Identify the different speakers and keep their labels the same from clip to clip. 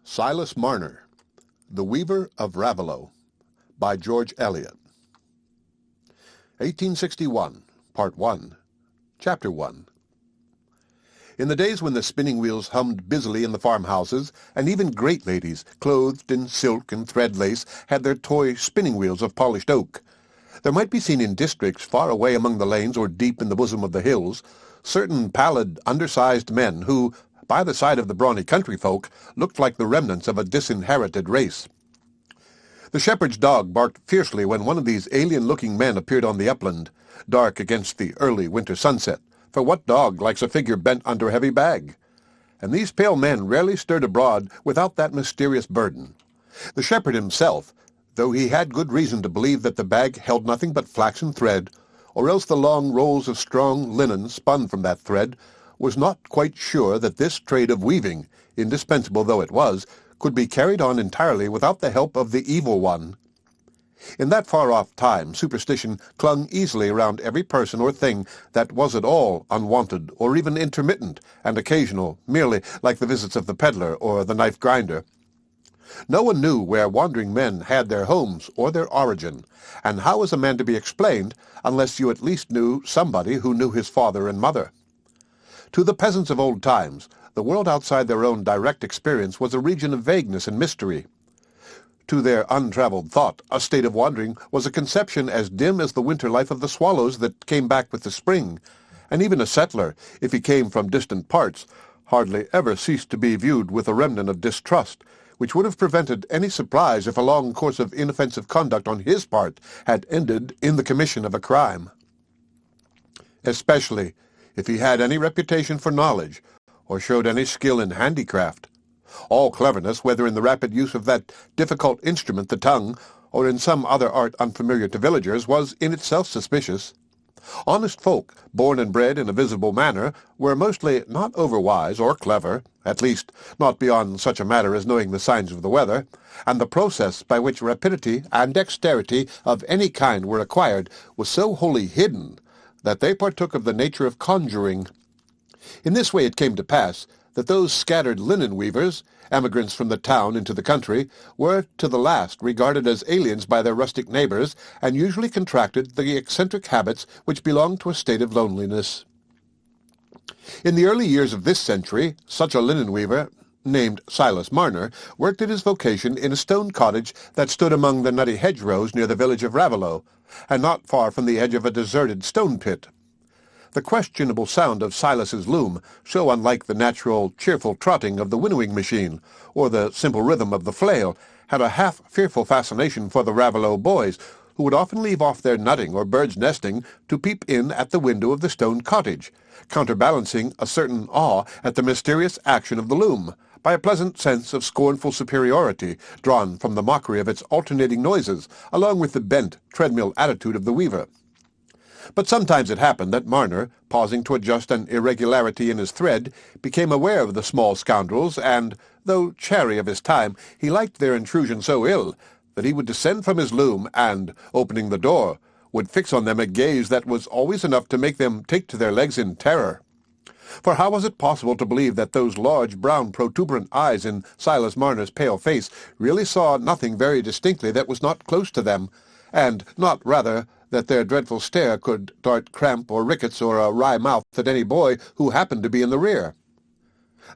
Speaker 1: Silas Marner, The Weaver of Raveloe, by George Eliot. 1861, Part 1, Chapter 1. In the days when the spinning wheels hummed busily in the farmhouses, and even great ladies, clothed in silk and thread lace, had their toy spinning wheels of polished oak, there might be seen in districts far away among the lanes or deep in the bosom of the hills certain pallid, undersized men who, by the side of the brawny country folk, looked like the remnants of a disinherited race. The shepherd's dog barked fiercely when one of these alien-looking men appeared on the upland, dark against the early winter sunset, for what dog likes a figure bent under a heavy bag? And these pale men rarely stirred abroad without that mysterious burden. The shepherd himself, though he had good reason to believe that the bag held nothing but flaxen thread, or else the long rolls of strong linen spun from that thread, was not quite sure that this trade of weaving, indispensable though it was, could be carried on entirely without the help of the evil one. In that far-off time, superstition clung easily around every person or thing that was at all unwonted or even intermittent and occasional, merely like the visits of the peddler or the knife-grinder. No one knew where wandering men had their homes or their origin, and how was a man to be explained unless you at least knew somebody who knew his father and mother? To the peasants of old times, the world outside their own direct experience was a region of vagueness and mystery. To their untraveled thought, a state of wandering was a conception as dim as the winter life of the swallows that came back with the spring, and even a settler, if he came from distant parts, hardly ever ceased to be viewed with a remnant of distrust, which would have prevented any surprise if a long course of inoffensive conduct on his part had ended in the commission of a crime. Especially if he had any reputation for knowledge, or showed any skill in handicraft. All cleverness, whether in the rapid use of that difficult instrument, the tongue, or in some other art unfamiliar to villagers, was in itself suspicious. Honest folk, born and bred in a visible manner, were mostly not overwise or clever, at least not beyond such a matter as knowing the signs of the weather, and the process by which rapidity and dexterity of any kind were acquired was so wholly hidden that they partook of the nature of conjuring. In this way it came to pass that those scattered linen weavers, emigrants from the town into the country, were to the last regarded as aliens by their rustic neighbors, and usually contracted the eccentric habits which belong to a state of loneliness. In the early years of this century, such a linen weaver, named Silas Marner, worked at his vocation in a stone cottage that stood among the nutty hedgerows near the village of Raveloe, and not far from the edge of a deserted stone pit. The questionable sound of Silas's loom, so unlike the natural, cheerful trotting of the winnowing machine, or the simple rhythm of the flail, had a half-fearful fascination for the Raveloe boys, who would often leave off their nutting or birds' nesting to peep in at the window of the stone cottage, counterbalancing a certain awe at the mysterious action of the loom, by a pleasant sense of scornful superiority drawn from the mockery of its alternating noises, along with the bent, treadmill attitude of the weaver. But sometimes it happened that Marner, pausing to adjust an irregularity in his thread, became aware of the small scoundrels, and, though chary of his time, he liked their intrusion so ill that he would descend from his loom and, opening the door, would fix on them a gaze that was always enough to make them take to their legs in terror. For how was it possible to believe that those large, brown, protuberant eyes in Silas Marner's pale face really saw nothing very distinctly that was not close to them, and not, rather, that their dreadful stare could dart cramp or rickets or a wry mouth at any boy who happened to be in the rear?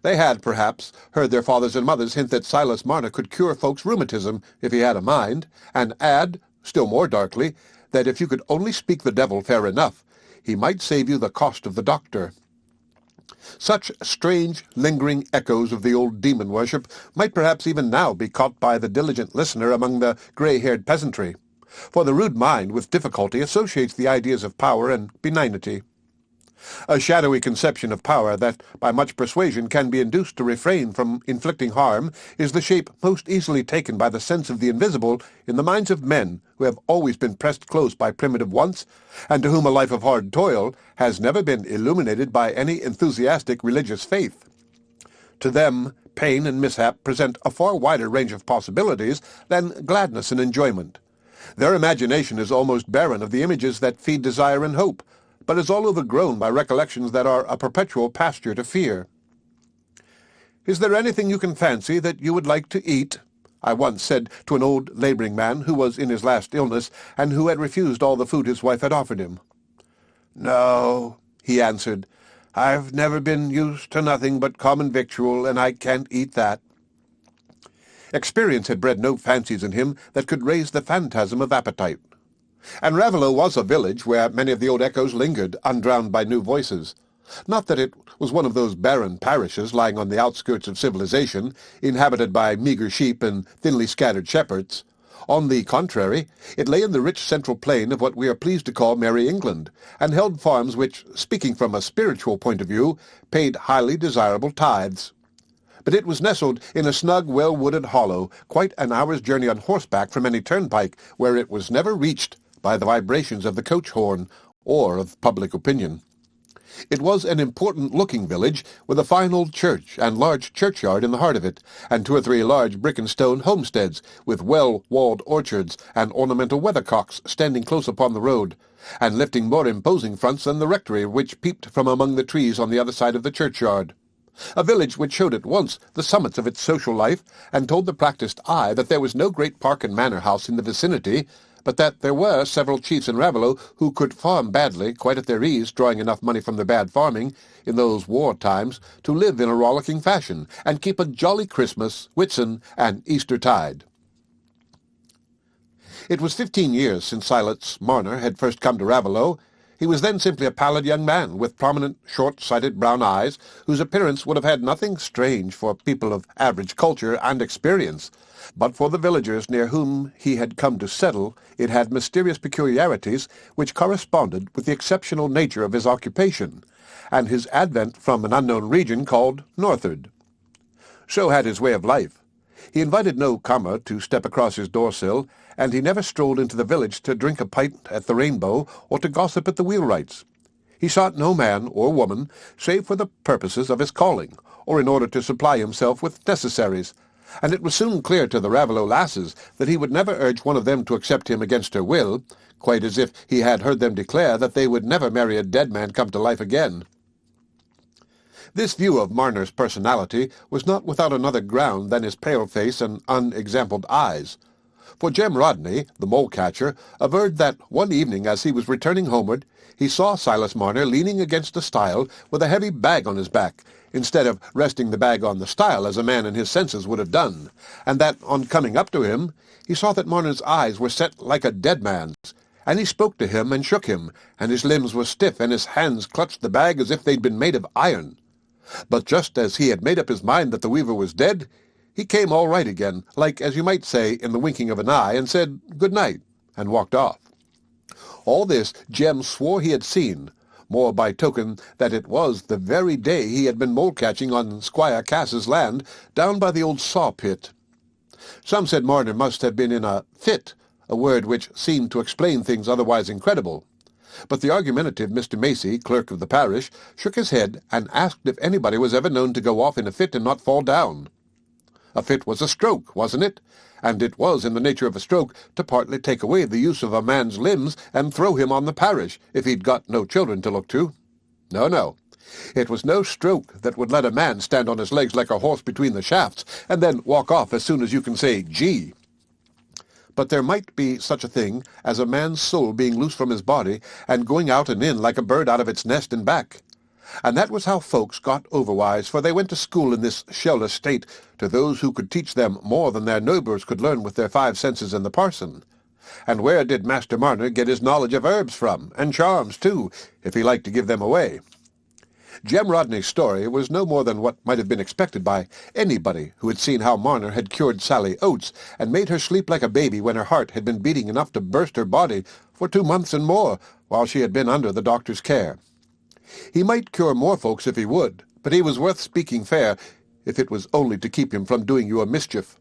Speaker 1: They had, perhaps, heard their fathers and mothers hint that Silas Marner could cure folks' rheumatism if he had a mind, and add, still more darkly, that if you could only speak the devil fair enough, he might save you the cost of the doctor. Such strange, lingering echoes of the old demon worship might perhaps even now be caught by the diligent listener among the grey-haired peasantry, for the rude mind with difficulty associates the ideas of power and benignity. A shadowy conception of power that, by much persuasion, can be induced to refrain from inflicting harm is the shape most easily taken by the sense of the invisible in the minds of men who have always been pressed close by primitive wants, and to whom a life of hard toil has never been illuminated by any enthusiastic religious faith. To them, pain and mishap present a far wider range of possibilities than gladness and enjoyment. Their imagination is almost barren of the images that feed desire and hope, but is all overgrown by recollections that are a perpetual pasture to fear. "Is there anything you can fancy that you would like to eat?" I once said to an old labouring man who was in his last illness, and who had refused all the food his wife had offered him. "No," he answered, "I've never been used to nothing but common victual, and I can't eat that." Experience had bred no fancies in him that could raise the phantasm of appetite. And Raveloe was a village where many of the old echoes lingered, undrowned by new voices. Not that it was one of those barren parishes lying on the outskirts of civilization, inhabited by meagre sheep and thinly scattered shepherds. On the contrary, it lay in the rich central plain of what we are pleased to call Merry England, and held farms which, speaking from a spiritual point of view, paid highly desirable tithes. But it was nestled in a snug, well-wooded hollow, quite an hour's journey on horseback from any turnpike, where it was never reached by the vibrations of the coach horn or of public opinion. It was an important-looking village, with a fine old church and large churchyard in the heart of it, and 2 or 3 large brick-and-stone homesteads, with well-walled orchards and ornamental weathercocks standing close upon the road, and lifting more imposing fronts than the rectory which peeped from among the trees on the other side of the churchyard. A village which showed at once the summits of its social life, and told the practised eye that there was no great park and manor house in the vicinity, but that there were several chiefs in Raveloe who could farm badly, quite at their ease, drawing enough money from their bad farming, in those war times, to live in a rollicking fashion, and keep a jolly Christmas, Whitsun, and Easter-tide. It was 15 years since Silas Marner had first come to Raveloe. He was then simply a pallid young man, with prominent, short-sighted brown eyes, whose appearance would have had nothing strange for people of average culture and experience. But for the villagers near whom he had come to settle, it had mysterious peculiarities which corresponded with the exceptional nature of his occupation, and his advent from an unknown region called Northard. So had his way of life. He invited no comer to step across his door-sill, and he never strolled into the village to drink a pint at the Rainbow or to gossip at the wheelwrights. He sought no man or woman save for the purposes of his calling, or in order to supply himself with necessaries, and it was soon clear to the Raveloe lasses that he would never urge one of them to accept him against her will, quite as if he had heard them declare that they would never marry a dead man come to life again. This view of Marner's personality was not without another ground than his pale face and unexampled eyes. For Jem Rodney, the mole-catcher, averred that one evening as he was returning homeward, he saw Silas Marner leaning against a stile with a heavy bag on his back, instead of resting the bag on the stile as a man in his senses would have done, and that, on coming up to him, he saw that Marner's eyes were set like a dead man's, and he spoke to him and shook him, and his limbs were stiff, and his hands clutched the bag as if they'd been made of iron. But just as he had made up his mind that the weaver was dead, he came all right again, like, as you might say, in the winking of an eye, and said good night, and walked off. All this Jem swore he had seen, more by token that it was the very day he had been mole-catching on Squire Cass's land, down by the old saw-pit. Some said Marner must have been in a fit, a word which seemed to explain things otherwise incredible. But the argumentative Mr. Macy, clerk of the parish, shook his head and asked if anybody was ever known to go off in a fit and not fall down. A fit was a stroke, wasn't it? And it was in the nature of a stroke to partly take away the use of a man's limbs and throw him on the parish, if he'd got no children to look to. No, no. It was no stroke that would let a man stand on his legs like a horse between the shafts, and then walk off as soon as you can say, "Gee." But there might be such a thing as a man's soul being loose from his body and going out and in like a bird out of its nest and back. And that was how folks got overwise, for they went to school in this shellless state to those who could teach them more than their neighbours could learn with their 5 senses and the parson. And where did Master Marner get his knowledge of herbs from, and charms, too, if he liked to give them away? Jem Rodney's story was no more than what might have been expected by anybody who had seen how Marner had cured Sally Oates and made her sleep like a baby when her heart had been beating enough to burst her body for 2 months and more, while she had been under the doctor's care. He might cure more folks if he would, but he was worth speaking fair, if it was only to keep him from doing you a mischief.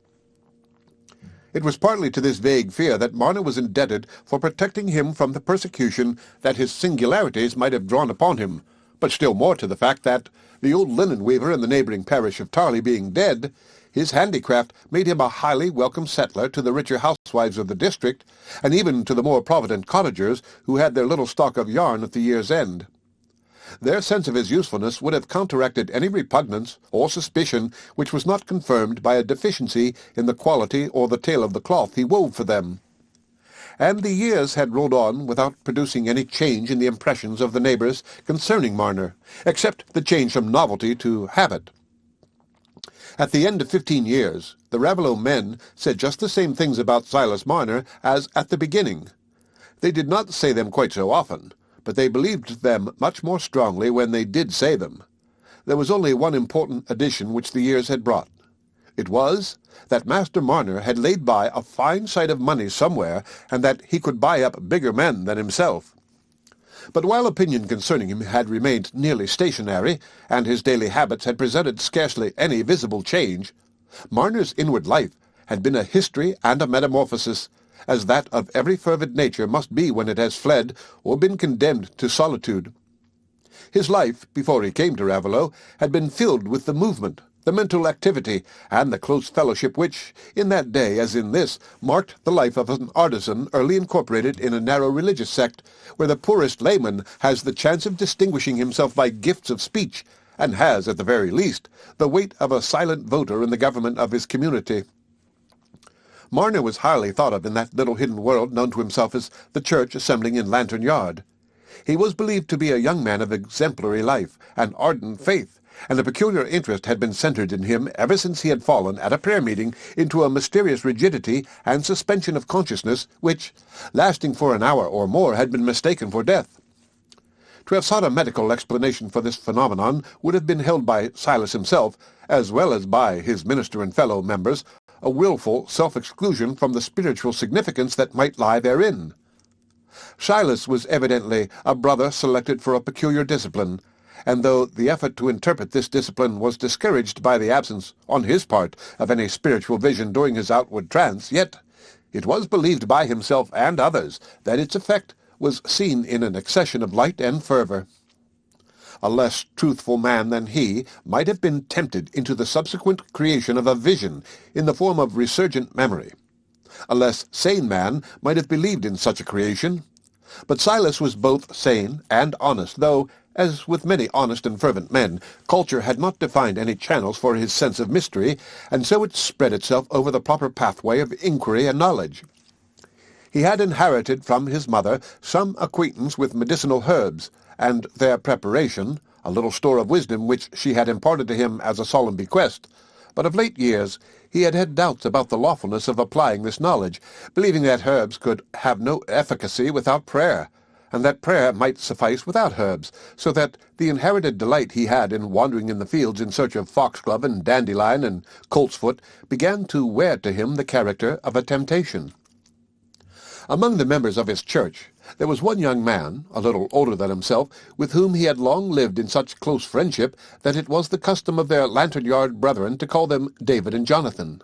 Speaker 1: It was partly to this vague fear that Marner was indebted for protecting him from the persecution that his singularities might have drawn upon him, but still more to the fact that, the old linen weaver in the neighbouring parish of Tarley being dead, his handicraft made him a highly welcome settler to the richer housewives of the district, and even to the more provident cottagers who had their little stock of yarn at the year's end. Their sense of his usefulness would have counteracted any repugnance or suspicion which was not confirmed by a deficiency in the quality or the tale of the cloth he wove for them. And the years had rolled on without producing any change in the impressions of the neighbors concerning Marner, except the change from novelty to habit. At the end of 15 years, the Raveloe men said just the same things about Silas Marner as at the beginning. They did not say them quite so often, but they believed them much more strongly when they did say them. There was only one important addition which the years had brought. It was that Master Marner had laid by a fine sight of money somewhere, and that he could buy up bigger men than himself. But while opinion concerning him had remained nearly stationary, and his daily habits had presented scarcely any visible change, Marner's inward life had been a history and a metamorphosis, as that of every fervid nature must be when it has fled or been condemned to solitude. His life, before he came to Raveloe, had been filled with the movement, the mental activity, and the close fellowship which, in that day as in this, marked the life of an artisan early incorporated in a narrow religious sect, where the poorest layman has the chance of distinguishing himself by gifts of speech, and has, at the very least, the weight of a silent voter in the government of his community. Marner was highly thought of in that little hidden world known to himself as the church assembling in Lantern Yard. He was believed to be a young man of exemplary life and ardent faith, and a peculiar interest had been centered in him ever since he had fallen at a prayer meeting into a mysterious rigidity and suspension of consciousness which, lasting for an hour or more, had been mistaken for death. To have sought a medical explanation for this phenomenon would have been held by Silas himself, as well as by his minister and fellow members, a wilful self-exclusion from the spiritual significance that might lie therein. Silas was evidently a brother selected for a peculiar discipline, and though the effort to interpret this discipline was discouraged by the absence, on his part, of any spiritual vision during his outward trance, yet it was believed by himself and others that its effect was seen in an accession of light and fervor. A less truthful man than he might have been tempted into the subsequent creation of a vision in the form of resurgent memory. A less sane man might have believed in such a creation. But Silas was both sane and honest, though, as with many honest and fervent men, culture had not defined any channels for his sense of mystery, and so it spread itself over the proper pathway of inquiry and knowledge. He had inherited from his mother some acquaintance with medicinal herbs, and their preparation, a little store of wisdom which she had imparted to him as a solemn bequest, but of late years he had had doubts about the lawfulness of applying this knowledge, believing that herbs could have no efficacy without prayer, and that prayer might suffice without herbs, so that the inherited delight he had in wandering in the fields in search of foxglove and dandelion and coltsfoot began to wear to him the character of a temptation. Among the members of his church there was one young man, a little older than himself, with whom he had long lived in such close friendship that it was the custom of their Lantern-Yard brethren to call them David and Jonathan.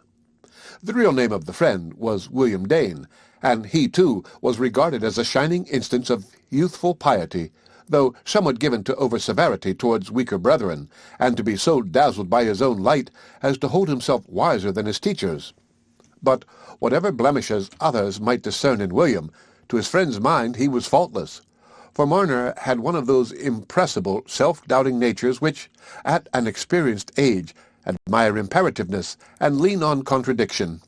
Speaker 1: The real name of the friend was William Dane, and he, too, was regarded as a shining instance of youthful piety, though somewhat given to over-severity towards weaker brethren, and to be so dazzled by his own light as to hold himself wiser than his teachers. But whatever blemishes others might discern in William, to his friend's mind he was faultless, for Marner had one of those impressible, self-doubting natures which, at an experienced age, admire imperativeness and lean on contradiction.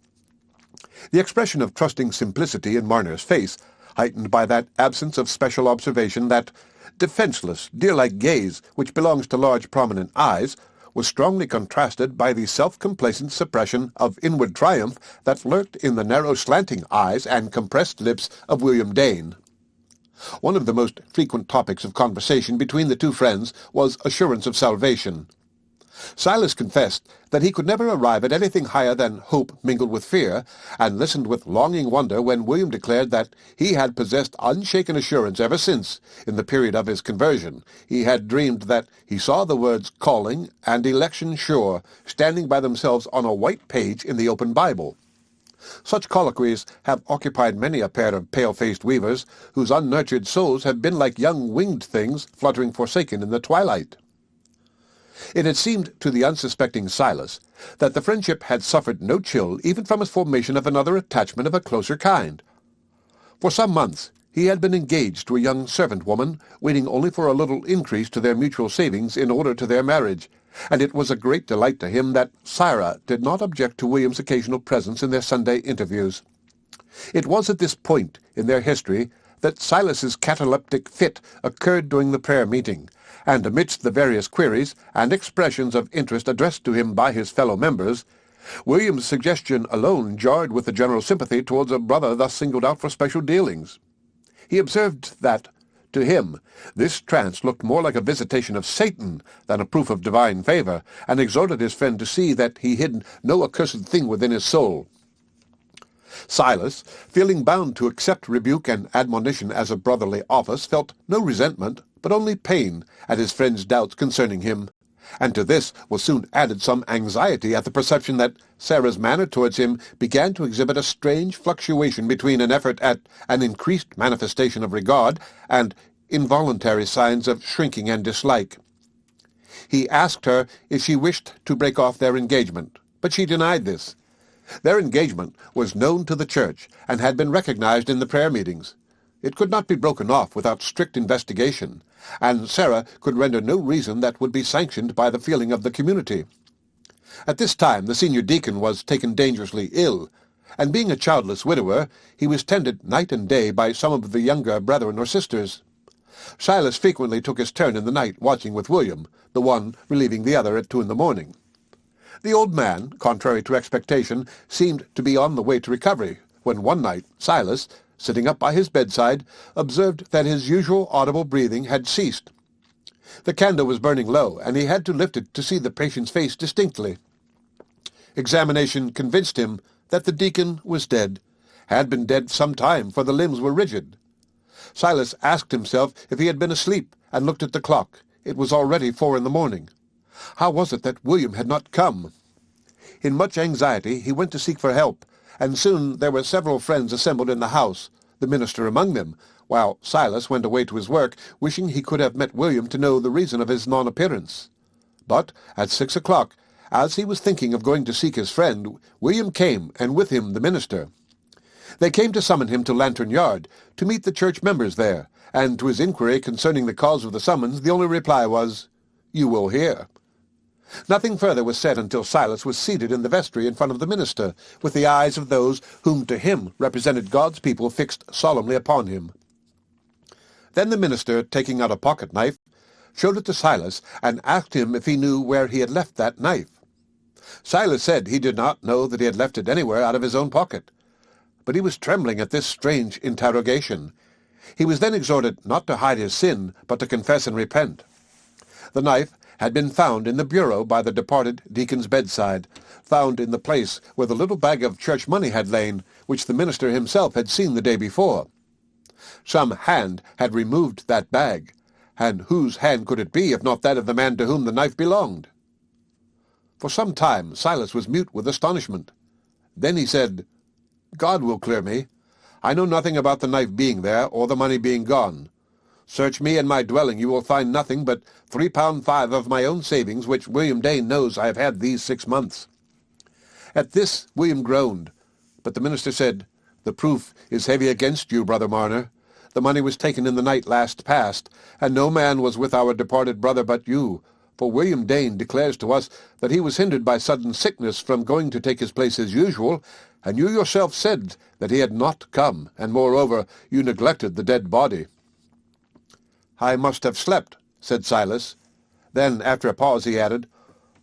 Speaker 1: The expression of trusting simplicity in Marner's face, heightened by that absence of special observation, that defenseless, deer-like gaze which belongs to large prominent eyes, was strongly contrasted by the self-complacent suppression of inward triumph that lurked in the narrow slanting eyes and compressed lips of William Dane. One of the most frequent topics of conversation between the two friends was assurance of salvation. Silas confessed that he could never arrive at anything higher than hope mingled with fear, and listened with longing wonder when William declared that he had possessed unshaken assurance ever since, in the period of his conversion, he had dreamed that he saw the words calling and election sure standing by themselves on a white page in the open Bible. Such colloquies have occupied many a pair of pale-faced weavers, whose unnurtured souls have been like young winged things fluttering forsaken in the twilight. It had seemed to the unsuspecting Silas that the friendship had suffered no chill even from its formation of another attachment of a closer kind. For some months He had been engaged to a young servant woman, waiting only for a little increase to their mutual savings in order to their marriage, and it was a great delight to him that Sarah did not object to William's occasional presence in their Sunday interviews. It was at this point in their history that Silas's cataleptic fit occurred during the prayer meeting, and amidst the various queries and expressions of interest addressed to him by his fellow members, William's suggestion alone jarred with the general sympathy towards a brother thus singled out for special dealings. He observed that, to him, this trance looked more like a visitation of Satan than a proof of divine favor, and exhorted his friend to see that he hid no accursed thing within his soul. Silas, feeling bound to accept rebuke and admonition as a brotherly office, felt no resentment, but only pain at his friend's doubts concerning him, and to this was soon added some anxiety at the perception that Sarah's manner towards him began to exhibit a strange fluctuation between an effort at an increased manifestation of regard and involuntary signs of shrinking and dislike. He asked her if she wished to break off their engagement, but she denied this. Their engagement was known to the church and had been recognized in the prayer meetings. It could not be broken off without strict investigation, and Sarah could render no reason that would be sanctioned by the feeling of the community. At this time the senior deacon was taken dangerously ill, and being a childless widower, he was tended night and day by some of the younger brethren or sisters. Silas frequently took his turn in the night watching with William, the one relieving the other at 2 in the morning. The old man, contrary to expectation, seemed to be on the way to recovery, when one night Silas, sitting up by his bedside, observed that his usual audible breathing had ceased. The candle was burning low, and he had to lift it to see the patient's face distinctly. Examination convinced him that the deacon was dead, had been dead some time, for the limbs were rigid. Silas asked himself if he had been asleep, and looked at the clock. It was already 4 in the morning. How was it that William had not come? In much anxiety he went to seek for help, and soon there were several friends assembled in the house, the minister among them, while Silas went away to his work, wishing he could have met William to know the reason of his non-appearance. But at 6 o'clock, as he was thinking of going to seek his friend, William came, and with him the minister. They came to summon him to Lantern Yard, to meet the church members there, and to his inquiry concerning the cause of the summons, the only reply was, "You will hear." Nothing further was said until Silas was seated in the vestry in front of the minister, with the eyes of those whom to him represented God's people fixed solemnly upon him. Then the minister, taking out a pocket-knife, showed it to Silas, and asked him if he knew where he had left that knife. Silas said he did not know that he had left it anywhere out of his own pocket. But he was trembling at this strange interrogation. He was then exhorted not to hide his sin, but to confess and repent. The knife had been found in the bureau by the departed deacon's bedside, found in the place where the little bag of church money had lain, which the minister himself had seen the day before. Some hand had removed that bag, and whose hand could it be if not that of the man to whom the knife belonged? For some time Silas was mute with astonishment. Then he said, "God will clear me. I know nothing about the knife being there, or the money being gone. Search me and my dwelling, you will find nothing but £3.5 of my own savings, which William Dane knows I have had these 6 months." At this William groaned, but the minister said, "The proof is heavy against you, Brother Marner. The money was taken in the night last past, and no man was with our departed brother but you, for William Dane declares to us that he was hindered by sudden sickness from going to take his place as usual, and you yourself said that he had not come, and moreover you neglected the dead body." "I must have slept," said Silas. Then, after a pause, he added,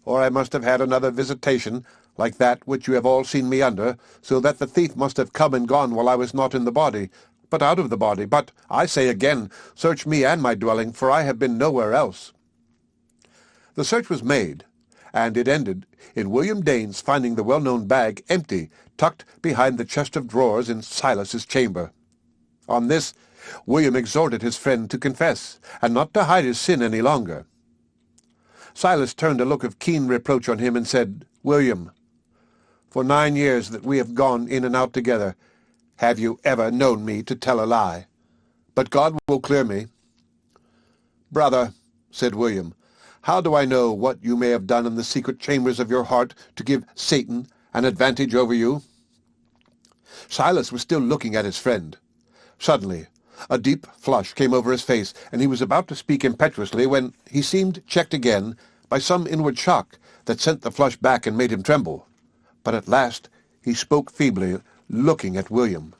Speaker 1: "Or I must have had another visitation, like that which you have all seen me under, so that the thief must have come and gone while I was not in the body, but out of the body. But, I say again, search me and my dwelling, for I have been nowhere else." The search was made, and it ended in William Dane's finding the well-known bag empty, tucked behind the chest of drawers in Silas's chamber. On this, William exhorted his friend to confess, and not to hide his sin any longer. Silas turned a look of keen reproach on him and said, "William, for 9 years that we have gone in and out together, have you ever known me to tell a lie? But God will clear me." "Brother," said William, "how do I know what you may have done in the secret chambers of your heart to give Satan an advantage over you?" Silas was still looking at his friend. Suddenly, A deep flush came over his face, and he was about to speak impetuously when he seemed checked again by some inward shock that sent the flush back and made him tremble. But at last he spoke feebly, looking at William.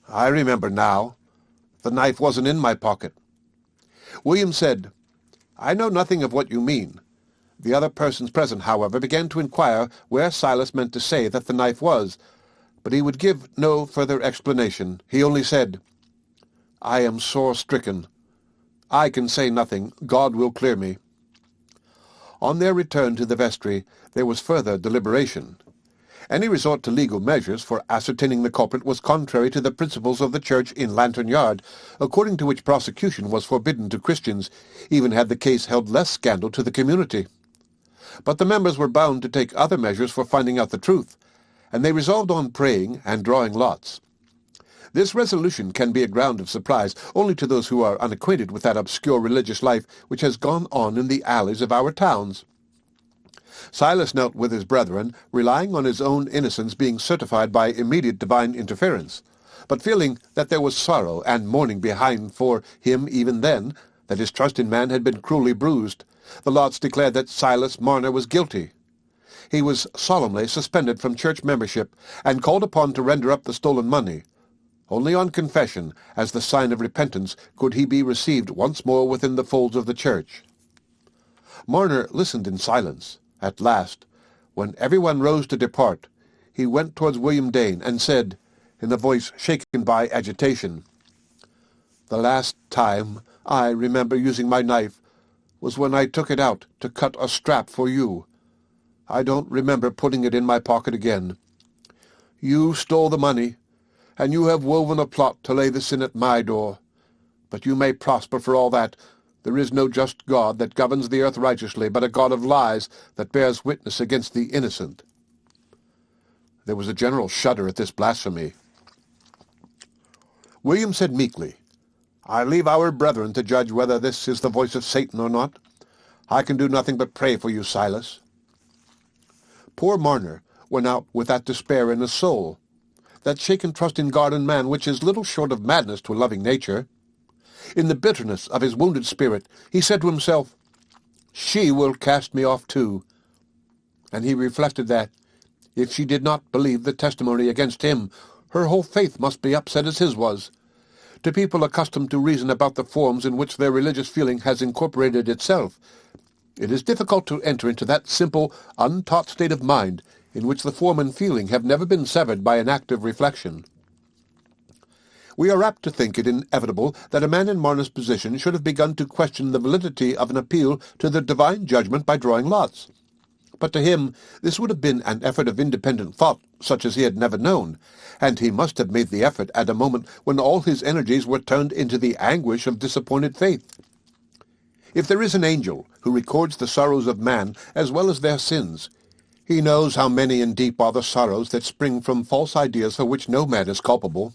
Speaker 1: "I remember now. The knife wasn't in my pocket." William said, "I know nothing of what you mean." The other persons present, however, began to inquire where Silas meant to say that the knife was, but he would give no further explanation. He only said, "I am sore stricken. I can say nothing. God will clear me." On their return to the vestry, there was further deliberation. Any resort to legal measures for ascertaining the culprit was contrary to the principles of the church in Lantern Yard, according to which prosecution was forbidden to Christians, even had the case held less scandal to the community. But the members were bound to take other measures for finding out the truth, and they resolved on praying and drawing lots. This resolution can be a ground of surprise only to those who are unacquainted with that obscure religious life which has gone on in the alleys of our towns. Silas knelt with his brethren, relying on his own innocence being certified by immediate divine interference, but feeling that there was sorrow and mourning behind for him even then, that his trust in man had been cruelly bruised. The lots declared that Silas Marner was guilty. He was solemnly suspended from church membership and called upon to render up the stolen money. Only on confession, as the sign of repentance, could he be received once more within the folds of the church. Marner listened in silence. At last, when everyone rose to depart, he went towards William Dane and said, in a voice shaken by agitation, "The last time I remember using my knife was when I took it out to cut a strap for you. I don't remember putting it in my pocket again. You stole the money, and you have woven a plot to lay the sin at my door. But you may prosper for all that. There is no just God that governs the earth righteously, but a God of lies that bears witness against the innocent." There was a general shudder at this blasphemy. William said meekly, "I leave our brethren to judge whether this is the voice of Satan or not. I can do nothing but pray for you, Silas." Poor Marner went out with that despair in his soul, that shaken trust in God and man which is little short of madness to a loving nature. In the bitterness of his wounded spirit, he said to himself, "She will cast me off too." And he reflected that, if she did not believe the testimony against him, her whole faith must be upset as his was. To people accustomed to reason about the forms in which their religious feeling has incorporated itself, it is difficult to enter into that simple, untaught state of mind in which the form and feeling have never been severed by an active reflection. We are apt to think it inevitable that a man in Marner's position should have begun to question the validity of an appeal to the divine judgment by drawing lots. But to him this would have been an effort of independent thought such as he had never known, and he must have made the effort at a moment when all his energies were turned into the anguish of disappointed faith. If there is an angel who records the sorrows of man as well as their sins, he knows how many and deep are the sorrows that spring from false ideas for which no man is culpable.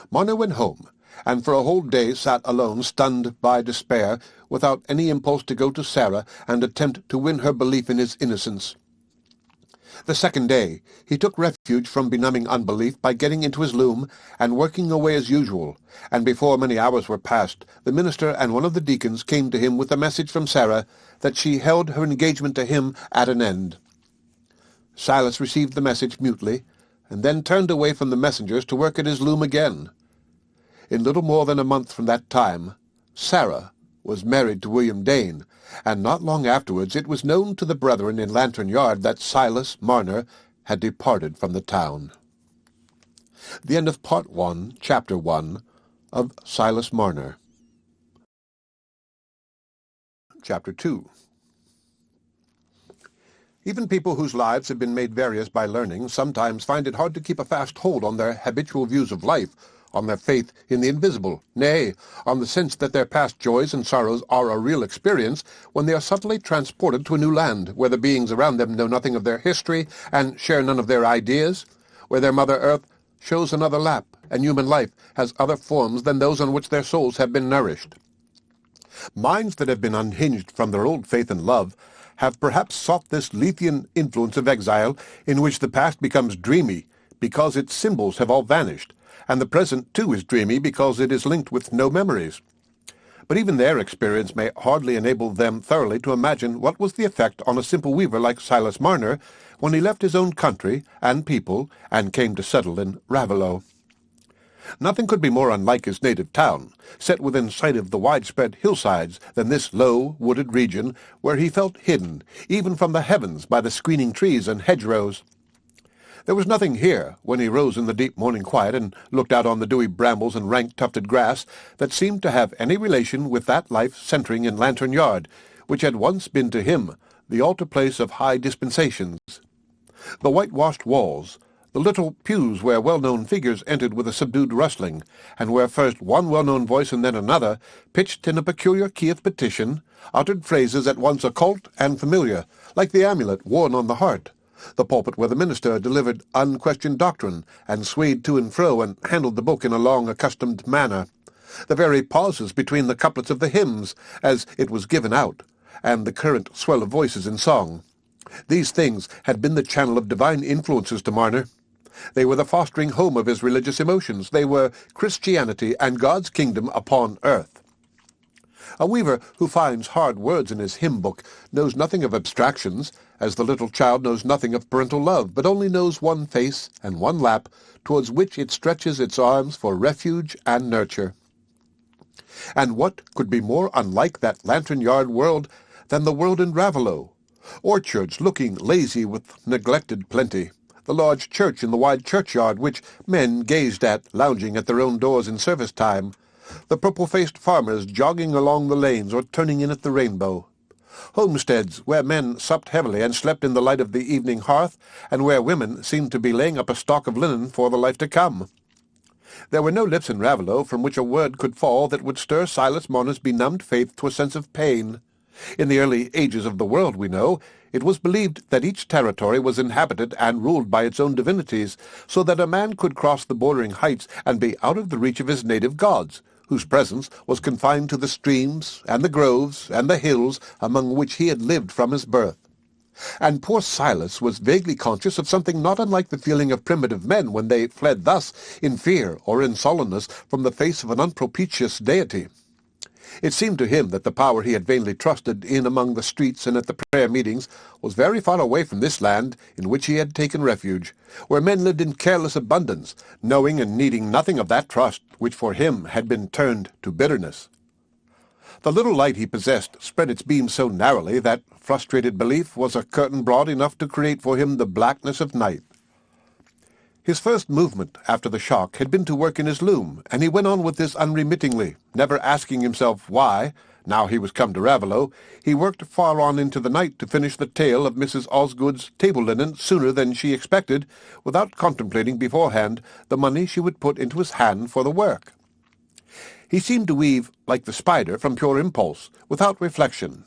Speaker 1: Marner went home, and for a whole day sat alone, stunned by despair, without any impulse to go to Sarah and attempt to win her belief in his innocence. The second day he took refuge from benumbing unbelief by getting into his loom and working away as usual, and before many hours were past, the minister and one of the deacons came to him with a message from Sarah that she held her engagement to him at an end. Silas received the message mutely, and then turned away from the messengers to work at his loom again. In little more than a month from that time, Sarah was married to William Dane, and not long afterwards it was known to the brethren in Lantern Yard that Silas Marner had departed from the town. The end of Part 1, Chapter 1, of Silas Marner. Chapter 2. Even people whose lives have been made various by learning sometimes find it hard to keep a fast hold on their habitual views of life, on their faith in the invisible, nay, on the sense that their past joys and sorrows are a real experience when they are suddenly transported to a new land, where the beings around them know nothing of their history and share none of their ideas, where their Mother Earth shows another lap, and human life has other forms than those on which their souls have been nourished. Minds that have been unhinged from their old faith and love have perhaps sought this Lethean influence of exile in which the past becomes dreamy because its symbols have all vanished, and the present too is dreamy because it is linked with no memories. But even their experience may hardly enable them thoroughly to imagine what was the effect on a simple weaver like Silas Marner when he left his own country and people and came to settle in Raveloe. Nothing could be more unlike his native town, set within sight of the widespread hillsides, than this low, wooded region where he felt hidden, even from the heavens, by the screening trees and hedgerows. There was nothing here, when he rose in the deep morning quiet and looked out on the dewy brambles and rank tufted grass, that seemed to have any relation with that life centering in Lantern Yard, which had once been to him the altar-place of high dispensations. The whitewashed walls, the little pews where well-known figures entered with a subdued rustling, and where first one well-known voice and then another, pitched in a peculiar key of petition, uttered phrases at once occult and familiar, like the amulet worn on the heart, the pulpit where the minister delivered unquestioned doctrine, and swayed to and fro and handled the book in a long accustomed manner, the very pauses between the couplets of the hymns, as it was given out, and the current swell of voices in song. These things had been the channel of divine influences to Marner. They were the fostering home of his religious emotions. They were Christianity and God's kingdom upon earth. A weaver who finds hard words in his hymn book knows nothing of abstractions, as the little child knows nothing of parental love, but only knows one face and one lap, towards which it stretches its arms for refuge and nurture. And what could be more unlike that lantern-yard world than the world in Raveloe? Orchards looking lazy with neglected plenty, the large church in the wide churchyard which men gazed at lounging at their own doors in service time, the purple-faced farmers jogging along the lanes or turning in at the Rainbow, homesteads where men supped heavily and slept in the light of the evening hearth, and where women seemed to be laying up a stock of linen for the life to come. There were no lips in Raveloe from which a word could fall that would stir Silas Marner's benumbed faith to a sense of pain. In the early ages of the world, we know, it was believed that each territory was inhabited and ruled by its own divinities, so that a man could cross the bordering heights and be out of the reach of his native gods, whose presence was confined to the streams and the groves and the hills among which he had lived from his birth. And poor Silas was vaguely conscious of something not unlike the feeling of primitive men when they fled thus, in fear or in sullenness, from the face of an unpropitious deity. It seemed to him that the power he had vainly trusted in among the streets and at the prayer meetings was very far away from this land in which he had taken refuge, where men lived in careless abundance, knowing and needing nothing of that trust which for him had been turned to bitterness. The little light he possessed spread its beams so narrowly that frustrated belief was a curtain broad enough to create for him the blackness of night. His first movement after the shock had been to work in his loom, and he went on with this unremittingly, never asking himself why, now he was come to Raveloe, he worked far on into the night to finish the tale of Mrs. Osgood's table linen sooner than she expected, without contemplating beforehand the money she would put into his hand for the work. He seemed to weave, like the spider, from pure impulse, without reflection.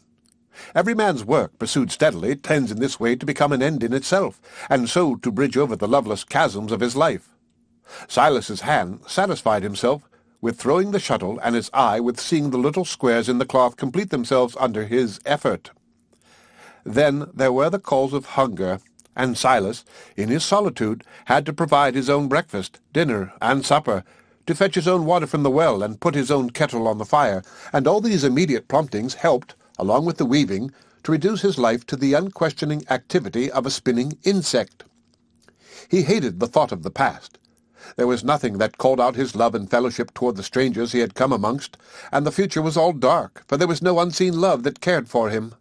Speaker 1: Every man's work, pursued steadily, tends in this way to become an end in itself, and so to bridge over the loveless chasms of his life. Silas's hand satisfied himself with throwing the shuttle, and his eye with seeing the little squares in the cloth complete themselves under his effort. Then there were the calls of hunger, and Silas, in his solitude, had to provide his own breakfast, dinner, and supper, to fetch his own water from the well and put his own kettle on the fire, and all these immediate promptings helped, along with the weaving, to reduce his life to the unquestioning activity of a spinning insect. He hated the thought of the past. There was nothing that called out his love and fellowship toward the strangers he had come amongst, and the future was all dark, for there was no unseen love that cared for him.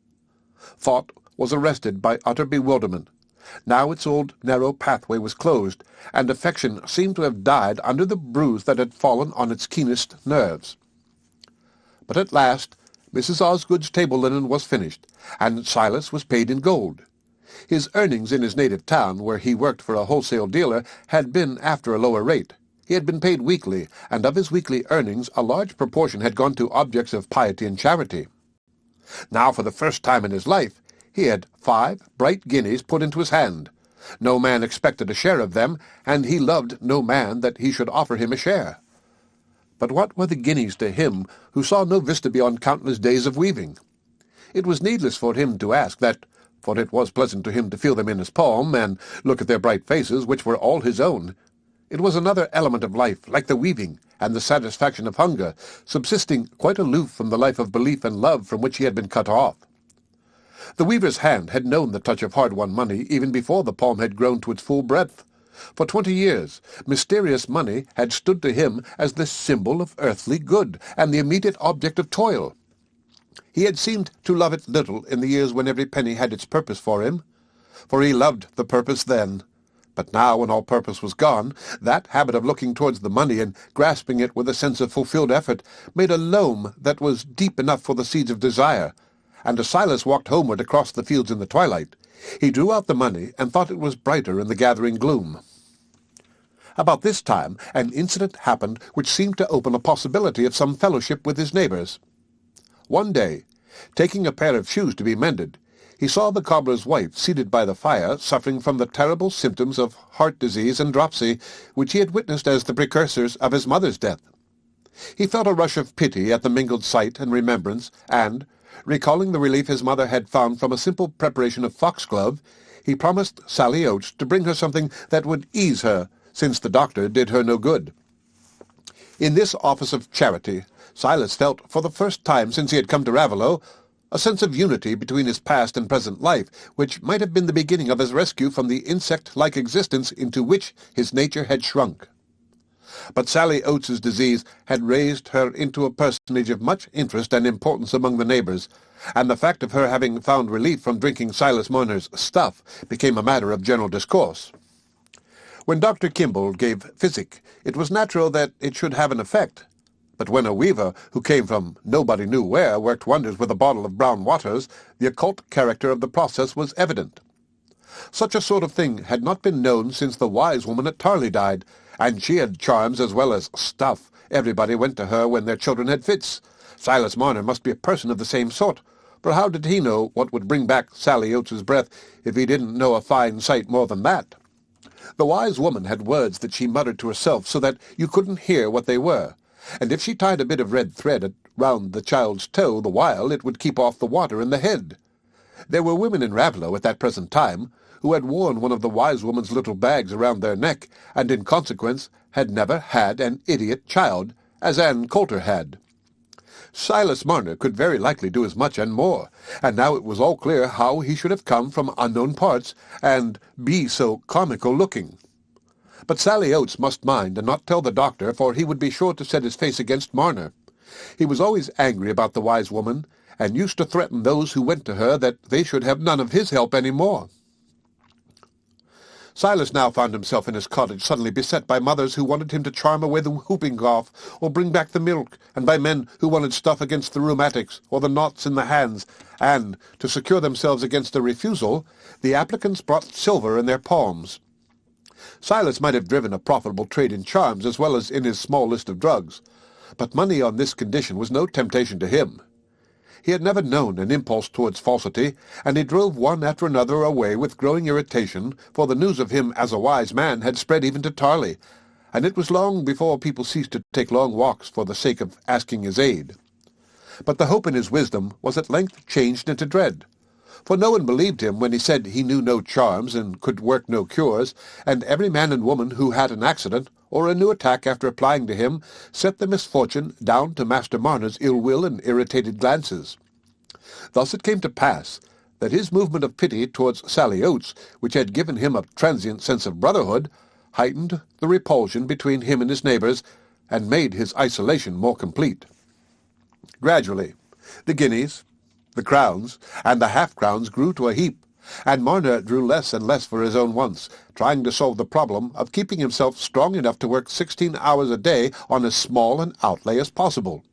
Speaker 1: Thought was arrested by utter bewilderment. Now its old narrow pathway was closed, and affection seemed to have died under the bruise that had fallen on its keenest nerves. But at last Mrs. Osgood's table linen was finished, and Silas was paid in gold. His earnings in his native town, where he worked for a wholesale dealer, had been after a lower rate. He had been paid weekly, and of his weekly earnings a large proportion had gone to objects of piety and charity. Now, for the first time in his life, he had 5 bright guineas put into his hand. No man expected a share of them, and he loved no man that he should offer him a share. But what were the guineas to him who saw no vista beyond countless days of weaving? It was needless for him to ask that, for it was pleasant to him to feel them in his palm, and look at their bright faces, which were all his own. It was another element of life, like the weaving and the satisfaction of hunger, subsisting quite aloof from the life of belief and love from which he had been cut off. The weaver's hand had known the touch of hard-won money even before the palm had grown to its full breadth. For 20 years, mysterious money had stood to him as the symbol of earthly good and the immediate object of toil. He had seemed to love it little in the years when every penny had its purpose for him, for he loved the purpose then. But now, when all purpose was gone, that habit of looking towards the money and grasping it with a sense of fulfilled effort made a loam that was deep enough for the seeds of desire. And as Silas walked homeward across the fields in the twilight, he drew out the money and thought it was brighter in the gathering gloom. About this time, an incident happened which seemed to open a possibility of some fellowship with his neighbors. One day, taking a pair of shoes to be mended, he saw the cobbler's wife seated by the fire, suffering from the terrible symptoms of heart disease and dropsy, which he had witnessed as the precursors of his mother's death. He felt a rush of pity at the mingled sight and remembrance, and, recalling the relief his mother had found from a simple preparation of foxglove, he promised Sally Oates to bring her something that would ease her, since the doctor did her no good. In this office of charity, Silas felt, for the first time since he had come to Raveloe, a sense of unity between his past and present life, which might have been the beginning of his rescue from the insect-like existence into which his nature had shrunk. But Sally Oates's disease had raised her into a personage of much interest and importance among the neighbors, and the fact of her having found relief from drinking Silas Marner's stuff became a matter of general discourse. When Dr. Kimball gave physic, it was natural that it should have an effect. But when a weaver, who came from nobody knew where, worked wonders with a bottle of brown waters, the occult character of the process was evident. Such a sort of thing had not been known since the wise woman at Tarley died, and she had charms as well as stuff. Everybody went to her when their children had fits. Silas Marner must be a person of the same sort, for how did he know what would bring back Sally Oates's breath if he didn't know a fine sight more than that? The wise woman had words that she muttered to herself so that you couldn't hear what they were, and if she tied a bit of red thread round the child's toe the while, it would keep off the water in the head. There were women in Raveloe at that present time who had worn one of the wise woman's little bags around their neck, and in consequence had never had an idiot child, as Ann Coulter had. Silas Marner could very likely do as much and more, and now it was all clear how he should have come from unknown parts and be so comical-looking. But Sally Oates must mind and not tell the doctor, for he would be sure to set his face against Marner. He was always angry about the wise woman, and used to threaten those who went to her that they should have none of his help any more. Silas now found himself in his cottage suddenly beset by mothers who wanted him to charm away the whooping cough or bring back the milk, and by men who wanted stuff against the rheumatics or the knots in the hands, and, to secure themselves against a refusal, the applicants brought silver in their palms. Silas might have driven a profitable trade in charms as well as in his small list of drugs, but money on this condition was no temptation to him. He had never known an impulse towards falsity, and he drove one after another away with growing irritation, for the news of him as a wise man had spread even to Tarley, and it was long before people ceased to take long walks for the sake of asking his aid. But the hope in his wisdom was at length changed into dread, for no one believed him when he said he knew no charms and could work no cures, and every man and woman who had an accident or a new attack after applying to him set the misfortune down to Master Marner's ill will and irritated glances. Thus it came to pass that his movement of pity towards Sally Oates, which had given him a transient sense of brotherhood, heightened the repulsion between him and his neighbors, and made his isolation more complete. Gradually, the guineas, the crowns, and the half-crowns grew to a heap, and Marner drew less and less for his own wants, trying to solve the problem of keeping himself strong enough to work 16 hours a day on as small an outlay as possible.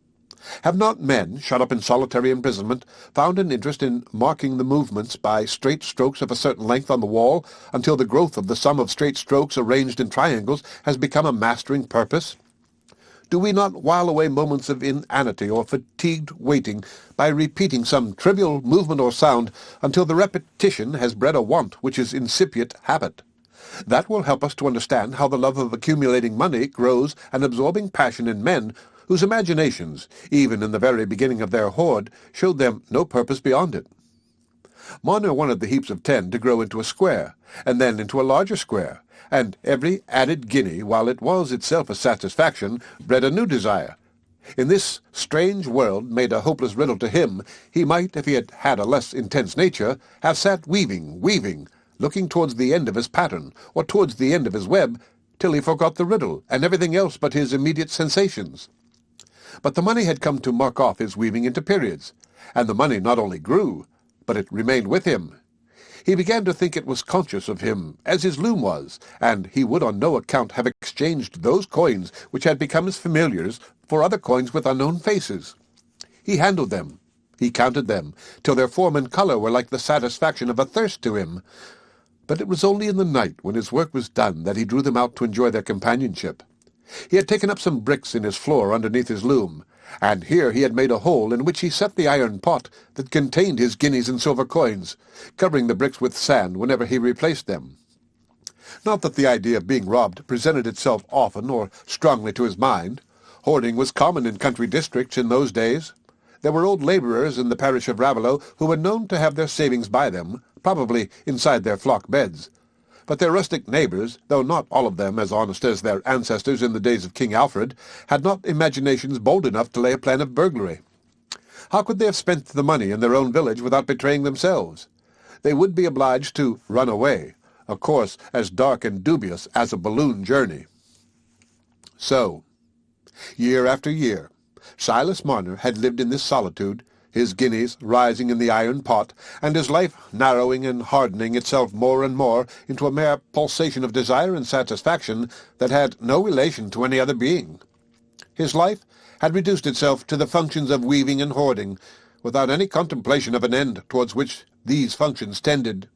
Speaker 1: Have not men, shut up in solitary imprisonment, found an interest in marking the movements by straight strokes of a certain length on the wall, until the growth of the sum of straight strokes arranged in triangles has become a mastering purpose? Do we not while away moments of inanity or fatigued waiting by repeating some trivial movement or sound until the repetition has bred a want which is incipient habit? That will help us to understand how the love of accumulating money grows an absorbing passion in men whose imaginations, even in the very beginning of their hoard, showed them no purpose beyond it. Marner wanted the heaps of 10 to grow into a square, and then into a larger square, and every added guinea, while it was itself a satisfaction, bred a new desire. In this strange world, made a hopeless riddle to him, he might, if he had had a less intense nature, have sat weaving, looking towards the end of his pattern, or towards the end of his web, till he forgot the riddle, and everything else but his immediate sensations. But the money had come to mark off his weaving into periods, and the money not only grew, but it remained with him. He began to think it was conscious of him, as his loom was, and he would on no account have exchanged those coins which had become his familiars for other coins with unknown faces. He handled them, he counted them, till their form and colour were like the satisfaction of a thirst to him. But it was only in the night, when his work was done, that he drew them out to enjoy their companionship. He had taken up some bricks in his floor underneath his loom, and here he had made a hole in which he set the iron pot that contained his guineas and silver coins, covering the bricks with sand whenever he replaced them. Not that the idea of being robbed presented itself often or strongly to his mind. Hoarding was common in country districts in those days. There were old labourers in the parish of Raveloe who were known to have their savings by them, probably inside their flock beds. But their rustic neighbours, though not all of them as honest as their ancestors in the days of King Alfred, had not imaginations bold enough to lay a plan of burglary. How could they have spent the money in their own village without betraying themselves? They would be obliged to run away, a course as dark and dubious as a balloon journey. So, year after year, Silas Marner had lived in this solitude, his guineas rising in the iron pot, and his life narrowing and hardening itself more and more into a mere pulsation of desire and satisfaction that had no relation to any other being. His life had reduced itself to the functions of weaving and hoarding, without any contemplation of an end towards which these functions tended.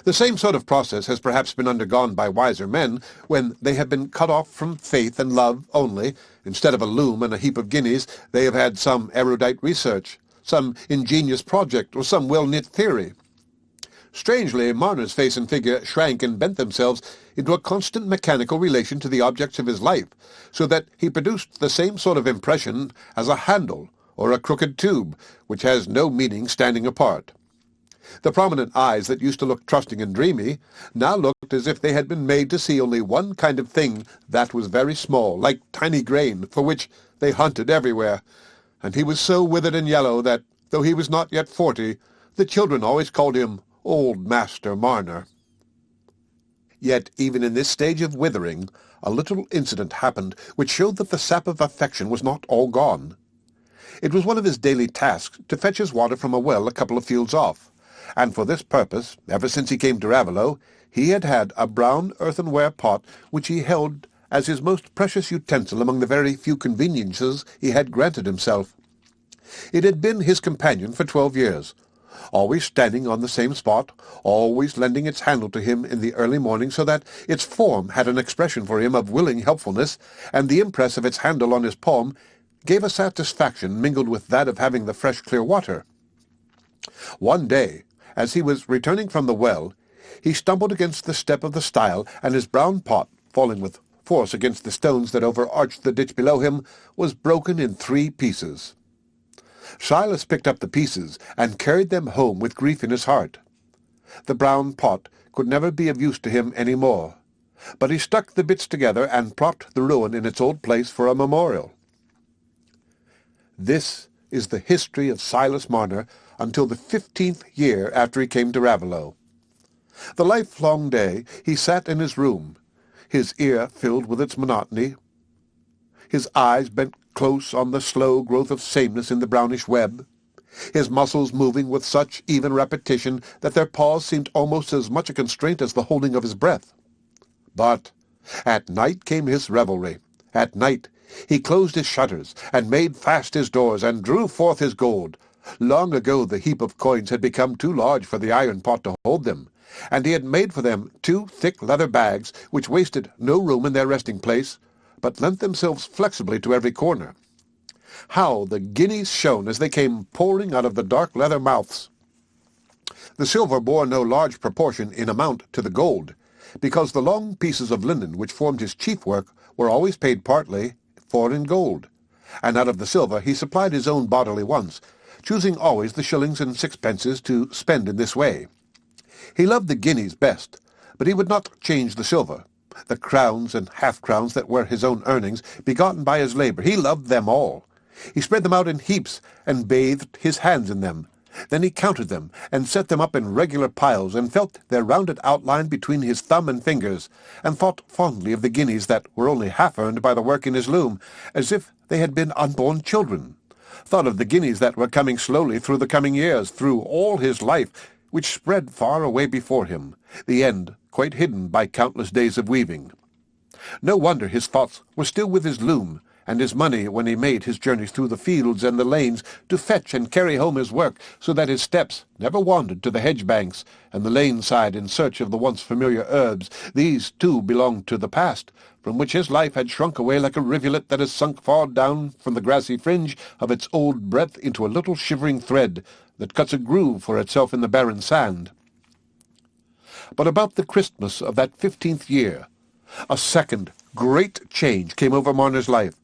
Speaker 1: The same sort of process has perhaps been undergone by wiser men when they have been cut off from faith and love only. Instead of a loom and a heap of guineas, they have had some erudite research, some ingenious project, or some well-knit theory. Strangely, Marner's face and figure shrank and bent themselves into a constant mechanical relation to the objects of his life, so that he produced the same sort of impression as a handle or a crooked tube, which has no meaning standing apart. The prominent eyes that used to look trusting and dreamy now looked as if they had been made to see only one kind of thing that was very small, like tiny grain, for which they hunted everywhere. And he was so withered and yellow that, though he was not yet 40, the children always called him Old Master Marner. Yet even in this stage of withering, a little incident happened which showed that the sap of affection was not all gone. It was one of his daily tasks to fetch his water from a well a couple of fields off, and for this purpose, ever since he came to Raveloe, he had had a brown earthenware pot which he held as his most precious utensil among the very few conveniences he had granted himself. It had been his companion for 12 years, always standing on the same spot, always lending its handle to him in the early morning, so that its form had an expression for him of willing helpfulness, and the impress of its handle on his palm gave a satisfaction mingled with that of having the fresh clear water. One day, as he was returning from the well, he stumbled against the step of the stile, and his brown pot, falling with force against the stones that overarched the ditch below him, was broken in 3 pieces. Silas picked up the pieces and carried them home with grief in his heart. The brown pot could never be of use to him any more, but he stuck the bits together and propped the ruin in its old place for a memorial. This is the history of Silas Marner until the 15th year after he came to Raveloe. The lifelong day he sat in his room, his ear filled with its monotony, his eyes bent close on the slow growth of sameness in the brownish web, his muscles moving with such even repetition that their pause seemed almost as much a constraint as the holding of his breath. But at night came his revelry. At night he closed his shutters, and made fast his doors, and drew forth his gold. Long ago the heap of coins had become too large for the iron pot to hold them, and he had made for them 2 thick leather bags, which wasted no room in their resting place, but lent themselves flexibly to every corner. How the guineas shone as they came pouring out of the dark leather mouths! The silver bore no large proportion in amount to the gold, because the long pieces of linen which formed his chief work were always paid partly for in gold, and out of the silver he supplied his own bodily wants, choosing always the shillings and sixpences to spend in this way. He loved the guineas best, But he would not change the silver, the crowns and half-crowns that were his own earnings, begotten by his labor. He loved them all. He spread them out in heaps, and bathed his hands in them. Then he counted them, and set them up in regular piles, and felt their rounded outline between his thumb and fingers, and thought fondly of the guineas that were only half-earned by the work in his loom, as if they had been unborn children. Thought of the guineas that were coming slowly through the coming years, through all his life, which spread far away before him, the end quite hidden by countless days of weaving. No wonder his thoughts were still with his loom, and his money when he made his journeys through the fields and the lanes to fetch and carry home his work, so that his steps never wandered to the hedge-banks and the lane-side in search of the once familiar herbs. These, too, belonged to the past, from which his life had shrunk away like a rivulet that has sunk far down from the grassy fringe of its old breadth into a little shivering thread that cuts a groove for itself in the barren sand. But about the Christmas of that 15th year, a second great change came over Marner's life,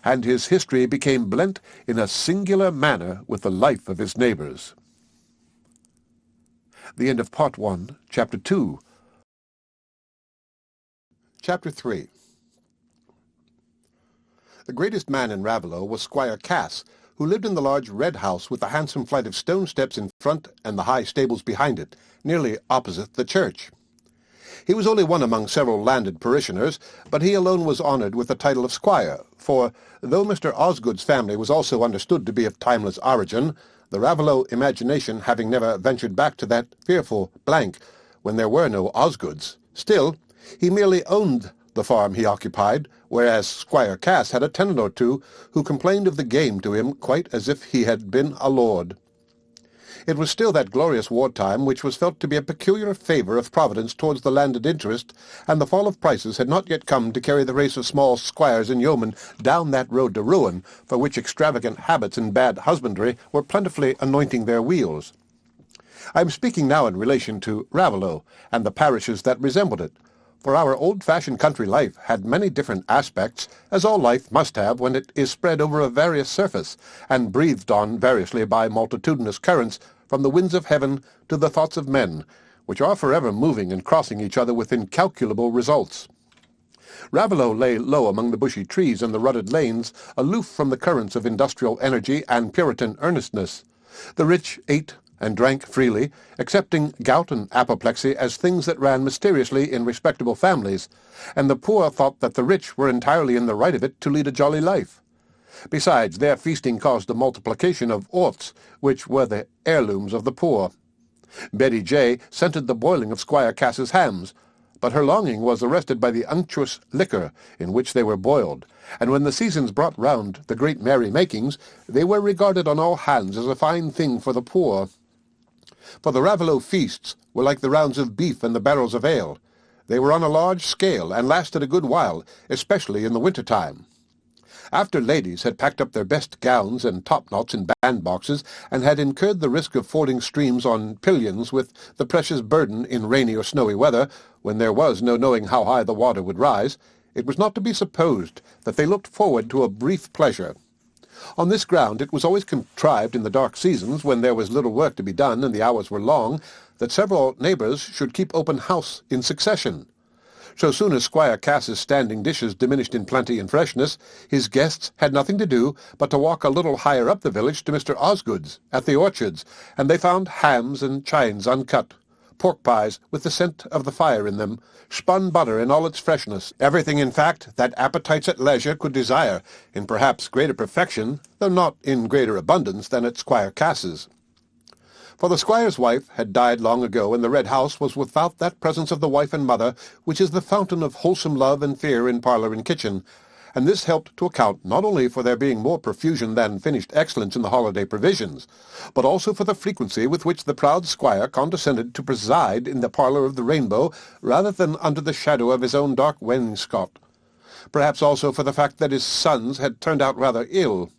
Speaker 1: and his history became blent in a singular manner with the life of his neighbors. The end of Part 1, Chapter 2. Chapter 3. The greatest man in Raveloe was Squire Cass, who lived in the large red house with the handsome flight of stone steps in front and the high stables behind it, nearly opposite the church. He was only one among several landed parishioners, but he alone was honoured with the title of squire, for, though Mr. Osgood's family was also understood to be of timeless origin, the Raveloe imagination having never ventured back to that fearful blank when there were no Osgoods, still, he merely owned the farm he occupied, whereas Squire Cass had a tenant or two who complained of the game to him quite as if he had been a lord. It was still that glorious wartime which was felt to be a peculiar favour of Providence towards the landed interest, and the fall of prices had not yet come to carry the race of small squires and yeomen down that road to ruin, for which extravagant habits and bad husbandry were plentifully anointing their wheels. I am speaking now in relation to Raveloe, and the parishes that resembled it, for our old-fashioned country life had many different aspects, as all life must have when it is spread over a various surface, and breathed on variously by multitudinous currents, from the winds of heaven to the thoughts of men, which are forever moving and crossing each other with incalculable results. Raveloe lay low among the bushy trees and the rutted lanes, aloof from the currents of industrial energy and Puritan earnestness. The rich ate and drank freely, accepting gout and apoplexy as things that ran mysteriously in respectable families, and the poor thought that the rich were entirely in the right of it to lead a jolly life. Besides, their feasting caused a multiplication of orts, which were the heirlooms of the poor. Betty J. scented the boiling of Squire Cass's hams, but her longing was arrested by the unctuous liquor in which they were boiled, and when the seasons brought round the great merry-makings, they were regarded on all hands as a fine thing for the poor. For the Raveloe feasts were like the rounds of beef and the barrels of ale. They were on a large scale, and lasted a good while, especially in the winter-time. After ladies had packed up their best gowns and topknots in bandboxes, and had incurred the risk of fording streams on pillions with the precious burden in rainy or snowy weather, when there was no knowing how high the water would rise, it was not to be supposed that they looked forward to a brief pleasure. On this ground it was always contrived in the dark seasons, when there was little work to be done and the hours were long, that several neighbours should keep open house in succession. So soon as Squire Cass's standing dishes diminished in plenty and freshness, his guests had nothing to do but to walk a little higher up the village to Mr. Osgood's, at the orchards, and they found hams and chines uncut, pork pies with the scent of the fire in them, spun butter in all its freshness, everything, in fact, that appetites at leisure could desire, in perhaps greater perfection, though not in greater abundance than at Squire Cass's. For the squire's wife had died long ago, and the red house was without that presence of the wife and mother which is the fountain of wholesome love and fear in parlour and kitchen, and this helped to account not only for there being more profusion than finished excellence in the holiday provisions, but also for the frequency with which the proud squire condescended to preside in the parlour of the Rainbow rather than under the shadow of his own dark wainscot. Perhaps also for the fact that his sons had turned out rather ill.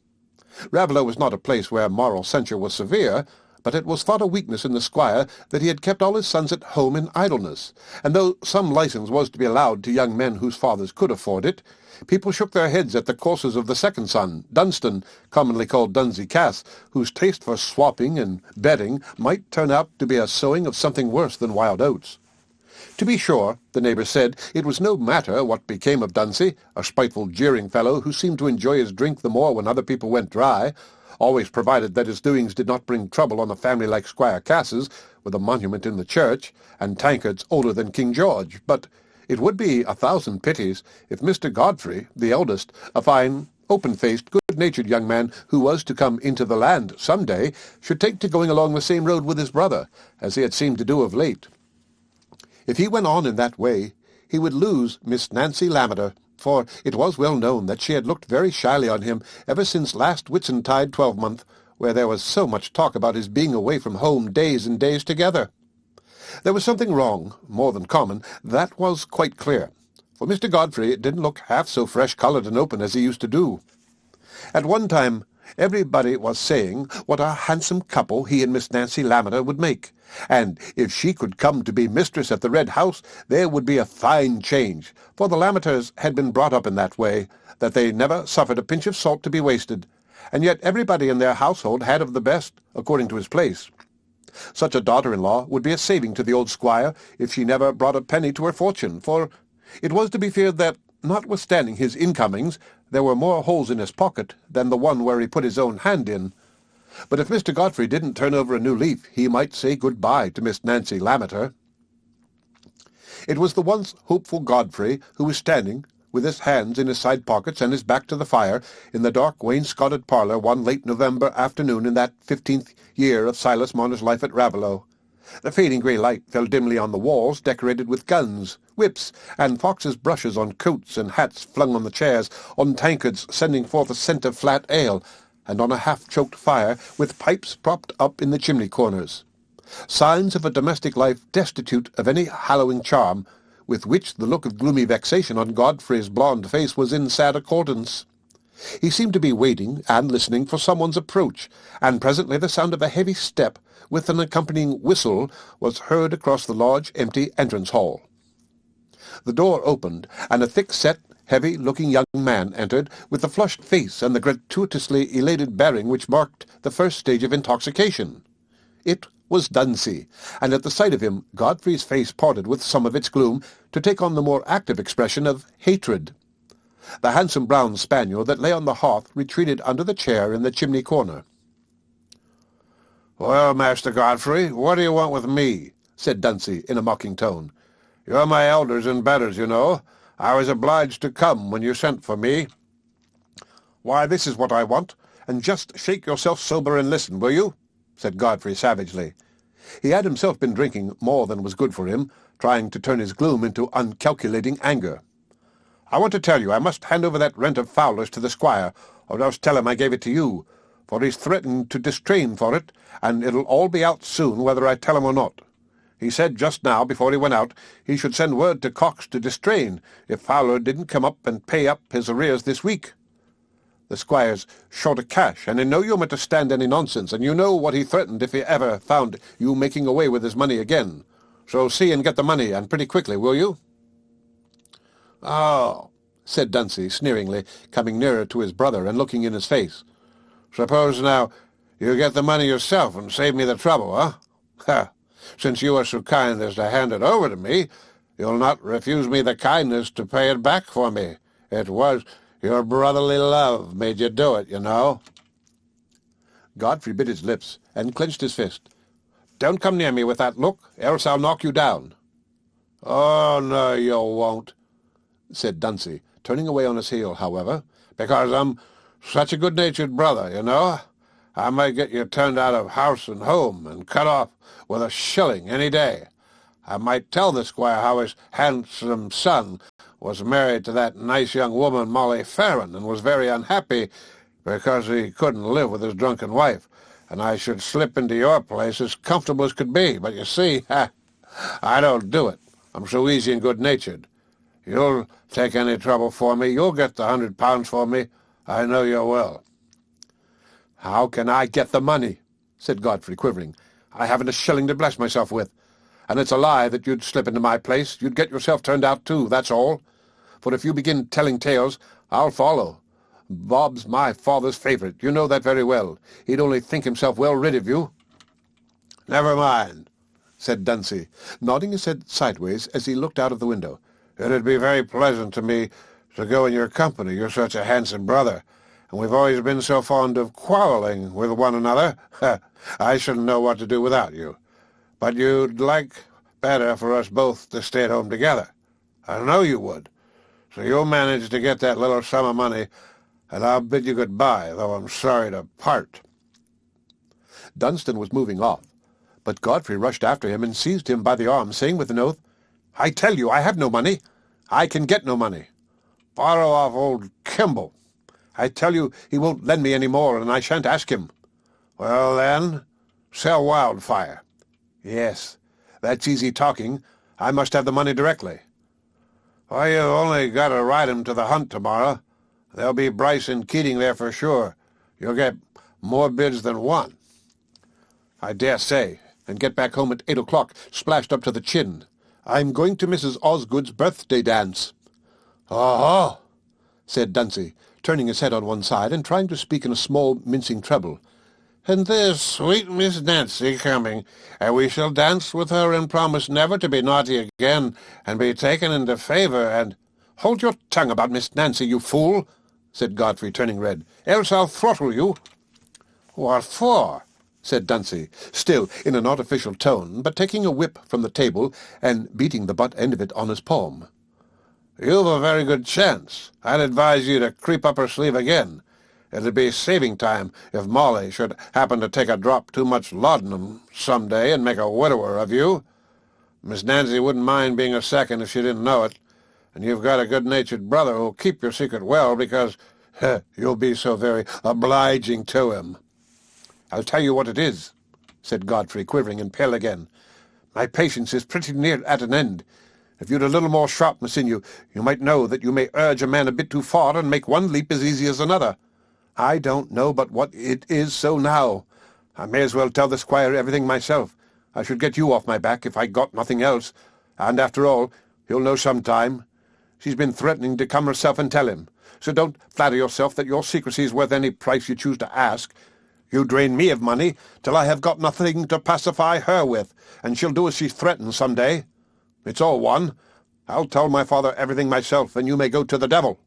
Speaker 1: Raveloe was not a place where moral censure was severe, but it was thought a weakness in the squire that he had kept all his sons at home in idleness, and though some license was to be allowed to young men whose fathers could afford it, people shook their heads at the courses of the second son, Dunstan, commonly called Dunsey Cass, whose taste for swapping and betting might turn out to be a sowing of something worse than wild oats. To be sure, the neighbours said, it was no matter what became of Dunsey, a spiteful, jeering fellow who seemed to enjoy his drink the more when other people went dry, always provided that his doings did not bring trouble on a family like Squire Cass's, with a monument in the church, and tankards older than King George. But it would be 1,000 pities if Mr. Godfrey, the eldest, a fine, open-faced, good-natured young man who was to come into the land some day, should take to going along the same road with his brother, as he had seemed to do of late. If he went on in that way, he would lose Miss Nancy Lammeter, for it was well known that she had looked very shyly on him ever since last Whitsuntide twelvemonth, where there was so much talk about his being away from home days and days together. There was something wrong, more than common, that was quite clear, for Mr. Godfrey didn't look half so fresh-coloured and open as he used to do. At one time, everybody was saying what a handsome couple he and Miss Nancy Lammeter would make, and if she could come to be mistress at the Red House, there would be a fine change, for the Lammeters had been brought up in that way, that they never suffered a pinch of salt to be wasted, and yet everybody in their household had of the best, according to his place. Such a daughter-in-law would be a saving to the old squire if she never brought a penny to her fortune, for it was to be feared that, notwithstanding his incomings, there were more holes in his pocket than the one where he put his own hand in. But if Mr. Godfrey didn't turn over a new leaf, he might say good-bye to Miss Nancy Lammeter. It was the once hopeful Godfrey who was standing, with his hands in his side pockets and his back to the fire, in the dark wainscoted parlour one late November afternoon in that 15th year of Silas Marner's life at Raveloe. The fading grey light fell dimly on the walls decorated with guns, whips, and foxes' brushes on coats and hats flung on the chairs, on tankards sending forth a scent of flat ale, and on a half-choked fire with pipes propped up in the chimney-corners. Signs of a domestic life destitute of any hallowing charm, with which the look of gloomy vexation on Godfrey's blond face was in sad accordance. He seemed to be waiting and listening for someone's approach, and presently the sound of a heavy step, with an accompanying whistle, was heard across the large, empty entrance-hall. The door opened, and a thick-set, heavy-looking young man entered, with the flushed face and the gratuitously elated bearing which marked the first stage of intoxication. It was Dunsey, and at the sight of him Godfrey's face parted with some of its gloom to take on the more active expression of hatred. The handsome brown spaniel that lay on the hearth retreated under the chair in the chimney-corner. "Well, Master Godfrey, what do you want with me?" said Dunsey in a mocking tone. "You're my elders and betters, you know. I was obliged to come when you sent for me." "Why, this is what I want, and just shake yourself sober and listen, will you?" said Godfrey savagely. He had himself been drinking more than was good for him, trying to turn his gloom into uncalculating anger. "I want to tell you I must hand over that rent of Fowler's to the squire, or else tell him I gave it to you, for he's threatened to distrain for it, and it'll all be out soon whether I tell him or not. He said just now, before he went out, he should send word to Cox to distrain if Fowler didn't come up and pay up his arrears this week. The squire's short of cash, and in no humour to stand any nonsense, and you know what he threatened if he ever found you making away with his money again. So see and get the money, and pretty quickly, will you?" "Oh," said Dunsey sneeringly, coming nearer to his brother and looking in his face. "Suppose, now, you get the money yourself and save me the trouble, huh? Ha! Since you are so kind as to hand it over to me, you'll not refuse me the kindness to pay it back for me. It was your brotherly love made you do it, you know." Godfrey bit his lips and clenched his fist. "Don't come near me with that look, else I'll knock you down." "Oh, no, you won't," said Dunsey, turning away on his heel, however, "because I'm such a good-natured brother, you know. I might get you turned out of house and home and cut off with a shilling any day. I might tell the squire how his handsome son was married to that nice young woman Molly Farron, and was very unhappy because he couldn't live with his drunken wife, and I should slip into your place as comfortable as could be. But you see, I don't do it. I'm so easy and good-natured. You'll take any trouble for me. You'll get the £100 for me. I know you will." "How can I get the money?" said Godfrey, quivering. "I haven't a shilling to bless myself with. And it's a lie that you'd slip into my place. You'd get yourself turned out, too, that's all. For if you begin telling tales, I'll follow. Bob's my father's favourite. You know that very well. He'd only think himself well rid of you." "Never mind. said Dunsey, nodding his head sideways as he looked out of the window. "It'd be very pleasant to me to go in your company. You're such a handsome brother, and we've always been so fond of quarreling with one another. I shouldn't know what to do without you. But you'd like better for us both to stay at home together. I know you would. So you'll manage to get that little sum of money, and I'll bid you goodbye, though I'm sorry to part." Dunstan was moving off, but Godfrey rushed after him and seized him by the arm, saying with an oath, "I tell you, I have no money. I can get no money. Borrow off old Kimball. I tell you he won't lend me any more, and I shan't ask him." "Well, then, sell Wildfire." "Yes, that's easy talking. I must have the money directly." "Why, you've only got to ride him to the hunt tomorrow. There'll be Bryce and Keating there for sure. You'll get more bids than one." "I dare say, and get back home at 8 o'clock, splashed up to the chin. I'm going to Mrs. Osgood's birthday dance." "Oh," said Dunsey, turning his head on one side and trying to speak in a small, mincing treble. "And there's sweet Miss Nancy coming, and we shall dance with her and promise never to be naughty again, and be taken into favour, and—" "Hold your tongue about Miss Nancy, you fool," said Godfrey, turning red. "Else I'll throttle you." "What for?" said Dunsey, still in an artificial tone, but taking a whip from the table and beating the butt end of it on his palm. "You've a very good chance. I'd advise you to creep up her sleeve again. It'd be saving time if Molly should happen to take a drop too much laudanum some day and make a widower of you. Miss Nancy wouldn't mind being a second if she didn't know it, and you've got a good-natured brother who'll keep your secret well because you'll be so very obliging to him." "I'll tell you what it is," said Godfrey, quivering and pale again. "My patience is pretty near at an end. If you'd a little more sharpness in you, you might know that you may urge a man a bit too far and make one leap as easy as another. I don't know but what it is so now. I may as well tell the squire everything myself. I should get you off my back if I got nothing else. And after all, he'll know some time. She's been threatening to come herself and tell him. So don't flatter yourself that your secrecy is worth any price you choose to ask. You drain me of money till I have got nothing to pacify her with, and she'll do as she threatens some day. It's all one. I'll tell my father everything myself, and you may go to the devil."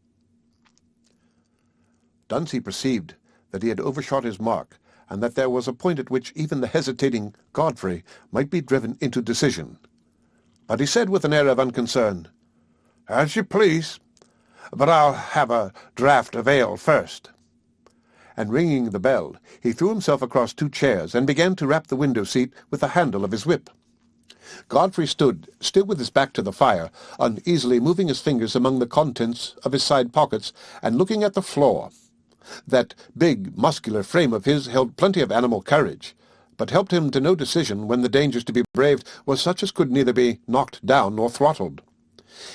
Speaker 1: Dunsey perceived that he had overshot his mark, and that there was a point at which even the hesitating Godfrey might be driven into decision. But he said with an air of unconcern, "As you please, but I'll have a draught of ale first." And ringing the bell, he threw himself across 2 chairs and began to rap the window-seat with the handle of his whip. Godfrey stood, still with his back to the fire, uneasily moving his fingers among the contents of his side pockets and looking at the floor. That big, muscular frame of his held plenty of animal courage, but helped him to no decision when the dangers to be braved was such as could neither be knocked down nor throttled.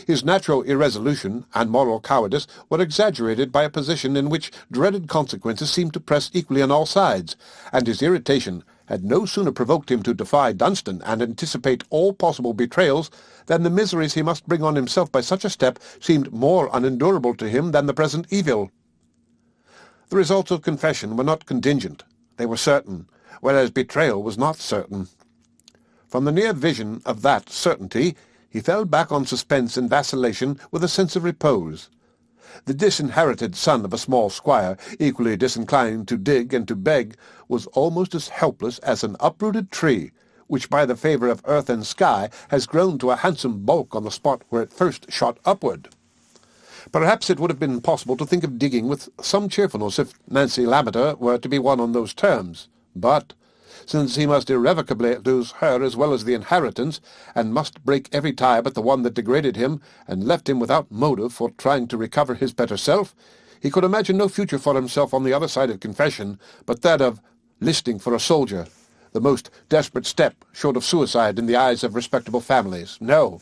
Speaker 1: His natural irresolution and moral cowardice were exaggerated by a position in which dreaded consequences seemed to press equally on all sides, and his irritation had no sooner provoked him to defy Dunstan and anticipate all possible betrayals than the miseries he must bring on himself by such a step seemed more unendurable to him than the present evil. The results of confession were not contingent, they were certain, whereas betrayal was not certain. From the near vision of that certainty, he fell back on suspense and vacillation with a sense of repose. The disinherited son of a small squire, equally disinclined to dig and to beg, was almost as helpless as an uprooted tree, which by the favour of earth and sky has grown to a handsome bulk on the spot where it first shot upward. Perhaps it would have been possible to think of digging with some cheerfulness if Nancy Lammeter were to be won on those terms, but since he must irrevocably lose her as well as the inheritance, and must break every tie but the one that degraded him and left him without motive for trying to recover his better self, he could imagine no future for himself on the other side of confession but that of listing for a soldier, the most desperate step short of suicide in the eyes of respectable families. No,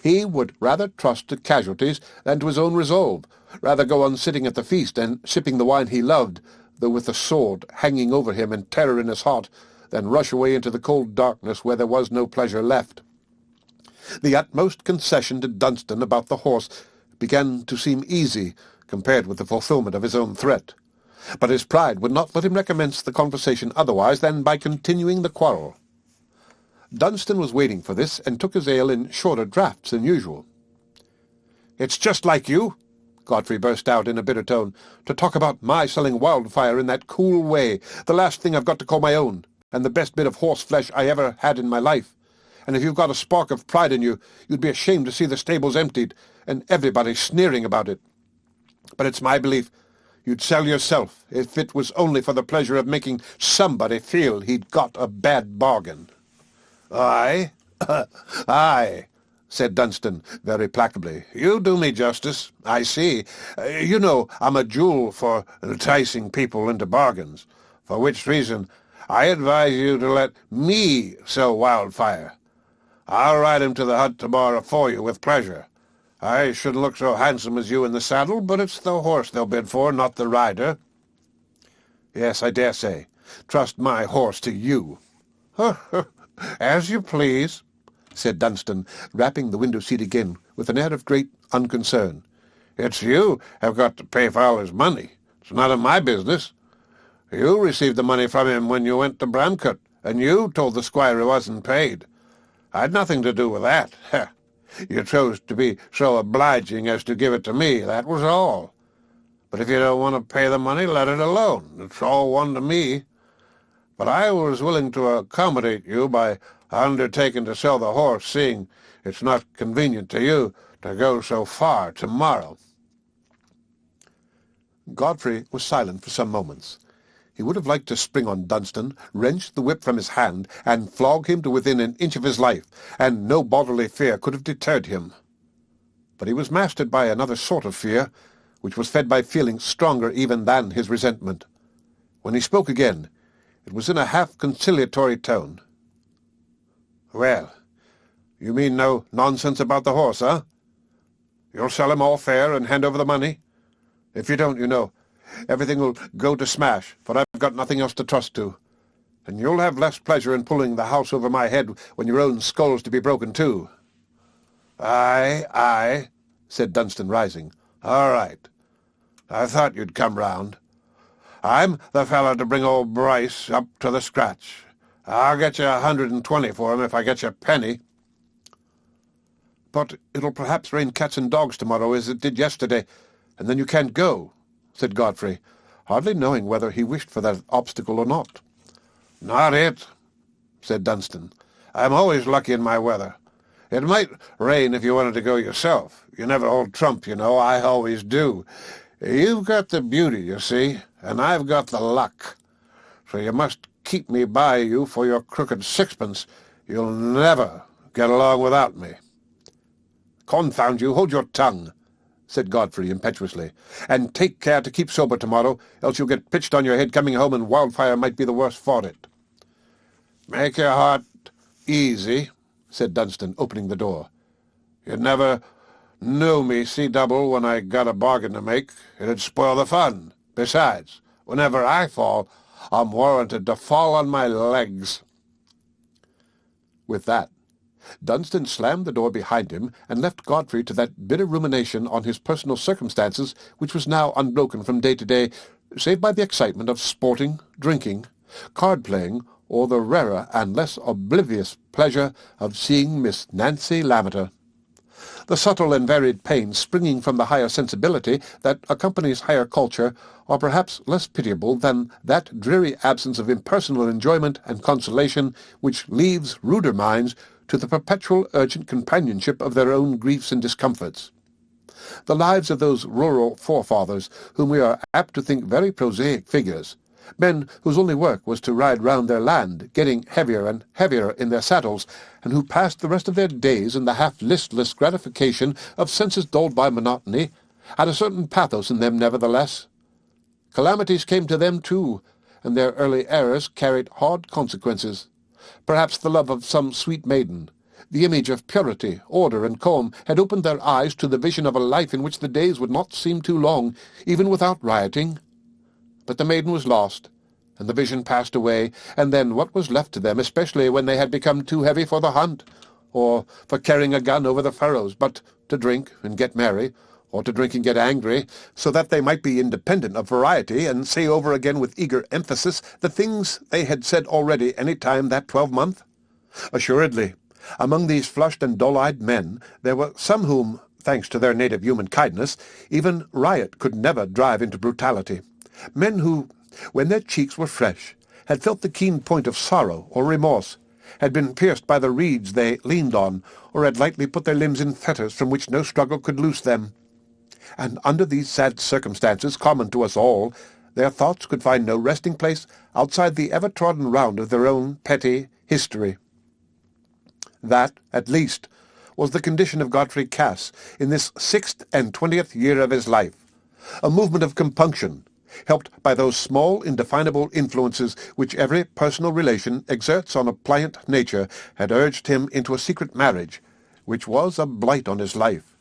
Speaker 1: he would rather trust to casualties than to his own resolve, rather go on sitting at the feast and sipping the wine he loved, though with the sword hanging over him and terror in his heart, than rush away into the cold darkness where there was no pleasure left. The utmost concession to Dunstan about the horse began to seem easy compared with the fulfilment of his own threat, but his pride would not let him recommence the conversation otherwise than by continuing the quarrel. Dunstan was waiting for this, and took his ale in shorter draughts than usual. "It's just like you," Godfrey burst out in a bitter tone, "to talk about my selling Wildfire in that cool way, the last thing I've got to call my own, and the best bit of horse-flesh I ever had in my life. And if you've got a spark of pride in you, you'd be ashamed to see the stables emptied, and everybody sneering about it. But it's my belief you'd sell yourself if it was only for the pleasure of making somebody feel he'd got a bad bargain." "Aye, aye," said Dunstan very placably. "You do me justice, I see. You know I'm a jewel for enticing people into bargains, for which reason I advise you to let me sell Wildfire. I'll ride him to the hut tomorrow for you with pleasure. I shouldn't look so handsome as you in the saddle, but it's the horse they'll bid for, not the rider." "Yes, I dare say. Trust my horse to you." "As you please," said Dunstan, rapping the window-seat again with an air of great unconcern. "It's you have got to pay for all his money. It's none of my business. You received the money from him when you went to Bramcote, and you told the squire he wasn't paid. I'd nothing to do with that. You chose to be so obliging as to give it to me, that was all. But if you don't want to pay the money, let it alone. It's all one to me. But I was willing to accommodate you by undertaking to sell the horse, seeing it's not convenient to you to go so far tomorrow." Godfrey was silent for some moments. He would have liked to spring on Dunstan, wrench the whip from his hand, and flog him to within an inch of his life, and no bodily fear could have deterred him. But he was mastered by another sort of fear, which was fed by feelings stronger even than his resentment. When he spoke again, it was in a half-conciliatory tone. "Well, you mean no nonsense about the horse, eh? You'll sell him all fair and hand over the money? If you don't, you know, everything will go to smash, for I've got nothing else to trust to. And you'll have less pleasure in pulling the house over my head when your own skull's to be broken too." "Aye, aye," said Dunstan, rising. "All right. I thought you'd come round. I'm the fellow to bring old Bryce up to the scratch. I'll get you 120 for him if I get you a penny." "But it'll perhaps rain cats and dogs tomorrow as it did yesterday, and then you can't go," said Godfrey, hardly knowing whether he wished for that obstacle or not. "Not it," said Dunstan. "I'm always lucky in my weather. It might rain if you wanted to go yourself. You never hold trump, you know. I always do. You've got the beauty, you see, and I've got the luck. So you must keep me by you for your crooked sixpence. You'll never get along without me." "Confound you, hold your tongue," said Godfrey impetuously, "and take care to keep sober tomorrow, else you'll get pitched on your head coming home, and Wildfire might be the worse for it." "Make your heart easy," said Dunstan, opening the door. "You'd never knew me see double when I got a bargain to make. It'd spoil the fun. Besides, whenever I fall, I'm warranted to fall on my legs." With that, Dunstan slammed the door behind him and left Godfrey to that bitter rumination on his personal circumstances which was now unbroken from day to day, save by the excitement of sporting, drinking, card-playing, or the rarer and less oblivious pleasure of seeing Miss Nancy Lammeter. The subtle and varied pains springing from the higher sensibility that accompanies higher culture are perhaps less pitiable than that dreary absence of impersonal enjoyment and consolation which leaves ruder minds to the perpetual urgent companionship of their own griefs and discomforts. The lives of those rural forefathers whom we are apt to think very prosaic figures, men whose only work was to ride round their land, getting heavier and heavier in their saddles, and who passed the rest of their days in the half-listless gratification of senses dulled by monotony, had a certain pathos in them nevertheless. Calamities came to them too, and their early errors carried hard consequences. Perhaps the love of some sweet maiden, the image of purity, order, and calm, had opened their eyes to the vision of a life in which the days would not seem too long, even without rioting. But the maiden was lost, and the vision passed away, and then what was left to them, especially when they had become too heavy for the hunt, or for carrying a gun over the furrows, but to drink and get merry, or to drink and get angry, so that they might be independent of variety, and say over again with eager emphasis the things they had said already any time that 12-month? Assuredly, among these flushed and dull-eyed men, there were some whom, thanks to their native human kindness, even riot could never drive into brutality. Men who, when their cheeks were fresh, had felt the keen point of sorrow or remorse, had been pierced by the reeds they leaned on, or had lightly put their limbs in fetters from which no struggle could loose them. And under these sad circumstances common to us all, their thoughts could find no resting place outside the ever-trodden round of their own petty history. That, at least, was the condition of Godfrey Cass in this 6th year of his life, a movement of compunction, helped by those small, indefinable influences which every personal relation exerts on a pliant nature, had urged him into a secret marriage, which was a blight on his life.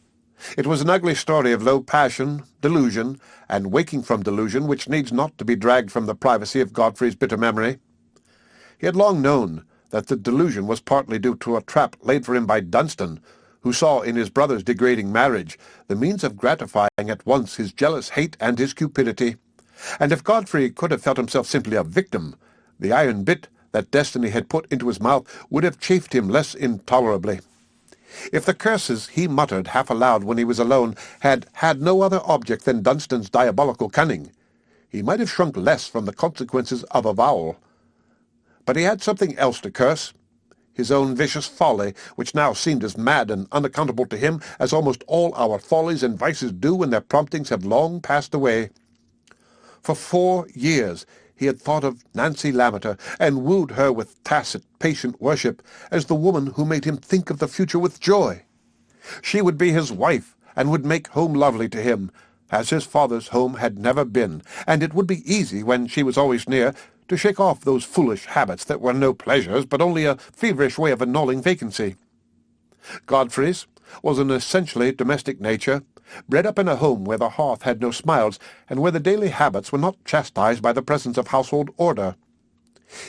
Speaker 1: It was an ugly story of low passion, delusion, and waking from delusion, which needs not to be dragged from the privacy of Godfrey's bitter memory. He had long known that the delusion was partly due to a trap laid for him by Dunstan, who saw in his brother's degrading marriage the means of gratifying at once his jealous hate and his cupidity. And if Godfrey could have felt himself simply a victim, the iron bit that destiny had put into his mouth would have chafed him less intolerably. If the curses he muttered half aloud when he was alone had had no other object than Dunstan's diabolical cunning, he might have shrunk less from the consequences of avowal. But he had something else to curse, his own vicious folly, which now seemed as mad and unaccountable to him as almost all our follies and vices do when their promptings have long passed away. For 4 years he had thought of Nancy Lammeter, and wooed her with tacit, patient worship, as the woman who made him think of the future with joy. She would be his wife, and would make home lovely to him, as his father's home had never been, and it would be easy, when she was always near, to shake off those foolish habits that were no pleasures, but only a feverish way of annulling vacancy. Godfrey's was an essentially domestic nature, bred up in a home where the hearth had no smiles, and where the daily habits were not chastised by the presence of household order.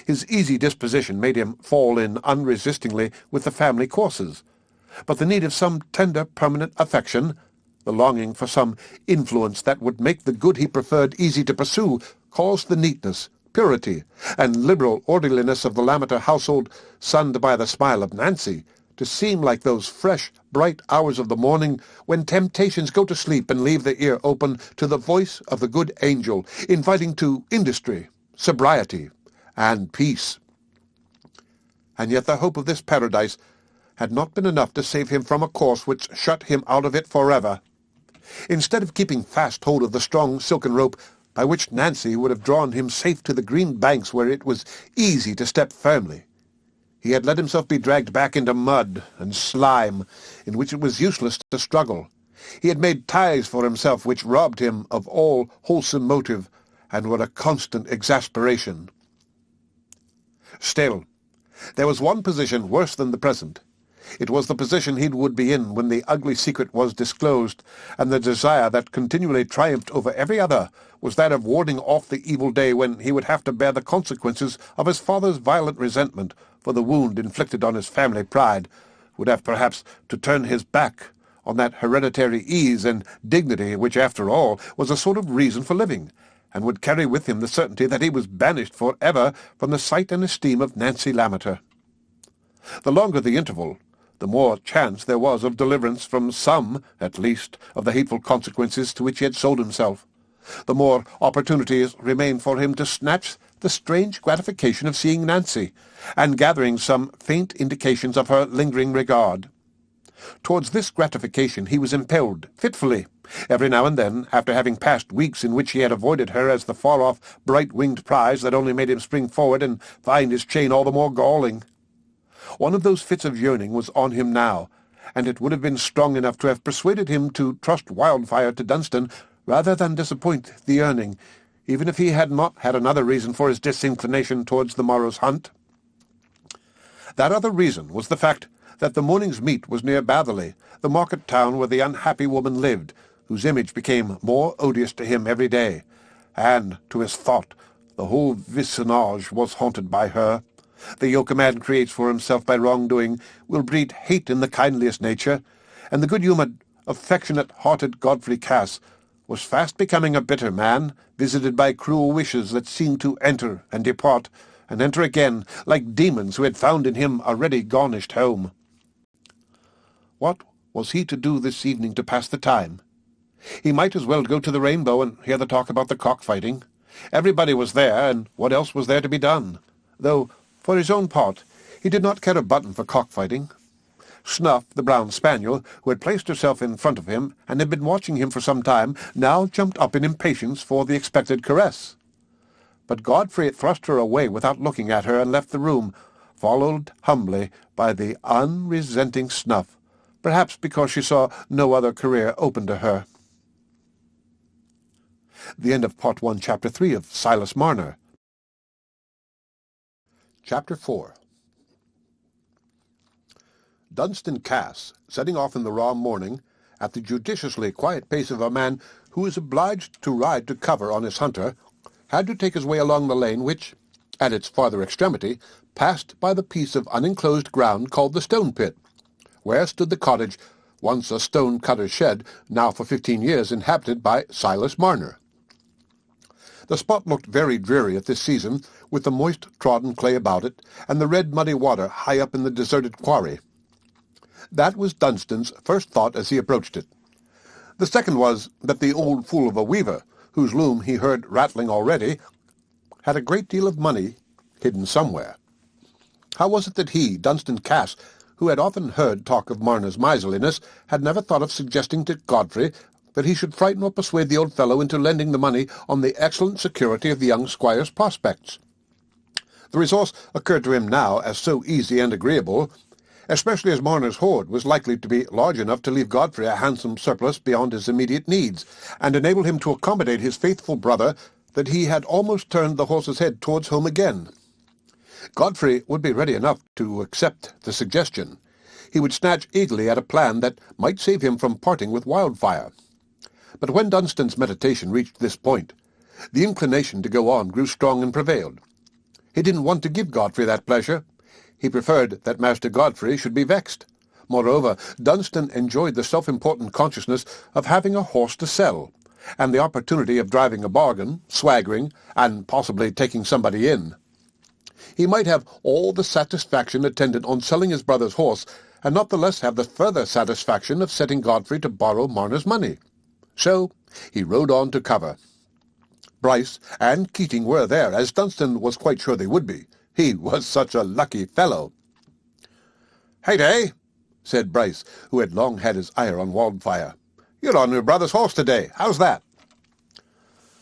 Speaker 1: His easy disposition made him fall in unresistingly with the family courses, but the need of some tender permanent affection, the longing for some influence that would make the good he preferred easy to pursue, caused the neatness, purity, and liberal orderliness of the Lammeter household, sunned by the smile of Nancy, to seem like those fresh, bright hours of the morning when temptations go to sleep and leave the ear open to the voice of the good angel, inviting to industry, sobriety, and peace. And yet the hope of this paradise had not been enough to save him from a course which shut him out of it forever. Instead of keeping fast hold of the strong silken rope by which Nancy would have drawn him safe to the green banks where it was easy to step firmly, he had let himself be dragged back into mud and slime, in which it was useless to struggle. He had made ties for himself which robbed him of all wholesome motive, and were a constant exasperation. Still, there was one position worse than the present. It was the position he would be in when the ugly secret was disclosed, and the desire that continually triumphed over every other was that of warding off the evil day when he would have to bear the consequences of his father's violent resentment for the wound inflicted on his family pride, would have perhaps to turn his back on that hereditary ease and dignity which, after all, was a sort of reason for living, and would carry with him the certainty that he was banished for ever from the sight and esteem of Nancy Lammeter. The longer the interval, the more chance there was of deliverance from some, at least, of the hateful consequences to which he had sold himself. The more opportunities remained for him to snatch the strange gratification of seeing Nancy, and gathering some faint indications of her lingering regard. Towards this gratification he was impelled, fitfully, every now and then, after having passed weeks in which he had avoided her as the far-off, bright-winged prize that only made him spring forward and find his chain all the more galling. One of those fits of yearning was on him now, and it would have been strong enough to have persuaded him to trust Wildfire to Dunstan rather than disappoint the yearning, even if he had not had another reason for his disinclination towards the morrow's hunt. That other reason was the fact that the morning's meet was near Batherley, the market town where the unhappy woman lived, whose image became more odious to him every day, and, to his thought, the whole vicinage was haunted by her. The yoke a man creates for himself by wrongdoing will breed hate in the kindliest nature, and the good-humoured, affectionate-hearted Godfrey Cass was fast becoming a bitter man, visited by cruel wishes that seemed to enter and depart, and enter again, like demons who had found in him a ready garnished home. What was he to do this evening to pass the time? He might as well go to the Rainbow and hear the talk about the cockfighting. Everybody was there, and what else was there to be done? Though, for his own part, he did not care a button for cockfighting. Snuff, the brown spaniel, who had placed herself in front of him and had been watching him for some time, now jumped up in impatience for the expected caress. But Godfrey thrust her away without looking at her and left the room, followed humbly by the unresenting Snuff, perhaps because she saw no other career open to her. The end of Part 1, Chapter 3 of Silas Marner. Chapter 4. Dunstan Cass, setting off in the raw morning, at the judiciously quiet pace of a man who is obliged to ride to cover on his hunter, had to take his way along the lane which, at its farther extremity, passed by the piece of unenclosed ground called the Stone Pit, where stood the cottage, once a stone-cutter's shed, now for 15 years inhabited by Silas Marner. The spot looked very dreary at this season, with the moist trodden clay about it, and the red muddy water high up in the deserted quarry. That was Dunstan's first thought as he approached it. The second was that the old fool of a weaver, whose loom he heard rattling already, had a great deal of money hidden somewhere. How was it that he, Dunstan Cass, who had often heard talk of Marner's miserliness, had never thought of suggesting to Godfrey that he should frighten or persuade the old fellow into lending the money on the excellent security of the young squire's prospects? The resource occurred to him now as so easy and agreeable, especially as Marner's hoard was likely to be large enough to leave Godfrey a handsome surplus beyond his immediate needs, and enable him to accommodate his faithful brother, that he had almost turned the horse's head towards home again. Godfrey would be ready enough to accept the suggestion. He would snatch eagerly at a plan that might save him from parting with Wildfire. But when Dunstan's meditation reached this point, the inclination to go on grew strong and prevailed. He didn't want to give Godfrey that pleasure. He preferred that Master Godfrey should be vexed. Moreover, Dunstan enjoyed the self-important consciousness of having a horse to sell, and the opportunity of driving a bargain, swaggering, and possibly taking somebody in. He might have all the satisfaction attendant on selling his brother's horse, and not the less have the further satisfaction of setting Godfrey to borrow Marner's money. So he rode on to cover. Bryce and Keating were there, as Dunstan was quite sure they would be. He was such a lucky fellow. "Hey-day," said Bryce, who had long had his eye on Wildfire. "You're on your brother's horse today. How's that?"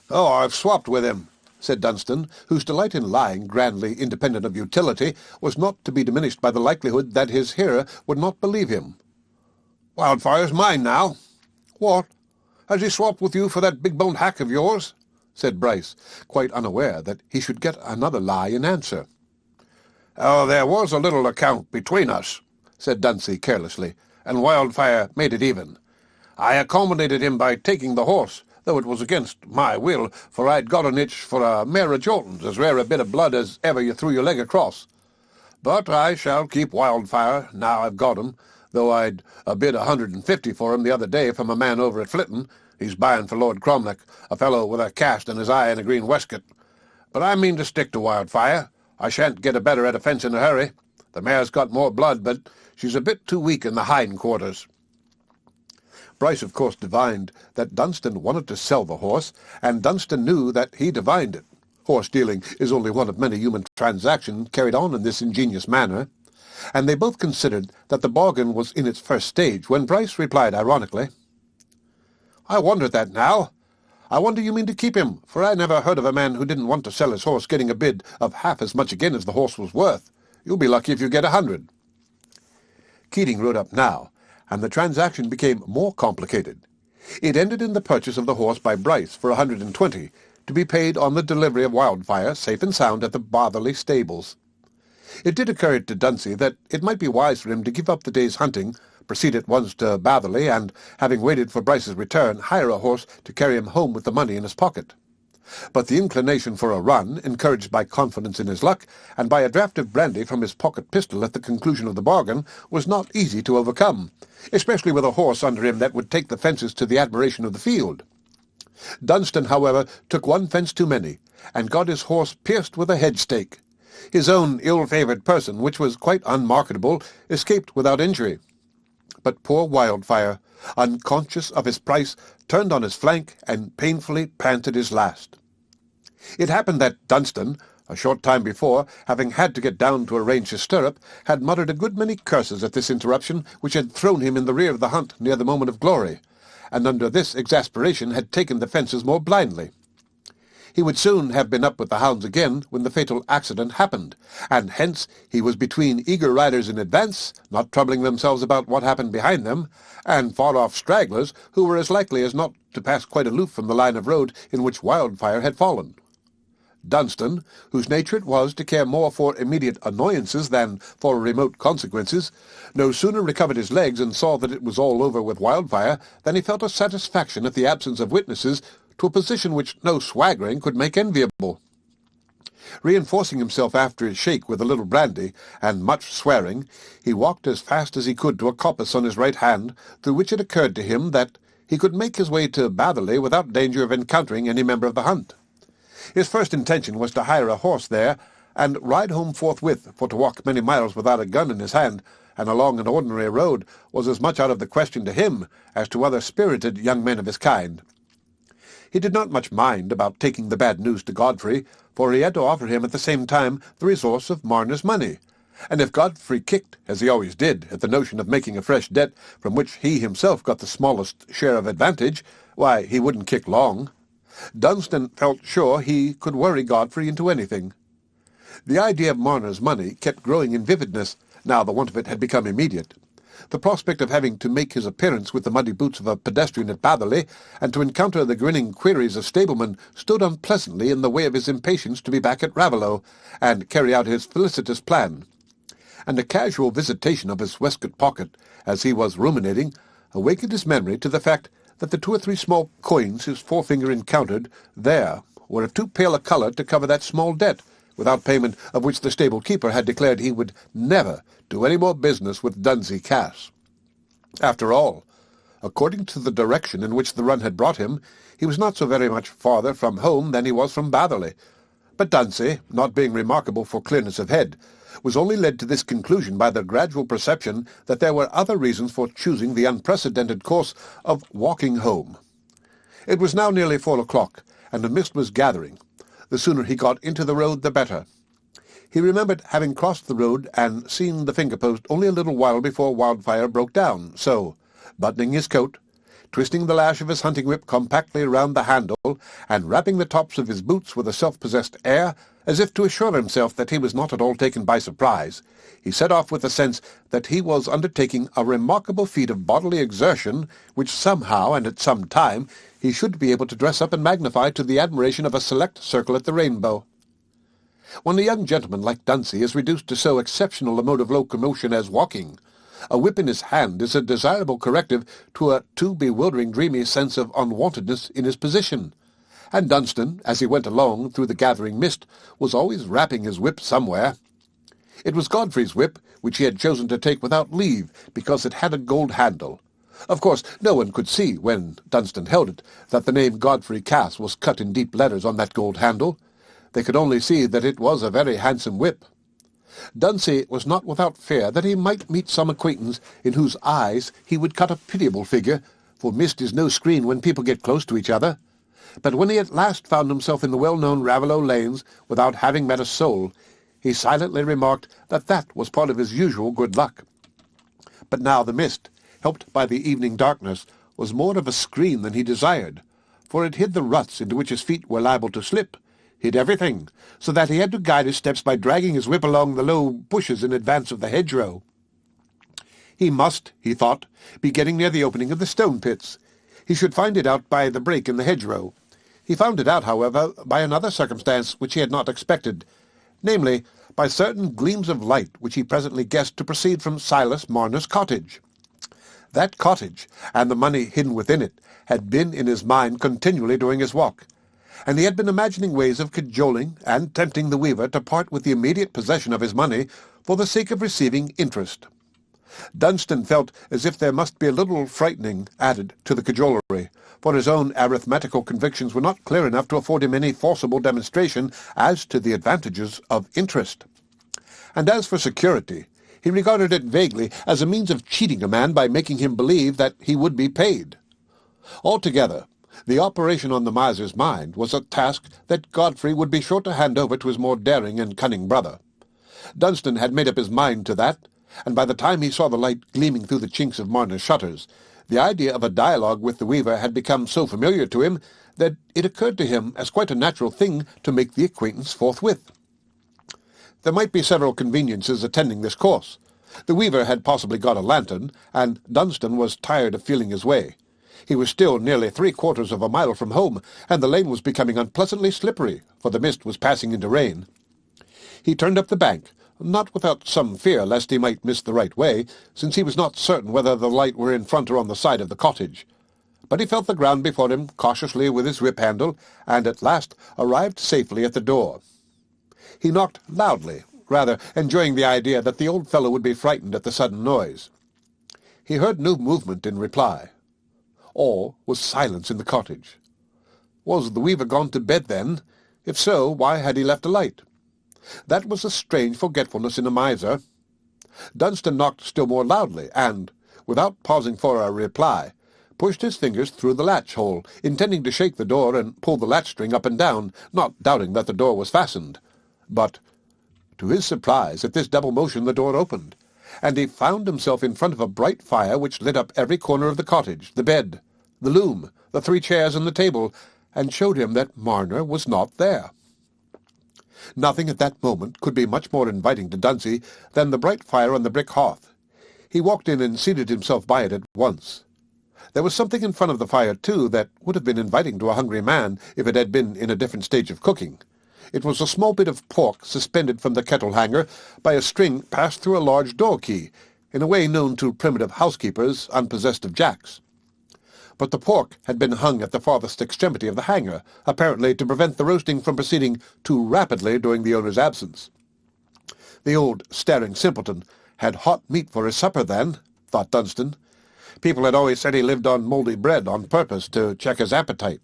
Speaker 1: "Oh, I've swapped with him," said Dunstan, whose delight in lying grandly independent of utility was not to be diminished by the likelihood that his hearer would not believe him. "Wildfire's mine now." "What? Has he swapped with you for that big-boned hack of yours?" said Bryce, quite unaware that he should get another lie in answer. "Oh, there was a little account between us," said Dunsey carelessly, "and Wildfire made it even. I accommodated him by taking the horse, though it was against my will, for I'd got an itch for a mare of Jordan's, as rare a bit of blood as ever you threw your leg across. But I shall keep Wildfire, now I've got him, though I'd a bid 150 for him the other day from a man over at Flitton. He's buying for Lord Cromlech, a fellow with a cast in his eye and a green waistcoat. But I mean to stick to Wildfire. I shan't get a better at a fence in a hurry. The mare's got more blood, but she's a bit too weak in the hind quarters." Bryce, of course, divined that Dunstan wanted to sell the horse, and Dunstan knew that he divined it. Horse-dealing is only one of many human transactions carried on in this ingenious manner, and they both considered that the bargain was in its first stage, when Bryce replied ironically, "I wonder at that now. I wonder you mean to keep him, for I never heard of a man who didn't want to sell his horse getting a bid of half as much again as the horse was worth. You'll be lucky if you get 100. Keating rode up now, and the transaction became more complicated. It ended in the purchase of the horse by Bryce for 120, to be paid on the delivery of Wildfire, safe and sound, at the Bartherley stables. It did occur to Dunsey that it might be wise for him to give up the day's hunting, proceed at once to Batherley, and, having waited for Bryce's return, hire a horse to carry him home with the money in his pocket. But the inclination for a run, encouraged by confidence in his luck, and by a draught of brandy from his pocket pistol at the conclusion of the bargain, was not easy to overcome, especially with a horse under him that would take the fences to the admiration of the field. Dunstan, however, took one fence too many, and got his horse pierced with a headstake. His own ill-favoured person, which was quite unmarketable, escaped without injury. But poor Wildfire, unconscious of his price, turned on his flank and painfully panted his last. It happened that Dunstan, a short time before, having had to get down to arrange his stirrup, had muttered a good many curses at this interruption which had thrown him in the rear of the hunt near the moment of glory, and under this exasperation had taken the fences more blindly. He would soon have been up with the hounds again when the fatal accident happened, and hence he was between eager riders in advance, not troubling themselves about what happened behind them, and far-off stragglers who were as likely as not to pass quite aloof from the line of road in which Wildfire had fallen. Dunstan, whose nature it was to care more for immediate annoyances than for remote consequences, no sooner recovered his legs and saw that it was all over with Wildfire than he felt a satisfaction at the absence of witnesses to a position which no swaggering could make enviable. Reinforcing himself after his shake with a little brandy, and much swearing, he walked as fast as he could to a coppice on his right hand, through which it occurred to him that he could make his way to Batherley without danger of encountering any member of the hunt. His first intention was to hire a horse there, and ride home forthwith, for to walk many miles without a gun in his hand, and along an ordinary road, was as much out of the question to him as to other spirited young men of his kind. He did not much mind about taking the bad news to Godfrey, for he had to offer him at the same time the resource of Marner's money, and if Godfrey kicked, as he always did, at the notion of making a fresh debt from which he himself got the smallest share of advantage, why, he wouldn't kick long. Dunstan felt sure he could worry Godfrey into anything. The idea of Marner's money kept growing in vividness, now the want of it had become immediate. The prospect of having to make his appearance with the muddy boots of a pedestrian at Batherley, and to encounter the grinning queries of stablemen, stood unpleasantly in the way of his impatience to be back at Raveloe, and carry out his felicitous plan. And a casual visitation of his waistcoat pocket, as he was ruminating, awakened his memory to the fact that the 2 or 3 small coins his forefinger encountered there were of too pale a colour to cover that small debt, without payment of which the stable-keeper had declared he would never do any more business with Dunsey Cass. After all, according to the direction in which the run had brought him, he was not so very much farther from home than he was from Batherley. But Dunsey, not being remarkable for clearness of head, was only led to this conclusion by the gradual perception that there were other reasons for choosing the unprecedented course of walking home. It was now nearly 4 o'clock, and the mist was gathering. The sooner he got into the road, the better. He remembered having crossed the road and seen the finger-post only a little while before Wildfire broke down, so, buttoning his coat, twisting the lash of his hunting-whip compactly round the handle, and rapping the tops of his boots with a self-possessed air, as if to assure himself that he was not at all taken by surprise, he set off with the sense that he was undertaking a remarkable feat of bodily exertion, which somehow and at some time he should be able to dress up and magnify to the admiration of a select circle at the Rainbow. When a young gentleman like Dunsey is reduced to so exceptional a mode of locomotion as walking, a whip in his hand is a desirable corrective to a too bewildering dreamy sense of unwontedness in his position, and Dunstan, as he went along through the gathering mist, was always rapping his whip somewhere. It was Godfrey's whip, which he had chosen to take without leave, because it had a gold handle. Of course, no one could see, when Dunstan held it, that the name Godfrey Cass was cut in deep letters on that gold handle. They could only see that it was a very handsome whip. Dunsey was not without fear that he might meet some acquaintance in whose eyes he would cut a pitiable figure, for mist is no screen when people get close to each other. But when he at last found himself in the well-known Raveloe lanes without having met a soul, he silently remarked that that was part of his usual good luck. But now the mist, helped by the evening darkness, was more of a screen than he desired, for it hid the ruts into which his feet were liable to slip, hid everything, so that he had to guide his steps by dragging his whip along the low bushes in advance of the hedgerow. He must, he thought, be getting near the opening of the stone pits. He should find it out by the break in the hedgerow. He found it out, however, by another circumstance which he had not expected, namely, by certain gleams of light which he presently guessed to proceed from Silas Marner's cottage. That cottage, and the money hidden within it, had been in his mind continually during his walk, and he had been imagining ways of cajoling and tempting the weaver to part with the immediate possession of his money for the sake of receiving interest. Dunstan felt as if there must be a little frightening added to the cajolery, for his own arithmetical convictions were not clear enough to afford him any forcible demonstration as to the advantages of interest. And as for security, he regarded it vaguely as a means of cheating a man by making him believe that he would be paid. Altogether, the operation on the miser's mind was a task that Godfrey would be sure to hand over to his more daring and cunning brother. Dunstan had made up his mind to that, and by the time he saw the light gleaming through the chinks of Marner's shutters, the idea of a dialogue with the weaver had become so familiar to him that it occurred to him as quite a natural thing to make the acquaintance forthwith. There might be several conveniences attending this course. The weaver had possibly got a lantern, and Dunstan was tired of feeling his way. He was still nearly 3/4 of a mile from home, and the lane was becoming unpleasantly slippery, for the mist was passing into rain. He turned up the bank, not without some fear lest he might miss the right way, since he was not certain whether the light were in front or on the side of the cottage. But he felt the ground before him cautiously with his whip-handle, and at last arrived safely at the door. He knocked loudly, rather enjoying the idea that the old fellow would be frightened at the sudden noise. He heard no movement in reply. All was silence in the cottage. Was the weaver gone to bed, then? If so, why had he left a light? That was a strange forgetfulness in a miser. Dunstan knocked still more loudly, and, without pausing for a reply, pushed his fingers through the latch-hole, intending to shake the door and pull the latch-string up and down, not doubting that the door was fastened. But, to his surprise, at this double motion the door opened, and he found himself in front of a bright fire which lit up every corner of the cottage, the bed, the loom, the 3 chairs and the table, and showed him that Marner was not there. Nothing at that moment could be much more inviting to Dunsey than the bright fire on the brick hearth. He walked in and seated himself by it at once. There was something in front of the fire, too, that would have been inviting to a hungry man if it had been in a different stage of cooking. It was a small bit of pork suspended from the kettle hanger by a string passed through a large door-key, in a way known to primitive housekeepers unpossessed of jacks. But the pork had been hung at the farthest extremity of the hanger, apparently to prevent the roasting from proceeding too rapidly during the owner's absence. The old staring simpleton had hot meat for his supper, then, thought Dunstan. People had always said he lived on mouldy bread on purpose to check his appetite.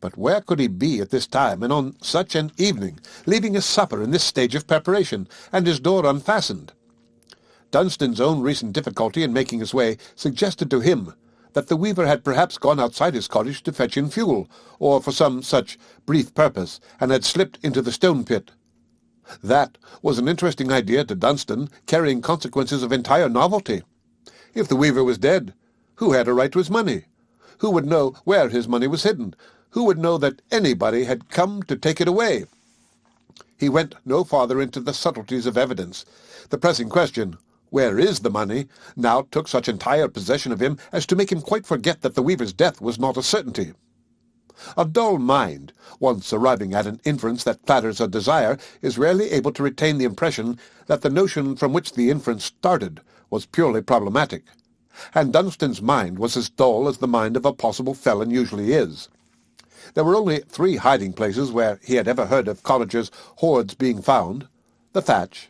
Speaker 1: But where could he be at this time, and on such an evening, leaving his supper in this stage of preparation, and his door unfastened? Dunstan's own recent difficulty in making his way suggested to him that the weaver had perhaps gone outside his cottage to fetch in fuel, or for some such brief purpose, and had slipped into the stone-pit. That was an interesting idea to Dunstan, carrying consequences of entire novelty. If the weaver was dead, who had a right to his money? Who would know where his money was hidden? Who would know that anybody had come to take it away? He went no farther into the subtleties of evidence. The pressing question, "Where is the money?" now took such entire possession of him as to make him quite forget that the weaver's death was not a certainty. A dull mind, once arriving at an inference that flatters a desire, is rarely able to retain the impression that the notion from which the inference started was purely problematic, and Dunstan's mind was as dull as the mind of a possible felon usually is. There were only 3 hiding-places where he had ever heard of cottagers' hoards being found: the thatch,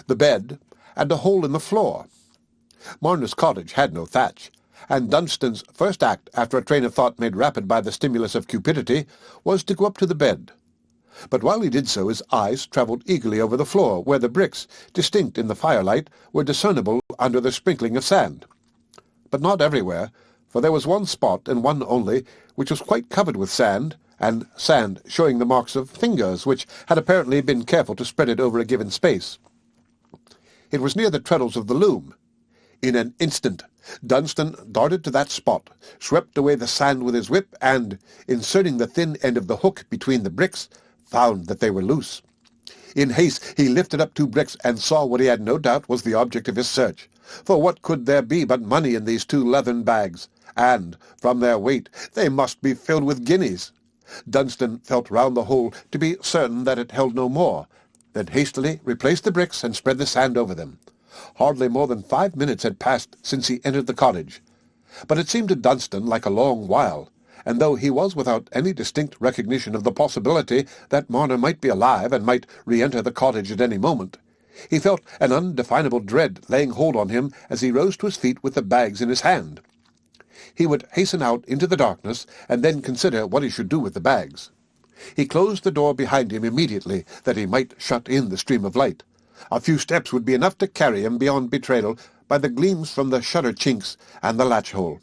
Speaker 1: the bed, and a hole in the floor. Marner's cottage had no thatch, and Dunstan's first act, after a train of thought made rapid by the stimulus of cupidity, was to go up to the bed. But while he did so, his eyes travelled eagerly over the floor, where the bricks, distinct in the firelight, were discernible under the sprinkling of sand. But not everywhere, for there was one spot, and one only, which was quite covered with sand, and sand showing the marks of fingers, which had apparently been careful to spread it over a given space. It was near the treadles of the loom. In an instant, Dunstan darted to that spot, swept away the sand with his whip, and, inserting the thin end of the hook between the bricks, found that they were loose. In haste he lifted up 2 bricks, and saw what he had no doubt was the object of his search. For what could there be but money in these 2 leathern bags? And, from their weight, they must be filled with guineas. Dunstan felt round the hole to be certain that it held no more, then hastily replaced the bricks and spread the sand over them. Hardly more than 5 minutes had passed since he entered the cottage, but it seemed to Dunstan like a long while, and though he was without any distinct recognition of the possibility that Marner might be alive and might re-enter the cottage at any moment, He felt an undefinable dread laying hold on him as he rose to his feet with the bags in his hand. He would hasten out into the darkness, and then consider what he should do with the bags. He closed the door behind him immediately, that he might shut in the stream of light. A few steps would be enough to carry him beyond betrayal by the gleams from the shutter chinks and the latch-hole.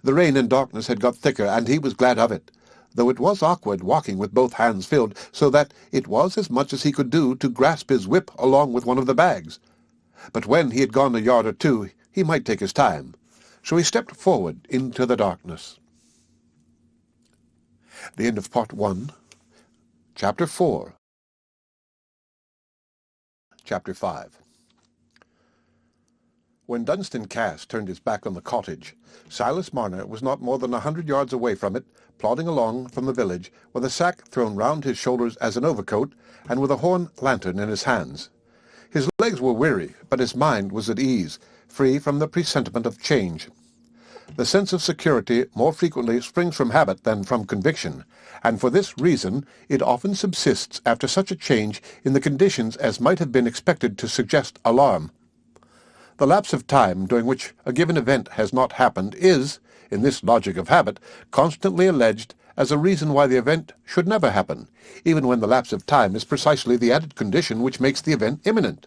Speaker 1: The rain and darkness had got thicker, and he was glad of it, though it was awkward walking with both hands filled, so that it was as much as he could do to grasp his whip along with one of the bags. But when he had gone a yard or two, he might take his time. So he stepped forward into the darkness. The end of Part 1. Chapter 4. Chapter 5. When Dunstan Cass turned his back on the cottage, Silas Marner was not more than 100 yards away from it, plodding along from the village, with a sack thrown round his shoulders as an overcoat, and with a horn lantern in his hands. His legs were weary, but his mind was at ease, free from the presentiment of change. The sense of security more frequently springs from habit than from conviction, and for this reason it often subsists after such a change in the conditions as might have been expected to suggest alarm. The lapse of time during which a given event has not happened is, in this logic of habit, constantly alleged as a reason why the event should never happen, even when the lapse of time is precisely the added condition which makes the event imminent.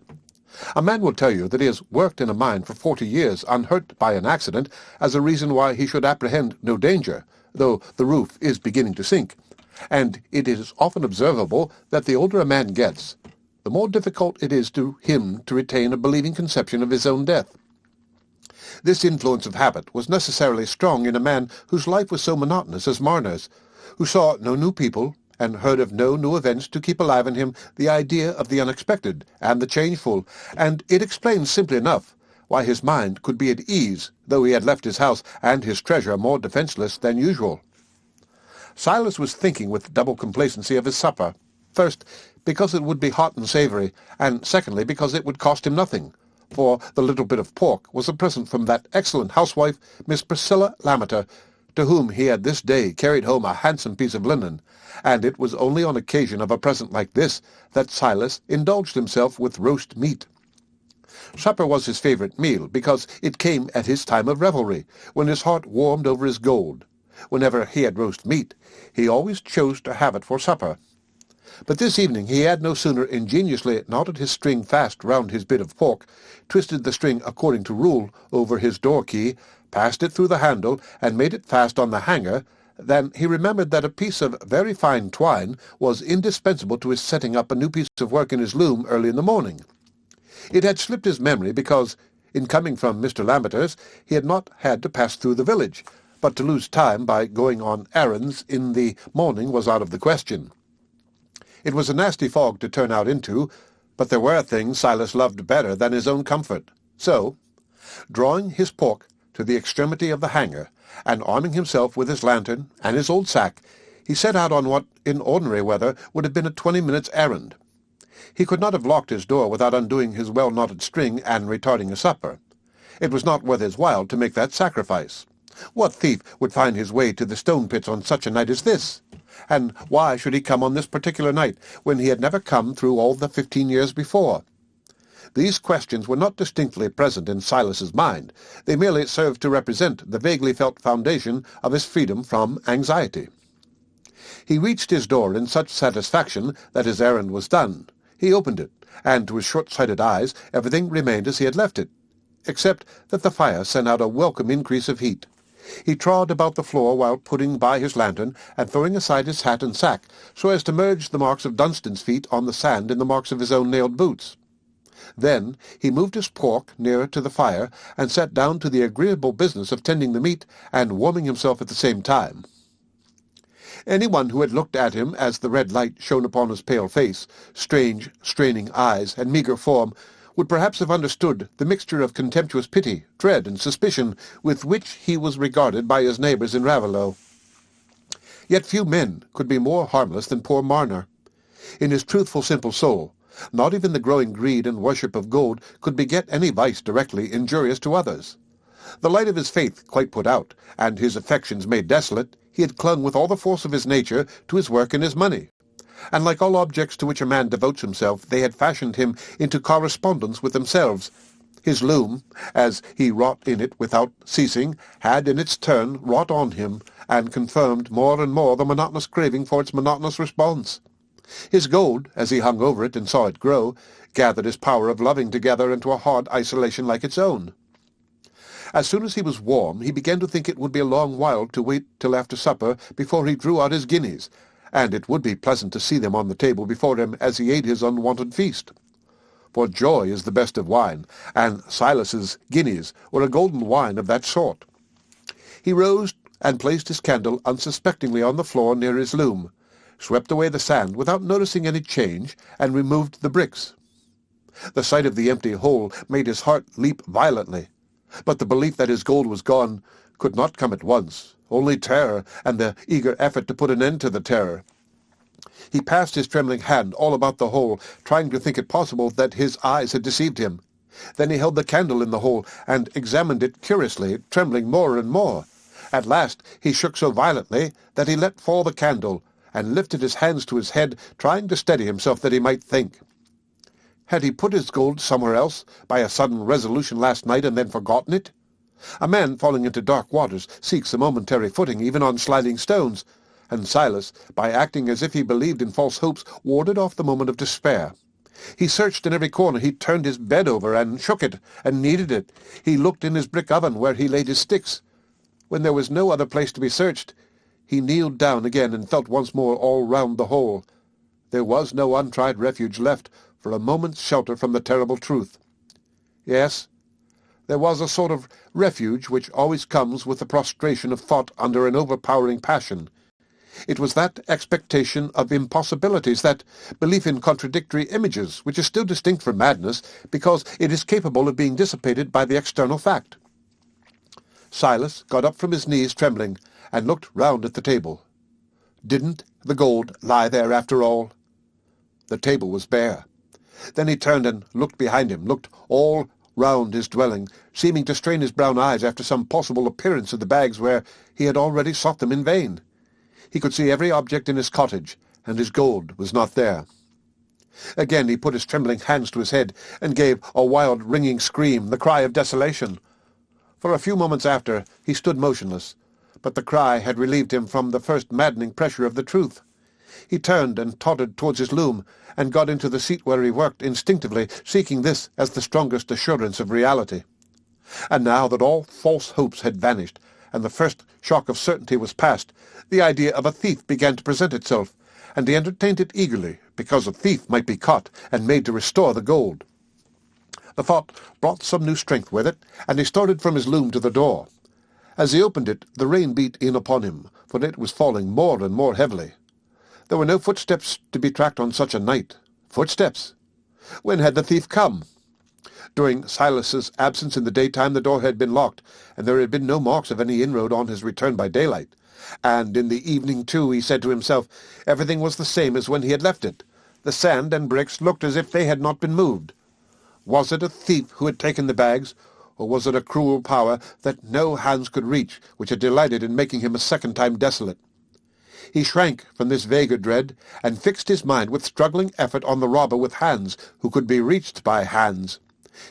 Speaker 1: A man will tell you that he has worked in a mine for 40 years unhurt by an accident as a reason why he should apprehend no danger, though the roof is beginning to sink, and it is often observable that the older a man gets, the more difficult it is to him to retain a believing conception of his own death. This influence of habit was necessarily strong in a man whose life was so monotonous as Marner's, who saw no new people, and heard of no new events to keep alive in him the idea of the unexpected and the changeful, and it explains simply enough why his mind could be at ease, though he had left his house and his treasure more defenceless than usual. Silas was thinking with double complacency of his supper, first, because it would be hot and savoury, and secondly, because it would cost him nothing, for the little bit of pork was a present from that excellent housewife, Miss Priscilla Lammeter, to whom he had this day carried home a handsome piece of linen, and it was only on occasion of a present like this that Silas indulged himself with roast meat. Supper was his favourite meal, because it came at his time of revelry, when his heart warmed over his gold. Whenever he had roast meat, he always chose to have it for supper. But this evening he had no sooner ingeniously knotted his string fast round his bit of pork, twisted the string according to rule over his door-key, passed it through the handle, and made it fast on the hanger, than he remembered that a piece of very fine twine was indispensable to his setting up a new piece of work in his loom early in the morning. It had slipped his memory because, in coming from Mr. Lammeter's, he had not had to pass through the village, but to lose time by going on errands in the morning was out of the question. It was a nasty fog to turn out into, but there were things Silas loved better than his own comfort. So, drawing his pork to the extremity of the hanger, and arming himself with his lantern and his old sack, he set out on what, in ordinary weather, would have been a 20-minutes errand. He could not have locked his door without undoing his well-knotted string and retarding his supper. It was not worth his while to make that sacrifice. What thief would find his way to the stone pits on such a night as this? And why should he come on this particular night, when he had never come through all the 15 years before? These questions were not distinctly present in Silas's mind. They merely served to represent the vaguely felt foundation of his freedom from anxiety. He reached his door in such satisfaction that his errand was done. He opened it, and to his short-sighted eyes everything remained as he had left it, except that the fire sent out a welcome increase of heat. He trod about the floor while putting by his lantern and throwing aside his hat and sack, so as to merge the marks of Dunstan's feet on the sand in the marks of his own nailed boots. Then he moved his pork nearer to the fire, and sat down to the agreeable business of tending the meat and warming himself at the same time. Anyone who had looked at him as the red light shone upon his pale face, strange, straining eyes, and meagre form, would perhaps have understood the mixture of contemptuous pity, dread, and suspicion with which he was regarded by his neighbours in Raveloe. Yet few men could be more harmless than poor Marner. In his truthful, simple soul, not even the growing greed and worship of gold could beget any vice directly injurious to others. The light of his faith quite put out, and his affections made desolate, he had clung with all the force of his nature to his work and his money. and like all objects to which a man devotes himself, they had fashioned him into correspondence with themselves. His loom, as he wrought in it without ceasing, had in its turn wrought on him, and confirmed more and more the monotonous craving for its monotonous response. His gold, as he hung over it and saw it grow, gathered his power of loving together into a hard isolation like its own. As soon as he was warm, he began to think it would be a long while to wait till after supper before he drew out his guineas, and it would be pleasant to see them on the table before him as he ate his unwonted feast. For joy is the best of wine, and Silas's guineas were a golden wine of that sort. He rose and placed his candle unsuspectingly on the floor near his loom, swept away the sand without noticing any change, and removed the bricks. The sight of the empty hole made his heart leap violently, but the belief that his gold was gone could not come at once, only terror and the eager effort to put an end to the terror. He passed his trembling hand all about the hole, trying to think it possible that his eyes had deceived him. Then he held the candle in the hole and examined it curiously, trembling more and more. At last he shook so violently that he let fall the candle, and lifted his hands to his head, trying to steady himself that he might think. Had he put his gold somewhere else by a sudden resolution last night and then forgotten it? A man falling into dark waters seeks a momentary footing even on sliding stones, and Silas, by acting as if he believed in false hopes, warded off the moment of despair. He searched in every corner. He turned his bed over and shook it and kneaded it. He looked in his brick oven where he laid his sticks. When there was no other place to be searched, he kneeled down again and felt once more all round the hole. There was no untried refuge left for a moment's shelter from the terrible truth. Yes, there was a sort of refuge which always comes with the prostration of thought under an overpowering passion. It was that expectation of impossibilities, that belief in contradictory images, which is still distinct from madness because it is capable of being dissipated by the external fact. Silas got up from his knees trembling, and looked round at the table. Didn't the gold lie there after all? The table was bare. Then he turned and looked behind him, looked all round his dwelling, seeming to strain his brown eyes after some possible appearance of the bags where he had already sought them in vain. He could see every object in his cottage, and his gold was not there. Again he put his trembling hands to his head, and gave a wild ringing scream, the cry of desolation. For a few moments after he stood motionless, but the cry had relieved him from the first maddening pressure of the truth. He turned and tottered towards his loom, and got into the seat where he worked, instinctively seeking this as the strongest assurance of reality. And now that all false hopes had vanished, and the first shock of certainty was past, the idea of a thief began to present itself, and he entertained it eagerly, because a thief might be caught and made to restore the gold. The thought brought some new strength with it, and he started from his loom to the door. As he opened it, the rain beat in upon him, for it was falling more and more heavily. There were no footsteps to be tracked on such a night. Footsteps? When had the thief come? During Silas's absence in the daytime the door had been locked, and there had been no marks of any inroad on his return by daylight. And in the evening, too, he said to himself, everything was the same as when he had left it. The sand and bricks looked as if they had not been moved. Was it a thief who had taken the bags, or was it a cruel power that no hands could reach, which had delighted in making him a second time desolate? He shrank from this vaguer dread, and fixed his mind with struggling effort on the robber with hands who could be reached by hands.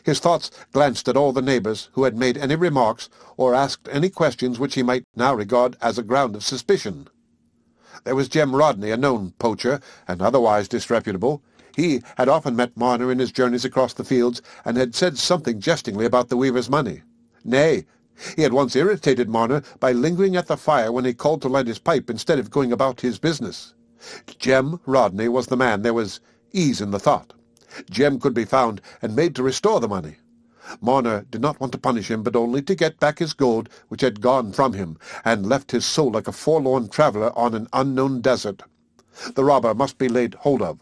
Speaker 1: His thoughts glanced at all the neighbors who had made any remarks or asked any questions which he might now regard as a ground of suspicion. There was Jem Rodney, a known poacher, and otherwise disreputable. He had often met Marner in his journeys across the fields, and had said something jestingly about the weaver's money. Nay, he had once irritated Marner by lingering at the fire when he called to light his pipe instead of going about his business. Jem Rodney was the man. There was ease in the thought. Jem could be found and made to restore the money. Marner did not want to punish him, but only to get back his gold, which had gone from him, and left his soul like a forlorn traveller on an unknown desert. The robber must be laid hold of.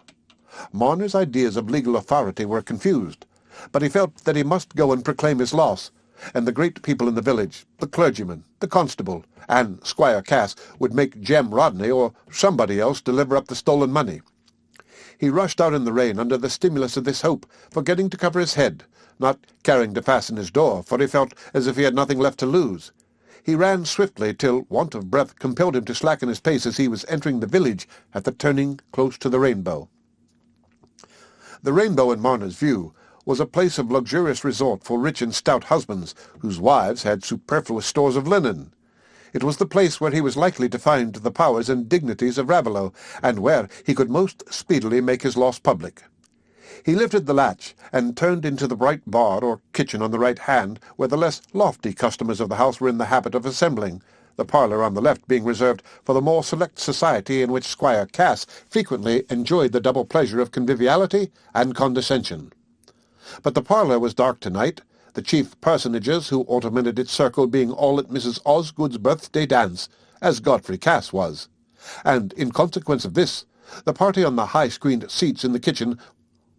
Speaker 1: Marner's ideas of legal authority were confused, but he felt that he must go and proclaim his loss, and the great people in the village, the clergyman, the constable, and Squire Cass would make Jem Rodney or somebody else deliver up the stolen money. He rushed out in the rain under the stimulus of this hope, forgetting to cover his head, not caring to fasten his door, for he felt as if he had nothing left to lose. He ran swiftly till want of breath compelled him to slacken his pace as he was entering the village at the turning close to the Rainbow. The Rainbow, in Marner's view, was a place of luxurious resort for rich and stout husbands whose wives had superfluous stores of linen. It was the place where he was likely to find the powers and dignities of Raveloe, and where he could most speedily make his loss public. He lifted the latch and turned into the bright bar or kitchen on the right hand, where the less lofty customers of the house were in the habit of assembling, the parlour on the left being reserved for the more select society in which Squire Cass frequently enjoyed the double pleasure of conviviality and condescension. But the parlour was dark tonight, the chief personages who ornamented its circle being all at Mrs. Osgood's birthday dance, as Godfrey Cass was, and in consequence of this, the party on the high-screened seats in the kitchen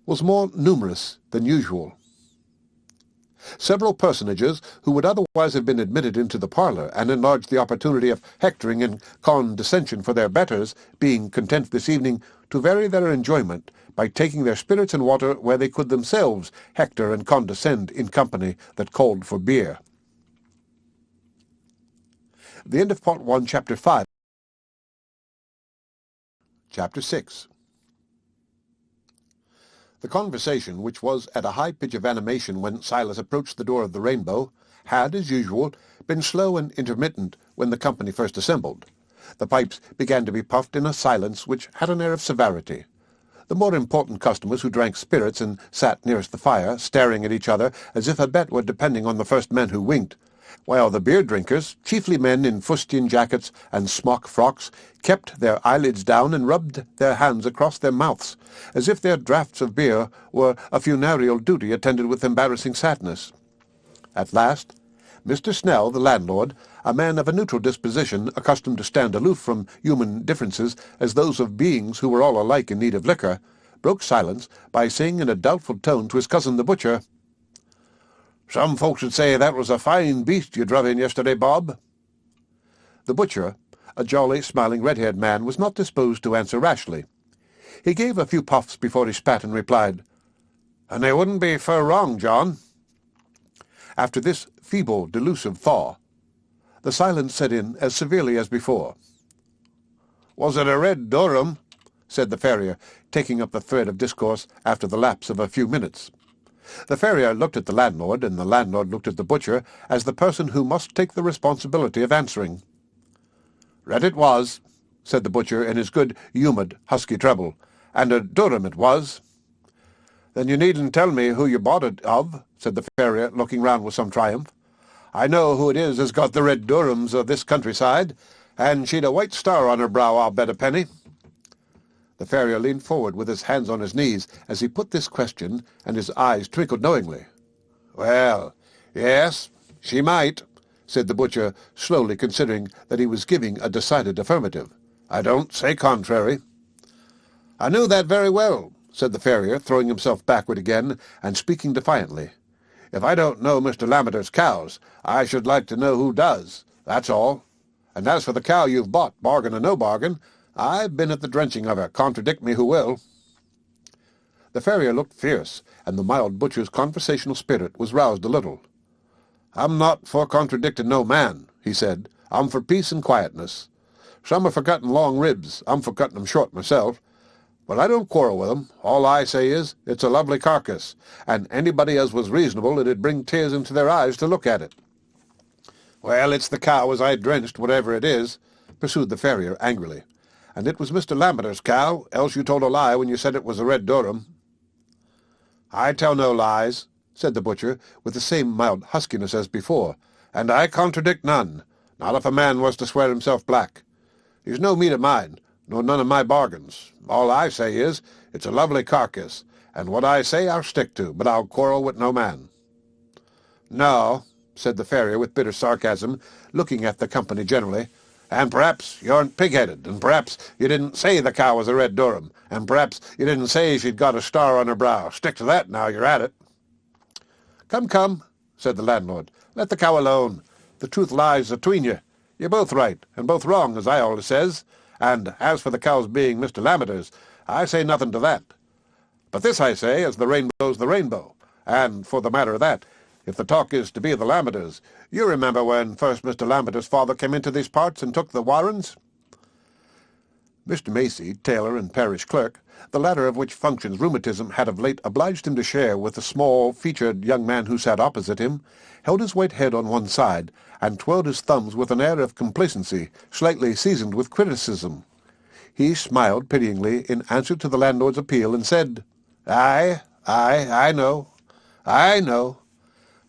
Speaker 1: was more numerous than usual. Several personages who would otherwise have been admitted into the parlour and enlarged the opportunity of hectoring and condescension for their betters, being content this evening to vary their enjoyment by taking their spirits and water where they could themselves hector and condescend in company that called for beer. The end of Part 1, Chapter 5. Chapter 6. The conversation, which was at a high pitch of animation when Silas approached the door of the Rainbow, had, as usual, been slow and intermittent when the company first assembled. The pipes began to be puffed in a silence which had an air of severity. The more important customers who drank spirits and sat nearest the fire, staring at each other as if a bet were depending on the first man who winked, while the beer-drinkers, chiefly men in fustian jackets and smock frocks, kept their eyelids down and rubbed their hands across their mouths, as if their draughts of beer were a funereal duty attended with embarrassing sadness. At last, Mr. Snell, the landlord, a man of a neutral disposition, accustomed to stand aloof from human differences as those of beings who were all alike in need of liquor, broke silence by saying in a doubtful tone to his cousin the butcher, "Some folks would say that was a fine beast you druv in yesterday, Bob." The butcher, a jolly, smiling, red-haired man, was not disposed to answer rashly. He gave a few puffs before he spat and replied, "And they wouldn't be fur wrong, John." After this feeble, delusive thaw, the silence set in as severely as before. "Was it a red Durham?" said the farrier, taking up the thread of discourse after the lapse of a few minutes. The farrier looked at the landlord, and the landlord looked at the butcher, as the person who must take the responsibility of answering. "Red it was," said the butcher in his good, humoured, husky treble, "and a Durham it was." "Then you needn't tell me who you bought it of," said the farrier, looking round with some triumph. "I know who it is has got the red Durhams of this countryside, and she'd a white star on her brow, I'll bet a penny." The farrier leaned forward with his hands on his knees as he put this question, and his eyes twinkled knowingly. "Well, yes, she might," said the butcher, slowly considering that he was giving a decided affirmative. "I don't say contrary." "I knew that very well," said the farrier, throwing himself backward again, and speaking defiantly. "If I don't know Mr. Lammeter's cows, I should like to know who does, that's all. And as for the cow you've bought, bargain or no bargain, I've been at the drenching of her, contradict me who will." The farrier looked fierce, and the mild butcher's conversational spirit was roused a little. "I'm not for contradicting no man," he said. "I'm for peace and quietness. Some are for cutting long ribs, I'm for cutting 'em short myself. But I don't quarrel with 'em. All I say is, it's a lovely carcass, and anybody as was reasonable, it'd bring tears into their eyes to look at it." "Well, it's the cow as I drenched, whatever it is," pursued the farrier angrily. "And it was Mr. Lammeter's cow, else you told a lie when you said it was a red Durham." "I tell no lies," said the butcher, with the same mild huskiness as before, "and I contradict none, not if a man was to swear himself black. He's no meat of mine, nor none of my bargains. All I say is, it's a lovely carcass, and what I say I'll stick to, but I'll quarrel with no man." "No," said the farrier with bitter sarcasm, looking at the company generally, "and perhaps you aren't pig-headed, and perhaps you didn't say the cow was a red Durham, and perhaps you didn't say she'd got a star on her brow. Stick to that now you're at it." "Come, come," said the landlord, "let the cow alone. The truth lies atween you. You're both right, and both wrong, as I always says, and as for the cow's being Mr. Lammeter's, I say nothing to that. But this I say, as the rainbow's the rainbow, and for the matter of that, if the talk is to be of the Lamberters. You remember when first Mr. Lamberter's father came into these parts and took the Warrens? Mr. Macy, tailor and parish clerk, the latter of which functions rheumatism had of late obliged him to share with the small, featured young man who sat opposite him, held his white head on one side, and twirled his thumbs with an air of complacency, slightly seasoned with criticism. He smiled pityingly in answer to the landlord's appeal, and said, "Aye, I know,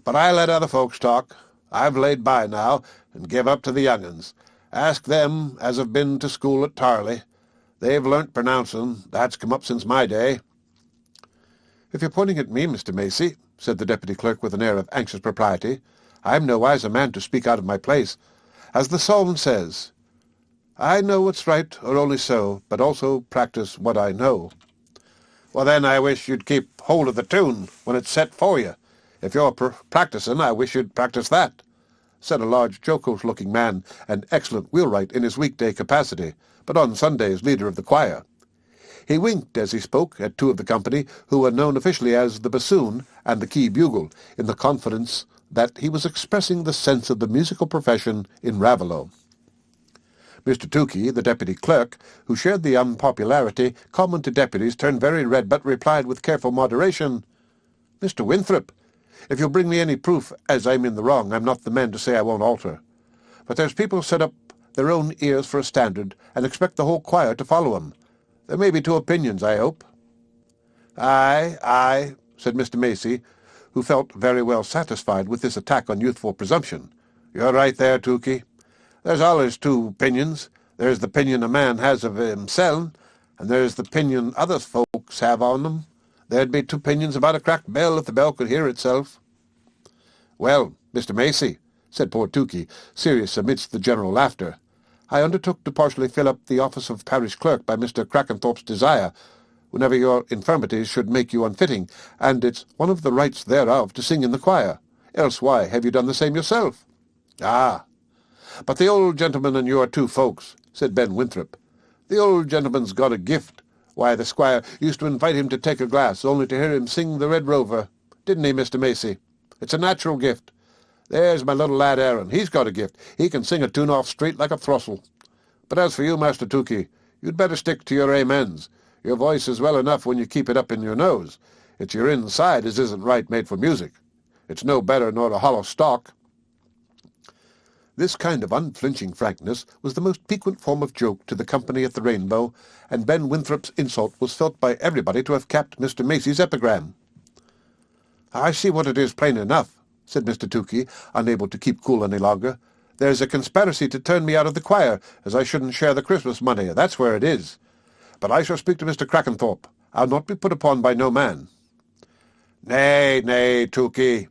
Speaker 1: but I let other folks talk. I've laid by now, and give up to the young uns. Ask them as have been to school at Tarley. They've learnt pronouncin'. That's come up since my day." "If you're pointing at me, Mr. Macy," said the deputy clerk with an air of anxious propriety, "I'm nowise a man to speak out of my place. As the psalm says, I know what's right, or only so, but also practice what I know." "Well, then, I wish you'd keep hold of the tune when it's set for you. If you're practicin', I wish you'd practice that," said a large, jocose-looking man, an excellent wheelwright in his weekday capacity, but on Sundays leader of the choir. He winked as he spoke at two of the company, who were known officially as the bassoon and the key bugle, in the confidence that he was expressing the sense of the musical profession in Raveloe. Mr. Tukey, the deputy clerk, who shared the unpopularity common to deputies, turned very red, but replied with careful moderation, "Mr. Winthrop, if you'll bring me any proof as I'm in the wrong, I'm not the man to say I won't alter. But there's people set up their own ears for a standard, and expect the whole choir to follow 'em. There may be two opinions, I hope." Aye, said Mr. Macy, who felt very well satisfied with this attack on youthful presumption. "You're right there, Tukey. There's allers two opinions. There's the opinion a man has of himself, and there's the opinion other folks have on 'em. There'd be two opinions about a cracked bell if the bell could hear itself." "Well, Mr. Macy," said poor Tukey, serious amidst the general laughter, "I undertook to partially fill up the office of parish clerk by Mr. Crackenthorpe's desire, whenever your infirmities should make you unfitting, and it's one of the rights thereof to sing in the choir. Else why have you done the same yourself?" "Ah, but the old gentleman and you are two folks," said Ben Winthrop. "The old gentleman's got a gift. Why, the squire used to invite him to take a glass, only to hear him sing the Red Rover. Didn't he, Mr. Macy? It's a natural gift. There's my little lad Aaron. He's got a gift. He can sing a tune off straight like a throstle. But as for you, Master Tukey, you'd better stick to your amens. Your voice is well enough when you keep it up in your nose. It's your inside as isn't right made for music. It's no better nor a hollow stalk." This kind of unflinching frankness was the most piquant form of joke to the company at the Rainbow, and Ben Winthrop's insult was felt by everybody to have capped Mr. Macy's epigram. "I see what it is plain enough," said Mr. Tukey, unable to keep cool any longer. "There's a conspiracy to turn me out of the choir, as I shouldn't share the Christmas money. That's where it is. But I shall speak to Mr. Crackenthorpe. I'll not be put upon by no man." Nay, Tukey,"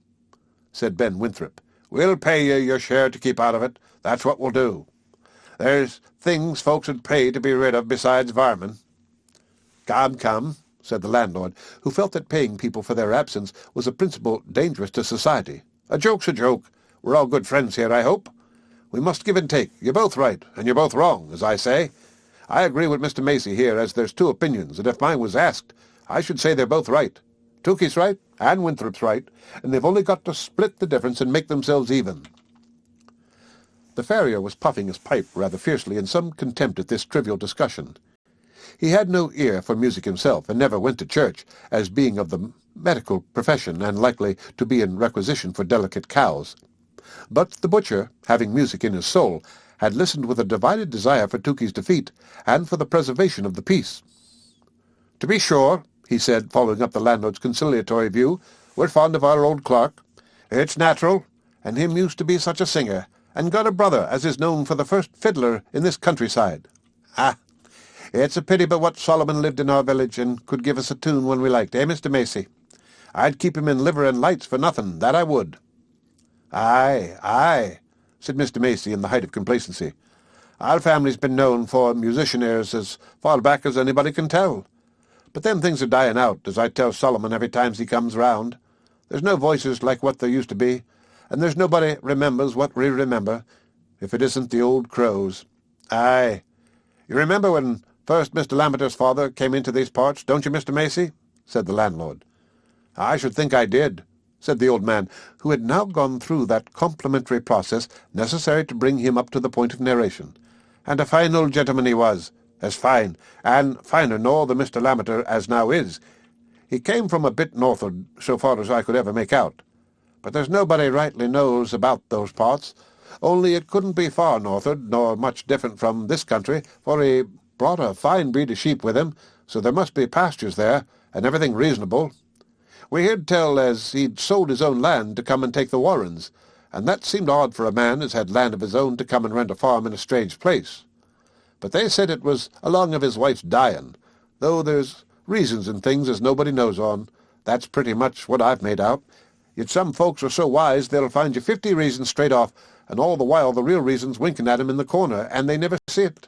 Speaker 1: said Ben Winthrop. "We'll pay you your share to keep out of it. That's what we'll do. There's things folks would pay to be rid of besides varmin." Come, said the landlord, who felt that paying people for their absence was a principle dangerous to society. "A joke's a joke. We're all good friends here, I hope. We must give and take. You're both right, and you're both wrong, as I say. I agree with Mr. Macy here, as there's two opinions, and if mine was asked, I should say they're both right. Tukey's right, and Winthrop's right, and they've only got to split the difference and make themselves even." The farrier was puffing his pipe rather fiercely in some contempt at this trivial discussion. He had no ear for music himself, and never went to church, as being of the medical profession and likely to be in requisition for delicate cows. But the butcher, having music in his soul, had listened with a divided desire for Tukey's defeat, and for the preservation of the peace. "To be sure," he said, following up the landlord's conciliatory view, "we're fond of our old clerk. It's natural, and him used to be such a singer, and got a brother as is known for the first fiddler in this countryside. Ah, it's a pity but what Solomon lived in our village, and could give us a tune when we liked, eh, Mr. Macy? I'd keep him in liver and lights for nothing, that I would." Aye, said Mr. Macy in the height of complacency. "Our family's been known for musicianaires as far back as anybody can tell. But them things are dying out, as I tell Solomon every time he comes round. There's no voices like what there used to be, and there's nobody remembers what we remember, if it isn't the old crows. Aye, you remember when first Mr. Lamberter's father came into these parts, don't you, Mr. Macy?" said the landlord. "I should think I did," said the old man, who had now gone through that complimentary process necessary to bring him up to the point of narration. "And a fine old gentleman he was, as fine, and finer nor the Mr. Lammeter as now is. He came from a bit northward, so far as I could ever make out. But there's nobody rightly knows about those parts, only it couldn't be far northward, nor much different from this country, for he brought a fine breed of sheep with him, so there must be pastures there, and everything reasonable. We heard tell as he'd sold his own land to come and take the Warrens, and that seemed odd for a man as had land of his own to come and rent a farm in a strange place. But they said it was along of his wife's dying, though there's reasons in things as nobody knows on. That's pretty much what I've made out. Yet some folks are so wise they'll find you 50 reasons straight off, and all the while the real reason's winking at 'em in the corner, and they never see it.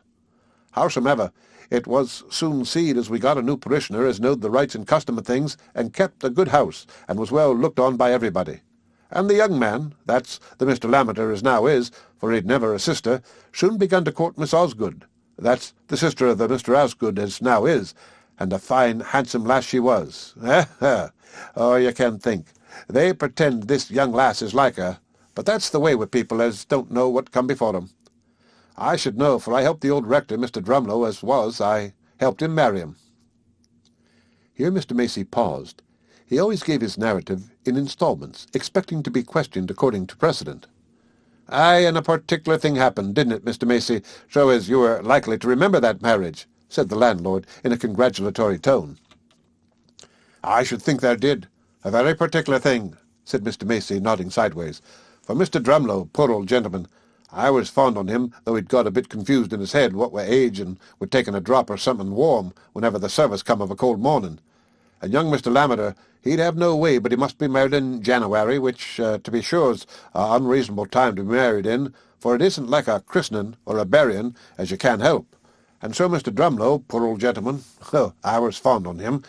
Speaker 1: Howsomever, it was soon seed as we got a new parishioner as knowed the rights and custom of things, and kept a good house, and was well looked on by everybody. And the young man, that's the Mr. Lammeter as now is, for he'd never a sister, soon begun to court Miss Osgood. That's the sister of the Mr. Osgood as now is, and a fine, handsome lass she was. Oh, you can think. They pretend this young lass is like her, but that's the way with people as don't know what come before them. I should know, for I helped the old rector, Mr. Drumlow, as was, I helped him marry him." Here Mr. Macey paused. He always gave his narrative in instalments, expecting to be questioned according to precedent. "Aye, and a particular thing happened, didn't it, Mr. Macey, so as you were likely to remember that marriage?" said the landlord in a congratulatory tone. "I should think there did. A very particular thing," said Mr. Macey, nodding sideways. "For Mr. Drumlow, poor old gentleman, I was fond on him, though he'd got a bit confused in his head what wi' age and with taking a drop or something warm whenever the service come of a cold morning. And young Mr. Lammeter, he'd have no way but he must be married in January, which, to be sure, is a unreasonable time to be married in, for it isn't like a christening or a burying, as you can't help. And so Mr. Drumlow, poor old gentleman, I was fond on him,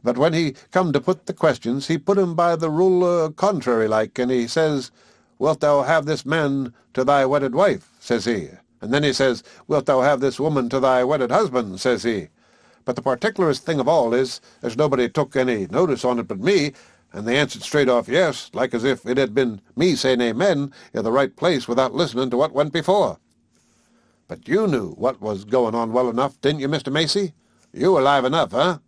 Speaker 1: but when he come to put the questions, he put 'em by the rule contrary like, and he says, 'Wilt thou have this man to thy wedded wife?' says he. And then he says, 'Wilt thou have this woman to thy wedded husband?' says he. But the particularest thing of all is, as nobody took any notice on it but me, and they answered straight off yes, like as if it had been me saying amen in the right place without listening to what went before." "But you knew what was going on well enough, didn't you, Mr. Macey? You were live enough, eh?"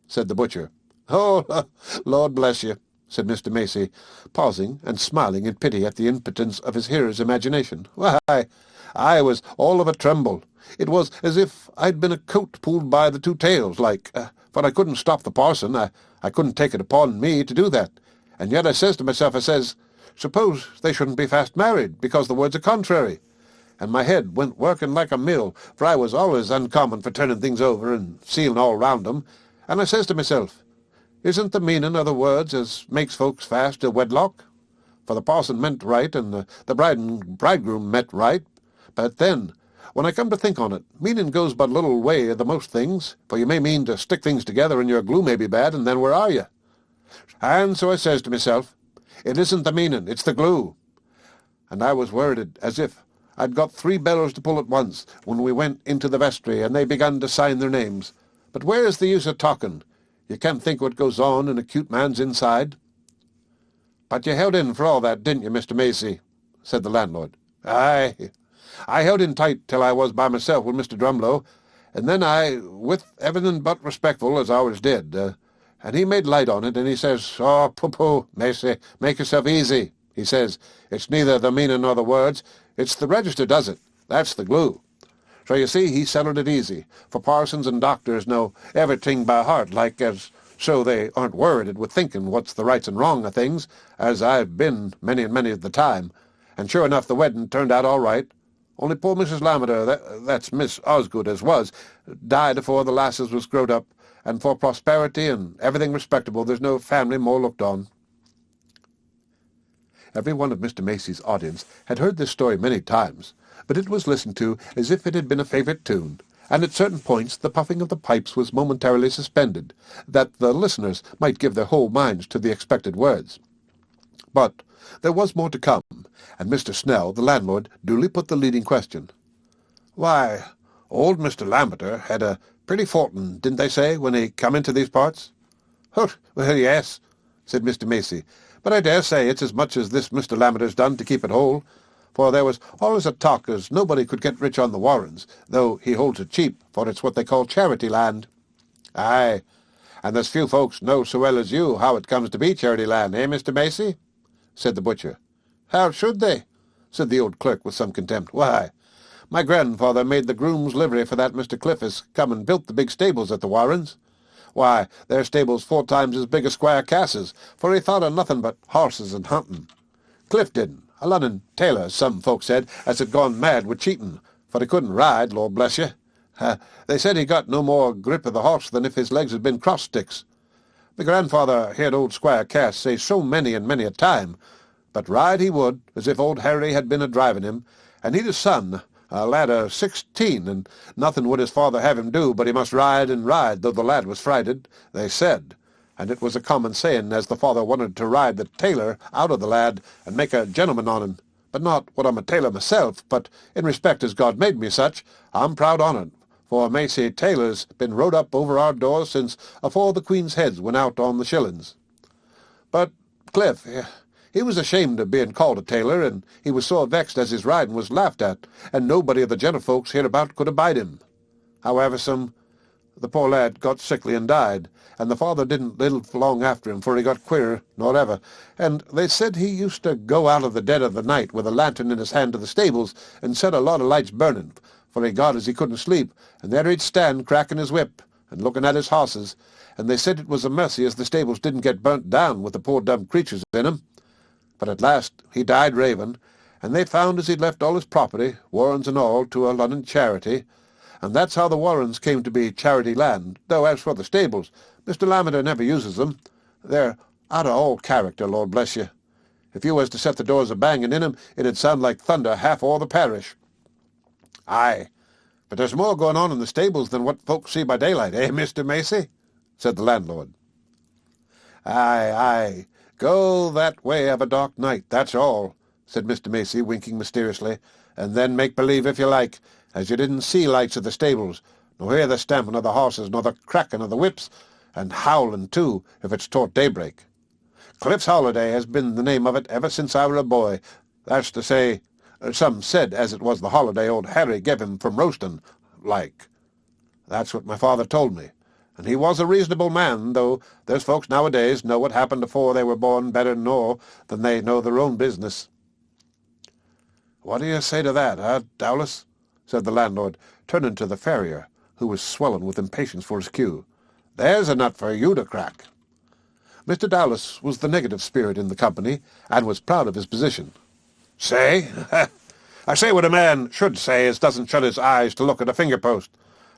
Speaker 1: said the butcher. "Oh, Lord bless you," said Mr. Macey, pausing and smiling in pity at the impotence of his hearer's imagination. "Why, I was all of a tremble. It was as if I'd been a coat pulled by the two tails, like, for I couldn't stop the parson. I couldn't take it upon me to do that. And yet I says to myself, I says, suppose they shouldn't be fast married, because the words are contrary. And my head went working like a mill, for I was always uncommon for turning things over and seeing all round 'em. And I says to myself, isn't the meaning of the words as makes folks fast to wedlock? For the parson meant right, and the bride and bridegroom meant right. But then, when I come to think on it, meaning goes but little way of the most things, for you may mean to stick things together and your glue may be bad, and then where are you? And so I says to myself, it isn't the meaning, it's the glue. And I was worried as if I'd got 3 bellows to pull at once when we went into the vestry and they begun to sign their names. But where's the use of talking? You can't think what goes on in a cute man's inside." "But you held in for all that, didn't you, Mr. Macey?" said the landlord. "Aye, I held in tight till I was by myself with Mr. Drumlow, and then I, with everything but respectful, as I always did, and he made light on it, and he says, 'Oh, pooh, Macey, make yourself easy,' he says. 'It's neither the meaning nor the words, it's the register does it. That's the glue.' So you see, he settled it easy, for parsons and doctors know everything by heart, like as so they aren't worried with thinking what's the rights and wrong of things, as I've been many and many of the time. And sure enough, the wedding turned out all right. Only poor Mrs. Lammeter, that's Miss Osgood as was, died afore the lasses was growed up, and for prosperity and everything respectable, there's no family more looked on." Every one of Mr. Macey's audience had heard this story many times, but it was listened to as if it had been a favourite tune, and at certain points the puffing of the pipes was momentarily suspended, that the listeners might give their whole minds to the expected words. But there was more to come, and Mr. Snell, the landlord, duly put the leading question. "Why, old Mr. Lammeter had a pretty fortin, didn't they say, when he come into these parts?" "Oh, well, yes," said Mr. Macey, But I dare say it's as much as this Mr. Lammeter's done to keep it whole, for there was always a talk as nobody could get rich on the Warrens, though he holds it cheap, for it's what they call charity land. Aye, and there's few folks know so well as you how it comes to be charity land, eh, Mr. Macy? Said the butcher. How should they? Said the old clerk with some contempt. Why, my grandfather made the groom's livery for that Mr. Cliffus come and built the big stables at the Warrens. Why, their stables 4 times as big as Squire Cass's, for he thought of nothing but horses and hunting. Cliff didn't, a London tailor, as some folks said, as had gone mad with cheating, for he couldn't ride, Lord bless you. They said he got no more grip of the horse than if his legs had been cross-sticks. My grandfather heard old Squire Cass say so many and many a time, but ride he would, as if old Harry had been a-driving him, and he'd a son, a lad of 16, and nothing would his father have him do, but he must ride and ride, though the lad was frighted, they said. And it was a common saying, as the father wanted to ride the tailor out of the lad and make a gentleman on him. But not what I'm a tailor myself, but in respect as God made me such, I'm proud on it, for Macy tailor's been rode up over our doors since afore the Queen's heads went out on the shillings. But Cliff, he was ashamed of being called a tailor, and he was so vexed as his riding was laughed at, and nobody of the gentlefolks hereabout could abide him. However, the poor lad got sickly and died, and the father didn't live long after him, for he got queerer nor ever, and they said he used to go out of the dead of the night with a lantern in his hand to the stables, and set a lot of lights burning, for he got as he couldn't sleep, and there he'd stand cracking his whip, and looking at his horses, and they said it was a mercy as the stables didn't get burnt down with the poor dumb creatures in 'em. But at last he died raving, and they found as he'd left all his property, Warrens and all, to a London charity, and that's how the Warrens came to be charity land, though as for the stables, Mr. Lammeter never uses them. They're out of all character, Lord bless you. If you was to set the doors a-banging in 'em, it'd sound like thunder half o'er the parish. Aye, but there's more going on in the stables than what folks see by daylight, eh, Mr. Macy? Said the landlord. Aye, aye, go that way of a dark night, that's all, said Mr. Macy, winking mysteriously, and then make believe, if you like, as you didn't see lights of the stables, nor hear the stamping of the horses, nor the cracking of the whips, and howling, too, if it's toward daybreak. Cliff's Holiday has been the name of it ever since I were a boy. That's to say, some said as it was the holiday old Harry gave him from roasting, like. That's what my father told me, and he was a reasonable man, though there's folks nowadays know what happened afore they were born better than they know their own business. What do you say to that, Dowlas? Said the landlord, turning to the farrier, who was swelling with impatience for his cue. There's a nut for you to crack. Mr. Dowlas was the negative spirit in the company, and was proud of his position. Say? I say what a man should say as doesn't shut his eyes to look at a finger-post.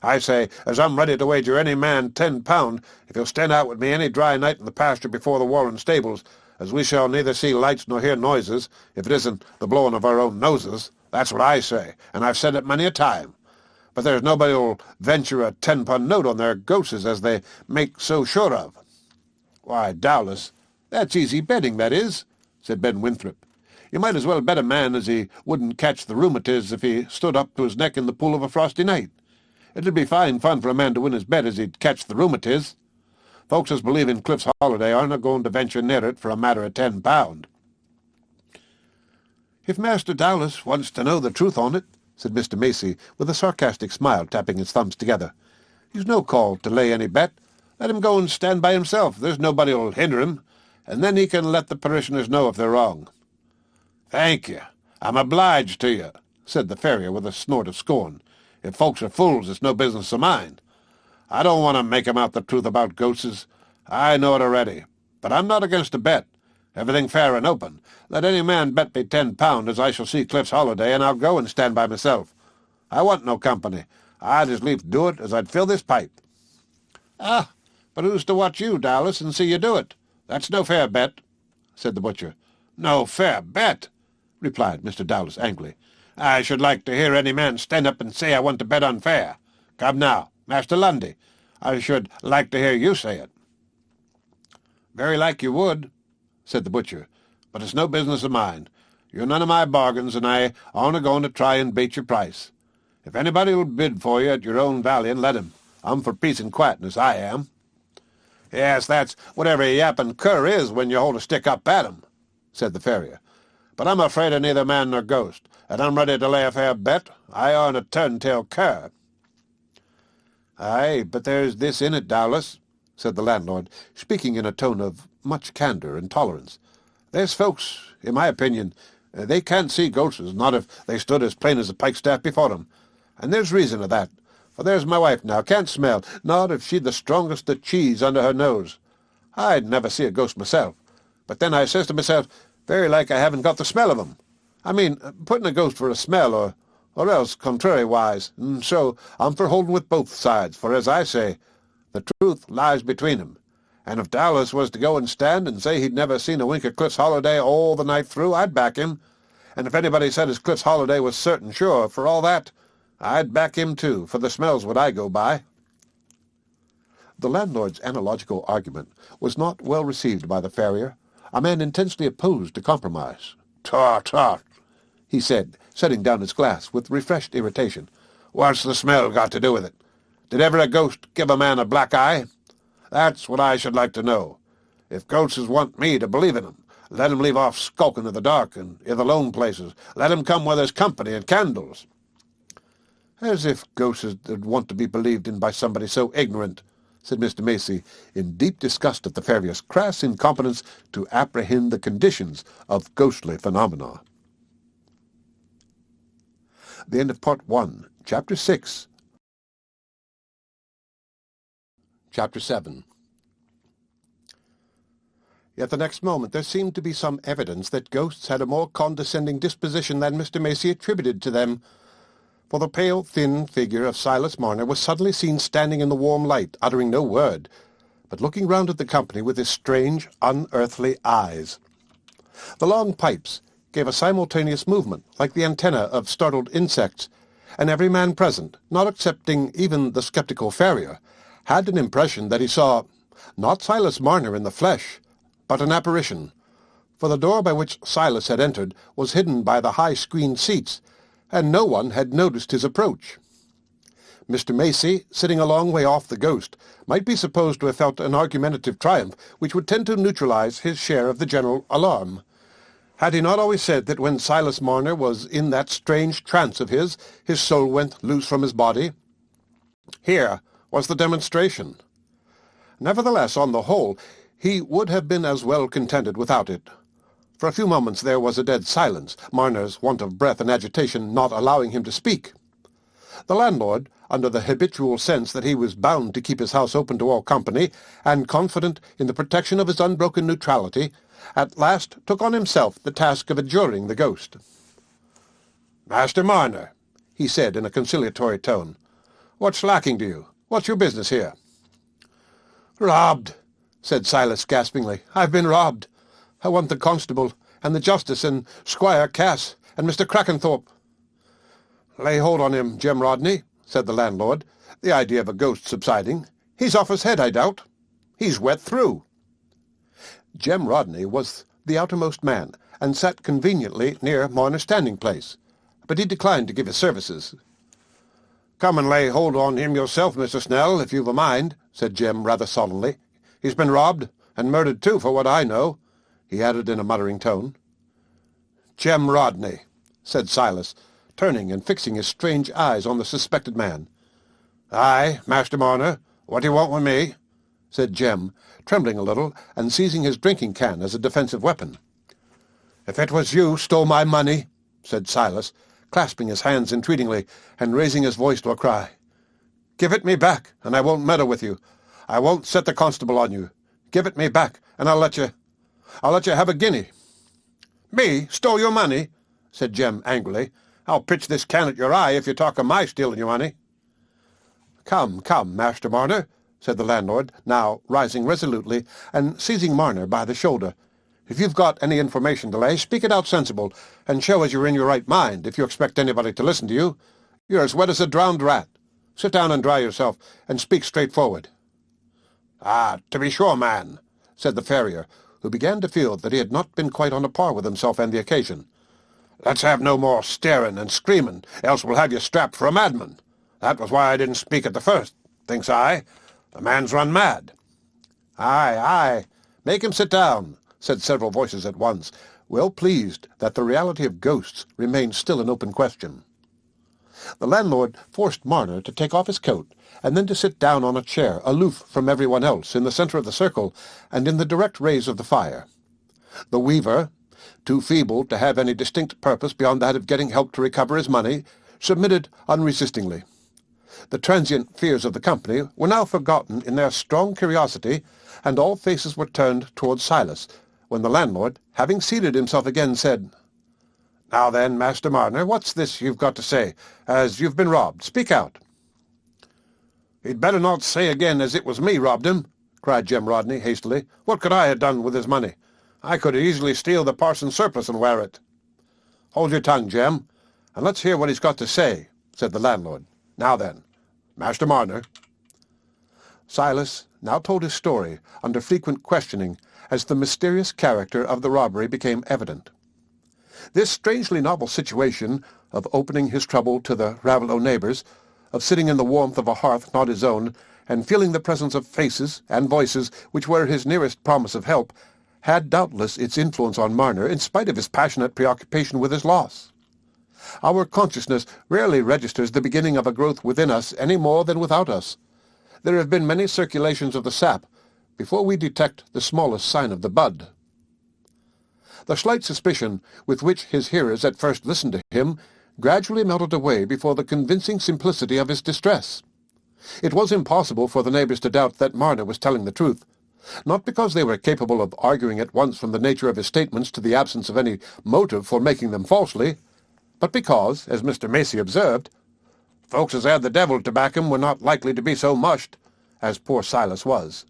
Speaker 1: I say as I'm ready to wager any man £10 if he'll stand out with me any dry night in the pasture before the Warren stables, as we shall neither see lights nor hear noises, if it isn't the blowing of our own noses. That's what I say, and I've said it many a time. But there's nobody'll venture a £10 note on their ghosses as they make so sure of. Why, Dowlas, that's easy betting, that is, said Ben Winthrop. You might as well bet a man as he wouldn't catch the rheumatiz if he stood up to his neck in the pool of a frosty night. It'd be fine fun for a man to win his bet as he'd catch the rheumatiz. Folks as believe in Cliff's Holiday aren't going to venture near it for a matter of £10. If Master Dowlas wants to know the truth on it, said Mr. Macy, with a sarcastic smile, tapping his thumbs together, he's no call to lay any bet. Let him go and stand by himself. There's nobody'll hinder him, and then he can let the parishioners know if they're wrong. Thank you. I'm obliged to you, said the farrier with a snort of scorn. If folks are fools, it's no business of mine. I don't want to make 'em out the truth about ghostes. I know it already. But I'm not against a bet. Everything fair and open. Let any man bet me £10 as I shall see Cliff's Holiday, and I'll go and stand by myself. I want no company. I'd as lief do it as I'd fill this pipe. Ah, but who's to watch you, Dowlas, and see you do it? That's no fair bet, said the butcher. No fair bet, replied Mr. Dowlas angrily. I should like to hear any man stand up and say I want to bet unfair. Come now, Master Lundy, I should like to hear you say it. Very like you would, said the butcher, but it's no business of mine. You're none of my bargains, and I aren't going to try and bait your price. If anybody will bid for you at your own valley, let him. I'm for peace and quietness, I am. "Yes, that's whatever a yapping cur is when you hold a stick up at him," said the farrier. "But I'm afraid of neither man nor ghost, and I'm ready to lay a fair bet I aren't a turn-tail cur." "Aye, but there's this in it, doubtless," said the landlord, speaking in a tone of much candour and tolerance. "There's folks, in my opinion, they can't see ghosts, not if they stood as plain as a pikestaff before them. And there's reason of that, for there's my wife now, can't smell, not if she'd the strongest of cheese under her nose. I'd never see a ghost myself, but then I says to myself, very like I haven't got the smell of 'em. I mean, putting a ghost for a smell, or else contrariwise, and so I'm for holding with both sides, for as I say, the truth lies between 'em. And if Dallas was to go and stand and say he'd never seen a wink of Cliff's holiday all the night through, I'd back him. And if anybody said his Cliff's holiday was certain sure, for all that, I'd back him too, for the smell's what I go by." The landlord's analogical argument was not well received by the farrier, a man intensely opposed to compromise. "Tut, tut," he said, setting down his glass with refreshed irritation. "What's the smell got to do with it? Did ever a ghost give a man a black eye? That's what I should like to know. If ghosts want me to believe in 'em, let 'em leave off skulking in the dark and in the lone places. Let 'em come where there's company and candles." "As if ghosts would want to be believed in by somebody so ignorant," said Mr. Macy, in deep disgust at the farrier's crass incompetence to apprehend the conditions of ghostly phenomena. The end of Part 1, Chapter 6. Chapter 7. Yet the next moment there seemed to be some evidence that ghosts had a more condescending disposition than Mr. Macy attributed to them, for the pale, thin figure of Silas Marner was suddenly seen standing in the warm light, uttering no word, but looking round at the company with his strange, unearthly eyes. The long pipes gave a simultaneous movement, like the antennae of startled insects, and every man present, not excepting even the sceptical farrier, had an impression that he saw, not Silas Marner in the flesh, but an apparition, for the door by which Silas had entered was hidden by the high screened seats, and no one had noticed his approach. Mr. Macy, sitting a long way off the ghost, might be supposed to have felt an argumentative triumph which would tend to neutralize his share of the general alarm. Had he not always said that when Silas Marner was in that strange trance of his soul went loose from his body? Here was the demonstration. Nevertheless, on the whole, he would have been as well contented without it. For a few moments there was a dead silence, Marner's want of breath and agitation not allowing him to speak. The landlord, under the habitual sense that he was bound to keep his house open to all company, and confident in the protection of his unbroken neutrality, at last took on himself the task of adjuring the ghost. "Master Marner," he said in a conciliatory tone, "what's lacking to you? What's your business here?" "Robbed," said Silas gaspingly. "I've been robbed. I want the constable, and the justice, and Squire Cass, and Mr. Crackenthorpe." "Lay hold on him, Jem Rodney," said the landlord, the idea of a ghost subsiding. "He's off his head, I doubt. He's wet through." Jem Rodney was the outermost man, and sat conveniently near Marner's standing place, but he declined to give his services. "Come and lay hold on him yourself, Mr. Snell, if you've a mind," said Jem rather solemnly. "He's been robbed, and murdered too, for what I know," he added in a muttering tone. "Jem Rodney," said Silas, turning and fixing his strange eyes on the suspected man. "Aye, Master Marner, what do you want with me?" said Jem, trembling a little, and seizing his drinking-can as a defensive weapon. "If it was you stole my money," said Silas, clasping his hands entreatingly, and raising his voice to a cry, "give it me back, and I won't meddle with you. I won't set the constable on you. Give it me back, and I'll let you have a guinea." "Me stole your money?" said Jem angrily. "I'll pitch this can at your eye if you talk of my stealing your money." "Come, come, Master Marner," said the landlord, now rising resolutely and seizing Marner by the shoulder. "If you've got any information to lay, speak it out sensible, and show as you're in your right mind if you expect anybody to listen to you. You're as wet as a drowned rat. Sit down and dry yourself, and speak straightforward." "Ah, to be sure, man," said the farrier, who began to feel that he had not been quite on a par with himself and the occasion. "Let's have no more staring and screaming, else we'll have you strapped for a madman. That was why I didn't speak at the first, thinks I. The man's run mad." "Aye, aye, make him sit down," said several voices at once, well pleased that the reality of ghosts remained still an open question. The landlord forced Marner to take off his coat, and then to sit down on a chair, aloof from everyone else, in the center of the circle, and in the direct rays of the fire. The weaver, too feeble to have any distinct purpose beyond that of getting help to recover his money, submitted unresistingly. The transient fears of the company were now forgotten in their strong curiosity, and all faces were turned towards Silas, when the landlord, having seated himself again, said, "Now then, Master Marner, what's this you've got to say, as you've been robbed? Speak out." "He'd better not say again as it was me robbed him," cried Jem Rodney hastily. "What could I have done with his money? I could easily steal the parson's surplice and wear it." "Hold your tongue, Jem, and let's hear what he's got to say," said the landlord. "Now then, Master Marner." Silas now told his story under frequent questioning as the mysterious character of the robbery became evident. This strangely novel situation of opening his trouble to the Raveloe neighbors, of sitting in the warmth of a hearth not his own, and feeling the presence of faces and voices which were his nearest promise of help, had doubtless its influence on Marner in spite of his passionate preoccupation with his loss. Our consciousness rarely registers the beginning of a growth within us any more than without us. There have been many circulations of the sap before we detect the smallest sign of the bud. The slight suspicion with which his hearers at first listened to him gradually melted away before the convincing simplicity of his distress. It was impossible for the neighbors to doubt that Marner was telling the truth, not because they were capable of arguing at once from the nature of his statements to the absence of any motive for making them falsely, but because, as Mr. Macy observed, folks as had the devil to back 'em were not likely to be so mushed as poor Silas was.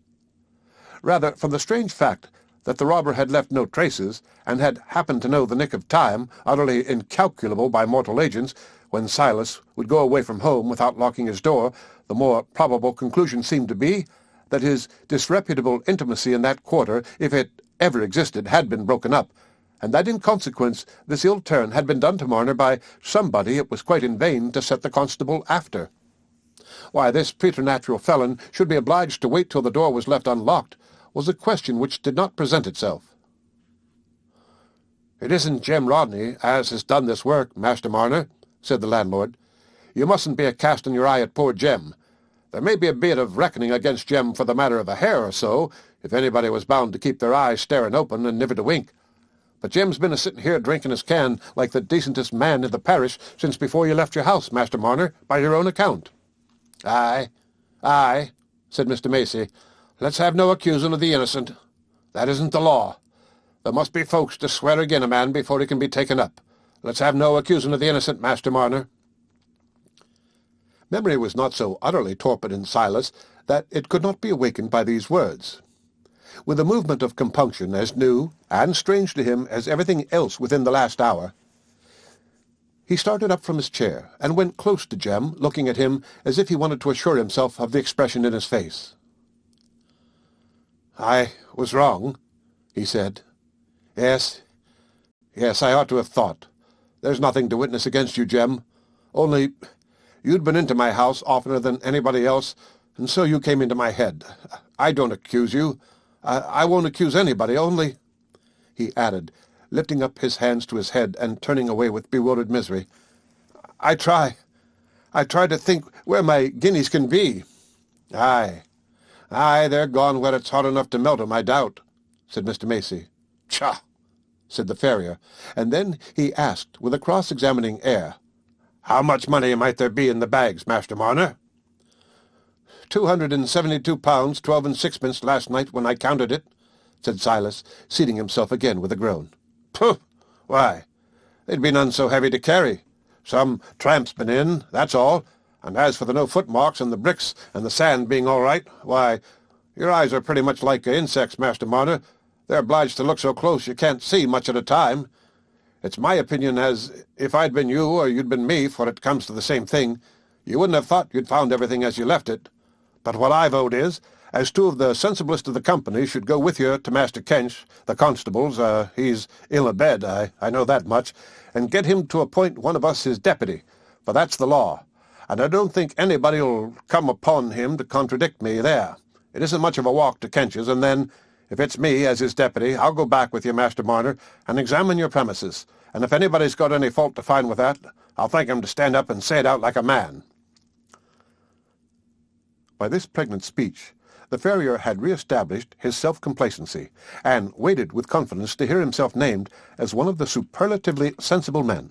Speaker 1: Rather, from the strange fact that the robber had left no traces, and had happened to know the nick of time, utterly incalculable by mortal agents, when Silas would go away from home without locking his door, the more probable conclusion seemed to be that his disreputable intimacy in that quarter, if it ever existed, had been broken up, and that in consequence this ill turn had been done to Marner by somebody it was quite in vain to set the constable after. Why this preternatural felon should be obliged to wait till the door was left unlocked was a question which did not present itself. "It isn't Jem Rodney as has done this work, Master Marner," said the landlord. "You mustn't be a-casting your eye at poor Jem. There may be a bit of reckoning against Jem for the matter of a hair or so, if anybody was bound to keep their eyes staring open and niver to wink. But Jem's been a-sitting here drinking his can like the decentest man in the parish since before you left your house, Master Marner, by your own account." "Aye, aye," said Mr. Macy. "Let's have no accusing of the innocent. That isn't the law. There must be folks to swear agin a man before he can be taken up. Let's have no accusing of the innocent, Master Marner." Memory was not so utterly torpid in Silas that it could not be awakened by these words. With a movement of compunction as new and strange to him as everything else within the last hour, he started up from his chair and went close to Jem, looking at him as if he wanted to assure himself of the expression in his face. "I was wrong," he said. Yes, I ought to have thought. There's nothing to witness against you, Jem. Only, you'd been into my house oftener than anybody else, and so you came into my head. I don't accuse you. I won't accuse anybody, only," he added, lifting up his hands to his head and turning away with bewildered misery, I try to think where my guineas can be." Aye, they're gone where it's hot enough to melt 'em, I doubt," said Mr. Macy. "Tchah!" said the farrier, and then he asked, with a cross-examining air, "How much money might there be in the bags, Master Marner?" £272, 12 and sixpence last night when I counted it," said Silas, seating himself again with a groan. "Pooh! Why, they'd be none so heavy to carry. Some tramp's been in, that's all, and as for the no footmarks and the bricks and the sand being all right, why, your eyes are pretty much like insects, Master Marner. They're obliged to look so close you can't see much at a time. It's my opinion as, if I'd been you or you'd been me, for it comes to the same thing, you wouldn't have thought you'd found everything as you left it. But what I vote is, as two of the sensiblest of the company should go with you to Master Kench, the constable's, he's ill abed, I know that much, and get him to appoint one of us his deputy, for that's the law, and I don't think anybody'll come upon him to contradict me there. It isn't much of a walk to Kench's, and then, if it's me as his deputy, I'll go back with you, Master Marner, and examine your premises, and if anybody's got any fault to find with that, I'll thank him to stand up and say it out like a man." By this pregnant speech, the farrier had re-established his self-complacency, and waited with confidence to hear himself named as one of the superlatively sensible men.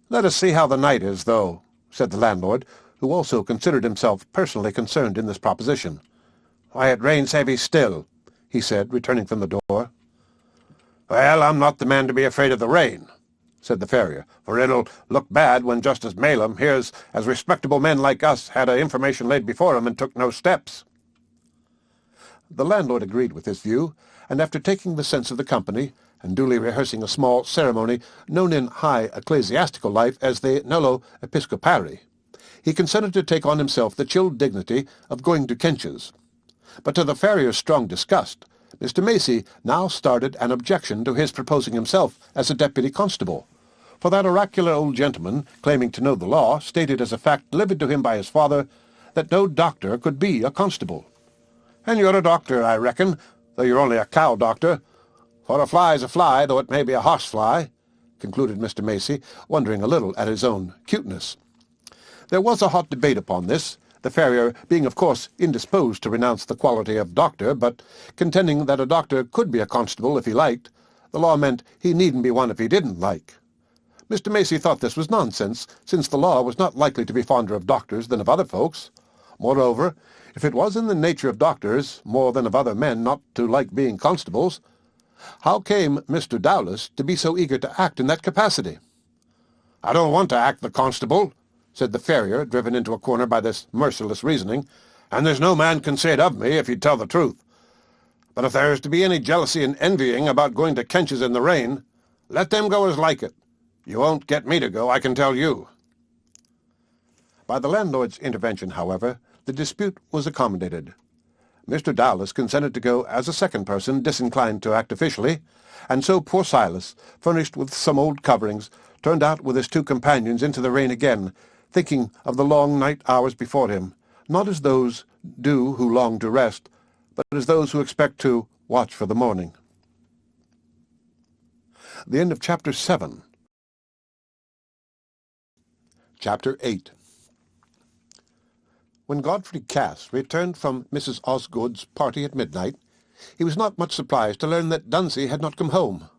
Speaker 1: "Let us see how the night is, though," said the landlord, who also considered himself personally concerned in this proposition. "Why, it rains heavy still," he said, returning from the door. "Well, I'm not the man to be afraid of the rain," said the farrier, "for it'll look bad when Justice Malem hears as respectable men like us had information laid before him and took no steps." The landlord agreed with this view, and after taking the sense of the company, and duly rehearsing a small ceremony known in high ecclesiastical life as the nullo episcopari, he consented to take on himself the chill dignity of going to Kench's. But to the farrier's strong disgust, Mr. Macy now started an objection to his proposing himself as a deputy constable, for that oracular old gentleman, claiming to know the law, stated as a fact delivered to him by his father that no doctor could be a constable. "And you're a doctor, I reckon, though you're only a cow doctor, for a fly's a fly, though it may be a horsefly," concluded Mr. Macy, wondering a little at his own cuteness. There was a hot debate upon this, the farrier being of course indisposed to renounce the quality of doctor, but contending that a doctor could be a constable if he liked. The law meant he needn't be one if he didn't like. Mr. Macy thought this was nonsense, since the law was not likely to be fonder of doctors than of other folks. Moreover, if it was in the nature of doctors, more than of other men, not to like being constables, how came Mr. Dowlas to be so eager to act in that capacity? "I don't want to act the constable," said the farrier, driven into a corner by this merciless reasoning, "and there's no man can say it of me if he'd tell the truth. But if there's to be any jealousy and envying about going to Kench's in the rain, let them go as like it. You won't get me to go, I can tell you." By the landlord's intervention, however, the dispute was accommodated. Mr. Dowlas consented to go as a second person disinclined to act officially, and so poor Silas, furnished with some old coverings, turned out with his two companions into the rain again, thinking of the long night hours before him, not as those do who long to rest, but as those who expect to watch for the morning. The end of Chapter 7. Chapter 8. When Godfrey Cass returned from Mrs. Osgood's party at midnight, he was not much surprised to learn that Dunsey had not come home.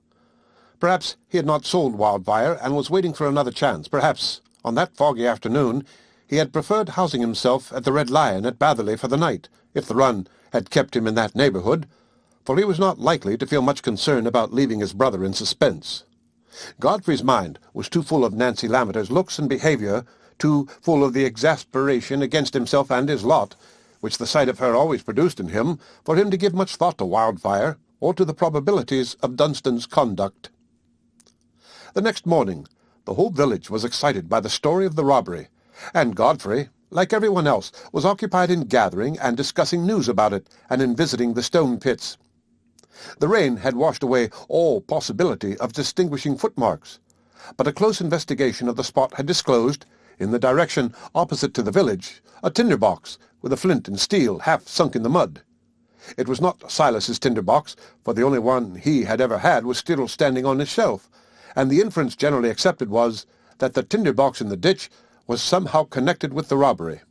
Speaker 1: Perhaps he had not sold Wildfire and was waiting for another chance. Perhaps, on that foggy afternoon, he had preferred housing himself at the Red Lion at Batherley for the night, if the run had kept him in that neighbourhood, for he was not likely to feel much concern about leaving his brother in suspense. Godfrey's mind was too full of Nancy Lammeter's looks and behaviour, too full of the exasperation against himself and his lot, which the sight of her always produced in him, for him to give much thought to Wildfire, or to the probabilities of Dunstan's conduct. The next morning, the whole village was excited by the story of the robbery, and Godfrey, like everyone else, was occupied in gathering and discussing news about it, and in visiting the stone pits. The rain had washed away all possibility of distinguishing footmarks, but a close investigation of the spot had disclosed, in the direction opposite to the village, a tinder-box with a flint and steel half sunk in the mud. It was not Silas's tinder-box, for the only one he had ever had was still standing on his shelf, and the inference generally accepted was that the tinder-box in the ditch was somehow connected with the robbery.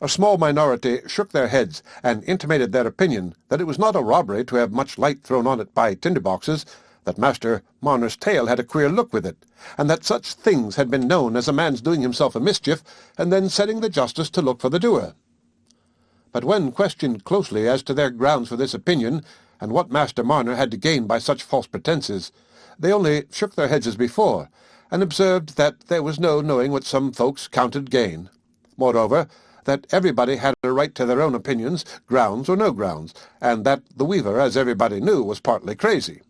Speaker 1: A small minority shook their heads and intimated their opinion that it was not a robbery to have much light thrown on it by tinder-boxes, that Master Marner's tale had a queer look with it, and that such things had been known as a man's doing himself a mischief, and then setting the justice to look for the doer. But when questioned closely as to their grounds for this opinion, and what Master Marner had to gain by such false pretences, they only shook their heads as before, and observed that there was no knowing what some folks counted gain. Moreover, that everybody had a right to their own opinions, grounds or no grounds, and that the weaver, as everybody knew, was partly crazy.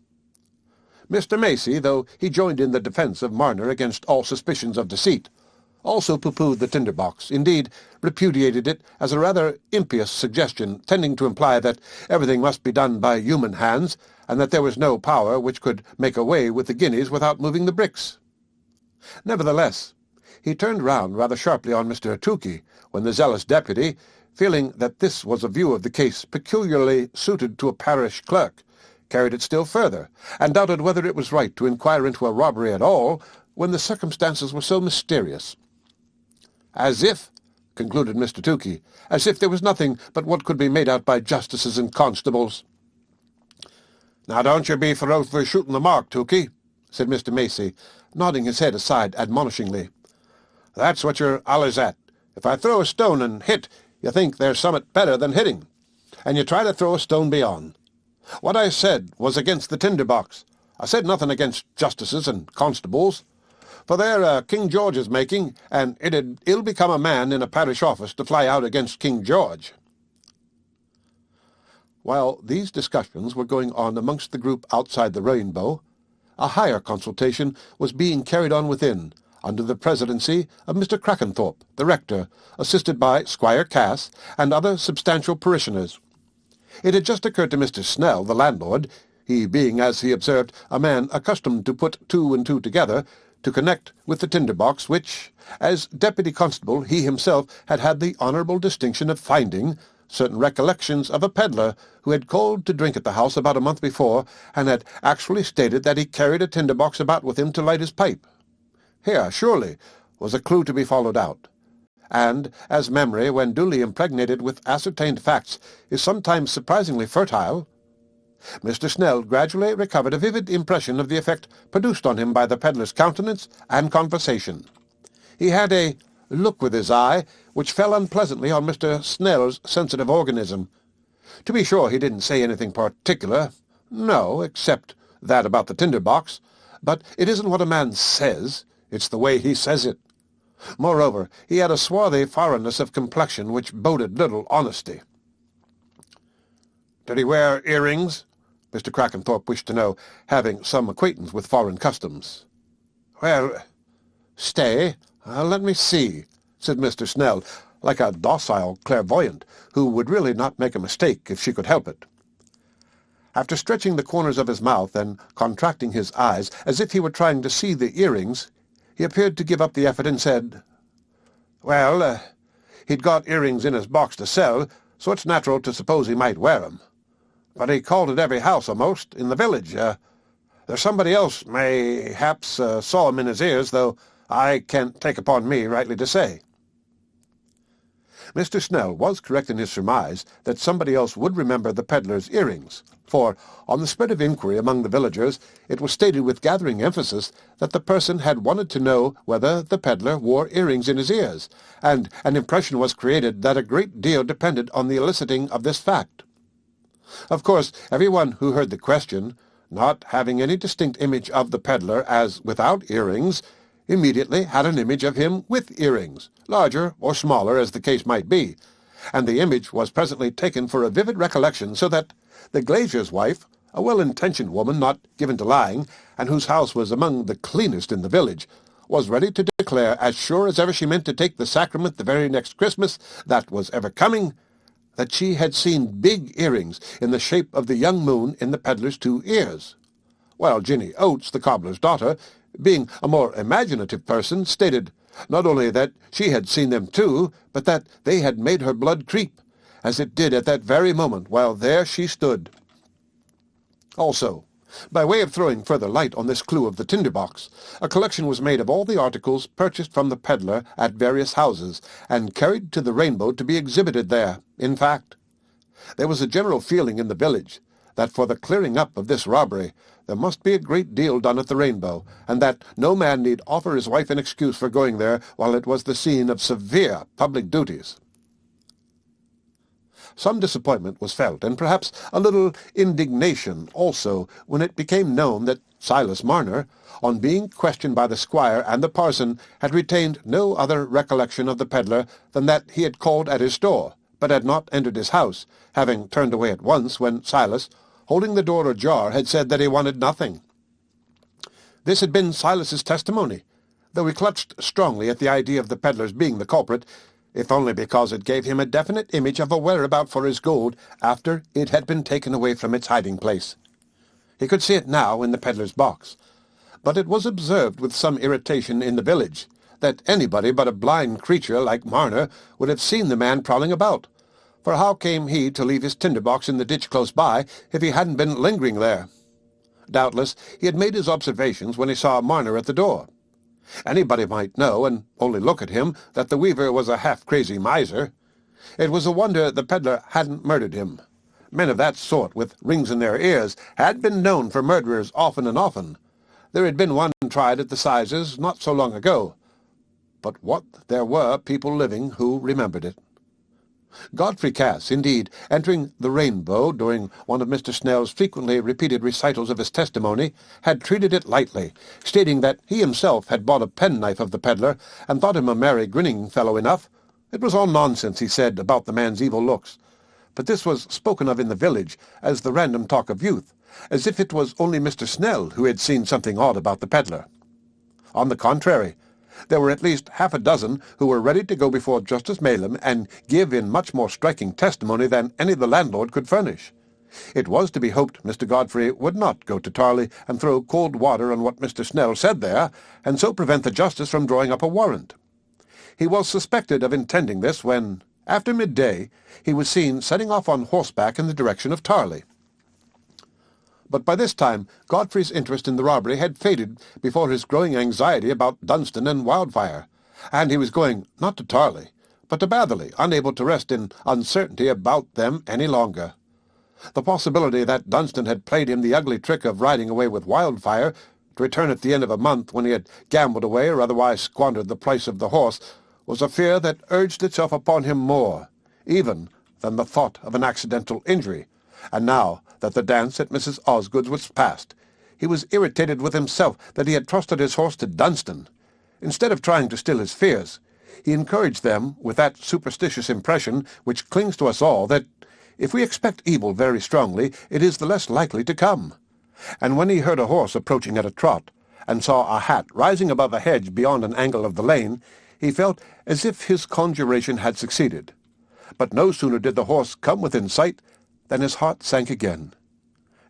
Speaker 1: Mr. Macy, though he joined in the defence of Marner against all suspicions of deceit, also pooh-poohed the tinder-box, indeed repudiated it as a rather impious suggestion, tending to imply that everything must be done by human hands, and that there was no power which could make away with the guineas without moving the bricks. Nevertheless, He turned round rather sharply on Mr. Tukey, when the zealous deputy, feeling that this was a view of the case peculiarly suited to a parish clerk, carried it still further, and doubted whether it was right to inquire into a robbery at all when the circumstances were so mysterious. "As if," concluded Mr. Tukey, "as if there was nothing but what could be made out by justices and constables." "Now don't you be for overshooting the mark, Tukey," said Mr. Macey, nodding his head aside admonishingly. "That's what you're allers at. If I throw a stone and hit, you think there's summat better than hitting, and you try to throw a stone beyond. What I said was against the tinder-box. I said nothing against justices and constables, for they're King George's making, and it'd ill become a man in a parish office to fly out against King George." While these discussions were going on amongst the group outside the Rainbow, a higher consultation was being carried on within, under the presidency of Mr. Crackenthorpe, the rector, assisted by Squire Cass and other substantial parishioners. It had just occurred to Mr. Snell, the landlord, he being, as he observed, a man accustomed to put two and two together, to connect with the tinder-box which, as deputy constable, he himself had had the honourable distinction of finding certain recollections of a pedlar who had called to drink at the house about a month before, and had actually stated that he carried a tinder-box about with him to light his pipe. Here, surely, was a clue to be followed out. And, as memory, when duly impregnated with ascertained facts, is sometimes surprisingly fertile, Mr. Snell gradually recovered a vivid impression of the effect produced on him by the pedlar's countenance and conversation. He had a look with his eye which fell unpleasantly on Mr. Snell's sensitive organism. To be sure, he didn't say anything particular, no, except that about the tinder-box, but it isn't what a man says, it's the way he says it. Moreover, he had a swarthy foreignness of complexion which boded little honesty. "Did he wear earrings?" Mr. Crackenthorpe wished to know, having some acquaintance with foreign customs. "Well, stay, let me see," said Mr. Snell, like a docile clairvoyant, who would really not make a mistake if she could help it. After stretching the corners of his mouth and contracting his eyes as if he were trying to see the earrings, he appeared to give up the effort and said, "Well, he'd got earrings in his box to sell, so it's natural to suppose he might wear 'em. But he called at every house, almost, in the village. There's somebody else, mayhaps, saw 'em in his ears, though I can't take upon me rightly to say." Mr. Snell was correct in his surmise that somebody else would remember the pedlar's earrings, for, on the spread of inquiry among the villagers, it was stated with gathering emphasis that the person had wanted to know whether the pedlar wore earrings in his ears, and an impression was created that a great deal depended on the eliciting of this fact. Of course, everyone who heard the question, not having any distinct image of the pedlar as without earrings, immediately had an image of him with earrings, larger or smaller as the case might be, and the image was presently taken for a vivid recollection, so that the glazier's wife, a well-intentioned woman not given to lying, and whose house was among the cleanest in the village, was ready to declare, as sure as ever she meant to take the sacrament the very next Christmas that was ever coming, that she had seen big earrings in the shape of the young moon in the pedlar's 2 ears, while Jinny Oates, the cobbler's daughter, being a more imaginative person, stated not only that she had seen them too, but that they had made her blood creep, as it did at that very moment while there she stood. Also, by way of throwing further light on this clue of the tinder-box, a collection was made of all the articles purchased from the pedlar at various houses, and carried to the Rainbow to be exhibited there. In fact, there was a general feeling in the village that for the clearing up of this robbery there must be a great deal done at the Rainbow, and that no man need offer his wife an excuse for going there while it was the scene of severe public duties. Some disappointment was felt, and perhaps a little indignation also, when it became known that Silas Marner, on being questioned by the squire and the parson, had retained no other recollection of the pedlar than that he had called at his door, but had not entered his house, having turned away at once when Silas, holding the door ajar, had said that he wanted nothing. This had been Silas's testimony, though he clutched strongly at the idea of the pedlar's being the culprit, if only because it gave him a definite image of a whereabout for his gold after it had been taken away from its hiding-place. He could see it now in the pedlar's box, but it was observed with some irritation in the village that anybody but a blind creature like Marner would have seen the man prowling about, for how came he to leave his tinder-box in the ditch close by if he hadn't been lingering there? Doubtless he had made his observations when he saw Marner at the door. Anybody might know, and only look at him, that the weaver was a half-crazy miser. It was a wonder the peddler hadn't murdered him. Men of that sort, with rings in their ears, had been known for murderers often and often. There had been one tried at the Sizes not so long ago. But what there were people living who remembered it. Godfrey Cass, indeed, entering the Rainbow during one of Mr. Snell's frequently repeated recitals of his testimony, had treated it lightly, stating that he himself had bought a penknife of the peddler and thought him a merry, grinning fellow enough. It was all nonsense, he said, about the man's evil looks. But this was spoken of in the village as the random talk of youth, as if it was only Mr. Snell who had seen something odd about the peddler. On the contrary, there were at least half a dozen who were ready to go before Justice Malam and give in much more striking testimony than any the landlord could furnish. It was to be hoped Mr. Godfrey would not go to Tarley and throw cold water on what Mr. Snell said there, and so prevent the justice from drawing up a warrant. He was suspected of intending this when, after midday, he was seen setting off on horseback in the direction of Tarley. But by this time Godfrey's interest in the robbery had faded before his growing anxiety about Dunstan and Wildfire, and he was going not to Tarley, but to Batherley, unable to rest in uncertainty about them any longer. The possibility that Dunstan had played him the ugly trick of riding away with Wildfire, to return at the end of a month when he had gambled away or otherwise squandered the price of the horse, was a fear that urged itself upon him more, even, than the thought of an accidental injury, and now that the dance at Mrs. Osgood's was past, he was irritated with himself that he had trusted his horse to Dunstan. Instead of trying to still his fears, he encouraged them with that superstitious impression which clings to us all, that if we expect evil very strongly, it is the less likely to come. And when he heard a horse approaching at a trot, and saw a hat rising above a hedge beyond an angle of the lane, he felt as if his conjuration had succeeded. But no sooner did the horse come within sight than his heart sank again.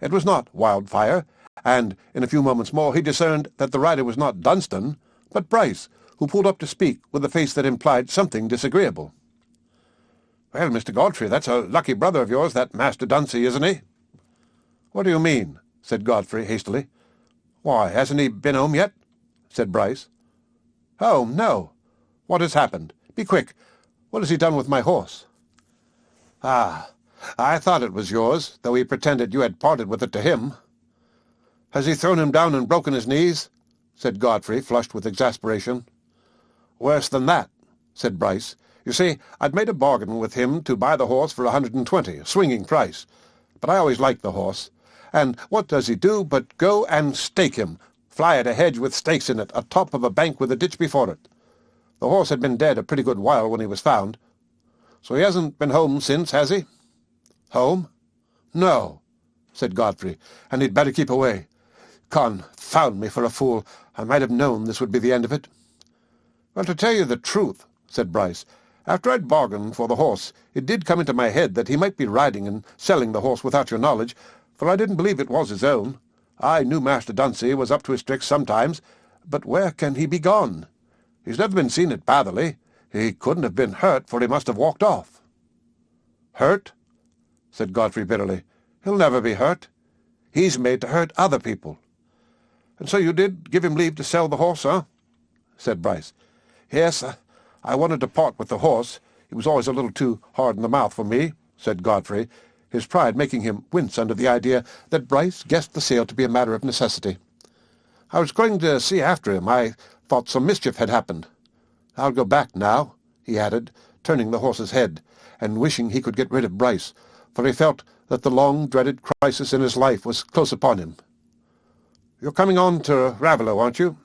Speaker 1: It was not Wildfire, and in a few moments more he discerned that the rider was not Dunstan, but Bryce, who pulled up to speak with a face that implied something disagreeable. "Well, Mr. Godfrey, that's a lucky brother of yours, that Master Dunsey, isn't he?" "What do you mean?" said Godfrey hastily. "Why, hasn't he been home yet?" said Bryce. "Home, no. What has happened? Be quick. What has he done with my horse?" "Ah, I thought it was yours, though he pretended you had parted with it to him." "Has he thrown him down and broken his knees?" said Godfrey, flushed with exasperation. "Worse than that," said Bryce. "You see, I'd made a bargain with him to buy the horse for 120, a swinging price. But I always liked the horse. And what does he do but go and stake him, fly at a hedge with stakes in it, atop of a bank with a ditch before it. The horse had been dead a pretty good while when he was found. So he hasn't been home since, has he?" "Home? No," said Godfrey, "and he'd better keep away. Confound me for a fool. I might have known this would be the end of it." "Well, to tell you the truth," said Bryce, "after I'd bargained for the horse, it did come into my head that he might be riding and selling the horse without your knowledge, for I didn't believe it was his own. I knew Master Dunsey was up to his tricks sometimes, but where can he be gone? He's never been seen at Batherley. He couldn't have been hurt, for he must have walked off." "Hurt?" said Godfrey bitterly. "He'll never be hurt. He's made to hurt other people." "And so you did give him leave to sell the horse, huh?" said Bryce. "Yes, I wanted to part with the horse. He was always a little too hard in the mouth for me," said Godfrey, his pride making him wince under the idea that Bryce guessed the sale to be a matter of necessity. "I was going to see after him. I thought some mischief had happened. I'll go back now," he added, turning the horse's head, and wishing he could get rid of Bryce, for he felt that the long-dreaded crisis in his life was close upon him. "You're coming on to Raveloe, aren't you?"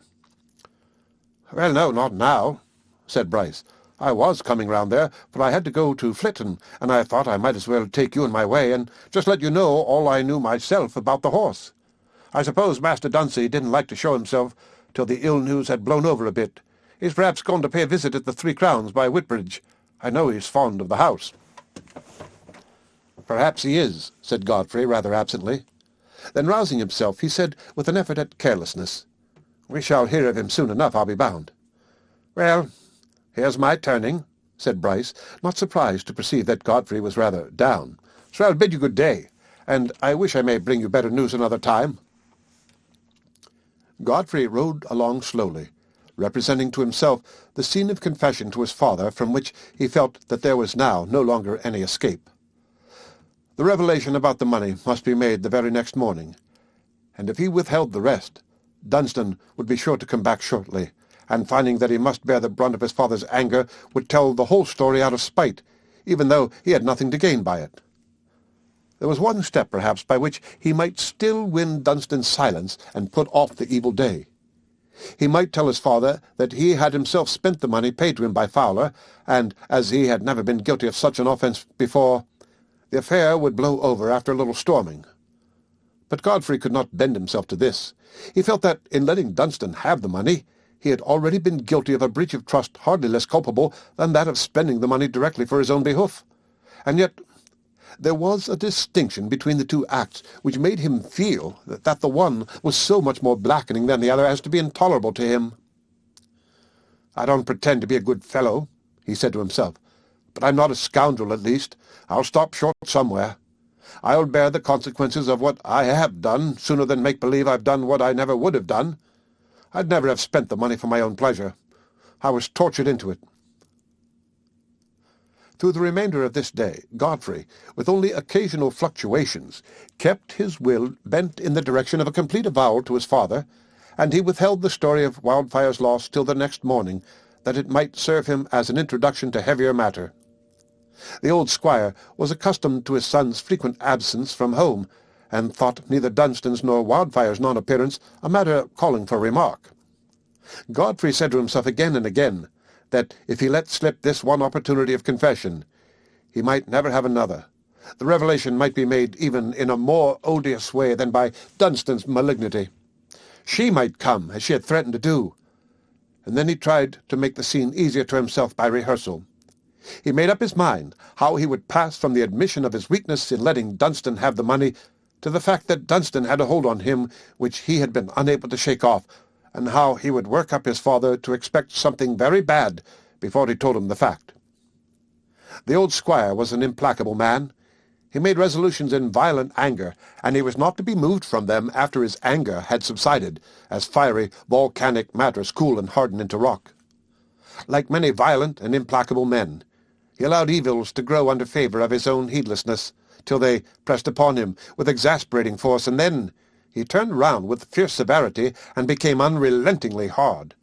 Speaker 1: "Well, no, not now," said Bryce. "I was coming round there, but I had to go to Flitton, and I thought I might as well take you in my way and just let you know all I knew myself about the horse. I suppose Master Dunsey didn't like to show himself till the ill news had blown over a bit. He's perhaps gone to pay a visit at the 3 Crowns by Whitbridge. I know he's fond of the house." "Perhaps he is," said Godfrey, rather absently. Then, rousing himself, he said, with an effort at carelessness, "We shall hear of him soon enough, I'll be bound." "Well, here's my turning," said Bryce, not surprised to perceive that Godfrey was rather down. "So I'll bid you good day, and I wish I may bring you better news another time." Godfrey rode along slowly, representing to himself the scene of confession to his father, from which he felt that there was now no longer any escape. The revelation about the money must be made the very next morning, and if he withheld the rest, Dunstan would be sure to come back shortly, and finding that he must bear the brunt of his father's anger, would tell the whole story out of spite, even though he had nothing to gain by it. There was one step, perhaps, by which he might still win Dunstan's silence and put off the evil day. He might tell his father that he had himself spent the money paid to him by Fowler, and, as he had never been guilty of such an offence before, the affair would blow over after a little storming. But Godfrey could not bend himself to this. He felt that, in letting Dunstan have the money, he had already been guilty of a breach of trust hardly less culpable than that of spending the money directly for his own behoof. And yet there was a distinction between the two acts which made him feel that the one was so much more blackening than the other as to be intolerable to him. "I don't pretend to be a good fellow," he said to himself, "but I'm not a scoundrel, at least. I'll stop short somewhere. I'll bear the consequences of what I have done sooner than make believe I've done what I never would have done. I'd never have spent the money for my own pleasure. I was tortured into it." Through the remainder of this day, Godfrey, with only occasional fluctuations, kept his will bent in the direction of a complete avowal to his father, and he withheld the story of Wildfire's loss till the next morning, that it might serve him as an introduction to heavier matter. The old squire was accustomed to his son's frequent absence from home, and thought neither Dunstan's nor Wildfire's non-appearance a matter calling for remark. Godfrey said to himself again and again that if he let slip this one opportunity of confession, he might never have another. The revelation might be made even in a more odious way than by Dunstan's malignity. She might come, as she had threatened to do, and then he tried to make the scene easier to himself by rehearsal. He made up his mind how he would pass from the admission of his weakness in letting Dunstan have the money to the fact that Dunstan had a hold on him which he had been unable to shake off, and how he would work up his father to expect something very bad before he told him the fact. The old squire was an implacable man. He made resolutions in violent anger, and he was not to be moved from them after his anger had subsided, as fiery, volcanic matters cool and harden into rock. Like many violent and implacable men, he allowed evils to grow under favour of his own heedlessness, till they pressed upon him with exasperating force, and then he turned round with fierce severity and became unrelentingly hard.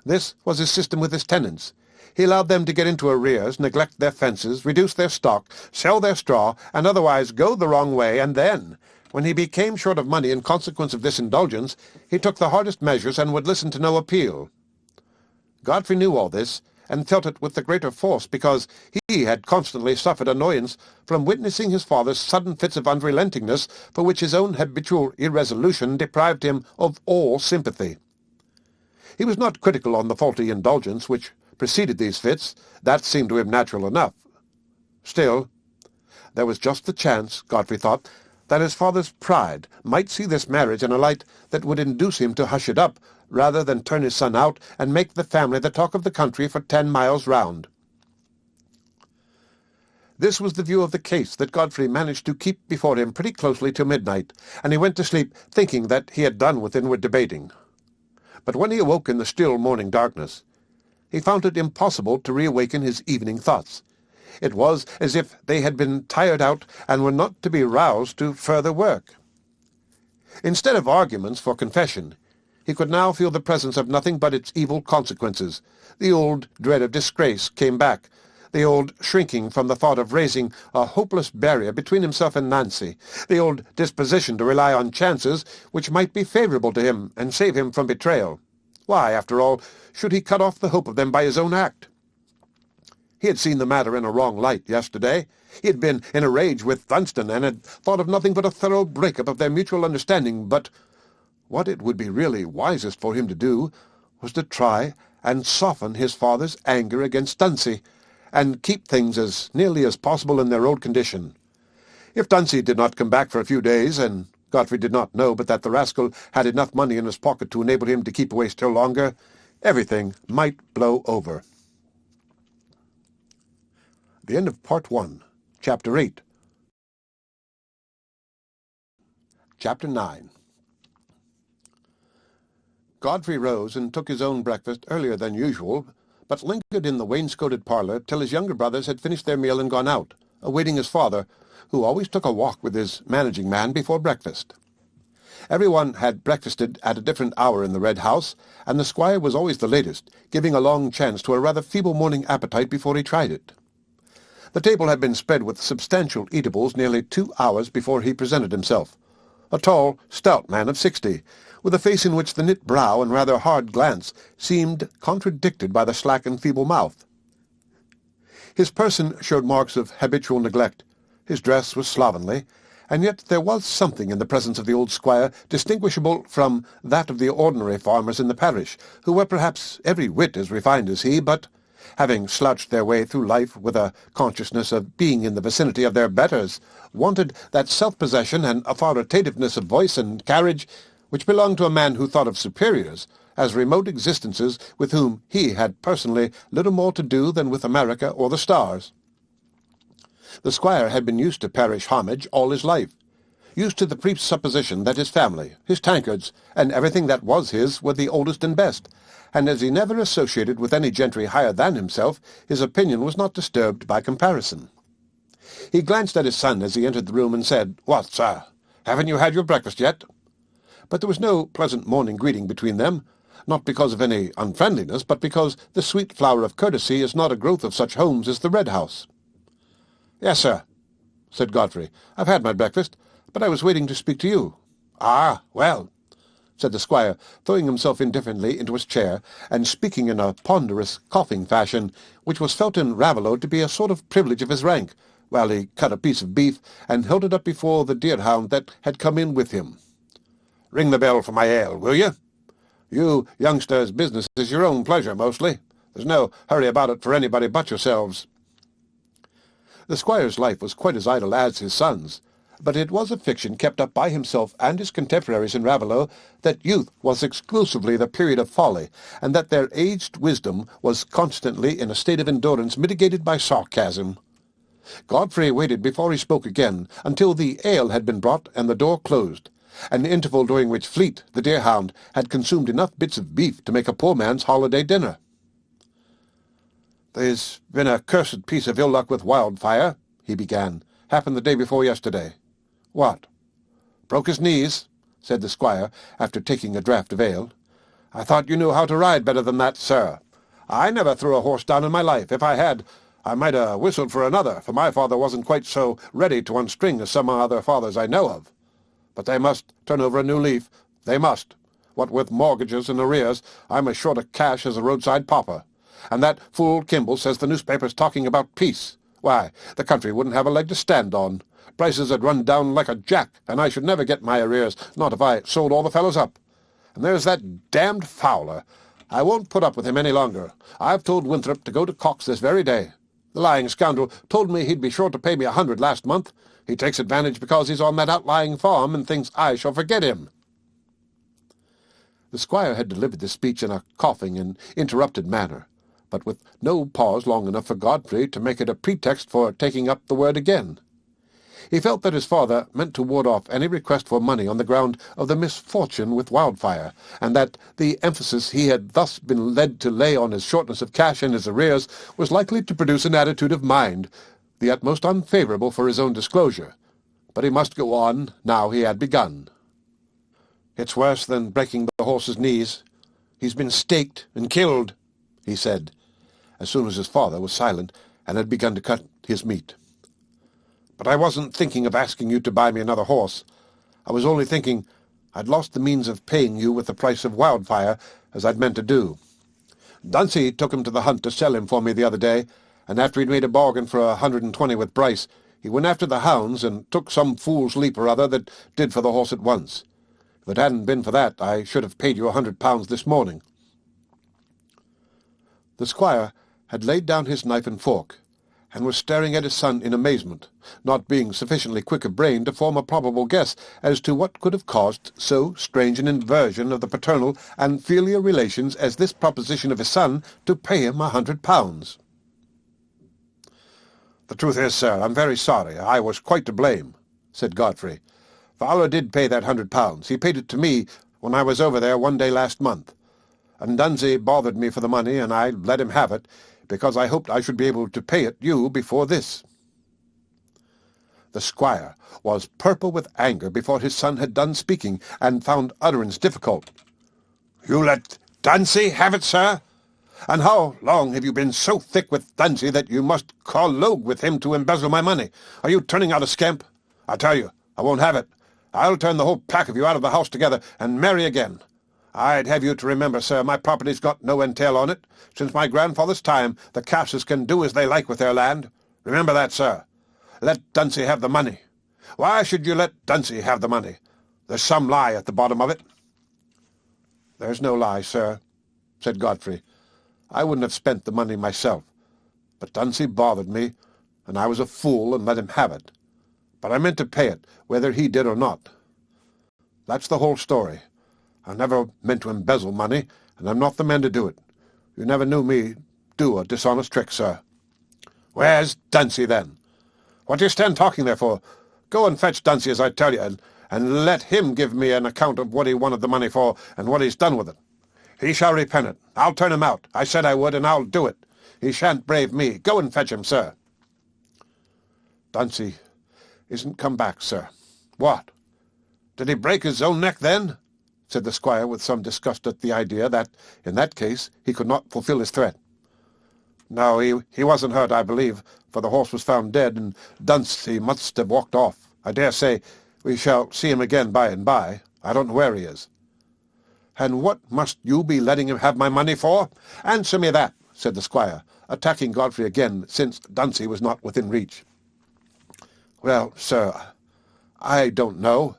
Speaker 1: This was his system with his tenants. He allowed them to get into arrears, neglect their fences, reduce their stock, sell their straw, and otherwise go the wrong way, and then, when he became short of money in consequence of this indulgence, he took the hardest measures and would listen to no appeal. Godfrey knew all this, and felt it with the greater force because he had constantly suffered annoyance from witnessing his father's sudden fits of unrelentingness, for which his own habitual irresolution deprived him of all sympathy. He was not critical on the faulty indulgence which preceded these fits. That seemed to him natural enough. Still, there was just the chance, Godfrey thought, that his father's pride might see this marriage in a light that would induce him to hush it up, rather than turn his son out and make the family the talk of the country for 10 miles round. This was the view of the case that Godfrey managed to keep before him pretty closely till midnight, and he went to sleep thinking that he had done with inward debating. But when he awoke in the still morning darkness, he found it impossible to reawaken his evening thoughts. It was as if they had been tired out and were not to be roused to further work. Instead of arguments for confession, he could now feel the presence of nothing but its evil consequences. The old dread of disgrace came back, the old shrinking from the thought of raising a hopeless barrier between himself and Nancy, the old disposition to rely on chances which might be favourable to him and save him from betrayal. Why, after all, should he cut off the hope of them by his own act? He had seen the matter in a wrong light yesterday. He had been in a rage with Dunstan, and had thought of nothing but a thorough break-up of their mutual understanding, but what it would be really wisest for him to do was to try and soften his father's anger against Dunsey, and keep things as nearly as possible in their old condition. If Dunsey did not come back for a few days, and Godfrey did not know but that the rascal had enough money in his pocket to enable him to keep away still longer, everything might blow over. The end of Part 1, Chapter 8. Chapter 9. Godfrey rose and took his own breakfast earlier than usual, but lingered in the wainscoted parlour till his younger brothers had finished their meal and gone out, awaiting his father, who always took a walk with his managing man before breakfast. Everyone had breakfasted at a different hour in the Red House, and the squire was always the latest, giving a long chance to a rather feeble morning appetite before he tried it. The table had been spread with substantial eatables nearly 2 hours before he presented himself, a tall, stout man of 60, with a face in which the knit brow and rather hard glance seemed contradicted by the slack and feeble mouth. His person showed marks of habitual neglect. His dress was slovenly, and yet there was something in the presence of the old squire distinguishable from that of the ordinary farmers in the parish, who were perhaps every whit as refined as he, but, having slouched their way through life with a consciousness of being in the vicinity of their betters, wanted that self-possession and authoritativeness of voice and carriage which belonged to a man who thought of superiors as remote existences with whom he had personally little more to do than with America or the stars. The squire had been used to parish homage all his life, used to the presupposition that his family, his tankards, and everything that was his were the oldest and best, and as he never associated with any gentry higher than himself, his opinion was not disturbed by comparison. He glanced at his son as he entered the room and said, "What, sir? Haven't you had your breakfast yet?" But there was no pleasant morning greeting between them, not because of any unfriendliness, but because the sweet flower of courtesy is not a growth of such homes as the Red House. "Yes, sir," said Godfrey. "I've had my breakfast, but I was waiting to speak to you." "Ah, well," said the squire, throwing himself indifferently into his chair, and speaking in a ponderous, coughing fashion, which was felt in Raveloe to be a sort of privilege of his rank, while he cut a piece of beef and held it up before the deer-hound that had come in with him. "Ring the bell for my ale, will you? You youngsters' business is your own pleasure, mostly. There's no hurry about it for anybody but yourselves." The squire's life was quite as idle as his son's, but it was a fiction kept up by himself and his contemporaries in Raveloe that youth was exclusively the period of folly, and that their aged wisdom was constantly in a state of endurance mitigated by sarcasm. Godfrey waited before he spoke again, until the ale had been brought and the door closed, an interval during which Fleet, the deer-hound, had consumed enough bits of beef to make a poor man's holiday dinner. "There's been a cursed piece of ill-luck with Wildfire," he began. "Happened the day before yesterday." "What?" "Broke his knees," said the squire, after taking a draught of ale. "I thought you knew how to ride better than that, sir. I never threw a horse down in my life. If I had, I might have whistled for another, for my father wasn't quite so ready to unstring as some other fathers I know of. But they must turn over a new leaf. They must. What with mortgages and arrears, I'm as short of cash as a roadside pauper. And that fool Kimball says the newspaper's talking about peace. Why, the country wouldn't have a leg to stand on. Prices had run down like a jack, and I should never get my arrears, not if I sold all the fellows up. And there's that damned Fowler. I won't put up with him any longer. I've told Winthrop to go to Cox this very day. The lying scoundrel told me he'd be sure to pay me 100 last month. He takes advantage because he's on that outlying farm and thinks I shall forget him." The squire had delivered this speech in a coughing and interrupted manner, but with no pause long enough for Godfrey to make it a pretext for taking up the word again. He felt that his father meant to ward off any request for money on the ground of the misfortune with Wildfire, and that the emphasis he had thus been led to lay on his shortness of cash and his arrears was likely to produce an attitude of mind the utmost unfavourable for his own disclosure. But he must go on, now he had begun. "It's worse than breaking the horse's knees. He's been staked and killed," he said, as soon as his father was silent and had begun to cut his meat. "But I wasn't thinking of asking you to buy me another horse. I was only thinking I'd lost the means of paying you with the price of Wildfire, as I'd meant to do. Dunsey took him to the hunt to sell him for me the other day, and after he'd made a bargain for 120 with Bryce, he went after the hounds and took some fool's leap or other that did for the horse at once. If it hadn't been for that, I should have paid you £100 this morning." The squire had laid down his knife and fork, and was staring at his son in amazement, not being sufficiently quick of brain to form a probable guess as to what could have caused so strange an inversion of the paternal and filial relations as this proposition of his son to pay him £100. "The truth is, sir, I'm very sorry. I was quite to blame," said Godfrey. "Fowler did pay that £100. He paid it to me when I was over there one day last month. And Dunsey bothered me for the money, and I let him have it, because I hoped I should be able to pay it you before this." The squire was purple with anger before his son had done speaking, and found utterance difficult. "You let Dunsey have it, sir? And how long have you been so thick with Dunsey that you must collogue with him to embezzle my money? Are you turning out a scamp? I tell you, I won't have it. I'll turn the whole pack of you out of the house together, and marry again. I'd have you to remember, sir, my property's got no entail on it. Since my grandfather's time, the Casses can do as they like with their land. Remember that, sir. Let Dunsey have the money. Why should you let Dunsey have the money? There's some lie at the bottom of it." "There's no lie, sir," said Godfrey. "I wouldn't have spent the money myself. But Dunsey bothered me, and I was a fool and let him have it. But I meant to pay it, whether he did or not. That's the whole story. I never meant to embezzle money, and I'm not the man to do it. You never knew me do a dishonest trick, sir." "Where's Dunsey, then? What do you stand talking there for? Go and fetch Dunsey, as I tell you, and let him give me an account of what he wanted the money for, and what he's done with it. He shall repent it. I'll turn him out. I said I would, and I'll do it. He shan't brave me. Go and fetch him, sir." "Dunsey isn't come back, sir." "What? Did he break his own neck, then?" said the squire with some disgust at the idea that, in that case, he could not fulfil his threat. "No, he wasn't hurt, I believe, for the horse was found dead, and Dunsey must have walked off. I dare say we shall see him again by and by. I don't know where he is." "And what must you be letting him have my money for? Answer me that," said the squire, attacking Godfrey again, since Dunsey was not within reach. "Well, sir, I don't know,"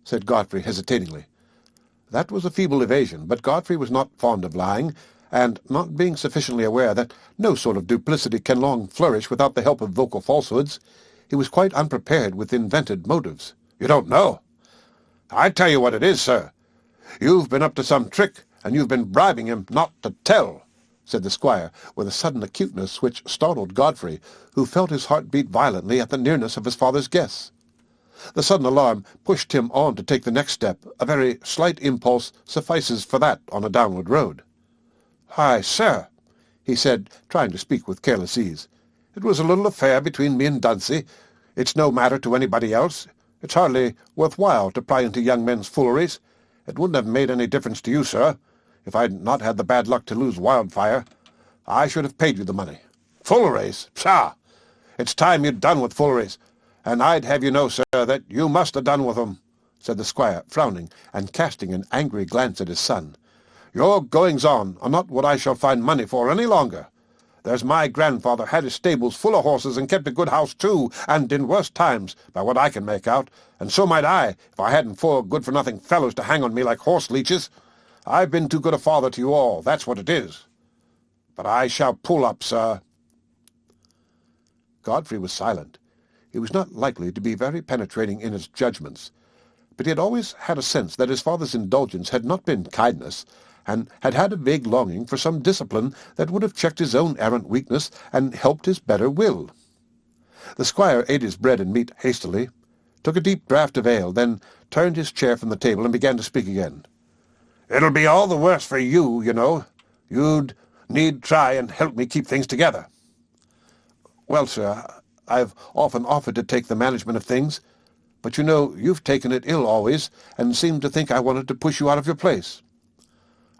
Speaker 1: said Godfrey hesitatingly. That was a feeble evasion, but Godfrey was not fond of lying, and, not being sufficiently aware that no sort of duplicity can long flourish without the help of vocal falsehoods, he was quite unprepared with invented motives. "You don't know? I tell you what it is, sir. You've been up to some trick, and you've been bribing him not to tell," said the squire, with a sudden acuteness which startled Godfrey, who felt his heart beat violently at the nearness of his father's guess. The sudden alarm pushed him on to take the next step. A very slight impulse suffices for that on a downward road. "Why, sir," he said, trying to speak with careless ease, "it was a little affair between me and Dunsey. It's no matter to anybody else. It's hardly worth while to pry into young men's fooleries. It wouldn't have made any difference to you, sir. If I'd not had the bad luck to lose Wildfire, I should have paid you the money." "Fooleries? Pshaw! It's time you'd done with fooleries. And I'd have you know, sir, that you must have done with them," said the squire, frowning, and casting an angry glance at his son. "Your goings-on are not what I shall find money for any longer. There's my grandfather had his stables full of horses and kept a good house too, and in worse times, by what I can make out, and so might I, if I hadn't 4 good-for-nothing fellows to hang on me like horse-leeches. I've been too good a father to you all, that's what it is. But I shall pull up, sir." Godfrey was silent. He was not likely to be very penetrating in his judgments, but he had always had a sense that his father's indulgence had not been kindness, and had had a vague longing for some discipline that would have checked his own errant weakness and helped his better will. The squire ate his bread and meat hastily, took a deep draught of ale, then turned his chair from the table and began to speak again. "It'll be all the worse for you, you know. You'd need try and help me keep things together." "Well, sir, I've often offered to take the management of things, but you know you've taken it ill always, and seemed to think I wanted to push you out of your place."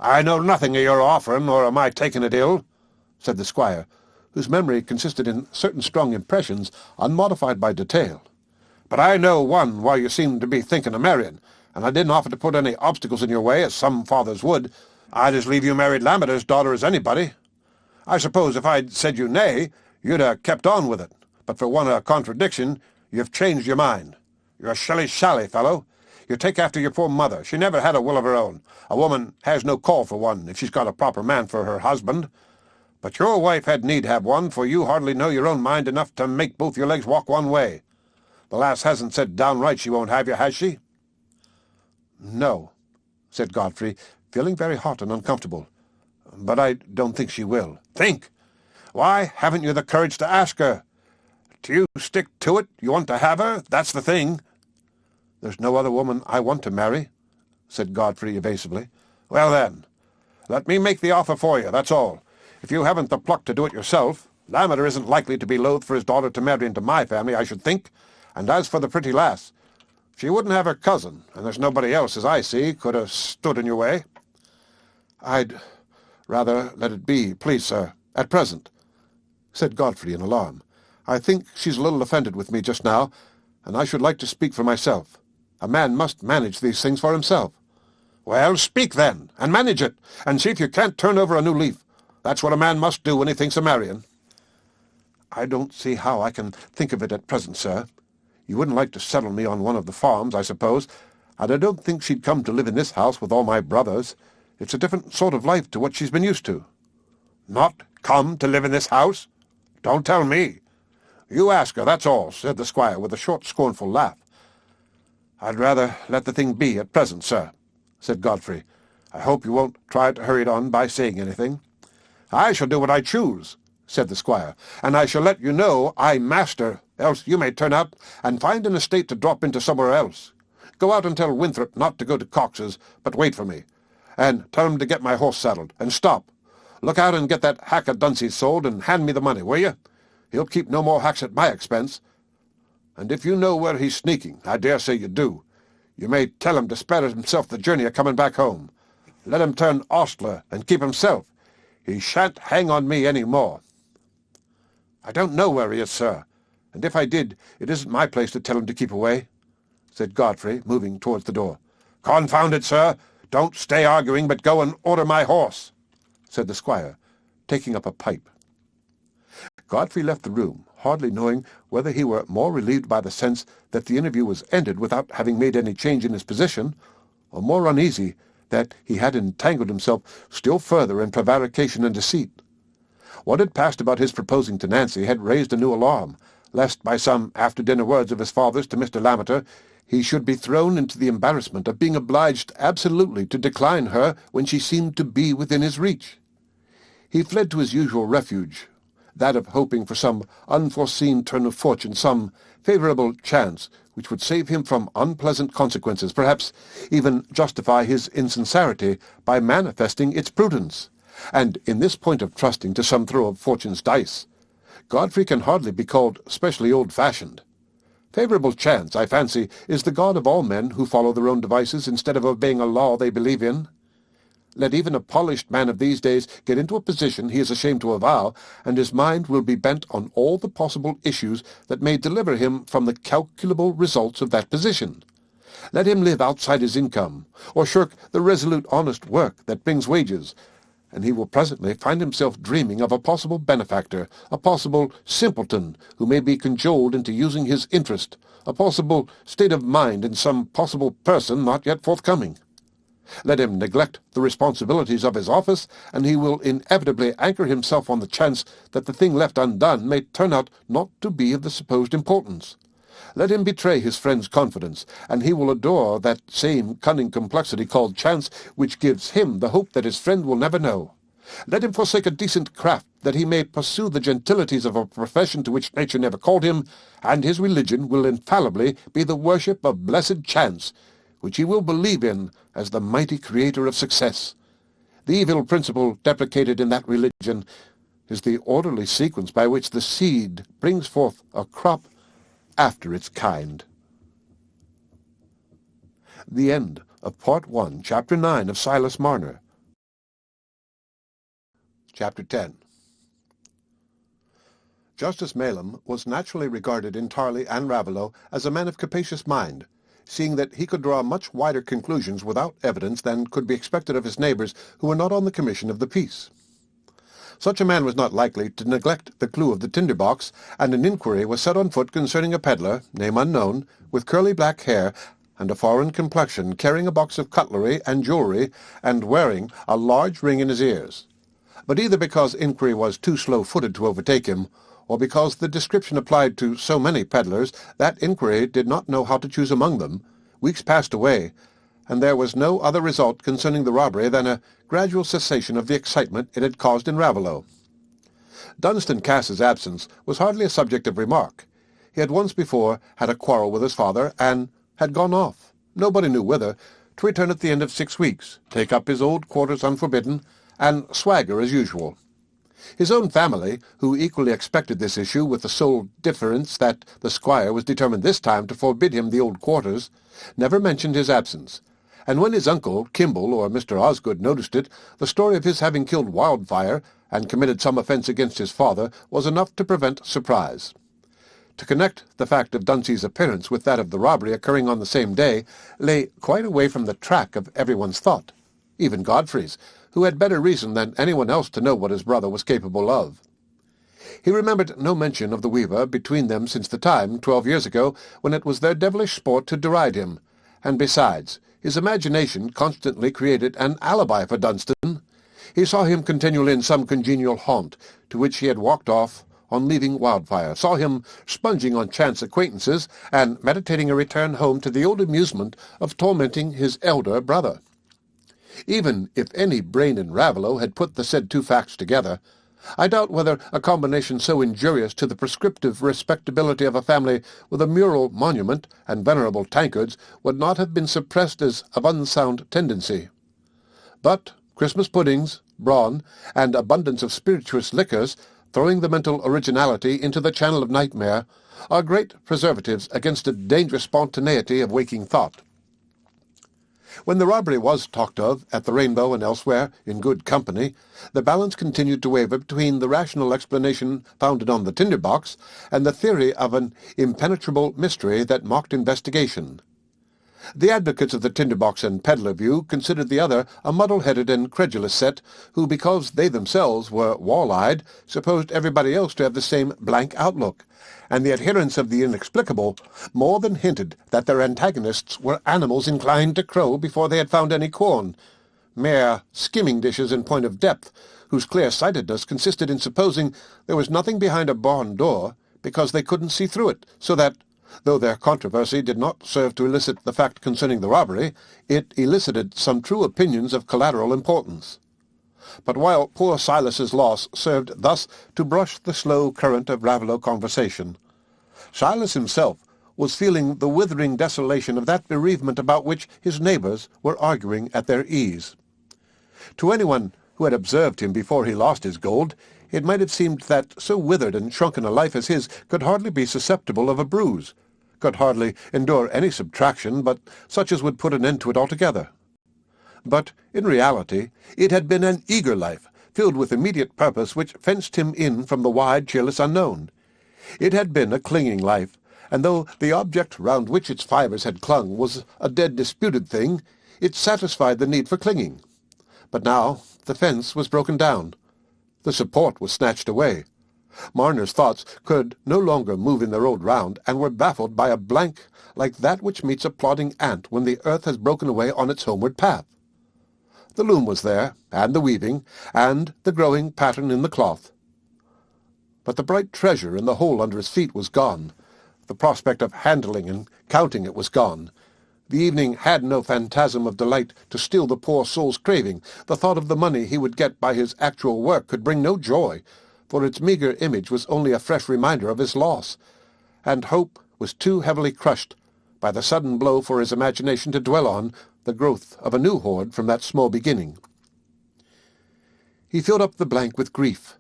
Speaker 1: "I know nothing of your offering, nor am I taking it ill," said the squire, whose memory consisted in certain strong impressions, unmodified by detail. "But I know one why you seem to be thinking of marrying, and I didn't offer to put any obstacles in your way, as some fathers would. I'd as leave you married Lamberter's daughter as anybody. I suppose if I'd said you nay, you'd have kept on with it. But for one contradiction, you've changed your mind. You're a shilly-shally fellow. You take after your poor mother. She never had a will of her own. A woman has no call for one if she's got a proper man for her husband. But your wife had need have one, for you hardly know your own mind enough to make both your legs walk one way. The lass hasn't said downright she won't have you, has she?" "No," said Godfrey, feeling very hot and uncomfortable. "But I don't think she will." "Think? Why haven't you the courage to ask her? Do you stick to it? You want to have her? That's the thing." "There's no other woman I want to marry," said Godfrey evasively. "Well then, let me make the offer for you, that's all. If you haven't the pluck to do it yourself, Lammeter isn't likely to be loath for his daughter to marry into my family, I should think. And as for the pretty lass, she wouldn't have her cousin, and there's nobody else, as I see, could have stood in your way." "I'd rather let it be, please, sir, at present," said Godfrey in alarm. "I think she's a little offended with me just now, and I should like to speak for myself. A man must manage these things for himself." "Well, speak then, and manage it, and see if you can't turn over a new leaf. That's what a man must do when he thinks of marrying." "I don't see how I can think of it at present, sir. You wouldn't like to settle me on one of the farms, I suppose, and I don't think she'd come to live in this house with all my brothers. It's a different sort of life to what she's been used to." "Not come to live in this house? Don't tell me. You ask her, that's all," said the squire, with a short, scornful laugh. "I'd rather let the thing be at present, sir," said Godfrey. "I hope you won't try to hurry it on by saying anything." "I shall do what I choose," said the squire, "and I shall let you know I'm master, else you may turn out and find an estate to drop into somewhere else. Go out and tell Winthrop not to go to Cox's, but wait for me, and tell him to get my horse saddled, and stop. Look out and get that hack of Duncy's sold, and hand me the money, will you? He'll keep no more hacks at my expense. And if you know where he's sneaking, I dare say you do, you may tell him to spare himself the journey of coming back home. Let him turn ostler and keep himself. He shan't hang on me any more." "I don't know where he is, sir, and if I did, it isn't my place to tell him to keep away," said Godfrey, moving towards the door. "Confound it, sir! Don't stay arguing, but go and order my horse," said the squire, taking up a pipe. Godfrey left the room, hardly knowing whether he were more relieved by the sense that the interview was ended without having made any change in his position, or more uneasy that he had entangled himself still further in prevarication and deceit. What had passed about his proposing to Nancy had raised a new alarm, lest by some after-dinner words of his father's to Mr. Lammeter he should be thrown into the embarrassment of being obliged absolutely to decline her when she seemed to be within his reach. He fled to his usual refuge, that of hoping for some unforeseen turn of fortune, some favourable chance which would save him from unpleasant consequences, perhaps even justify his insincerity by manifesting its prudence. And in this point of trusting to some throw of fortune's dice, Godfrey can hardly be called specially old-fashioned. Favourable chance, I fancy, is the god of all men who follow their own devices instead of obeying a law they believe in. Let even a polished man of these days get into a position he is ashamed to avow, and his mind will be bent on all the possible issues that may deliver him from the calculable results of that position. Let him live outside his income, or shirk the resolute honest work that brings wages, and he will presently find himself dreaming of a possible benefactor, a possible simpleton who may be cajoled into using his interest, a possible state of mind in some possible person not yet forthcoming. Let him neglect the responsibilities of his office, and he will inevitably anchor himself on the chance that the thing left undone may turn out not to be of the supposed importance. Let him betray his friend's confidence, and he will adore that same cunning complexity called chance, which gives him the hope that his friend will never know. Let him forsake a decent craft, that he may pursue the gentilities of a profession to which nature never called him, and his religion will infallibly be the worship of blessed chance, which he will believe in as the mighty creator of success. The evil principle deprecated in that religion is the orderly sequence by which the seed brings forth a crop after its kind. The end of Part 1, Chapter 9 of Silas Marner. Chapter 10. Justice Malam was naturally regarded in Tarley and Raveloe as a man of capacious mind, seeing that he could draw much wider conclusions without evidence than could be expected of his neighbours who were not on the commission of the peace. Such a man was not likely to neglect the clue of the tinder-box, and an inquiry was set on foot concerning a pedlar, name unknown, with curly black hair and a foreign complexion, carrying a box of cutlery and jewellery, and wearing a large ring in his ears. but either because inquiry was too slow-footed to overtake him, or because the description applied to so many peddlers that inquiry did not know how to choose among them, weeks passed away, and there was no other result concerning the robbery than a gradual cessation of the excitement it had caused in Raveloe. Dunstan Cass's absence was hardly a subject of remark. He had once before had a quarrel with his father, and had gone off, nobody knew whither, to return at the end of 6 weeks, take up his old quarters unforbidden, and swagger as usual. His own family, who equally expected this issue with the sole difference that the squire was determined this time to forbid him the old quarters, never mentioned his absence, and when his uncle, Kimball, or Mr. Osgood, noticed it, the story of his having killed Wildfire and committed some offence against his father was enough to prevent surprise. To connect the fact of Dunsey's appearance with that of the robbery occurring on the same day lay quite away from the track of everyone's thought, even Godfrey's, who had better reason than anyone else to know what his brother was capable of. He remembered no mention of the weaver between them since the time, 12 years ago, when it was their devilish sport to deride him, and besides, his imagination constantly created an alibi for Dunstan. He saw him continually in some congenial haunt, to which he had walked off on leaving Wildfire, saw him sponging on chance acquaintances, and meditating a return home to the old amusement of tormenting his elder brother. Even if any brain in Raveloe had put the said two facts together, I doubt whether a combination so injurious to the prescriptive respectability of a family with a mural monument and venerable tankards would not have been suppressed as of unsound tendency. But Christmas puddings, brawn, and abundance of spirituous liquors, throwing the mental originality into the channel of nightmare, are great preservatives against a dangerous spontaneity of waking thought. When the robbery was talked of at the Rainbow and elsewhere, in good company, the balance continued to waver between the rational explanation founded on the tinder-box and the theory of an impenetrable mystery that mocked investigation. The advocates of the tinder-box and peddler view considered the other a muddle-headed and credulous set, who, because they themselves were wall-eyed, supposed everybody else to have the same blank outlook, and the adherents of the inexplicable more than hinted that their antagonists were animals inclined to crow before they had found any corn, mere skimming dishes in point of depth, whose clear-sightedness consisted in supposing there was nothing behind a barn door, because they couldn't see through it, so that, though their controversy did not serve to elicit the fact concerning the robbery, it elicited some true opinions of collateral importance. But while poor Silas's loss served thus to brush the slow current of Raveloe conversation, Silas himself was feeling the withering desolation of that bereavement about which his neighbours were arguing at their ease. To anyone who had observed him before he lost his gold, it might have seemed that so withered and shrunken a life as his could hardly be susceptible of a bruise, could hardly endure any subtraction but such as would put an end to it altogether. But, in reality, it had been an eager life, filled with immediate purpose which fenced him in from the wide, cheerless unknown. It had been a clinging life, and though the object round which its fibres had clung was a dead, disputed thing, it satisfied the need for clinging. But now the fence was broken down. The support was snatched away. Marner's thoughts could no longer move in their old round, and were baffled by a blank like that which meets a plodding ant when the earth has broken away on its homeward path. The loom was there, and the weaving, and the growing pattern in the cloth. But the bright treasure in the hole under his feet was gone. The prospect of handling and counting it was gone. The evening had no phantasm of delight to still the poor soul's craving. The thought of the money he would get by his actual work could bring no joy, for its meagre image was only a fresh reminder of his loss, and hope was too heavily crushed by the sudden blow for his imagination to dwell on the growth of a new hoard from that small beginning. He filled up the blank with grief.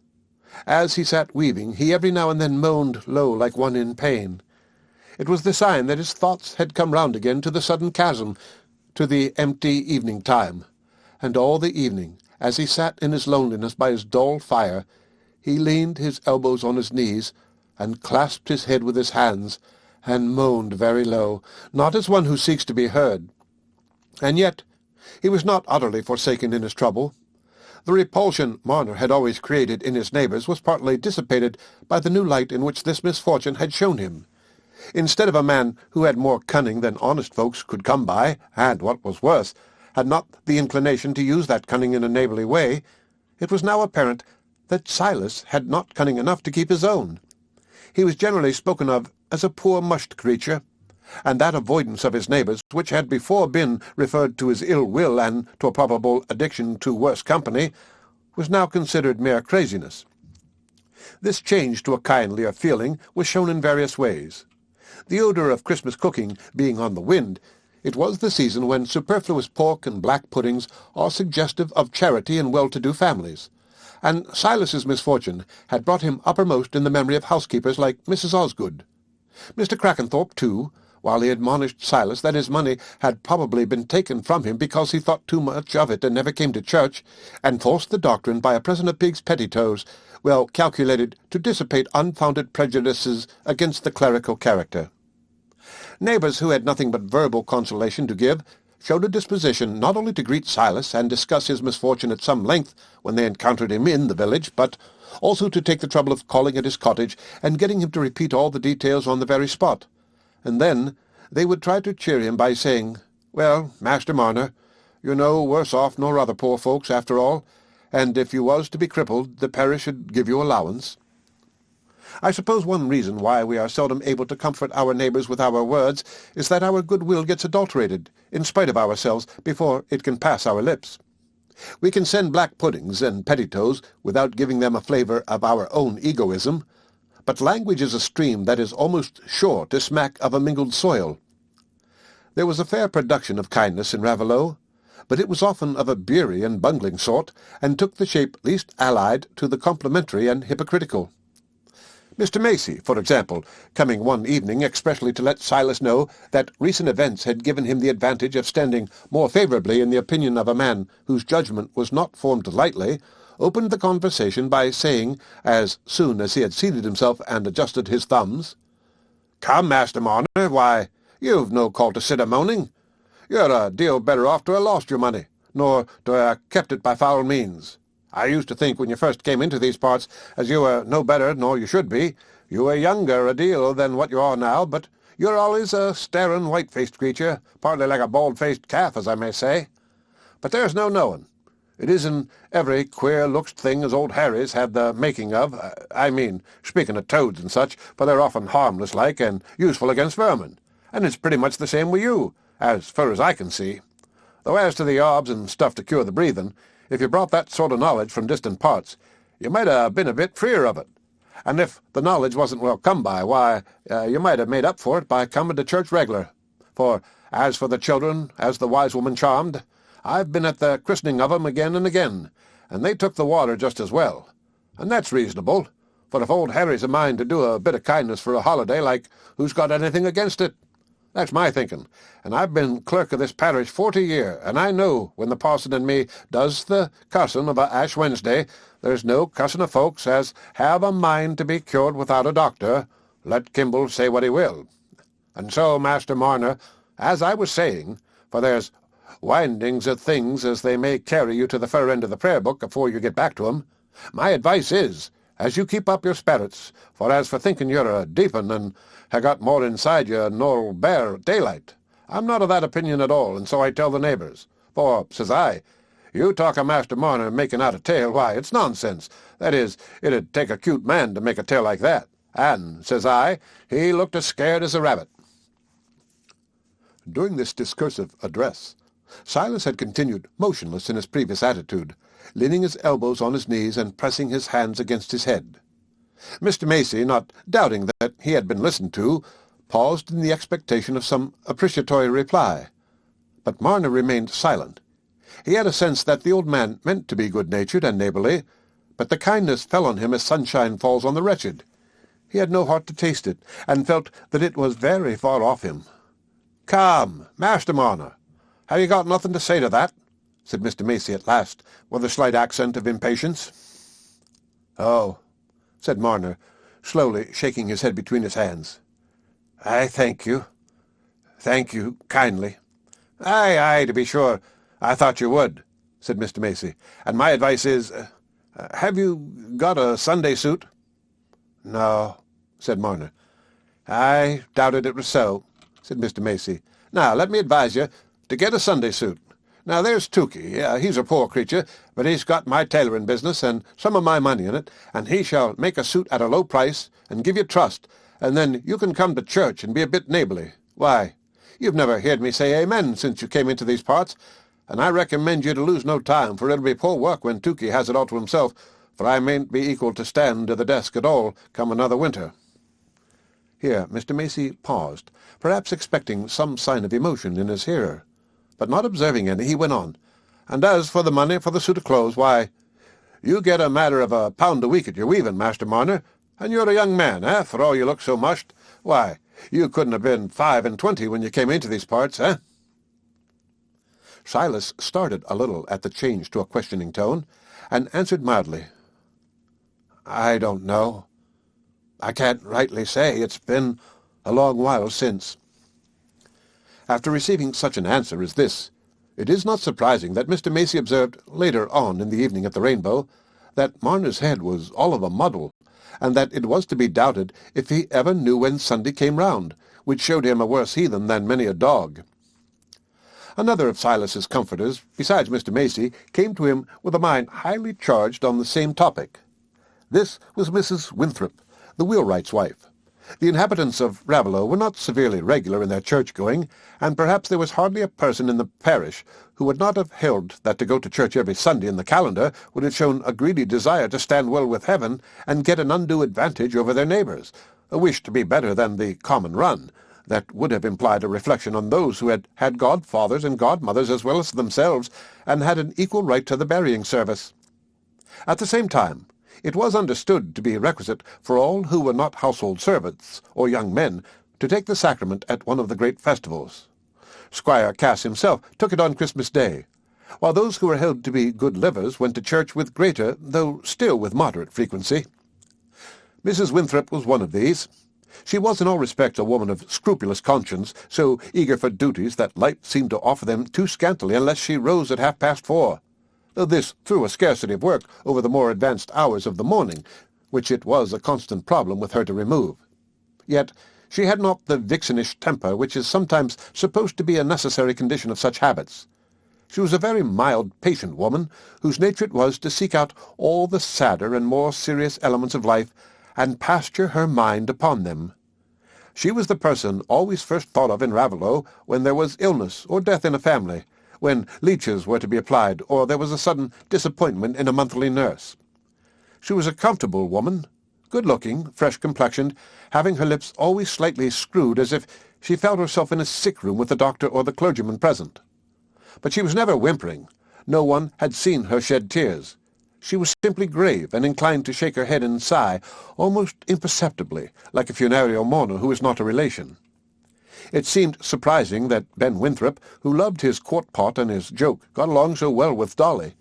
Speaker 1: As he sat weaving, he every now and then moaned low like one in pain. It was the sign that his thoughts had come round again to the sudden chasm, to the empty evening time, and all the evening, as he sat in his loneliness by his dull fire, he leaned his elbows on his knees, and clasped his head with his hands, and moaned very low, not as one who seeks to be heard. And yet he was not utterly forsaken in his trouble. The repulsion Marner had always created in his neighbours was partly dissipated by the new light in which this misfortune had shown him. Instead of a man who had more cunning than honest folks could come by, and, what was worse, had not the inclination to use that cunning in a neighbourly way, It was now apparent that Silas had not cunning enough to keep his own. He was generally spoken of as a poor mushed creature, and that avoidance of his neighbours, which had before been referred to his ill will and to a probable addiction to worse company, was now considered mere craziness. This change to a kindlier feeling was shown in various ways. The odour of Christmas cooking being on the wind, it was the season when superfluous pork and black puddings are suggestive of charity in well-to-do families, and Silas's misfortune had brought him uppermost in the memory of housekeepers like Mrs. Osgood. Mr. Crackenthorpe, too, while he admonished Silas that his money had probably been taken from him because he thought too much of it and never came to church, enforced the doctrine by a present of pig's petty toes, well calculated to dissipate unfounded prejudices against the clerical character. Neighbours who had nothing but verbal consolation to give showed a disposition not only to greet Silas and discuss his misfortune at some length when they encountered him in the village, but also to take the trouble of calling at his cottage and getting him to repeat all the details on the very spot. And then they would try to cheer him by saying, "Well, Master Marner, you're no worse off nor other poor folks after all, and if you was to be crippled, the parish should give you allowance." I suppose one reason why we are seldom able to comfort our neighbours with our words is that our goodwill gets adulterated, in spite of ourselves, before it can pass our lips. We can send black puddings and pettitoes without giving them a flavour of our own egoism, but language is a stream that is almost sure to smack of a mingled soil. There was a fair production of kindness in Raveloe, but it was often of a beery and bungling sort, and took the shape least allied to the complimentary and hypocritical. Mr. Macy, for example, coming one evening expressly to let Silas know that recent events had given him the advantage of standing more favourably in the opinion of a man whose judgment was not formed lightly, opened the conversation by saying, as soon as he had seated himself and adjusted his thumbs, "Come, Master Marner, why, you've no call to sit a-moaning. You're a deal better off to ha' lost your money, nor to ha' kept it by foul means. I used to think when you first came into these parts as you were no better nor you should be. You were younger a deal than what you are now, but you're always a staring, white-faced creature, partly like a bald-faced calf, as I may say. But there's no knowing. It isn't every queer-looked thing as old Harry's had the making of, I mean, speaking of toads and such, for they're often harmless-like and useful against vermin. And it's pretty much the same with you, as fur as I can see. Though as to the yarbs and stuff to cure the breathing, if you brought that sort of knowledge from distant parts, you might have been a bit freer of it. And if the knowledge wasn't well come by, why, you might have made up for it by coming to church reg'lar. For, as for the children, as the wise woman charmed, I've been at the christening of 'em again and again, and they took the water just as well. And that's reasonable, for if old Harry's a mind to do a bit of kindness for a holiday, like, who's got anything against it? That's my thinking, and I've been clerk of this parish 40 year, and I know when the parson and me does the cussin' of a Ash Wednesday, there's no cussin' of folks as have a mind to be cured without a doctor, let Kimball say what he will. And so, Master Marner, as I was saying, for there's windings of things as they may carry you to the fur end of the prayer-book afore you get back to 'em, my advice is, as you keep up your sperrits, for as for thinking you're a deep un and ha' got more inside you nor'll bear daylight, I'm not of that opinion at all, and so I tell the neighbours. For, says I, you talk of Master Marner making out a tale, why, it's nonsense. That is, it'd take a cute man to make a tale like that. And, says I, he looked as scared as a rabbit." During this discursive address, Silas had continued motionless in his previous attitude, leaning his elbows on his knees and pressing his hands against his head. Mr. Macy, not doubting that he had been listened to, paused in the expectation of some appreciatory reply. But Marner remained silent. He had a sense that the old man meant to be good-natured and neighbourly, but the kindness fell on him as sunshine falls on the wretched. He had no heart to taste it, and felt that it was very far off him. "Come, Master Marner, have you got nothing to say to that?" said Mr. Macy at last, with a slight accent of impatience. "Oh," said Marner, slowly shaking his head between his hands. "I thank you, kindly." Aye, to be sure, I thought you would," said Mr. Macy, "and my advice is, have you got a Sunday suit?" "No," said Marner. "I doubted it was so," said Mr. Macy. "Now, let me advise you to get a Sunday suit. Now there's Tukey. He's a poor creature, but he's got my tailoring business and some of my money in it, and he shall make a suit at a low price and give you trust, and then you can come to church and be a bit neighbourly. Why, you've never heard me say amen since you came into these parts, and I recommend you to lose no time, for it'll be poor work when Tukey has it all to himself, for I mayn't be equal to stand to the desk at all come another winter." Here Mr. Macey paused, perhaps expecting some sign of emotion in his hearer, but not observing any, he went on, "And as for the money for the suit of clothes, why, you get a matter of £1 a week at your weaving, Master Marner, and you're a young man, for all you look so mushed. Why, you couldn't have been 25 when you came into these parts, Silas started a little at the change to a questioning tone, and answered mildly, "I don't know. I can't rightly say. It's been a long while since." After receiving such an answer as this, it is not surprising that Mr. Macey observed later on in the evening at the Rainbow that Marner's head was all of a muddle, and that it was to be doubted if he ever knew when Sunday came round, which showed him a worse heathen than many a dog. Another of Silas's comforters, besides Mr. Macey, came to him with a mind highly charged on the same topic. This was Mrs. Winthrop, the wheelwright's wife. The inhabitants of Raveloe were not severely regular in their church-going, and perhaps there was hardly a person in the parish who would not have held that to go to church every Sunday in the calendar would have shown a greedy desire to stand well with heaven and get an undue advantage over their neighbours, a wish to be better than the common run, that would have implied a reflection on those who had had godfathers and godmothers as well as themselves, and had an equal right to the burying service. At the same time, it was understood to be requisite for all who were not household servants or young men to take the sacrament at one of the great festivals. Squire Cass himself took it on Christmas Day, while those who were held to be good livers went to church with greater, though still with moderate frequency. Mrs. Winthrop was one of these. She was in all respects a woman of scrupulous conscience, so eager for duties that light seemed to offer them too scantily unless she rose at 4:30. Though this threw a scarcity of work over the more advanced hours of the morning, which it was a constant problem with her to remove. Yet she had not the vixenish temper which is sometimes supposed to be a necessary condition of such habits. She was a very mild, patient woman, whose nature it was to seek out all the sadder and more serious elements of life, and pasture her mind upon them. She was the person always first thought of in Raveloe when there was illness or death in a family, when leeches were to be applied, or there was a sudden disappointment in a monthly nurse. She was a comfortable woman, good-looking, fresh-complexioned, having her lips always slightly screwed as if she felt herself in a sick-room with the doctor or the clergyman present. But she was never whimpering. No one had seen her shed tears. She was simply grave and inclined to shake her head and sigh, almost imperceptibly, like a funereal mourner who is not a relation. It seemed surprising that Ben Winthrop, who loved his quart-pot and his joke, got along so well with Dolly.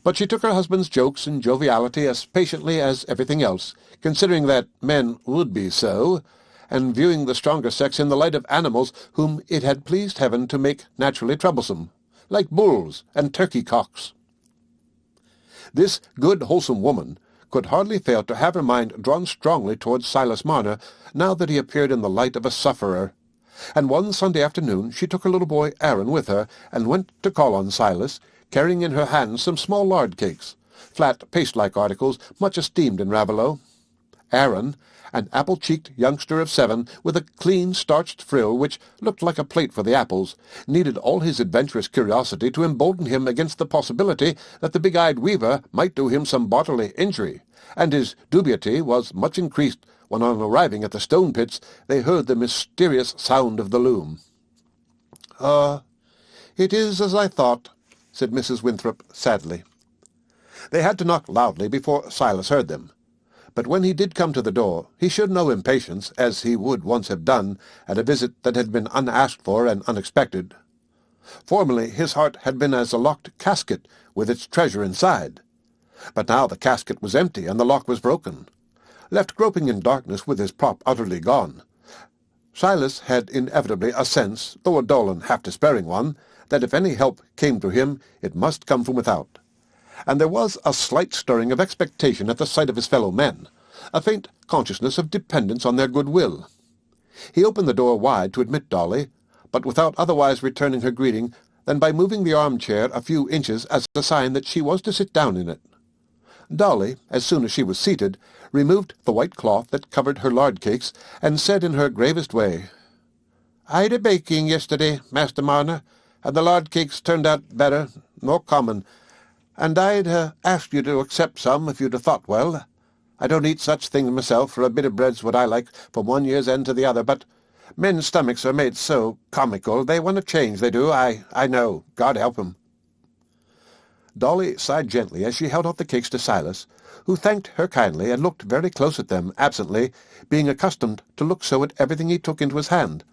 Speaker 1: But she took her husband's jokes and joviality as patiently as everything else, considering that men would be so, and viewing the stronger sex in the light of animals whom it had pleased heaven to make naturally troublesome, like bulls and turkey-cocks. This good, wholesome woman could hardly fail to have her mind drawn strongly towards Silas Marner, now that he appeared in the light of a sufferer. And one Sunday afternoon she took her little boy Aaron with her, and went to call on Silas, carrying in her hands some small lard cakes, flat paste-like articles much esteemed in Raveloe. Aaron, an apple-cheeked youngster of 7, with a clean starched frill which looked like a plate for the apples, needed all his adventurous curiosity to embolden him against the possibility that the big-eyed weaver might do him some bodily injury, and his dubiety was much increased when on arriving at the stone pits they heard the mysterious sound of the loom. It is as I thought," said Mrs. Winthrop sadly. They had to knock loudly before Silas heard them. But when he did come to the door, he showed no impatience, as he would once have done at a visit that had been unasked for and unexpected. Formerly his heart had been as a locked casket with its treasure inside. But now the casket was empty, and the lock was broken. Left groping in darkness with his prop utterly gone, Silas had inevitably a sense, though a dull and half-despairing one, that if any help came to him, it must come from without. And there was a slight stirring of expectation at the sight of his fellow men, a faint consciousness of dependence on their goodwill. He opened the door wide to admit Dolly, but without otherwise returning her greeting than by moving the armchair a few inches as a sign that she was to sit down in it. Dolly, as soon as she was seated, removed the white cloth that covered her lard cakes, and said in her gravest way, "I'd a baking yesterday, Master Marner, and the lard cakes turned out better nor common, and I'd asked you to accept some if you'd thought well. I don't eat such things myself, for a bit of bread's what I like from one year's end to the other, but men's stomachs are made so comical, they want a change, they do, I know, God help 'em." Dolly sighed gently as she held out the cakes to Silas, who thanked her kindly and looked very close at them, absently, being accustomed to look so at everything he took into his hand,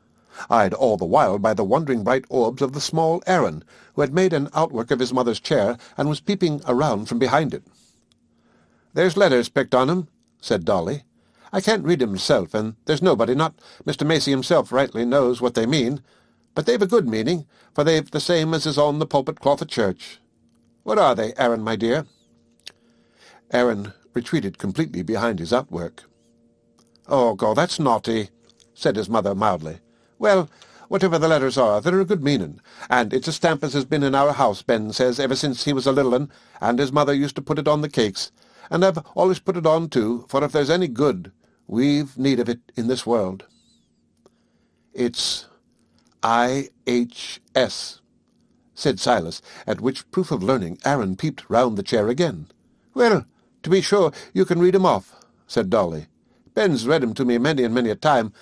Speaker 1: eyed all the while by the wondering bright orbs of the small Aaron, who had made an outwork of his mother's chair and was peeping around from behind it. "There's letters picked on 'em," said Dolly. "I can't read 'em myself, and there's nobody, not Mr. Macy himself, rightly knows what they mean, but they've a good meaning, for they've the same as is on the pulpit cloth at church. What are they, Aaron, my dear?" Aaron retreated completely behind his outwork. "Oh, God, that's naughty," said his mother mildly. "Well, whatever the letters are, they're a good meaning, and it's a stamp as has been in our house, Ben says, ever since he was a little un, and his mother used to put it on the cakes, and I've always put it on too, for if there's any good, we've need of it in this world." "It's IHS," said Silas, at which proof of learning Aaron peeped round the chair again. "Well, to be sure, you can read 'em off," said Dolly. "Ben's read 'em to me many and many a time,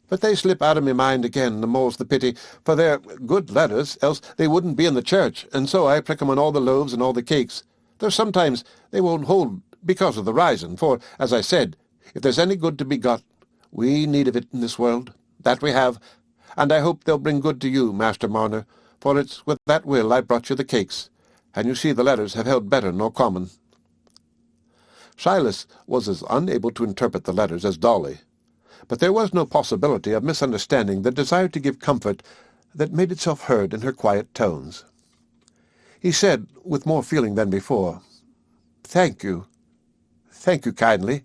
Speaker 1: but they slip out of me mind again, the more's the pity, for they're good letters, else they wouldn't be in the church, and so I prick 'em on all the loaves and all the cakes. There's sometimes they won't hold because of the rising, for, as I said, if there's any good to be got, we need of it in this world, that we have, and I hope they'll bring good to you, Master Marner, for it's with that will I brought you the cakes, and you see the letters have held better nor common." Silas was as unable to interpret the letters as Dolly, but there was no possibility of misunderstanding the desire to give comfort that made itself heard in her quiet tones. He said, with more feeling than before, Thank you kindly,"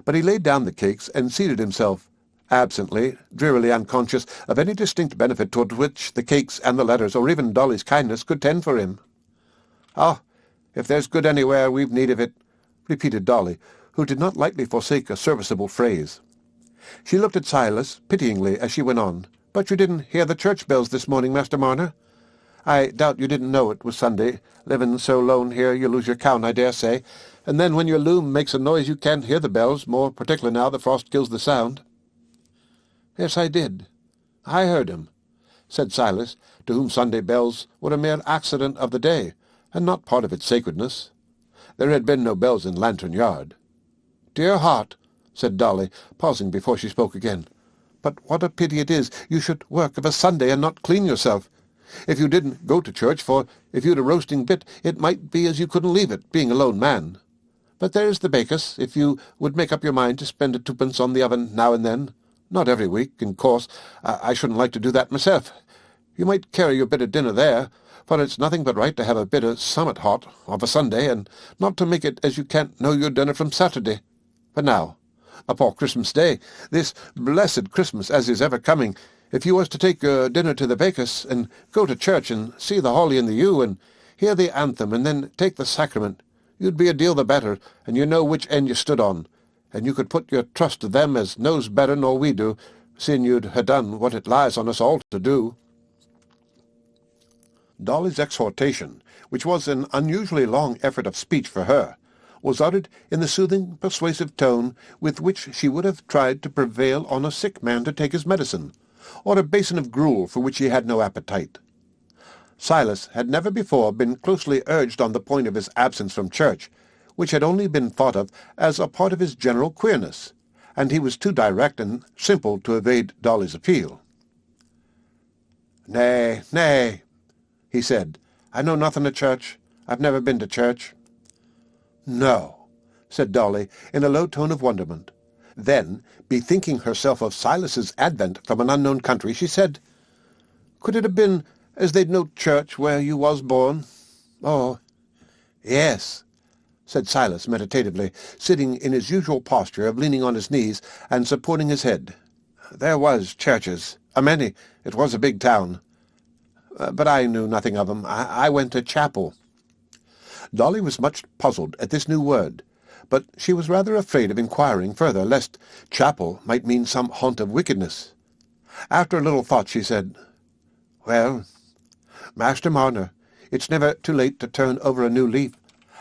Speaker 1: but he laid down the cakes and seated himself, absently, drearily unconscious of any distinct benefit toward which the cakes and the letters, or even Dolly's kindness, could tend for him. "Ah, if there's good anywhere, we've need of it," repeated Dolly, who did not lightly forsake a serviceable phrase. She looked at Silas pityingly as she went on. "But you didn't hear the church bells this morning, Master Marner? I doubt you didn't know it was Sunday. Living so lone here, you lose your count, I dare say, and then when your loom makes a noise you can't hear the bells, more particular now the frost kills the sound." "Yes, I did. I heard 'em," said Silas, to whom Sunday bells were a mere accident of the day, and not part of its sacredness. There had been no bells in Lantern Yard. "Dear heart," said Dolly, pausing before she spoke again, "but what a pity it is you should work of a Sunday and not clean yourself. If you didn't go to church, for if you'd a roasting bit, it might be as you couldn't leave it, being a lone man. But there's the bakers, if you would make up your mind to spend a twopence on the oven now and then. Not every week, in course. I shouldn't like to do that myself. You might carry your bit of dinner there, for it's nothing but right to have a bit of summat hot of a Sunday, and not to make it as you can't know your dinner from Saturday. But now, upon Christmas Day, this blessed Christmas as is ever coming, if you was to take your dinner to the bakers, and go to church, and see the holly in the yew, and hear the anthem, and then take the sacrament, you'd be a deal the better, and you know which end you stood on, and you could put your trust to them as knows better nor we do, seeing you'd ha' done what it lies on us all to do." Dolly's exhortation, which was an unusually long effort of speech for her, was uttered in the soothing, persuasive tone with which she would have tried to prevail on a sick man to take his medicine, or a basin of gruel for which he had no appetite. Silas had never before been closely urged on the point of his absence from church, which had only been thought of as a part of his general queerness, and he was too direct and simple to evade Dolly's appeal. "Nay, nay," he said, "I know nothing of church. I've never been to church." "No," said Dolly, in a low tone of wonderment. Then, bethinking herself of Silas's advent from an unknown country, she said, "Could it have been as they'd no church where you was born?" "Oh, yes," said Silas meditatively, sitting in his usual posture of leaning on his knees and supporting his head. "There was churches, a many. It was a big town. but I knew nothing of 'em. I went to chapel." Dolly was much puzzled at this new word, but she was rather afraid of inquiring further, lest chapel might mean some haunt of wickedness. After a little thought she said, "Well, Master Marner, it's never too late to turn over a new leaf,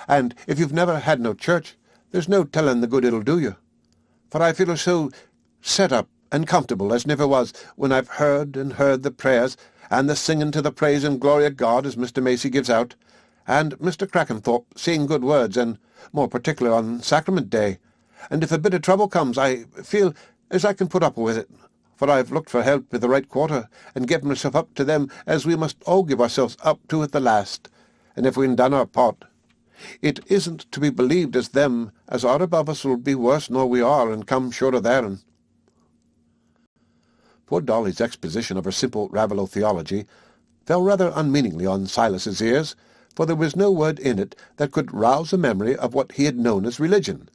Speaker 1: and if you've never had no church, there's no telling the good it'll do you. For I feel so set up and comfortable as never was when I've heard the prayers and the singing to the praise and glory of God as Mr. Macy gives out, and Mr. Crackenthorpe saying good words, and more particular on Sacrament Day. And if a bit of trouble comes, I feel as I can put up with it, for I've looked for help with the right quarter, and given myself up to them as we must all give ourselves up to at the last, and if we'n done our part. It isn't to be believed as them as are above us will be worse nor we are, and come short of their'n." Poor Dolly's exposition of her simple Raveloe theology fell rather unmeaningly on Silas's ears, for there was no word in it that could rouse a memory of what he had known as religion,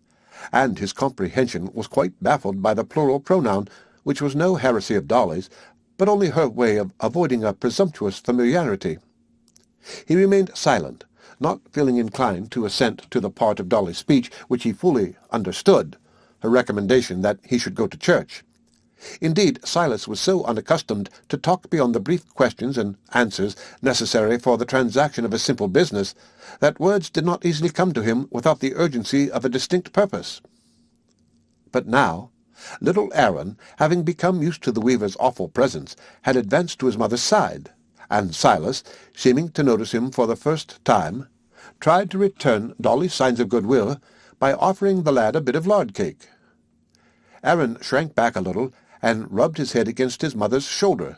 Speaker 1: and his comprehension was quite baffled by the plural pronoun, which was no heresy of Dolly's, but only her way of avoiding a presumptuous familiarity. He remained silent, not feeling inclined to assent to the part of Dolly's speech which he fully understood, her recommendation that he should go to church. Indeed, Silas was so unaccustomed to talk beyond the brief questions and answers necessary for the transaction of a simple business, that words did not easily come to him without the urgency of a distinct purpose. But now, little Aaron, having become used to the weaver's awful presence, had advanced to his mother's side, and Silas, seeming to notice him for the first time, tried to return Dolly's signs of goodwill by offering the lad a bit of lard cake. Aaron shrank back a little and rubbed his head against his mother's shoulder,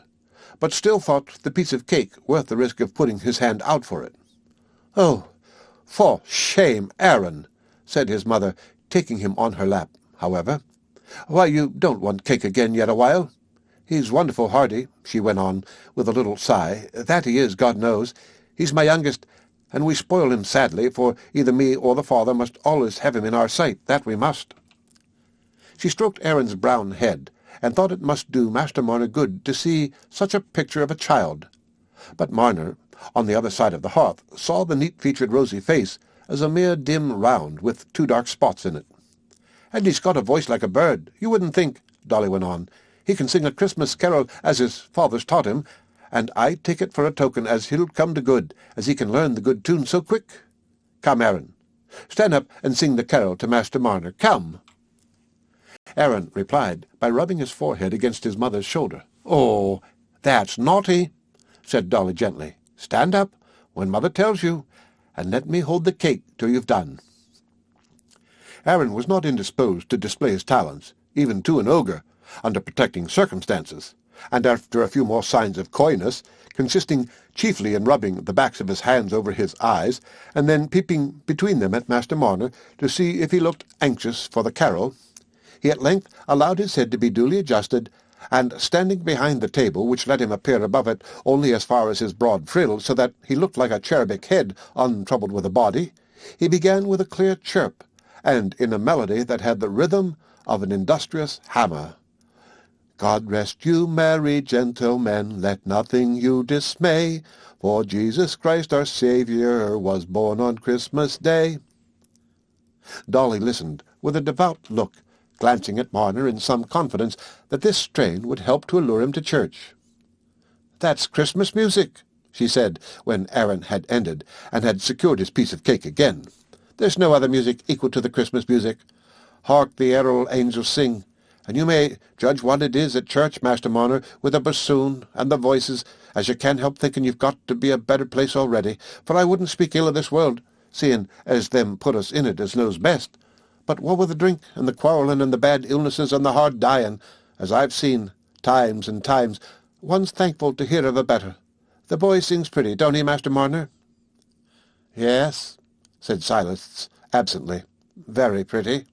Speaker 1: but still thought the piece of cake worth the risk of putting his hand out for it. "Oh, for shame, Aaron," said his mother, taking him on her lap, however. "Why, you don't want cake again yet awhile. He's wonderful hearty," she went on, with a little sigh. "That he is, God knows. He's my youngest, and we spoil him sadly, for either me or the father must always have him in our sight, that we must." She stroked Aaron's brown head, and thought it must do Master Marner good to see such a picture of a child. But Marner, on the other side of the hearth, saw the neat-featured rosy face as a mere dim round with 2 dark spots in it. "And he's got a voice like a bird, you wouldn't think," Dolly went on. "He can sing a Christmas carol as his father's taught him, and I take it for a token as he'll come to good, as he can learn the good tune so quick. Come, Aaron, stand up and sing the carol to Master Marner. Come." Aaron replied by rubbing his forehead against his mother's shoulder. "Oh, that's naughty," said Dolly gently. "Stand up when Mother tells you, and let me hold the cake till you've done." Aaron was not indisposed to display his talents, even to an ogre, under protecting circumstances, and after a few more signs of coyness, consisting chiefly in rubbing the backs of his hands over his eyes, and then peeping between them at Master Marner to see if he looked anxious for the carol, he at length allowed his head to be duly adjusted, and standing behind the table, which let him appear above it only as far as his broad frill, so that he looked like a cherubic head untroubled with a body, he began with a clear chirp, and in a melody that had the rhythm of an industrious hammer. "God rest you, merry gentlemen, let nothing you dismay, for Jesus Christ our Saviour was born on Christmas Day." Dolly listened with a devout look, glancing at Marner in some confidence that this strain would help to allure him to church. "That's Christmas music," she said, when Aaron had ended, and had secured his piece of cake again. "There's no other music equal to the Christmas music. Hark the errol angels sing, and you may judge what it is at church, Master Marner, with the bassoon and the voices, as you can't help thinking you've got to be a better place already, for I wouldn't speak ill of this world, seeing as them put us in it as knows best. But what with the drink, and the quarrelling, and the bad illnesses, and the hard dying, as I've seen, times and times, one's thankful to hear of a better. The boy sings pretty, don't he, Master Marner?" "Yes," said Silas absently. "Very pretty."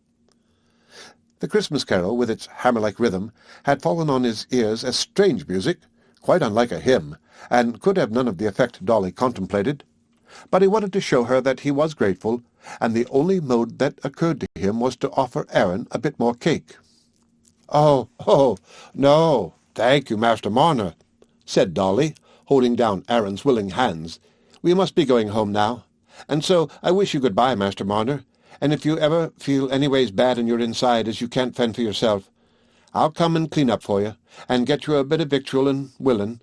Speaker 1: The Christmas carol, with its hammer-like rhythm, had fallen on his ears as strange music, quite unlike a hymn, and could have none of the effect Dolly contemplated. But he wanted to show her that he was grateful, and the only mode that occurred to him was to offer Aaron a bit more cake. "Oh, no, thank you, Master Marner," said Dolly, holding down Aaron's willing hands. "We must be going home now, and so I wish you good-bye, Master Marner, and if you ever feel anyways bad in your inside as you can't fend for yourself, I'll come and clean up for you, and get you a bit of victual and willin'.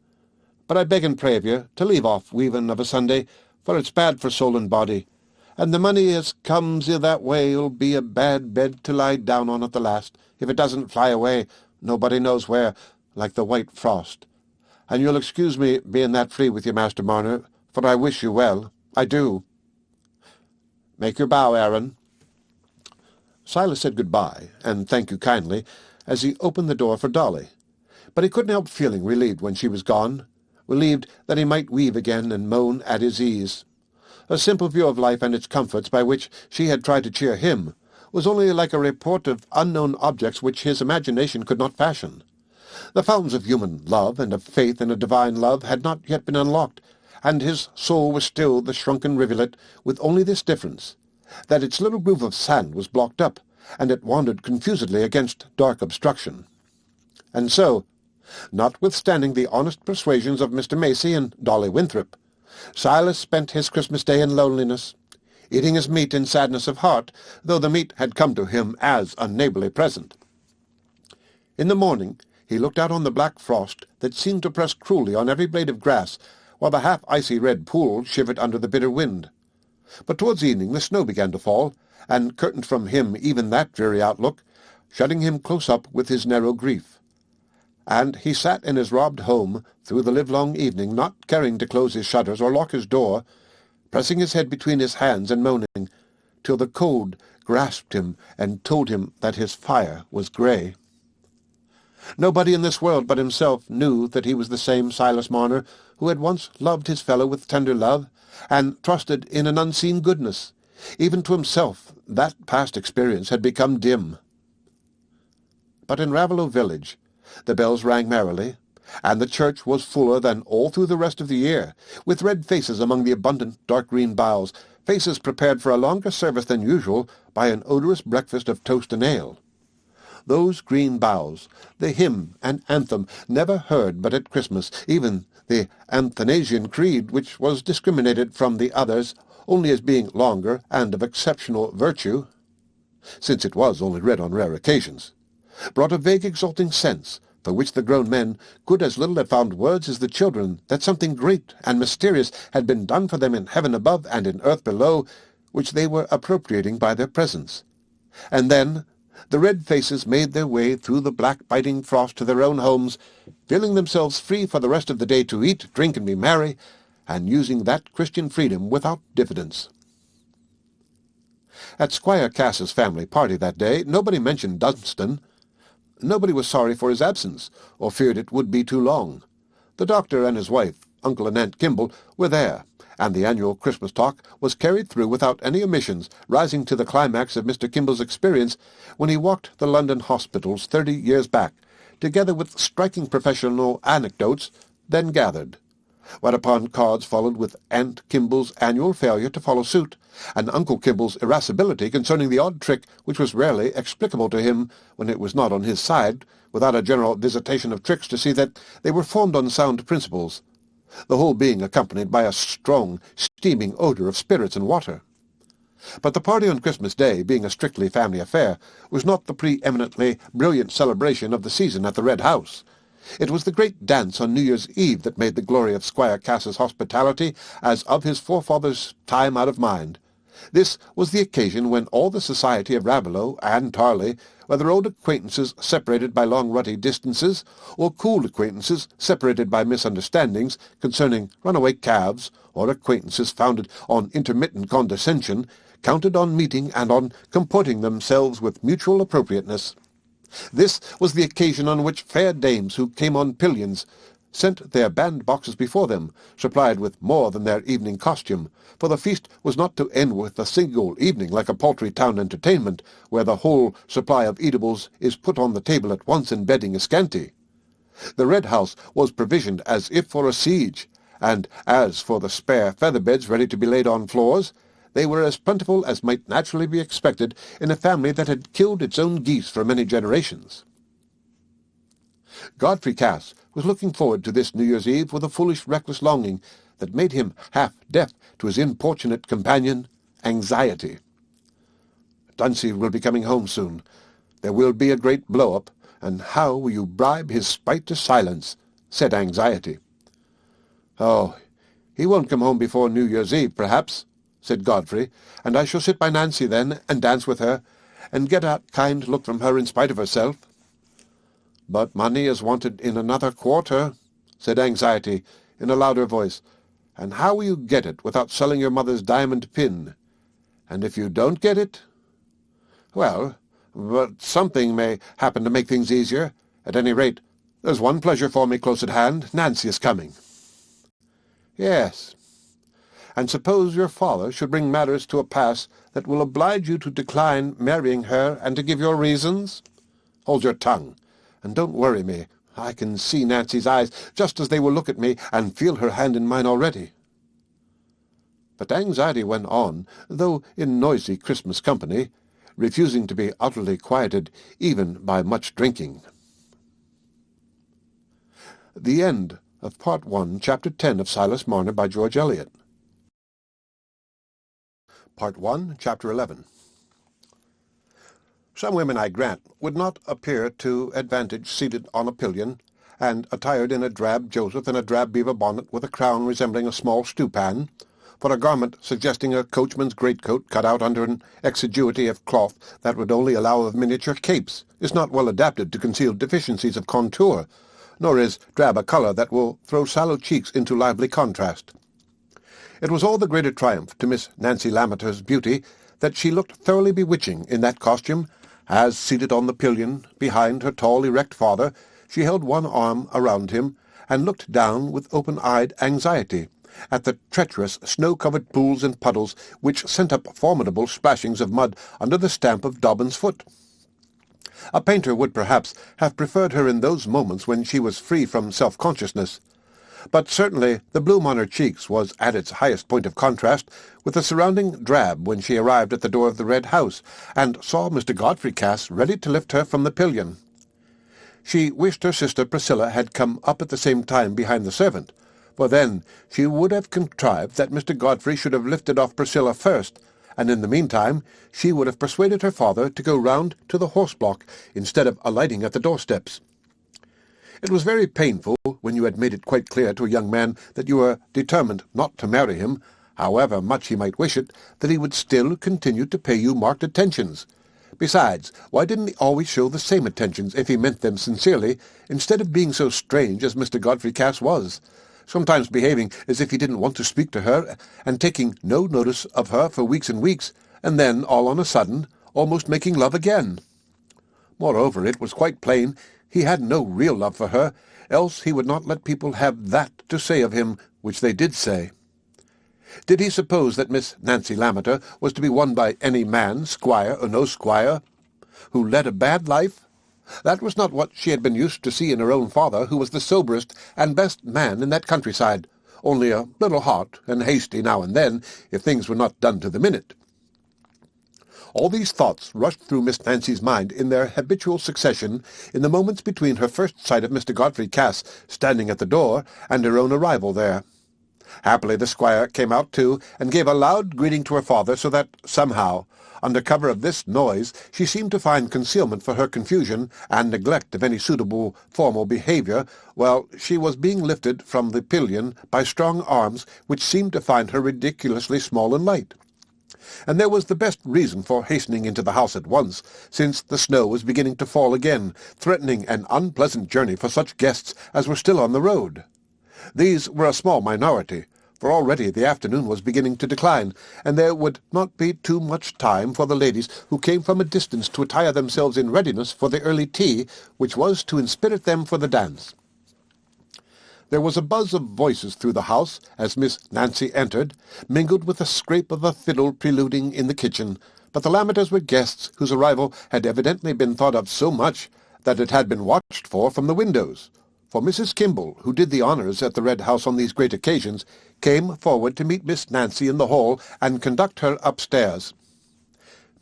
Speaker 1: But I beg and pray of you to leave off weaving of a Sunday, for it's bad for soul and body, and the money as comes i' that way'll be a bad bed to lie down on at the last, if it doesn't fly away, nobody knows where, like the white frost. And you'll excuse me being that free with you, Master Marner, for I wish you well. I do." "Make your bow, Aaron." Silas said good-bye, and thank you kindly, as he opened the door for Dolly. But he couldn't help feeling relieved when she was gone, relieved that he might weave again and moan at his ease. A simple view of life and its comforts by which she had tried to cheer him was only like a report of unknown objects which his imagination could not fashion. The fountains of human love and of faith in a divine love had not yet been unlocked, and his soul was still the shrunken rivulet, with only this difference, that its little groove of sand was blocked up, and it wandered confusedly against dark obstruction. And so, notwithstanding the honest persuasions of Mr. Macy and Dolly Winthrop, Silas spent his Christmas day in loneliness, eating his meat in sadness of heart, though the meat had come to him as a neighbourly present. In the morning he looked out on the black frost that seemed to press cruelly on every blade of grass, while the half-icy red pool shivered under the bitter wind. But towards evening the snow began to fall, and curtained from him even that dreary outlook, shutting him close up with his narrow grief. And he sat in his robbed home through the livelong evening, not caring to close his shutters or lock his door, pressing his head between his hands and moaning, till the cold grasped him and told him that his fire was grey. Nobody in this world but himself knew that he was the same Silas Marner who had once loved his fellow with tender love, and trusted in an unseen goodness. Even to himself that past experience had become dim. But in Raveloe village the bells rang merrily, and the church was fuller than all through the rest of the year, with red faces among the abundant dark green boughs, faces prepared for a longer service than usual by an odorous breakfast of toast and ale. Those green boughs, the hymn and anthem never heard but at Christmas, even the Athanasian Creed, which was discriminated from the others only as being longer and of exceptional virtue, since it was only read on rare occasions, brought a vague exulting sense, for which the grown men could as little have found words as the children, that something great and mysterious had been done for them in heaven above and in earth below, which they were appropriating by their presence. And then the red faces made their way through the black biting frost to their own homes, feeling themselves free for the rest of the day to eat, drink, and be merry, and using that Christian freedom without diffidence. At Squire Cass's family party that day nobody mentioned Dunstan. Nobody was sorry for his absence, or feared it would be too long. The doctor and his wife, Uncle and Aunt Kimball, were there, and the annual Christmas talk was carried through without any omissions, rising to the climax of Mr. Kimball's experience when he walked the London hospitals 30 years back, together with striking professional anecdotes then gathered. Whereupon cards followed with Aunt Kimball's annual failure to follow suit, and Uncle Kimball's irascibility concerning the odd trick which was rarely explicable to him when it was not on his side, without a general visitation of tricks to see that they were formed on sound principles, the whole being accompanied by a strong, steaming odour of spirits and water. But the party on Christmas Day, being a strictly family affair, was not the pre-eminently brilliant celebration of the season at the Red House. It was the great dance on New Year's Eve that made the glory of Squire Cass's hospitality as of his forefathers' time out of mind. This was the occasion when all the society of Raveloe and Tarley, whether old acquaintances separated by long rutty distances, or cool acquaintances separated by misunderstandings concerning runaway calves, or acquaintances founded on intermittent condescension, counted on meeting and on comporting themselves with mutual appropriateness. This was the occasion on which fair dames who came on pillions sent their band-boxes before them, supplied with more than their evening costume, for the feast was not to end with a single evening like a paltry town entertainment, where the whole supply of eatables is put on the table at once and bedding is scanty. The Red House was provisioned as if for a siege, and as for the spare feather-beds ready to be laid on floors, they were as plentiful as might naturally be expected in a family that had killed its own geese for many generations. Godfrey Cass, was looking forward to this New Year's Eve with a foolish, reckless longing that made him half deaf to his importunate companion, anxiety. Dunsey will be coming home soon. There will be a great blow-up, and how will you bribe his spite to silence? Said anxiety. Oh, he won't come home before New Year's Eve, perhaps, said Godfrey, and I shall sit by Nancy then, and dance with her, and get a kind look from her in spite of herself. But money is wanted in another quarter, said anxiety, in a louder voice, and how will you get it without selling your mother's diamond pin? And if you don't get it? Well, but something may happen to make things easier. At any rate, there's one pleasure for me close at hand. Nancy is coming. Yes. And suppose your father should bring matters to a pass that will oblige you to decline marrying her and to give your reasons? Hold your tongue, and don't worry me. I can see Nancy's eyes just as they will look at me, and feel her hand in mine already. But anxiety went on, though in noisy Christmas company, refusing to be utterly quieted even by much drinking. The end of Part 1, Chapter 10 of Silas Marner by George Eliot. Part 1, Chapter 11. Some women, I grant, would not appear to advantage seated on a pillion, and attired in a drab Joseph and a drab beaver bonnet with a crown resembling a small stewpan, for a garment suggesting a coachman's greatcoat cut out under an exiguity of cloth that would only allow of miniature capes, is not well adapted to conceal deficiencies of contour, nor is drab a colour that will throw sallow cheeks into lively contrast. It was all the greater triumph to Miss Nancy Lammeter's beauty that she looked thoroughly bewitching in that costume, as, seated on the pillion behind her tall, erect father, she held one arm around him, and looked down with open-eyed anxiety at the treacherous, snow-covered pools and puddles which sent up formidable splashings of mud under the stamp of Dobbin's foot. A painter would perhaps have preferred her in those moments when she was free from self-consciousness, but certainly the bloom on her cheeks was at its highest point of contrast with the surrounding drab when she arrived at the door of the Red House, and saw Mr. Godfrey Cass ready to lift her from the pillion. She wished her sister Priscilla had come up at the same time behind the servant, for then she would have contrived that Mr. Godfrey should have lifted off Priscilla first, and in the meantime she would have persuaded her father to go round to the horse-block instead of alighting at the doorsteps. It was very painful, when you had made it quite clear to a young man that you were determined not to marry him, however much he might wish it, that he would still continue to pay you marked attentions. Besides, why didn't he always show the same attentions if he meant them sincerely, instead of being so strange as Mr. Godfrey Cass was, sometimes behaving as if he didn't want to speak to her, and taking no notice of her for weeks and weeks, and then, all on a sudden, almost making love again? Moreover, it was quite plain he had no real love for her, else he would not let people have that to say of him which they did say. Did he suppose that Miss Nancy Lammeter was to be won by any man, squire or no squire, who led a bad life? That was not what she had been used to see in her own father, who was the soberest and best man in that countryside, only a little hot and hasty now and then, if things were not done to the minute. All these thoughts rushed through Miss Nancy's mind in their habitual succession in the moments between her first sight of Mr. Godfrey Cass standing at the door and her own arrival there. Happily the squire came out too, and gave a loud greeting to her father, so that, somehow, under cover of this noise, she seemed to find concealment for her confusion and neglect of any suitable formal behaviour, while she was being lifted from the pillion by strong arms which seemed to find her ridiculously small and light. And there was the best reason for hastening into the house at once, since the snow was beginning to fall again, threatening an unpleasant journey for such guests as were still on the road. These were a small minority, for already the afternoon was beginning to decline, and there would not be too much time for the ladies who came from a distance to attire themselves in readiness for the early tea, which was to inspirit them for the dance. There was a buzz of voices through the house as Miss Nancy entered, mingled with the scrape of a fiddle preluding in the kitchen, but the Lammeters were guests whose arrival had evidently been thought of so much that it had been watched for from the windows, for Mrs. Kimball, who did the honours at the Red House on these great occasions, came forward to meet Miss Nancy in the hall and conduct her upstairs.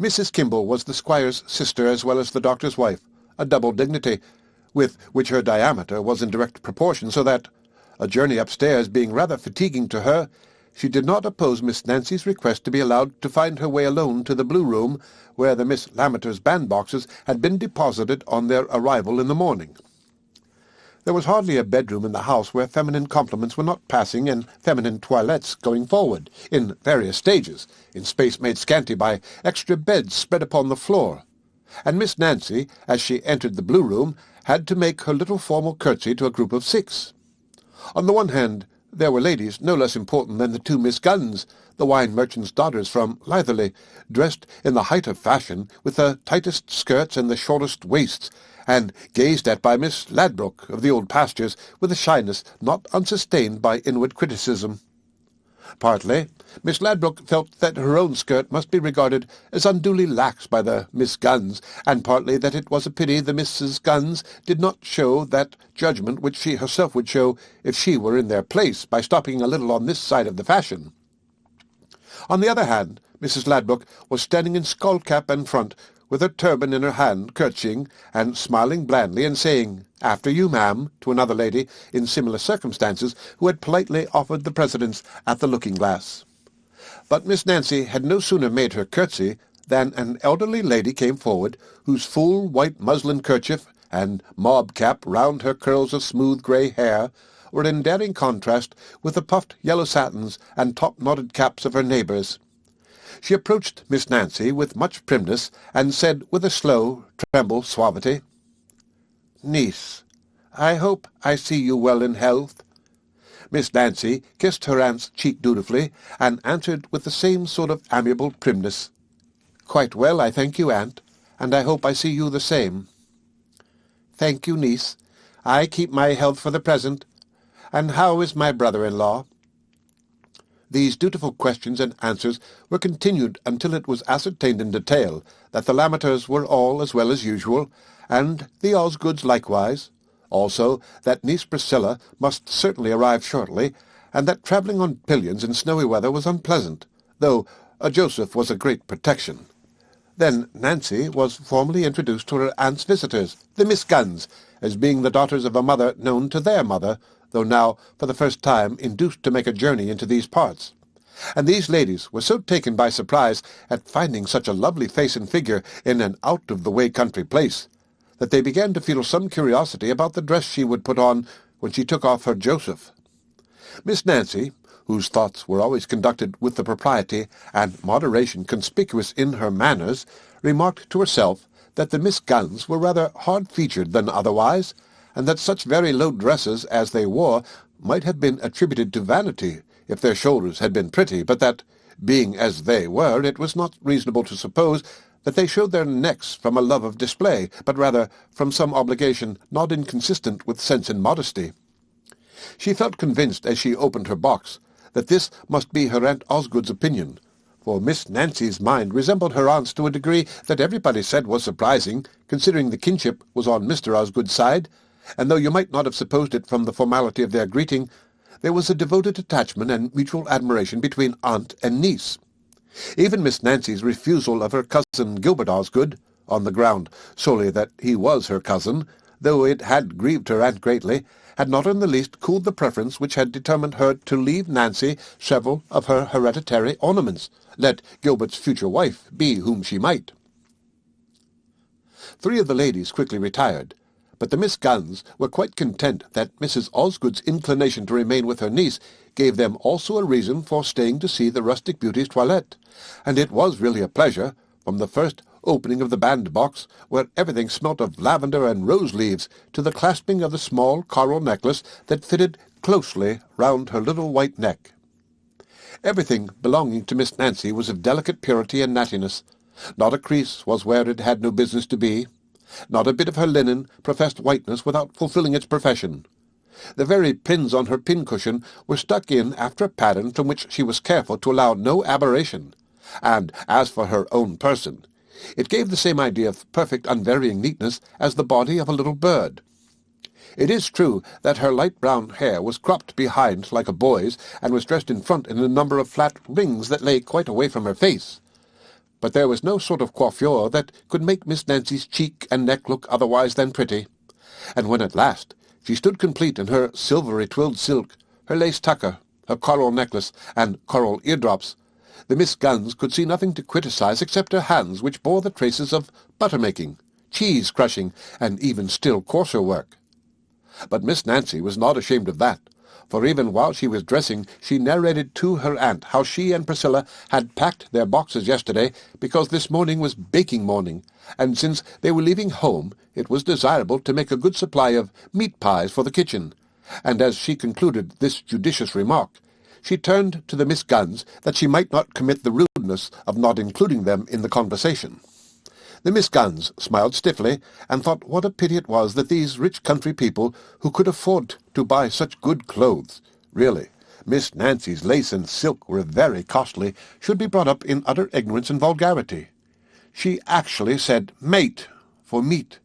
Speaker 1: Mrs. Kimball was the squire's sister as well as the doctor's wife, a double dignity, with which her diameter was in direct proportion, so that, a journey upstairs being rather fatiguing to her, she did not oppose Miss Nancy's request to be allowed to find her way alone to the blue room, where the Miss Lammeters' bandboxes had been deposited on their arrival in the morning. There was hardly a bedroom in the house where feminine compliments were not passing and feminine toilettes going forward, in various stages, in space made scanty by extra beds spread upon the floor. And Miss Nancy, as she entered the blue room, had to make her little formal curtsy to a group of 6. On the one hand, there were ladies no less important than the 2 Miss Guns, the wine merchant's daughters from Litherley, dressed in the height of fashion, with the tightest skirts and the shortest waists, and gazed at by Miss Ladbroke of the old pastures with a shyness not unsustained by inward criticism. Partly, Miss Ladbroke felt that her own skirt must be regarded as unduly lax by the Miss Guns, and partly that it was a pity the Mrs. Guns did not show that judgment which she herself would show if she were in their place, by stopping a little on this side of the fashion. On the other hand, Mrs. Ladbroke was standing in skull-cap and front, with her turban in her hand, curtsying, and smiling blandly, and saying, "After you, ma'am," to another lady in similar circumstances, who had politely offered the precedence at the looking-glass. But Miss Nancy had no sooner made her curtsy than an elderly lady came forward, whose full white muslin kerchief and mob-cap round her curls of smooth grey hair were in daring contrast with the puffed yellow satins and top-knotted caps of her neighbours. She approached Miss Nancy with much primness, and said with a slow, tremble suavity, "Niece, I hope I see you well in health." Miss Nancy kissed her aunt's cheek dutifully, and answered with the same sort of amiable primness, "Quite well, I thank you, aunt, and I hope I see you the same." "Thank you, niece. I keep my health for the present. And how is my brother-in-law?" These dutiful questions and answers were continued until it was ascertained in detail that the Lammeters were all as well as usual, and the Osgoods likewise, also that niece Priscilla must certainly arrive shortly, and that travelling on pillions in snowy weather was unpleasant, though a Joseph was a great protection. Then Nancy was formally introduced to her aunt's visitors, the Miss Guns, as being the daughters of a mother known to their mother, though now for the first time induced to make a journey into these parts. And these ladies were so taken by surprise at finding such a lovely face and figure in an out-of-the-way country place, that they began to feel some curiosity about the dress she would put on when she took off her Joseph. Miss Nancy, whose thoughts were always conducted with the propriety and moderation conspicuous in her manners, remarked to herself that the Miss Guns were rather hard-featured than otherwise, and that such very low dresses as they wore might have been attributed to vanity if their shoulders had been pretty, but that, being as they were, it was not reasonable to suppose that they showed their necks from a love of display, but rather from some obligation not inconsistent with sense and modesty. She felt convinced, as she opened her box, that this must be her Aunt Osgood's opinion, for Miss Nancy's mind resembled her aunt's to a degree that everybody said was surprising, considering the kinship was on Mr. Osgood's side, and though you might not have supposed it from the formality of their greeting, there was a devoted attachment and mutual admiration between aunt and niece. Even Miss Nancy's refusal of her cousin Gilbert Osgood, on the ground solely that he was her cousin, though it had grieved her aunt greatly, had not in the least cooled the preference which had determined her to leave Nancy several of her hereditary ornaments, let Gilbert's future wife be whom she might. 3 of the ladies quickly retired, but the Miss Guns were quite content that Mrs. Osgood's inclination to remain with her niece gave them also a reason for staying to see the rustic beauty's toilette, and it was really a pleasure, from the first opening of the bandbox, where everything smelt of lavender and rose-leaves, to the clasping of the small coral necklace that fitted closely round her little white neck. Everything belonging to Miss Nancy was of delicate purity and nattiness. Not a crease was where it had no business to be. Not a bit of her linen professed whiteness without fulfilling its profession. The very pins on her pincushion were stuck in after a pattern from which she was careful to allow no aberration, and as for her own person, it gave the same idea of perfect unvarying neatness as the body of a little bird. It is true that her light brown hair was cropped behind like a boy's, and was dressed in front in a number of flat rings that lay quite away from her face, but there was no sort of coiffure that could make Miss Nancy's cheek and neck look otherwise than pretty, and when at last she stood complete in her silvery twilled silk, her lace tucker, her coral necklace, and coral eardrops, the Miss Guns could see nothing to criticize except her hands, which bore the traces of butter-making, cheese-crushing, and even still coarser work. But Miss Nancy was not ashamed of that, for even while she was dressing she narrated to her aunt how she and Priscilla had packed their boxes yesterday because this morning was baking morning, and since they were leaving home it was desirable to make a good supply of meat pies for the kitchen, and as she concluded this judicious remark, she turned to the Miss Guns that she might not commit the rudeness of not including them in the conversation. The Miss Guns smiled stiffly, and thought what a pity it was that these rich country people, who could afford to buy such good clothes, really, Miss Nancy's lace and silk were very costly, should be brought up in utter ignorance and vulgarity. She actually said mate for meat,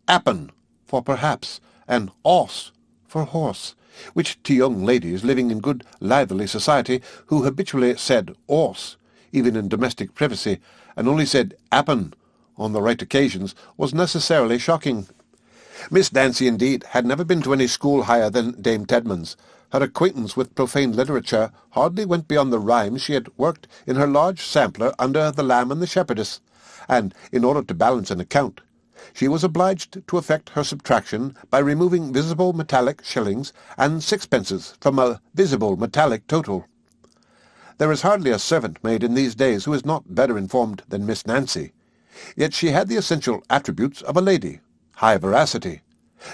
Speaker 1: appin for perhaps, and os for horse, which to young ladies living in good lively society, who habitually said os, even in domestic privacy, and only said appin on the right occasions, was necessarily shocking. Miss Nancy, indeed, had never been to any school higher than Dame Tedman's. Her acquaintance with profane literature hardly went beyond the rhymes she had worked in her large sampler under The Lamb and the Shepherdess, and, in order to balance an account, she was obliged to effect her subtraction by removing visible metallic shillings and sixpences from a visible metallic total. There is hardly a servant-maid in these days who is not better informed than Miss Nancy. Yet she had the essential attributes of a lady: high veracity,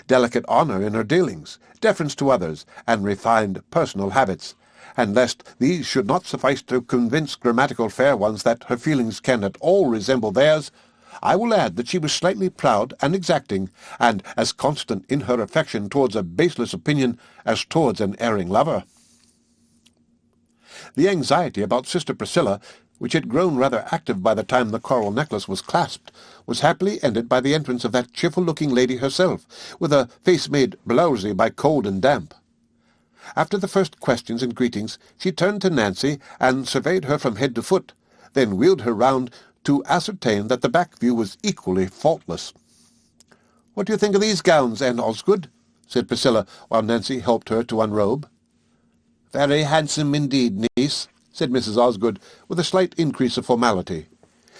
Speaker 1: delicate honour in her dealings, deference to others, and refined personal habits, and lest these should not suffice to convince grammatical fair ones that her feelings can at all resemble theirs, I will add that she was slightly proud and exacting, and as constant in her affection towards a baseless opinion as towards an erring lover. The anxiety about Sister Priscilla, which had grown rather active by the time the coral necklace was clasped, was happily ended by the entrance of that cheerful-looking lady herself, with a face made blowsy by cold and damp. After the first questions and greetings, she turned to Nancy and surveyed her from head to foot, then wheeled her round to ascertain that the back view was equally faultless. "What do you think of these gowns, Anne Osgood?" said Priscilla, while Nancy helped her to unrobe. "Very handsome indeed, niece," said Mrs. Osgood, with a slight increase of formality.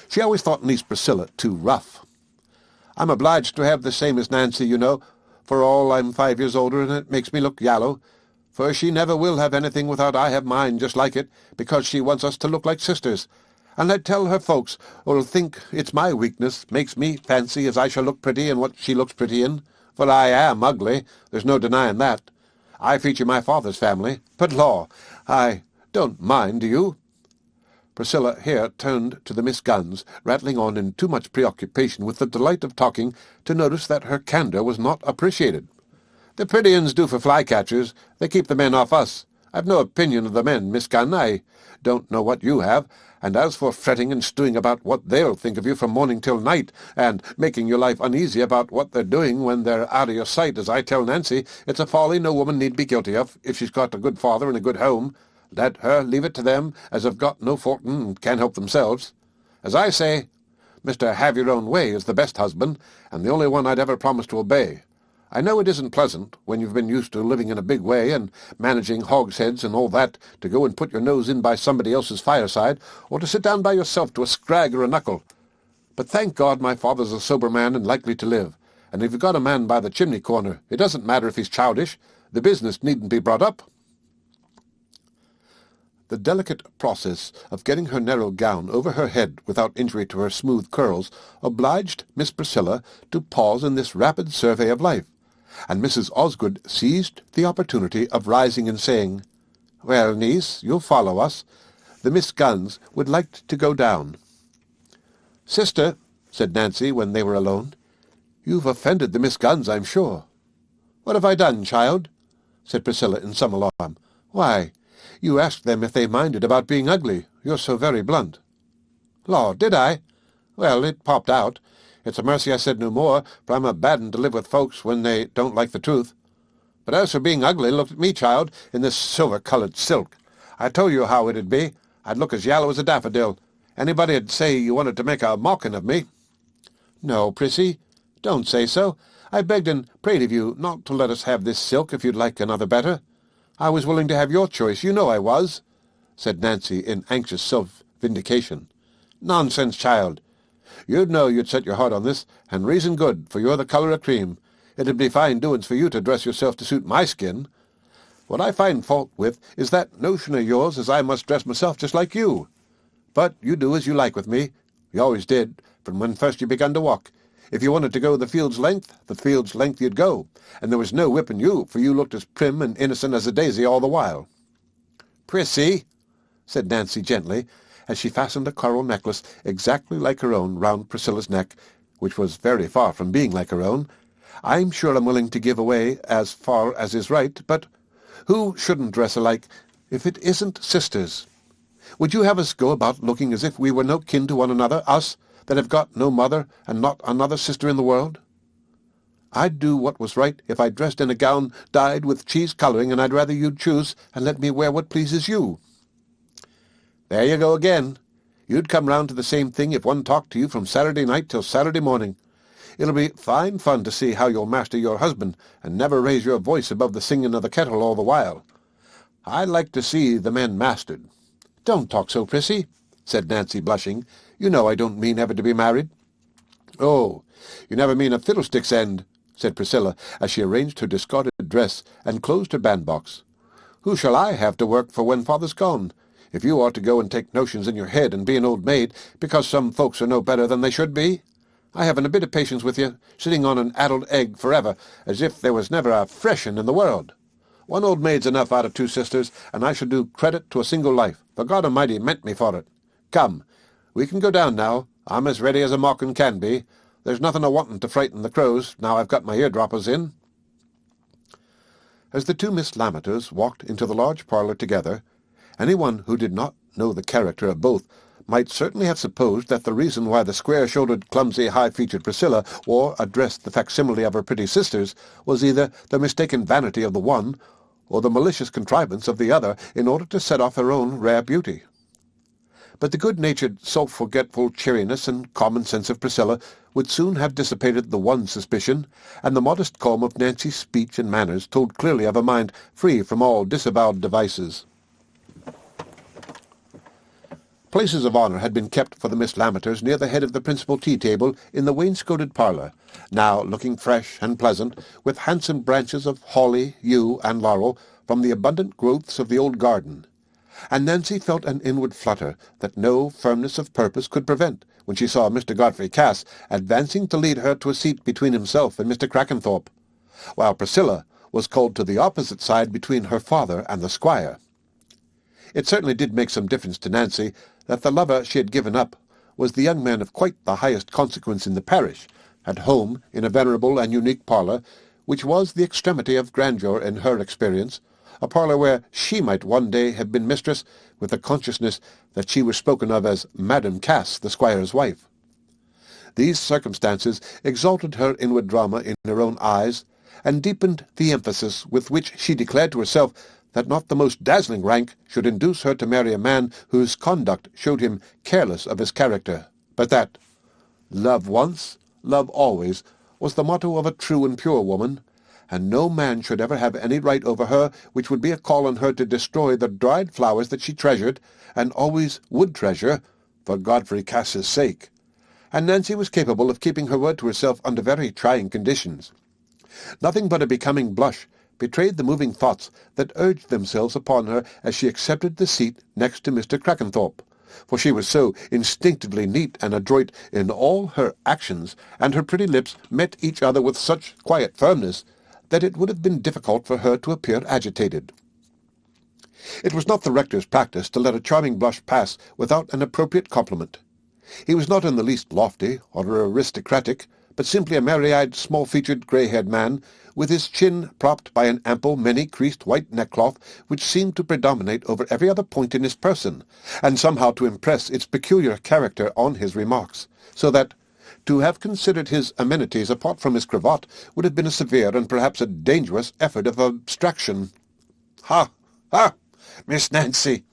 Speaker 1: She always thought niece Priscilla too rough. "I'm obliged to have the same as Nancy, you know, for all I'm 5 years older, and it makes me look yallow, for she never will have anything without I have mine just like it, because she wants us to look like sisters. And I tell her folks will think it's my weakness makes me fancy as I shall look pretty in what she looks pretty in, for I am ugly, there's no denying that. I feature my father's family, but law, I don't mind, do you?" Priscilla here turned to the Miss Guns, rattling on in too much preoccupation with the delight of talking to notice that her candour was not appreciated. "The pretty uns do for fly-catchers. They keep the men off us. I've no opinion of the men, Miss Gunn. I don't know what you have, and as for fretting and stewing about what they'll think of you from morning till night, and making your life uneasy about what they're doing when they're out of your sight, as I tell Nancy, it's a folly no woman need be guilty of, if she's got a good father and a good home. Let her leave it to them as have got no fortune and can't help themselves. As I say, Mr. Have-your-own-way is the best husband, and the only one I'd ever promise to obey. I know it isn't pleasant, when you've been used to living in a big way and managing hogsheads and all that, to go and put your nose in by somebody else's fireside, or to sit down by yourself to a scrag or a knuckle. But thank God my father's a sober man and likely to live, and if you've got a man by the chimney-corner, it doesn't matter if he's childish. The business needn't be brought up." The delicate process of getting her narrow gown over her head without injury to her smooth curls obliged Miss Priscilla to pause in this rapid survey of life, and Mrs. Osgood seized the opportunity of rising and saying, "Well, niece, you'll follow us. The Miss Guns would like to go down." "Sister," said Nancy when they were alone, "you've offended the Miss Guns, I'm sure." "What have I done, child?" said Priscilla in some alarm. "Why, you asked them if they minded about being ugly. You're so very blunt." "Law, did I? Well, it popped out. It's a mercy I said no more, for I'm a bad un to live with folks when they don't like the truth. But as for being ugly, look at me, child, in this silver-coloured silk. I told you how it'd be. I'd look as yallow as a daffodil. Anybody'd say you wanted to make a mocking of me." "No, Prissy, don't say so. I begged and prayed of you not to let us have this silk if you'd like another better. I was willing to have your choice, you know I was," said Nancy in anxious self-vindication. "Nonsense, child. You'd know you'd set your heart on this, and reason good, for you're the colour of cream. It'd be fine doings for you to dress yourself to suit my skin. What I find fault with is that notion of yours as I must dress myself just like you. But you do as you like with me. You always did, from when first you begun to walk. If you wanted to go the field's length you'd go, and there was no whipping you, for you looked as prim and innocent as a daisy all the while." "Prissy," said Nancy gently, as she fastened a coral necklace exactly like her own round Priscilla's neck, which was very far from being like her own, "I'm sure I'm willing to give away as far as is right, but who shouldn't dress alike if it isn't sisters? Would you have us go about looking as if we were no kin to one another, us that have got no mother and not another sister in the world? I'd do what was right if I dressed in a gown dyed with cheese colouring, and I'd rather you'd choose and let me wear what pleases you." "There you go again. You'd come round to the same thing if one talked to you from Saturday night till Saturday morning. It'll be fine fun to see how you'll master your husband, and never raise your voice above the singing of the kettle all the while. I like to see the men mastered." "Don't talk so, Prissy," said Nancy, blushing. "You know I don't mean ever to be married." "Oh, you never mean a fiddlestick's end," said Priscilla, as she arranged her discarded dress and closed her bandbox. "Who shall I have to work for when father's gone? If you are to go and take notions in your head and be an old maid because some folks are no better than they should be, I haven't a bit of patience with you, sitting on an addled egg forever, as if there was never a fresh un in the world. One old maid's enough out of two sisters, and I shall do credit to a single life, for God Almighty meant me for it. Come, we can go down now. I'm as ready as a mawkin can be. There's nothing a-wanting to frighten the crows, now I've got my eardroppers in." As the two Miss Lammeters walked into the large parlour together, anyone who did not know the character of both might certainly have supposed that the reason why the square-shouldered, clumsy, high-featured Priscilla wore a dress the facsimile of her pretty sister's was either the mistaken vanity of the one or the malicious contrivance of the other in order to set off her own rare beauty. But the good-natured, self-forgetful cheeriness and common sense of Priscilla would soon have dissipated the one suspicion, and the modest calm of Nancy's speech and manners told clearly of a mind free from all disavowed devices. Places of honour had been kept for the Miss Lammeters near the head of the principal tea-table in the wainscoted parlour, now looking fresh and pleasant, with handsome branches of holly, yew, and laurel from the abundant growths of the old garden. And Nancy felt an inward flutter that no firmness of purpose could prevent when she saw Mr. Godfrey Cass advancing to lead her to a seat between himself and Mr. Crackenthorpe, while Priscilla was called to the opposite side between her father and the squire. It certainly did make some difference to Nancy that the lover she had given up was the young man of quite the highest consequence in the parish, at home in a venerable and unique parlour, which was the extremity of grandeur in her experience, a parlour where she might one day have been mistress, with the consciousness that she was spoken of as Madam Cass, the squire's wife. These circumstances exalted her inward drama in her own eyes, and deepened the emphasis with which she declared to herself that not the most dazzling rank should induce her to marry a man whose conduct showed him careless of his character, but that love once, love always, was the motto of a true and pure woman, and no man should ever have any right over her which would be a call on her to destroy the dried flowers that she treasured, and always would treasure, for Godfrey Cass's sake. And Nancy was capable of keeping her word to herself under very trying conditions. Nothing but a becoming blush betrayed the moving thoughts that urged themselves upon her as she accepted the seat next to Mr. Crackenthorpe, for she was so instinctively neat and adroit in all her actions, and her pretty lips met each other with such quiet firmness, that it would have been difficult for her to appear agitated. It was not the rector's practice to let a charming blush pass without an appropriate compliment. He was not in the least lofty or aristocratic, but simply a merry-eyed, small-featured, grey-haired man, with his chin propped by an ample, many-creased white neckcloth which seemed to predominate over every other point in his person, and somehow to impress its peculiar character on his remarks, so that to have considered his amenities apart from his cravat would have been a severe and perhaps a dangerous effort of abstraction. "Ha! Ha! Miss Nancy!"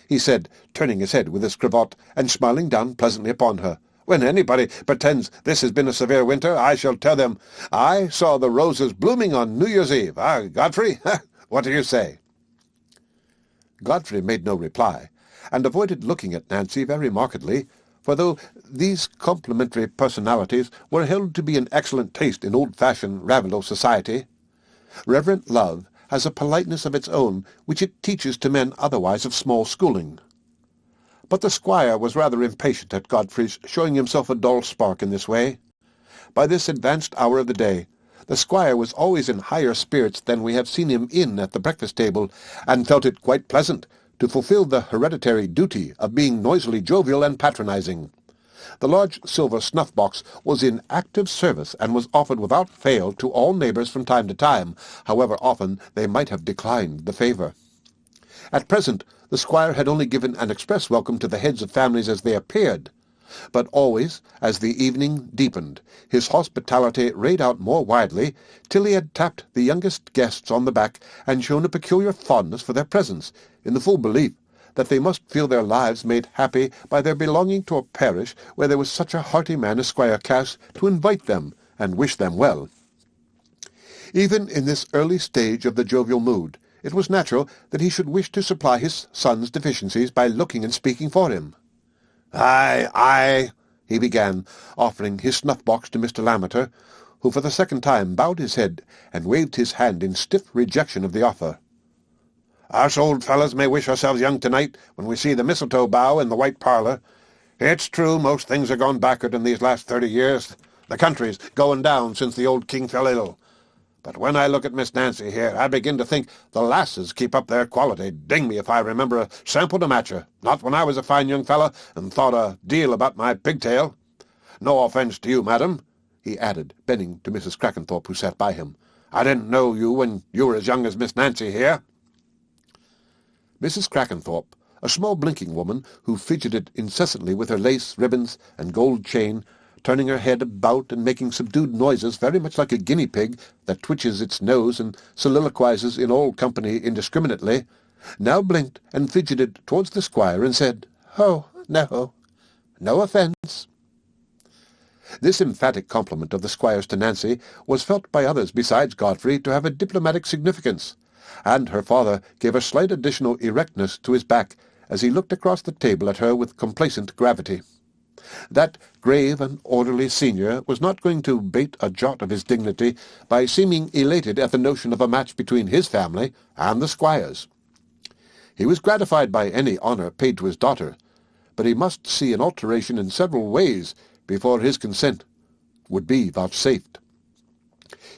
Speaker 1: he said, turning his head with his cravat and smiling down pleasantly upon her. When anybody pretends this has been a severe winter, I shall tell them I saw the roses blooming on New Year's Eve. Ah, Godfrey, what do you say?" Godfrey made no reply, and avoided looking at Nancy very markedly, for though these complimentary personalities were held to be in excellent taste in old-fashioned Raveloe society, reverent love has a politeness of its own which it teaches to men otherwise of small schooling. But the squire was rather impatient at Godfrey's showing himself a dull spark in this way. By this advanced hour of the day, the squire was always in higher spirits than we have seen him in at the breakfast-table, and felt it quite pleasant to fulfill the hereditary duty of being noisily jovial and patronizing. The large silver snuff-box was in active service, and was offered without fail to all neighbours from time to time, however often they might have declined the favour. At present, the squire had only given an express welcome to the heads of families as they appeared, but always, as the evening deepened, his hospitality rayed out more widely, till he had tapped the youngest guests on the back, and shown a peculiar fondness for their presence, in the full belief that they must feel their lives made happy by their belonging to a parish where there was such a hearty man as Squire Cass to invite them and wish them well. Even in this early stage of the jovial mood, it was natural that he should wish to supply his son's deficiencies by looking and speaking for him. "Aye," he began, offering his snuff-box to Mr. Lammeter, who for the second time bowed his head and waved his hand in stiff rejection of the offer. "Us old fellows may wish ourselves young tonight when we see the mistletoe bough in the white parlour. It's true most things are gone backward in these last 30 years. The country's going down since the old king fell ill. But when I look at Miss Nancy here, I begin to think the lasses keep up their quality. Ding me if I remember a sample to match her. Not when I was a fine young fellow and thought a deal about my pigtail. No offence to you, madam," he added, bending to Mrs. Crackenthorpe, who sat by him. "I didn't know you when you were as young as Miss Nancy here." Mrs. Crackenthorpe, a small blinking woman who fidgeted incessantly with her lace, ribbons, and gold chain, turning her head about and making subdued noises very much like a guinea pig that twitches its nose and soliloquizes in all company indiscriminately, now blinked and fidgeted towards the squire and said, "Oh, no offence." This emphatic compliment of the squire's to Nancy was felt by others besides Godfrey to have a diplomatic significance, and her father gave a slight additional erectness to his back as he looked across the table at her with complacent gravity. That grave and orderly senior was not going to bate a jot of his dignity by seeming elated at the notion of a match between his family and the squire's. He was gratified by any honour paid to his daughter, but he must see an alteration in several ways before his consent would be vouchsafed.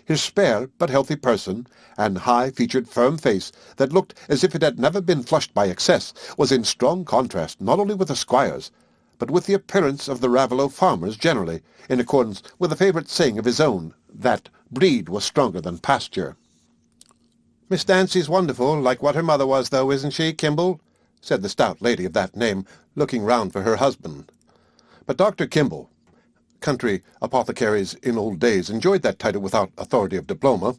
Speaker 1: His spare but healthy person, and high-featured firm face that looked as if it had never been flushed by excess, was in strong contrast not only with the squire's, but with the appearance of the Raveloe farmers generally, in accordance with a favourite saying of his own, that breed was stronger than pasture. "Miss Nancy's wonderful, like what her mother was, though, isn't she, Kimble?" said the stout lady of that name, looking round for her husband. But Dr. Kimble, country apothecaries in old days enjoyed that title without authority of diploma,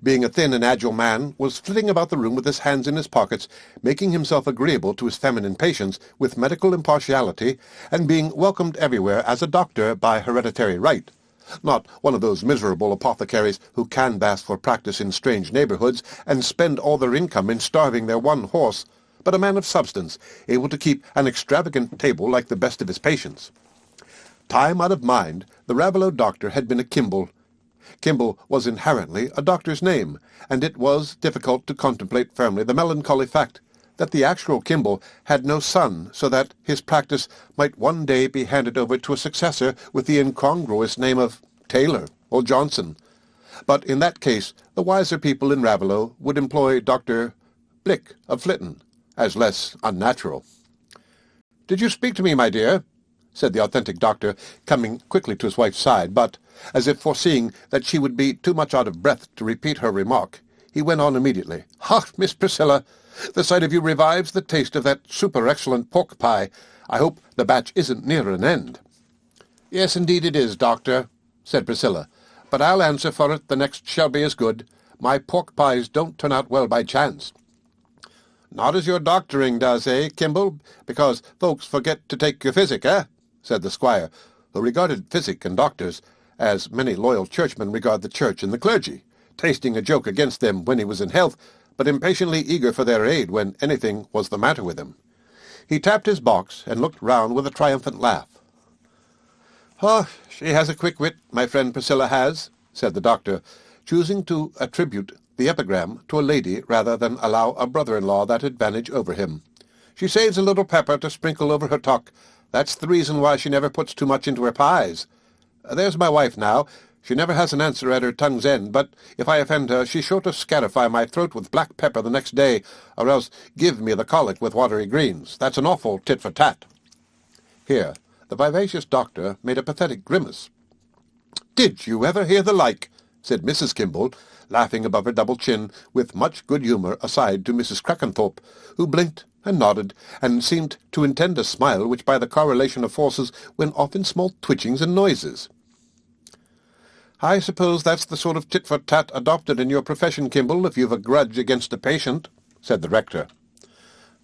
Speaker 1: being a thin and agile man, was flitting about the room with his hands in his pockets, making himself agreeable to his feminine patients with medical impartiality, and being welcomed everywhere as a doctor by hereditary right. Not one of those miserable apothecaries who canvass for practice in strange neighbourhoods and spend all their income in starving their one horse, but a man of substance, able to keep an extravagant table like the best of his patients. Time out of mind, the Raveloe doctor had been a Kimble. Kimble was inherently a doctor's name, and it was difficult to contemplate firmly the melancholy fact that the actual Kimble had no son, so that his practice might one day be handed over to a successor with the incongruous name of Taylor or Johnson. But in that case, the wiser people in Raveloe would employ Dr. Blick of Flitton, as less unnatural. "Did you speak to me, my dear?" said the authentic doctor, coming quickly to his wife's side, but, as if foreseeing that she would be too much out of breath to repeat her remark, he went on immediately. "Ha, Miss Priscilla, the sight of you revives the taste of that super-excellent pork-pie. I hope the batch isn't near an end." "Yes, indeed it is, doctor," said Priscilla, "but I'll answer for it the next shall be as good. My pork-pies don't turn out well by chance." "Not as your doctoring does, Kimble? Because folks forget to take your physic, said the squire, who regarded physic and doctors as many loyal churchmen regard the church and the clergy, tasting a joke against them when he was in health, but impatiently eager for their aid when anything was the matter with him. He tapped his box and looked round with a triumphant laugh. "Oh, she has a quick wit, my friend Priscilla has," said the doctor, choosing to attribute the epigram to a lady rather than allow a brother-in-law that advantage over him. "She saves a little pepper to sprinkle over her talk. That's the reason why she never puts too much into her pies. There's my wife now. She never has an answer at her tongue's end, but if I offend her, she's sure to scarify my throat with black pepper the next day, or else give me the colic with watery greens. That's an awful tit-for-tat." Here the vivacious doctor made a pathetic grimace. "Did you ever hear the like?" said Mrs. Kimball, laughing above her double chin, with much good humour aside to Mrs. Crackenthorpe, who blinked and nodded, and seemed to intend a smile which by the correlation of forces went off in small twitchings and noises. "I suppose that's the sort of tit-for-tat adopted in your profession, Kimball, if you've a grudge against a patient," said the rector.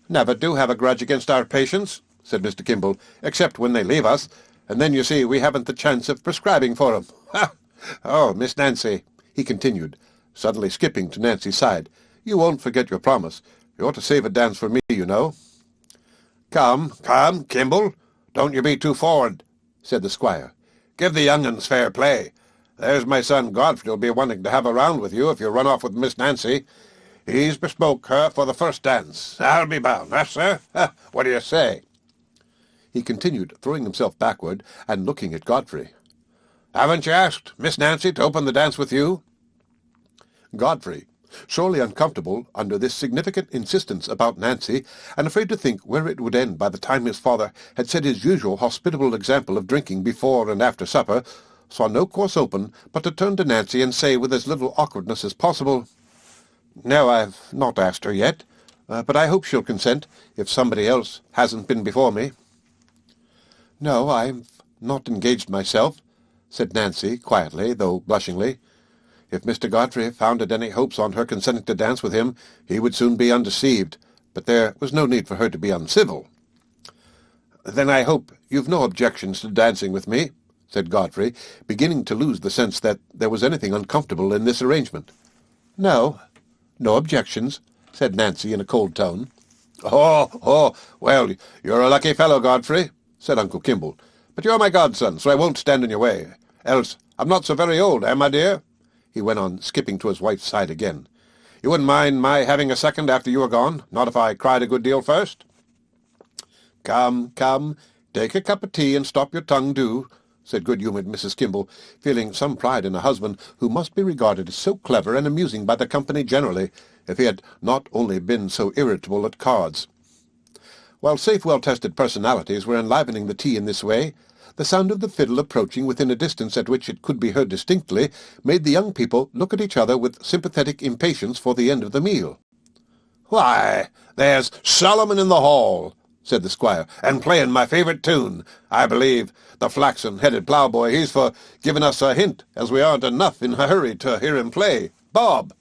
Speaker 1: "Never do have a grudge against our patients," said Mr. Kimball, "except when they leave us, and then, you see, we haven't the chance of prescribing for 'em. Ha! Oh, Miss Nancy," he continued, suddenly skipping to Nancy's side, "you won't forget your promise. You ought to save a dance for me, you know." Come, Kimball, don't you be too forward," said the squire. "Give the young uns fair play. There's my son Godfrey'll be wanting to have a round with you if you run off with Miss Nancy. He's bespoke her for the first dance, I'll be bound, sir? What do you say?" He continued, throwing himself backward and looking at Godfrey. "Haven't you asked Miss Nancy to open the dance with you?" Godfrey, sorely uncomfortable under this significant insistence about Nancy, and afraid to think where it would end by the time his father had set his usual hospitable example of drinking before and after supper, saw no course open but to turn to Nancy and say with as little awkwardness as possible, "No, I've not asked her yet, but I hope she'll consent, if somebody else hasn't been before me." "No, I've not engaged myself," said Nancy, quietly, though blushingly. If Mr. Godfrey founded any hopes on her consenting to dance with him, he would soon be undeceived, but there was no need for her to be uncivil. "Then I hope you've no objections to dancing with me," said Godfrey, beginning to lose the sense that there was anything uncomfortable in this arrangement. "No objections," said Nancy in a cold tone. Oh, well, you're a lucky fellow, Godfrey," said Uncle Kimball. "But you're my godson, so I won't stand in your way. Else I'm not so very old, my dear?" he went on, skipping to his wife's side again. "You wouldn't mind my having a second after you were gone, not if I cried a good deal first?" Come, take a cup of tea and stop your tongue, do," said good-humoured Mrs. Kimball, feeling some pride in a husband who must be regarded as so clever and amusing by the company generally, if he had not only been so irritable at cards. While safe, well-tested personalities were enlivening the tea in this way, the sound of the fiddle approaching within a distance at which it could be heard distinctly made the young people look at each other with sympathetic impatience for the end of the meal. "Why, there's Solomon in the hall," said the squire, "and playing my favourite tune. I believe the flaxen-headed ploughboy, he's for giving us a hint, as we aren't enough in a hurry to hear him play. Bob,"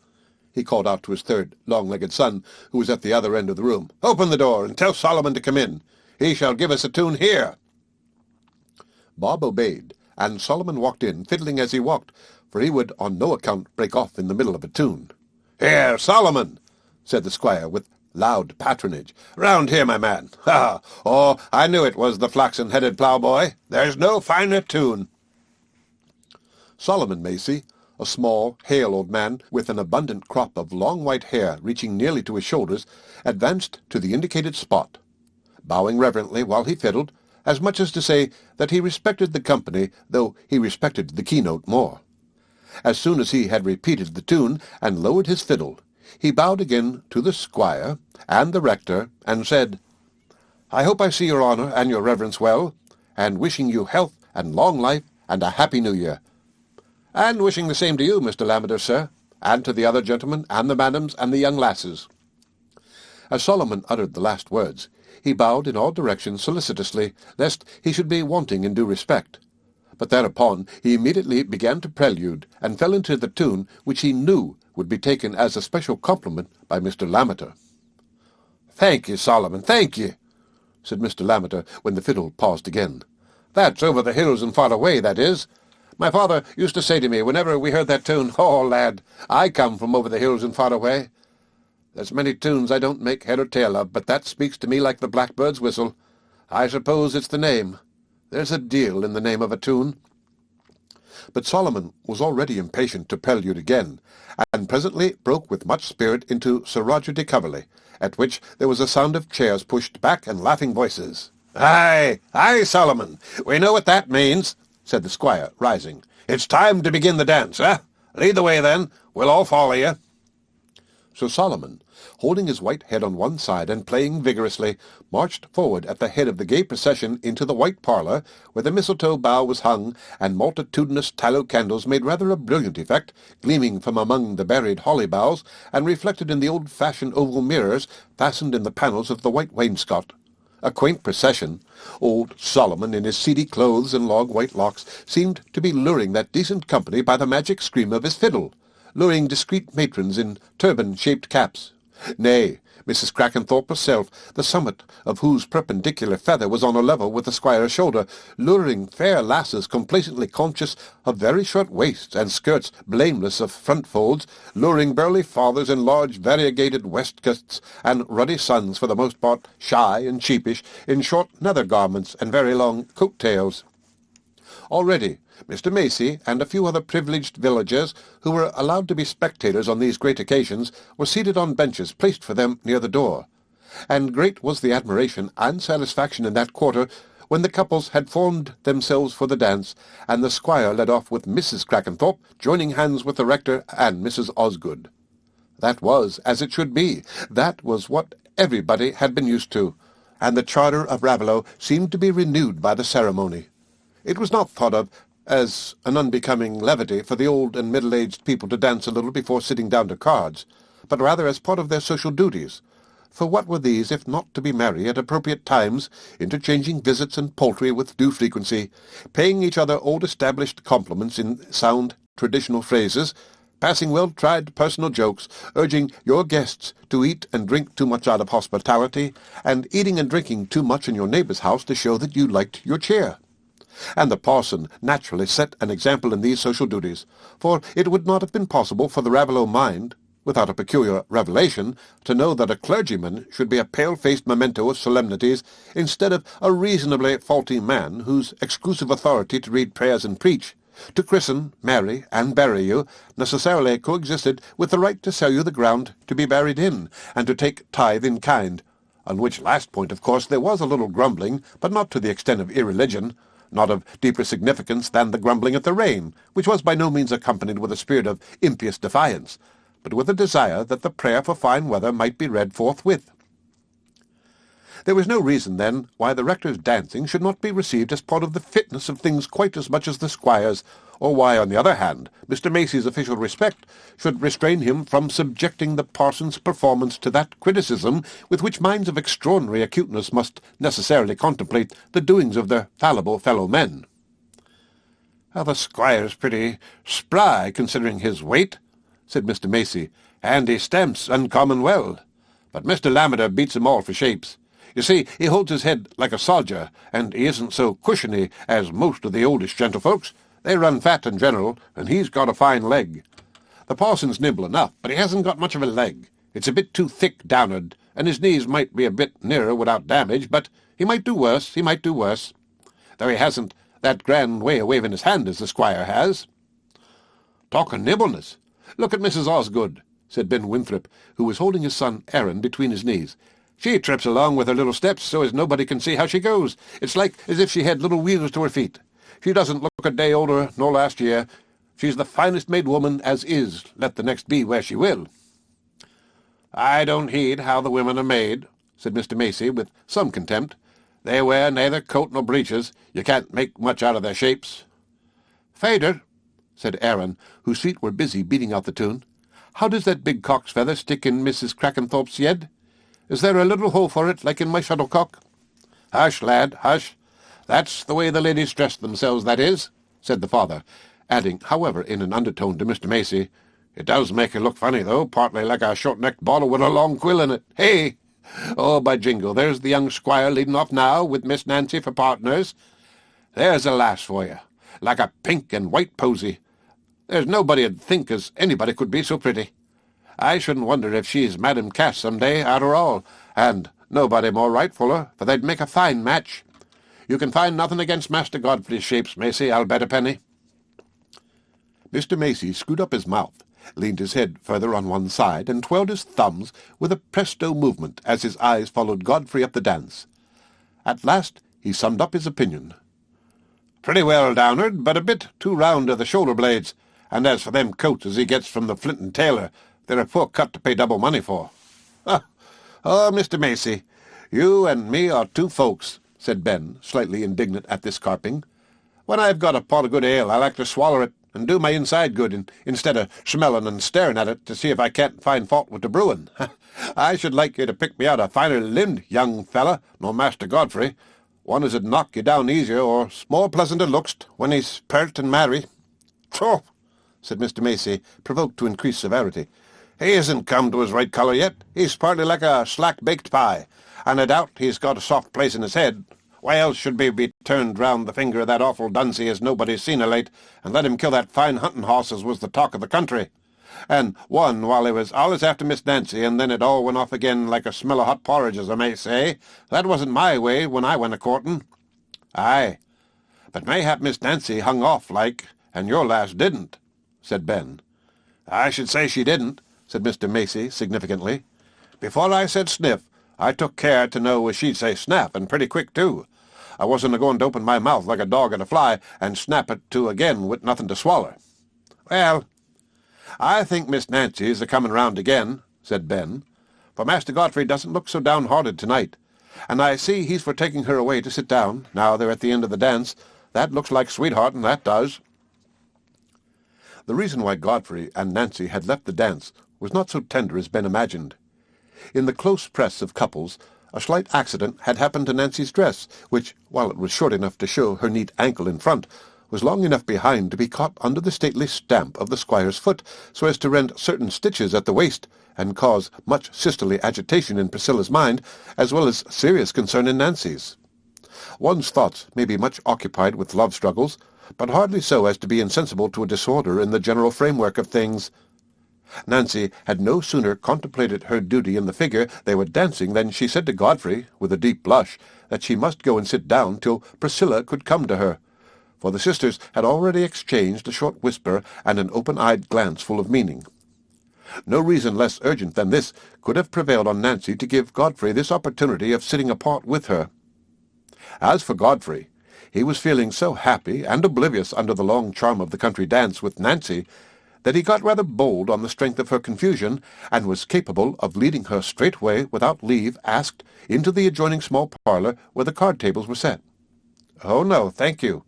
Speaker 1: he called out to his third long-legged son, who was at the other end of the room, "open the door and tell Solomon to come in. He shall give us a tune here." Bob obeyed, and Solomon walked in, fiddling as he walked, for he would on no account break off in the middle of a tune. "Here, Solomon," said the squire, with loud patronage. "Round here, my man. Ha! Oh, I knew it was the flaxen-headed ploughboy. There's no finer tune." Solomon Macy, a small, hale old man with an abundant crop of long white hair reaching nearly to his shoulders, advanced to the indicated spot, bowing reverently while he fiddled, as much as to say that he respected the company, though he respected the keynote more. As soon as he had repeated the tune and lowered his fiddle, he bowed again to the squire and the rector, and said, "I hope I see your honour and your reverence well, and wishing you health and long life and a happy new year. And wishing the same to you, Mr. Lammeter, sir, and to the other gentlemen, and the madams, and the young lasses." As Solomon uttered the last words, he bowed in all directions solicitously, lest he should be wanting in due respect. But thereupon he immediately began to prelude, and fell into the tune which he knew would be taken as a special compliment by Mr. Lammeter. "Thank ye, Solomon, thank ye," said Mr. Lammeter, when the fiddle paused again. That's over the hills and far away, that is. My father used to say to me whenever we heard that tune, 'Oh, lad, I come from over the hills and far away.' There's many tunes I don't make head or tail of, but that speaks to me like the blackbird's whistle. I suppose it's the name. There's a deal in the name of a tune." But Solomon was already impatient to prelude again, and presently broke with much spirit into Sir Roger de Coverley, at which there was a sound of chairs pushed back and laughing voices. "Aye, aye, Solomon, we know what that means," said the squire, rising. "It's time to begin the dance, eh? Lead the way, then. We'll all follow you." So Solomon, holding his white head on one side and playing vigorously, marched forward at the head of the gay procession into the white parlour, where the mistletoe bough was hung, and multitudinous tallow candles made rather a brilliant effect, gleaming from among the buried holly boughs, and reflected in the old-fashioned oval mirrors fastened in the panels of the white wainscot. A quaint procession. Old Solomon, in his seedy clothes and long white locks, seemed to be luring that decent company by the magic scream of his fiddle, luring discreet matrons in turban-shaped caps. Nay, Mrs. Crackenthorpe herself, the summit of whose perpendicular feather was on a level with the squire's shoulder, luring fair lasses complacently conscious of very short waists and skirts blameless of front folds, luring burly fathers in large variegated waistcoats, and ruddy sons, for the most part shy and sheepish, in short nether garments and very long coat-tails. Already Mr. Macy and a few other privileged villagers, who were allowed to be spectators on these great occasions, were seated on benches placed for them near the door, and great was the admiration and satisfaction in that quarter when the couples had formed themselves for the dance, and the squire led off with Mrs. Crackenthorpe, joining hands with the rector and Mrs. Osgood. That was as it should be. That was what everybody had been used to, and the charter of Raveloe seemed to be renewed by the ceremony. It was not thought of as an unbecoming levity for the old and middle-aged people to dance a little before sitting down to cards, but rather as part of their social duties. For what were these, if not to be merry at appropriate times, interchanging visits and poultry with due frequency, paying each other old-established compliments in sound traditional phrases, passing well-tried personal jokes, urging your guests to eat and drink too much out of hospitality, and eating and drinking too much in your neighbour's house to show that you liked your cheer. And the parson naturally set an example in these social duties, for it would not have been possible for the Raveloe mind, without a peculiar revelation, to know that a clergyman should be a pale-faced memento of solemnities instead of a reasonably faulty man whose exclusive authority to read prayers and preach, to christen, marry, and bury you, necessarily coexisted with the right to sell you the ground to be buried in, and to take tithe in kind, on which last point, of course, there was a little grumbling, but not to the extent of irreligion, not of deeper significance than the grumbling at the rain, which was by no means accompanied with a spirit of impious defiance, but with a desire that the prayer for fine weather might be read forthwith. There was no reason, then, why the rector's dancing should not be received as part of the fitness of things quite as much as the squire's, or why, on the other hand, Mr. Macy's official respect should restrain him from subjecting the parson's performance to that criticism with which minds of extraordinary acuteness must necessarily contemplate the doings of their fallible fellow-men. "The squire's pretty spry, considering his weight," said Mr. Macy, "and he stamps uncommon well. But Mr. Lammeter beats him all for shapes. You see, he holds his head like a soldier, and he isn't so cushiony as most of the oldish gentlefolks. They run fat in general, and he's got a fine leg. The parson's nimble enough, but he hasn't got much of a leg. It's a bit too thick down'ard, and his knees might be a bit nearer without damage, but he might do worse, though he hasn't that grand way of waving his hand as the squire has." "Talk of nimbleness, look at Mrs. Osgood," said Ben Winthrop, who was holding his son Aaron between his knees. "She trips along with her little steps so as nobody can see how she goes. It's like as if she had little wheels to her feet. She doesn't look a day older nor last year. She's the finest made woman as is, let the next be where she will." "I don't heed how the women are made," said Mr. Macy, with some contempt. "They wear neither coat nor breeches. You can't make much out of their shapes." "Fader," said Aaron, whose feet were busy beating out the tune, "how does that big cock's feather stick in Mrs. Crackenthorpe's head? Is there a little hole for it, like in my shuttlecock?" "Hush, lad, hush. That's the way the ladies dress themselves, that is," said the father, adding, however, in an undertone to Mr. Macy, "It does make her look funny, though, partly like a short-necked bottle with a long quill in it. Hey! Oh, by jingo, there's the young squire leading off now, with Miss Nancy for partners. There's a lass for you, like a pink and white posy. There's nobody'd think as anybody could be so pretty. I shouldn't wonder if she's Madam Cass some day, arter all, and nobody more rightfuller, for they'd make a fine match. You can find nothing against Master Godfrey's shapes, Macy, I'll bet a penny." Mr. Macy screwed up his mouth, leaned his head further on one side, and twirled his thumbs with a presto movement as his eyes followed Godfrey up the dance. At last he summed up his opinion. "Pretty well, Downard, but a bit too round of the shoulder blades, and as for them coats as he gets from the Flint and Tailor, they're a poor cut to pay double money for." "Oh, Mr. Macy, you and me are two folks," said Ben, slightly indignant at this carping. "When I've got a pot of good ale, I like to swaller it and do my inside good instead of smelling and staring at it to see if I can't find fault with the brewing. I should like you to pick me out a finer limbed young fella nor Master Godfrey, one as'd knock you down easier or more pleasanter lookst when he's pert and merry." "Pshaw!" said Mr. Macy, provoked to increase severity. "He isn't come to his right colour yet. He's partly like a slack-baked pie, and I doubt he's got a soft place in his head. Why else should we be turned round the finger of that awful Dunsey as nobody's seen of late, and let him kill that fine hunting hoss as was the talk of the country? And one while he was allus after Miss Nancy, and then it all went off again like a smell of hot porridge, as I may say. That wasn't my way when I went a-courting." "Aye, but mayhap Miss Nancy hung off like, and your lass didn't," said Ben. "I should say she didn't," said Mr. Macy significantly. "Before I said sniff, I took care to know as she'd say snap, and pretty quick, too. I wasn't a-going to open my mouth like a dog at a fly and snap it to again with nothing to swaller." "Well, I think Miss Nancy's a-coming round again," said Ben, "for Master Godfrey doesn't look so downhearted tonight, and I see he's for taking her away to sit down, now they're at the end of the dance. That looks like sweethearting, that does." The reason why Godfrey and Nancy had left the dance was not so tender as Ben imagined. In the close press of couples, a slight accident had happened to Nancy's dress, which, while it was short enough to show her neat ankle in front, was long enough behind to be caught under the stately stamp of the squire's foot, so as to rend certain stitches at the waist, and cause much sisterly agitation in Priscilla's mind, as well as serious concern in Nancy's. One's thoughts may be much occupied with love struggles, but hardly so as to be insensible to a disorder in the general framework of things. Nancy had no sooner contemplated her duty in the figure they were dancing than she said to Godfrey, with a deep blush, that she must go and sit down till Priscilla could come to her, for the sisters had already exchanged a short whisper and an open-eyed glance full of meaning. No reason less urgent than this could have prevailed on Nancy to give Godfrey this opportunity of sitting apart with her. As for Godfrey, he was feeling so happy and oblivious under the long charm of the country dance with Nancy that he got rather bold on the strength of her confusion, and was capable of leading her straightway, without leave asked, into the adjoining small parlour where the card-tables were set. "Oh, no, thank you,"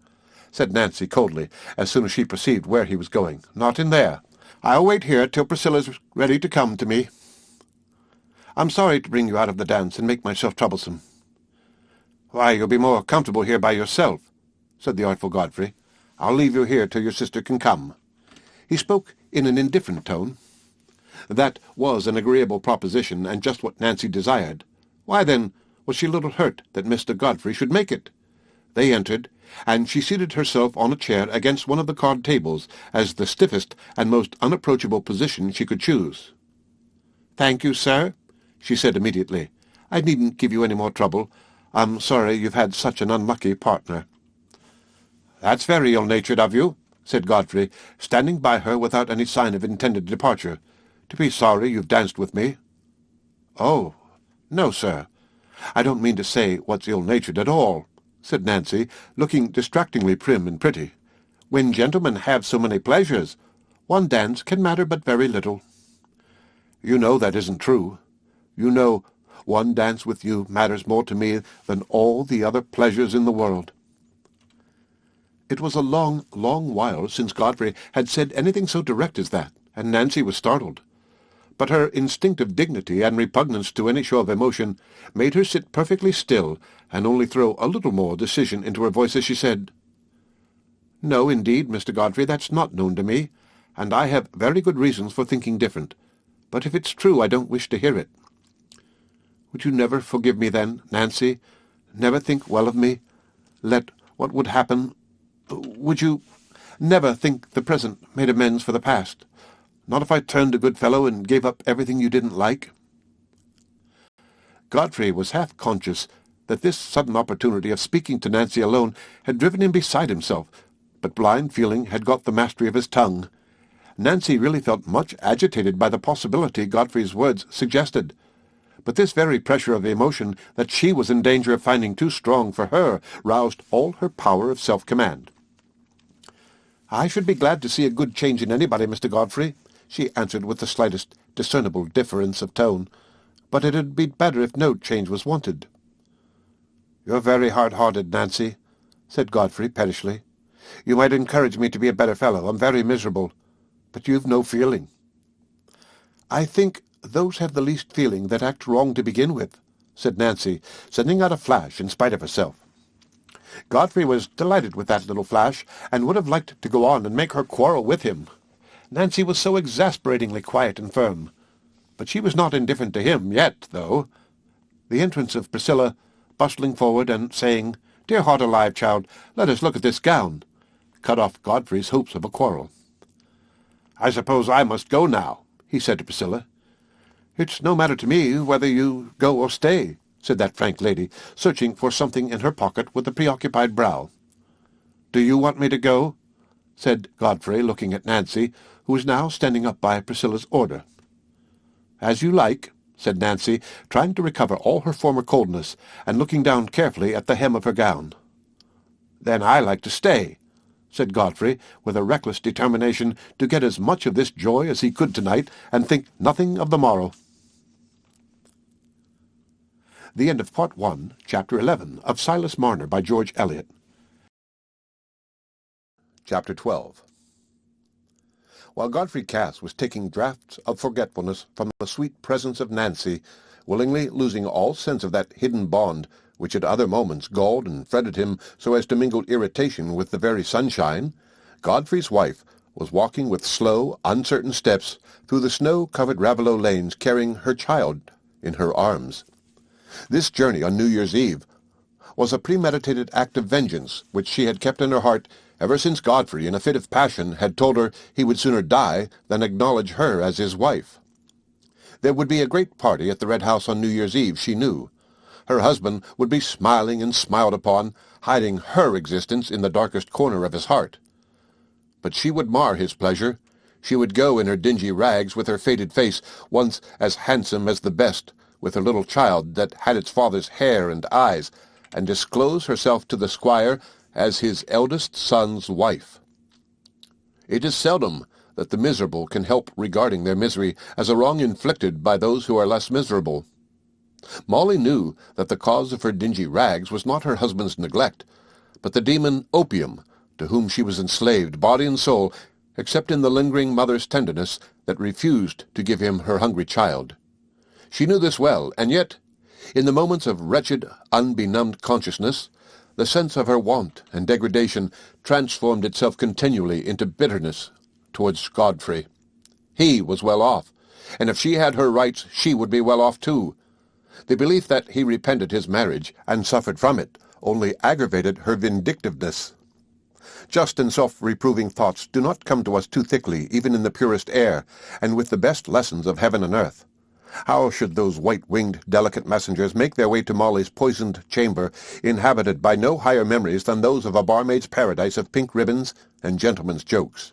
Speaker 1: said Nancy coldly, as soon as she perceived where he was going. "Not in there. I'll wait here till Priscilla's ready to come to me. I'm sorry to bring you out of the dance and make myself troublesome." "Why, you'll be more comfortable here by yourself," said the artful Godfrey. "I'll leave you here till your sister can come." He spoke in an indifferent tone. That was an agreeable proposition, and just what Nancy desired. Why, then, was she little hurt that Mr. Godfrey should make it? They entered, and she seated herself on a chair against one of the card tables, as the stiffest and most unapproachable position she could choose. "Thank you, sir," she said immediately. "I needn't give you any more trouble. I'm sorry you've had such an unlucky partner." "That's very ill-natured of you," said Godfrey, standing by her without any sign of intended departure. "To be sorry you've danced with me." "Oh, no, sir. I don't mean to say what's ill-natured at all," said Nancy, looking distractingly prim and pretty. "When gentlemen have so many pleasures, one dance can matter but very little." "You know that isn't true. You know one dance with you matters more to me than all the other pleasures in the world." It was a long, long while since Godfrey had said anything so direct as that, and Nancy was startled. But her instinctive dignity and repugnance to any show of emotion made her sit perfectly still, and only throw a little more decision into her voice as she said, "No, indeed, Mr. Godfrey, that's not known to me, and I have very good reasons for thinking different. But if it's true, I don't wish to hear it." "Would you never forgive me then, Nancy? Never think well of me? Let what would happen? Would you never think the present made amends for the past? Not if I turned a good fellow and gave up everything you didn't like?" Godfrey was half conscious that this sudden opportunity of speaking to Nancy alone had driven him beside himself, but blind feeling had got the mastery of his tongue. Nancy really felt much agitated by the possibility Godfrey's words suggested. But this very pressure of emotion that she was in danger of finding too strong for her roused all her power of self-command. "I should be glad to see a good change in anybody, Mr. Godfrey," she answered with the slightest discernible difference of tone, "but it'd be better if no change was wanted." "You're very hard-hearted, Nancy," said Godfrey pettishly. "You might encourage me to be a better fellow. I'm very miserable, but you've no feeling." "I think those have the least feeling that act wrong to begin with," said Nancy, sending out a flash in spite of herself. Godfrey was delighted with that little flash, and would have liked to go on and make her quarrel with him. Nancy was so exasperatingly quiet and firm. But she was not indifferent to him yet, though. The entrance of Priscilla, bustling forward and saying, "Dear heart alive, child, let us look at this gown," cut off Godfrey's hopes of a quarrel. "I suppose I must go now," he said to Priscilla. "It's no matter to me whether you go or stay," said that frank lady, searching for something in her pocket with a preoccupied brow. "Do you want me to go?" said Godfrey, looking at Nancy, who was now standing up by Priscilla's order. "As you like," said Nancy, trying to recover all her former coldness, and looking down carefully at the hem of her gown. "Then I like to stay," said Godfrey, with a reckless determination to get as much of this joy as he could tonight, and think nothing of the morrow. The end of Part 1, Chapter 11, of Silas Marner by George Eliot. Chapter 12. While Godfrey Cass was taking draughts of forgetfulness from the sweet presence of Nancy, willingly losing all sense of that hidden bond which at other moments galled and fretted him so as to mingle irritation with the very sunshine, Godfrey's wife was walking with slow, uncertain steps through the snow-covered Raveloe lanes, carrying her child in her arms. This journey on New Year's Eve was a premeditated act of vengeance which she had kept in her heart ever since Godfrey, in a fit of passion, had told her he would sooner die than acknowledge her as his wife. There would be a great party at the Red House on New Year's Eve, she knew. Her husband would be smiling and smiled upon, hiding her existence in the darkest corner of his heart. But she would mar his pleasure. She would go in her dingy rags, with her faded face, once as handsome as the best, with her little child that had its father's hair and eyes, and disclose herself to the squire as his eldest son's wife. It is seldom that the miserable can help regarding their misery as a wrong inflicted by those who are less miserable. Molly knew that the cause of her dingy rags was not her husband's neglect, but the demon opium, to whom she was enslaved, body and soul, except in the lingering mother's tenderness that refused to give him her hungry child. She knew this well, and yet, in the moments of wretched, unbenumbed consciousness, the sense of her want and degradation transformed itself continually into bitterness towards Godfrey. He was well off, and if she had her rights, she would be well off too. The belief that he repented his marriage and suffered from it only aggravated her vindictiveness. Just and self-reproving thoughts do not come to us too thickly, even in the purest air, and with the best lessons of heaven and earth. How should those white-winged, delicate messengers make their way to Molly's poisoned chamber, inhabited by no higher memories than those of a barmaid's paradise of pink ribbons and gentlemen's jokes?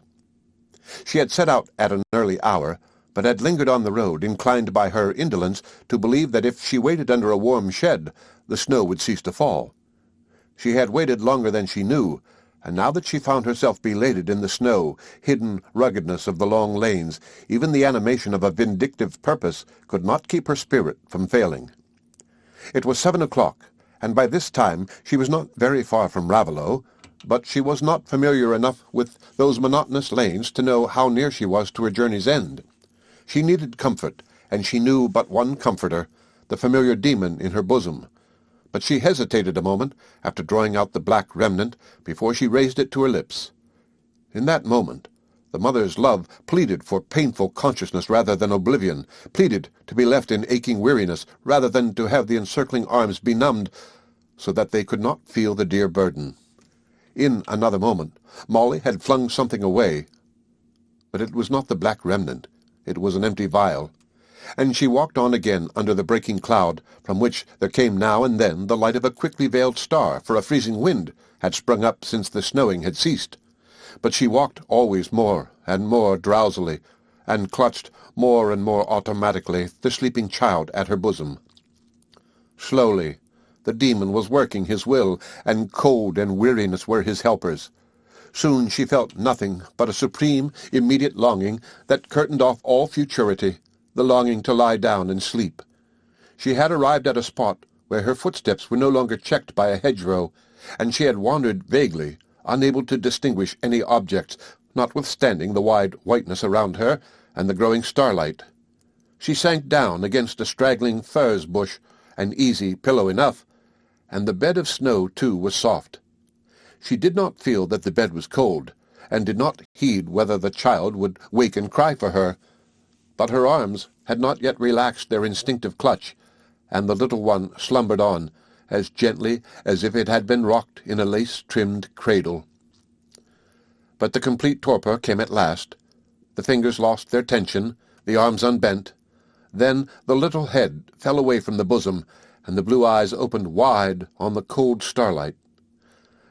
Speaker 1: She had set out at an early hour, but had lingered on the road, inclined by her indolence to believe that if she waited under a warm shed, the snow would cease to fall. She had waited longer than she knew, and now that she found herself belated in the snow, hidden ruggedness of the long lanes, even the animation of a vindictive purpose could not keep her spirit from failing. It was 7 o'clock, and by this time she was not very far from Raveloe, but she was not familiar enough with those monotonous lanes to know how near she was to her journey's end. She needed comfort, and she knew but one comforter, the familiar demon in her bosom. But she hesitated a moment, after drawing out the black remnant, before she raised it to her lips. In that moment, the mother's love pleaded for painful consciousness rather than oblivion, pleaded to be left in aching weariness rather than to have the encircling arms benumbed, so that they could not feel the dear burden. In another moment, Molly had flung something away. But it was not the black remnant. It was an empty vial. And she walked on again under the breaking cloud, from which there came now and then the light of a quickly veiled star, for a freezing wind had sprung up since the snowing had ceased. But she walked always more and more drowsily, and clutched more and more automatically the sleeping child at her bosom. Slowly, the demon was working his will, and cold and weariness were his helpers. Soon she felt nothing but a supreme, immediate longing that curtained off all futurity, the longing to lie down and sleep. She had arrived at a spot where her footsteps were no longer checked by a hedgerow, and she had wandered vaguely, unable to distinguish any objects, notwithstanding the wide whiteness around her and the growing starlight. She sank down against a straggling furze bush, an easy pillow enough, and the bed of snow, too, was soft. She did not feel that the bed was cold, and did not heed whether the child would wake and cry for her. But her arms had not yet relaxed their instinctive clutch, and the little one slumbered on, as gently as if it had been rocked in a lace-trimmed cradle. But the complete torpor came at last. The fingers lost their tension, the arms unbent. Then the little head fell away from the bosom, and the blue eyes opened wide on the cold starlight.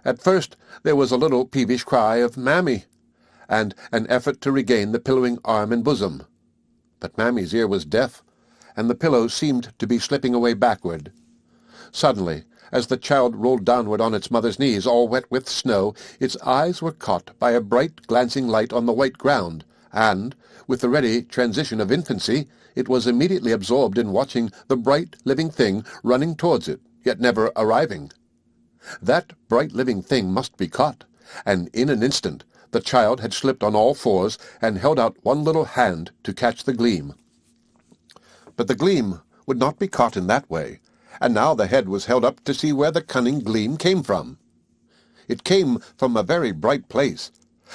Speaker 1: At first there was a little peevish cry of "Mammy," and an effort to regain the pillowing arm and bosom. But Mammy's ear was deaf, and the pillow seemed to be slipping away backward. Suddenly, as the child rolled downward on its mother's knees, all wet with snow, its eyes were caught by a bright glancing light on the white ground, and, with the ready transition of infancy, it was immediately absorbed in watching the bright living thing running towards it, yet never arriving. That bright living thing must be caught, and in an instant the child had slipped on all fours and held out one little hand to catch the gleam. But the gleam would not be caught in that way, and now the head was held up to see where the cunning gleam came from. It came from a very bright place,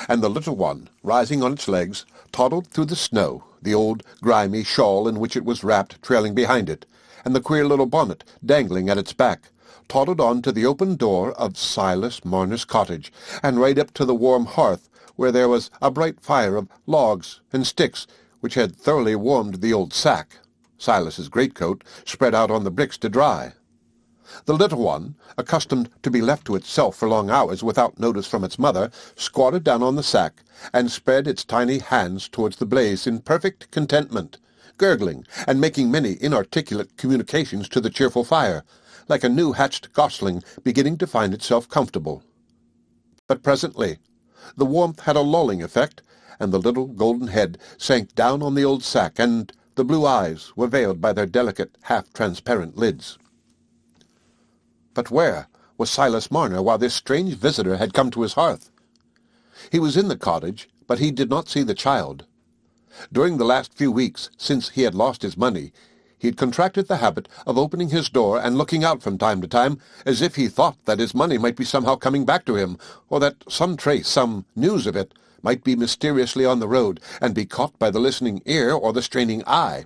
Speaker 1: and the little one, rising on its legs, toddled through the snow, the old grimy shawl in which it was wrapped trailing behind it, and the queer little bonnet dangling at its back, toddled on to the open door of Silas Marner's cottage, and right up to the warm hearth, where there was a bright fire of logs and sticks, which had thoroughly warmed the old sack, Silas's greatcoat, spread out on the bricks to dry. The little one, accustomed to be left to itself for long hours without notice from its mother, squatted down on the sack, and spread its tiny hands towards the blaze in perfect contentment, gurgling and making many inarticulate communications to the cheerful fire, like a new-hatched gosling beginning to find itself comfortable. But presently the warmth had a lulling effect, and the little golden head sank down on the old sack, and the blue eyes were veiled by their delicate, half-transparent lids. But where was Silas Marner while this strange visitor had come to his hearth? He was in the cottage, but he did not see the child. During the last few weeks, since he had lost his money, he had contracted the habit of opening his door and looking out from time to time, as if he thought that his money might be somehow coming back to him, or that some trace, some news of it, might be mysteriously on the road, and be caught by the listening ear or the straining eye.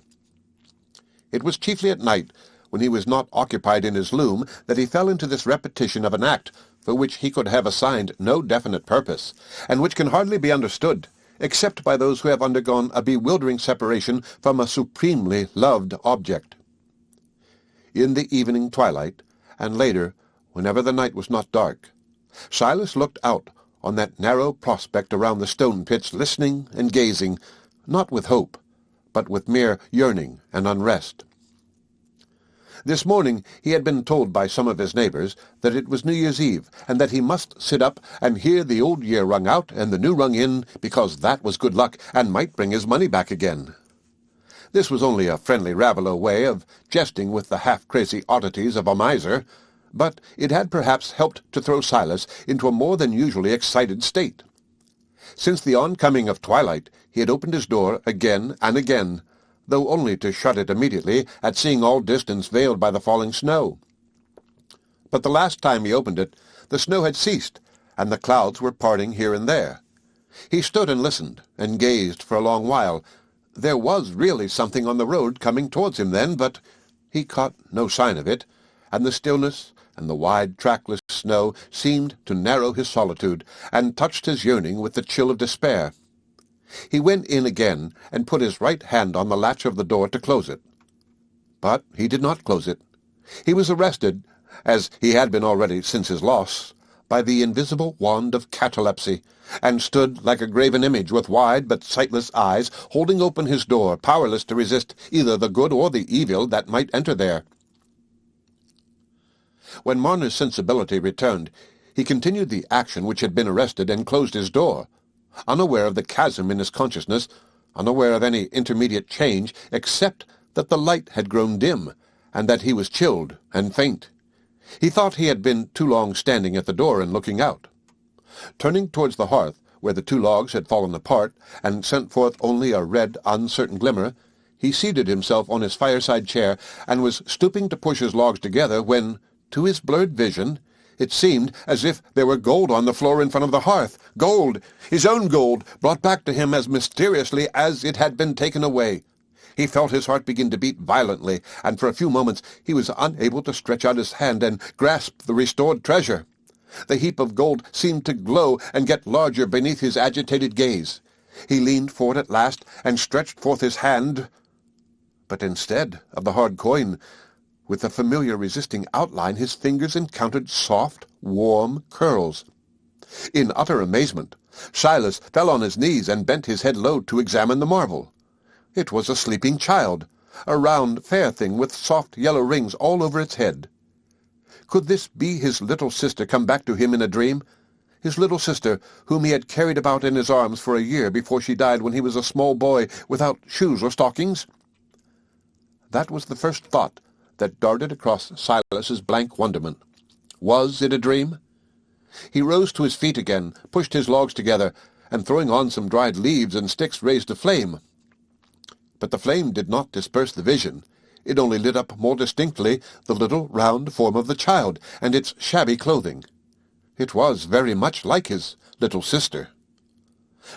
Speaker 1: It was chiefly at night, when he was not occupied in his loom, that he fell into this repetition of an act for which he could have assigned no definite purpose, and which can hardly be understood, except by those who have undergone a bewildering separation from a supremely loved object. In the evening twilight, and later, whenever the night was not dark, Silas looked out on that narrow prospect around the stone pits, listening and gazing, not with hope, but with mere yearning and unrest. This morning he had been told by some of his neighbors that it was New Year's Eve, and that he must sit up and hear the old year rung out and the new rung in, because that was good luck and might bring his money back again. This was only a friendly Raveloe way of jesting with the half-crazy oddities of a miser, but it had perhaps helped to throw Silas into a more than usually excited state. Since the oncoming of twilight he had opened his door again and again, though only to shut it immediately at seeing all distance veiled by the falling snow. But the last time he opened it, the snow had ceased, and the clouds were parting here and there. He stood and listened, and gazed for a long while. There was really something on the road coming towards him then, but he caught no sign of it, and the stillness and the wide, trackless snow seemed to narrow his solitude, and touched his yearning with the chill of despair. He went in again, and put his right hand on the latch of the door to close it. But he did not close it. He was arrested, as he had been already since his loss, by the invisible wand of catalepsy, and stood like a graven image with wide but sightless eyes, holding open his door, powerless to resist either the good or the evil that might enter there. When Marner's sensibility returned, he continued the action which had been arrested and closed his door, unaware of the chasm in his consciousness, unaware of any intermediate change, except that the light had grown dim, and that he was chilled and faint. He thought he had been too long standing at the door and looking out. Turning towards the hearth, where the two logs had fallen apart, and sent forth only a red, uncertain glimmer, he seated himself on his fireside chair, and was stooping to push his logs together, when, to his blurred vision, it seemed as if there were gold on the floor in front of the hearth. Gold! His own gold, brought back to him as mysteriously as it had been taken away. He felt his heart begin to beat violently, and for a few moments he was unable to stretch out his hand and grasp the restored treasure. The heap of gold seemed to glow and get larger beneath his agitated gaze. He leaned forward at last and stretched forth his hand, but instead of the hard coin, with the familiar resisting outline, his fingers encountered soft, warm curls. In utter amazement, Silas fell on his knees and bent his head low to examine the marvel. It was a sleeping child, a round, fair thing with soft yellow rings all over its head. Could this be his little sister come back to him in a dream? His little sister, whom he had carried about in his arms for a year before she died when he was a small boy without shoes or stockings? That was the first thought that darted across Silas's blank wonderment. Was it a dream? He rose to his feet again, pushed his logs together, and throwing on some dried leaves and sticks raised a flame. But the flame did not disperse the vision. It only lit up more distinctly the little round form of the child and its shabby clothing. It was very much like his little sister.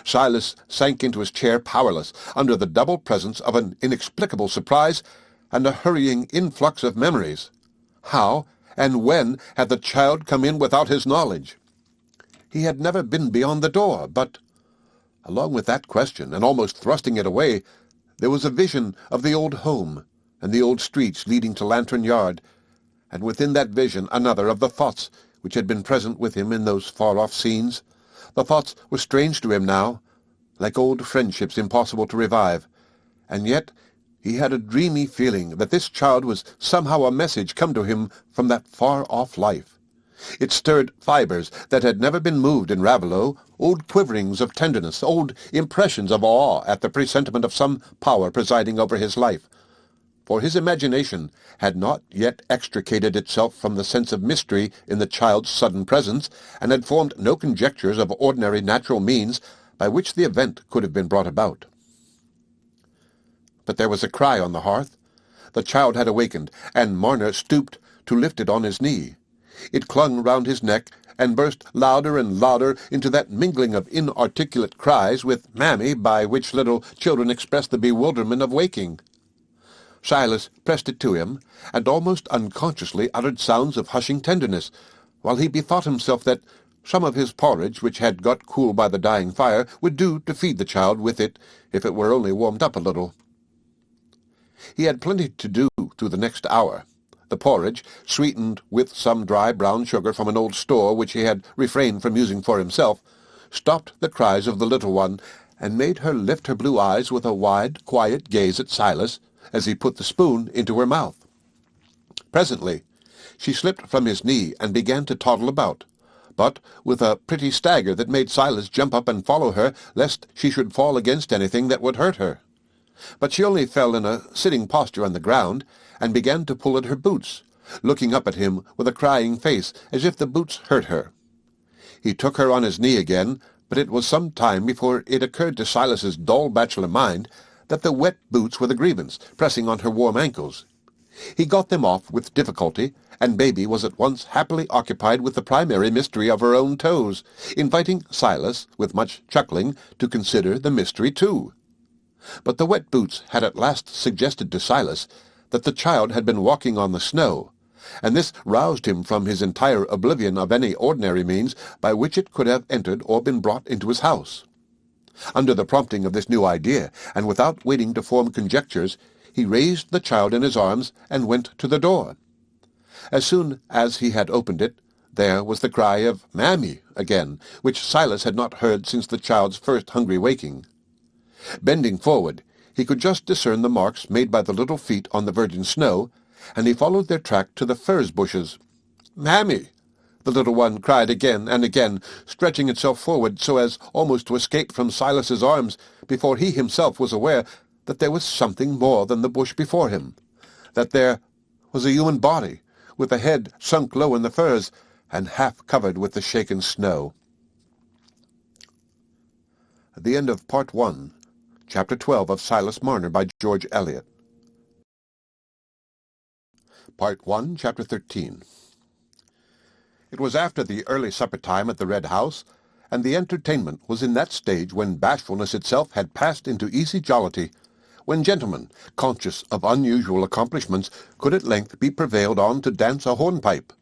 Speaker 1: Silas sank into his chair powerless, under the double presence of an inexplicable surprise and a hurrying influx of memories. How and when had the child come in without his knowledge? He had never been beyond the door, but, along with that question, and almost thrusting it away, there was a vision of the old home and the old streets leading to Lantern Yard, and within that vision another of the thoughts which had been present with him in those far-off scenes. The thoughts were strange to him now, like old friendships impossible to revive, and yet he had a dreamy feeling that this child was somehow a message come to him from that far-off life. It stirred fibres that had never been moved in Raveloe, old quiverings of tenderness, old impressions of awe at the presentiment of some power presiding over his life. For his imagination had not yet extricated itself from the sense of mystery in the child's sudden presence, and had formed no conjectures of ordinary natural means by which the event could have been brought about. But there was a cry on the hearth. The child had awakened, and Marner stooped to lift it on his knee. It clung round his neck, and burst louder and louder into that mingling of inarticulate cries with "Mammy," by which little children express the bewilderment of waking. Silas pressed it to him, and almost unconsciously uttered sounds of hushing tenderness, while he bethought himself that some of his porridge, which had got cool by the dying fire, would do to feed the child with it, if it were only warmed up a little. He had plenty to do through the next hour. The porridge, sweetened with some dry brown sugar from an old store which he had refrained from using for himself, stopped the cries of the little one, and made her lift her blue eyes with a wide, quiet gaze at Silas, as he put the spoon into her mouth. Presently she slipped from his knee and began to toddle about, but with a pretty stagger that made Silas jump up and follow her, lest she should fall against anything that would hurt her. But she only fell in a sitting posture on the ground, and began to pull at her boots, looking up at him with a crying face, as if the boots hurt her. He took her on his knee again, but it was some time before it occurred to Silas's dull bachelor mind that the wet boots were the grievance, pressing on her warm ankles. He got them off with difficulty, and baby was at once happily occupied with the primary mystery of her own toes, inviting Silas, with much chuckling, to consider the mystery too. But the wet boots had at last suggested to Silas that the child had been walking on the snow, and this roused him from his entire oblivion of any ordinary means by which it could have entered or been brought into his house. Under the prompting of this new idea, and without waiting to form conjectures, he raised the child in his arms and went to the door. As soon as he had opened it, there was the cry of "Mammy" again, which Silas had not heard since the child's first hungry waking. Bending forward, he could just discern the marks made by the little feet on the virgin snow, and he followed their track to the furze bushes. "Mammy!" the little one cried again and again, stretching itself forward so as almost to escape from Silas's arms before he himself was aware that there was something more than the bush before him, that there was a human body, with a head sunk low in the furze and half covered with the shaken snow. At the end of Part 1, Chapter 12 of Silas Marner by George Eliot. Part 1, Chapter 13. It was after the early supper time at the Red House, and the entertainment was in that stage when bashfulness itself had passed into easy jollity, when gentlemen, conscious of unusual accomplishments, could at length be prevailed on to dance a hornpipe,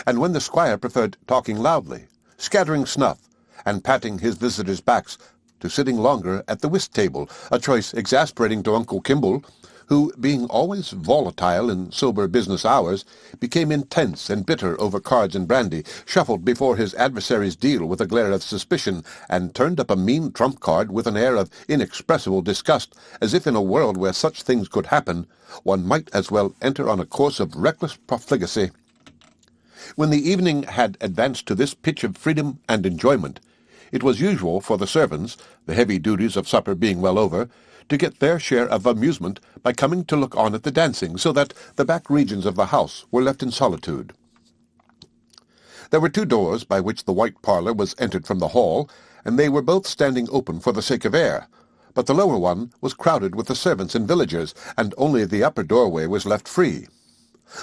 Speaker 1: and when the squire preferred talking loudly, scattering snuff, and patting his visitors' backs, to sitting longer at the whist-table, a choice exasperating to Uncle Kimball, who, being always volatile in sober business hours, became intense and bitter over cards and brandy, shuffled before his adversary's deal with a glare of suspicion, and turned up a mean trump-card with an air of inexpressible disgust, as if in a world where such things could happen, one might as well enter on a course of reckless profligacy. When the evening had advanced to this pitch of freedom and enjoyment, it was usual for the servants, the heavy duties of supper being well over, to get their share of amusement by coming to look on at the dancing, so that the back regions of the house were left in solitude. There were two doors by which the white parlour was entered from the hall, and they were both standing open for the sake of air, but the lower one was crowded with the servants and villagers, and only the upper doorway was left free.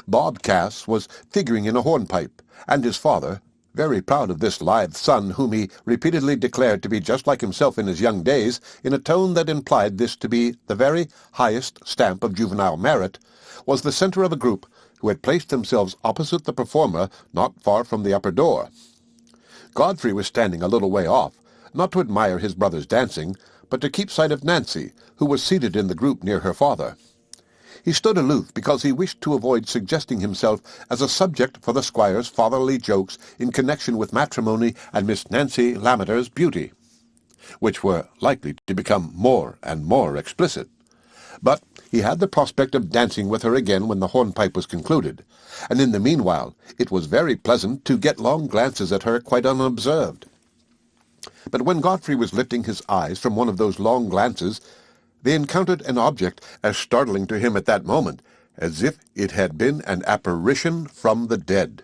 Speaker 1: Bob Cass was figuring in a hornpipe, and his father, very proud of this lithe son whom he repeatedly declared to be just like himself in his young days, in a tone that implied this to be the very highest stamp of juvenile merit, was the centre of a group who had placed themselves opposite the performer not far from the upper door. Godfrey was standing a little way off, not to admire his brother's dancing, but to keep sight of Nancy, who was seated in the group near her father. He stood aloof because he wished to avoid suggesting himself as a subject for the squire's fatherly jokes in connection with matrimony and Miss Nancy Lammeter's beauty, which were likely to become more and more explicit. But he had the prospect of dancing with her again when the hornpipe was concluded, and in the meanwhile it was very pleasant to get long glances at her quite unobserved. But when Godfrey was lifting his eyes from one of those long glances, they encountered an object as startling to him at that moment as if it had been an apparition from the dead.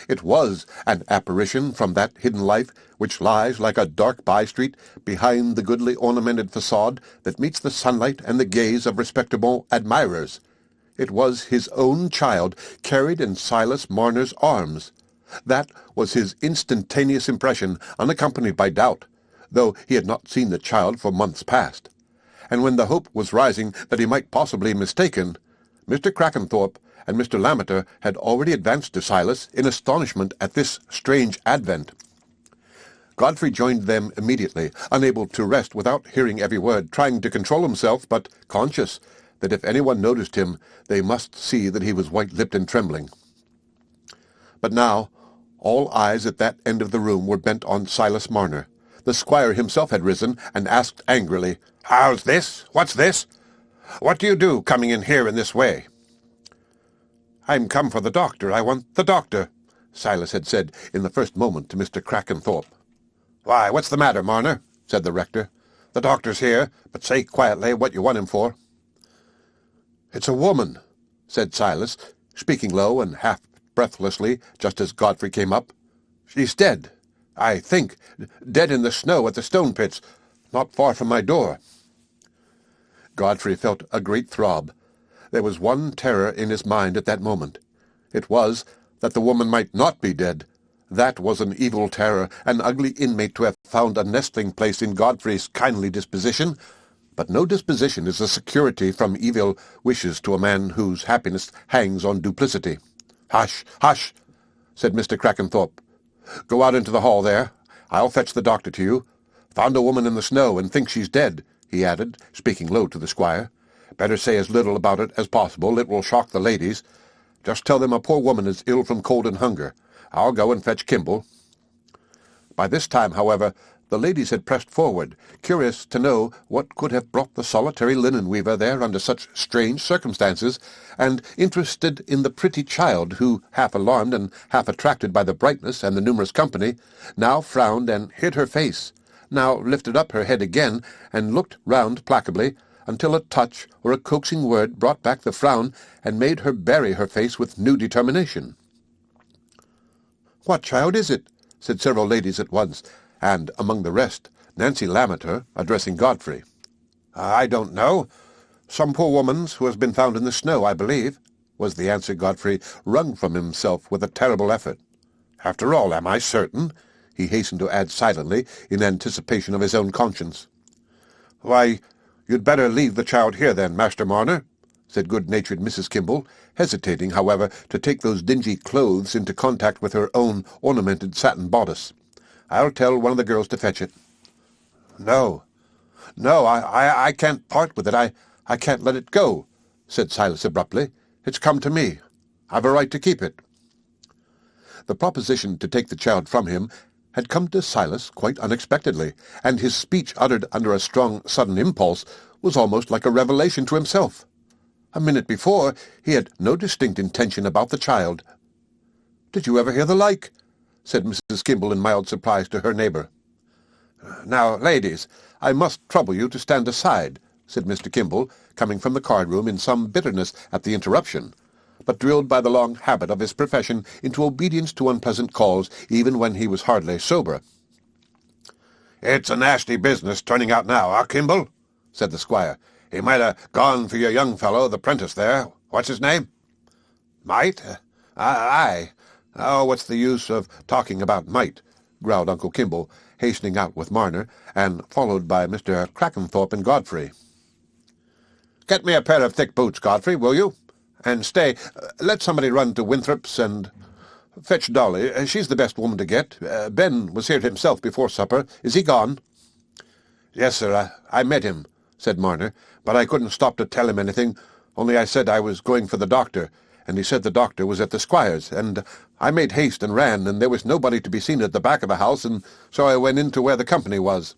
Speaker 1: It was an apparition from that hidden life which lies like a dark by-street behind the goodly ornamented facade that meets the sunlight and the gaze of respectable admirers. It was his own child, carried in Silas Marner's arms. That was his instantaneous impression, unaccompanied by doubt, though he had not seen the child for months past. And when the hope was rising that he might possibly be mistaken, Mr. Crackenthorpe and Mr. Lammeter had already advanced to Silas in astonishment at this strange advent. Godfrey joined them immediately, unable to rest without hearing every word, trying to control himself, but conscious that if anyone noticed him, they must see that he was white-lipped and trembling. But now all eyes at that end of the room were bent on Silas Marner. The squire himself had risen and asked angrily, "How's this? What's this? What do you do coming in here in this way?" "I'm come for the doctor. I want the doctor," Silas had said in the first moment to Mr. Crackenthorpe. "Why, what's the matter, Marner?" said the rector. "The doctor's here, but say quietly what you want him for." "It's a woman," said Silas, speaking low and half breathlessly, just as Godfrey came up. "She's dead, I think, dead in the snow at the stone pits, not far from my door." Godfrey felt a great throb. There was one terror in his mind at that moment. It was that the woman might not be dead. That was an evil terror, an ugly inmate to have found a nestling place in Godfrey's kindly disposition. But no disposition is a security from evil wishes to a man whose happiness hangs on duplicity. "Hush, hush," said Mr. Crackenthorpe. "Go out into the hall there. I'll fetch the doctor to you. Found a woman in the snow and think she's dead," he added, speaking low to the squire. "Better say as little about it as possible. It will shock the ladies. Just tell them a poor woman is ill from cold and hunger. I'll go and fetch Kimball." By this time, however, the ladies had pressed forward, curious to know what could have brought the solitary linen-weaver there under such strange circumstances, and interested in the pretty child who, half alarmed and half attracted by the brightness and the numerous company, now frowned and hid her face, now lifted up her head again and looked round placably, until a touch or a coaxing word brought back the frown and made her bury her face with new determination. "What child is it?" said several ladies at once, and, among the rest, Nancy Lammeter, addressing Godfrey. "I don't know. Some poor woman's who has been found in the snow, I believe," was the answer Godfrey wrung from himself with a terrible effort. "After all, am I certain?" he hastened to add silently, in anticipation of his own conscience. "Why, you'd better leave the child here, then, Master Marner," said good-natured Mrs. Kimball, hesitating, however, to take those dingy clothes into contact with her own ornamented satin bodice. "I'll tell one of the girls to fetch it." No, I can't part with it. I can't let it go," said Silas abruptly. "It's come to me. I've a right to keep it." The proposition to take the child from him had come to Silas quite unexpectedly, and his speech, uttered under a strong, sudden impulse, was almost like a revelation to himself. A minute before, he had no distinct intention about the child. "Did you ever hear the like?" said Mrs. Kimball in mild surprise to her neighbour. "Now, ladies, I must trouble you to stand aside," said Mr. Kimball, coming from the card-room in some bitterness at the interruption, but drilled by the long habit of his profession into obedience to unpleasant calls, even when he was hardly sober. "It's a nasty business turning out now, Kimball?" said the squire. "He might have gone for your young fellow, the prentice there. What's his name?" "Might? Aye. Oh, what's the use of talking about might?" growled Uncle Kimball, hastening out with Marner, and followed by Mr. Crackenthorpe and Godfrey. "Get me a pair of thick boots, Godfrey, will you? And stay, let somebody run to Winthrop's and fetch Dolly. She's the best woman to get. Ben was here himself before supper. Is he gone?" "Yes, sir, I met him," said Marner, "but I couldn't stop to tell him anything, only I said I was going for the doctor, and he said the doctor was at the squire's, and I made haste and ran, and there was nobody to be seen at the back of the house, and so I went into where the company was."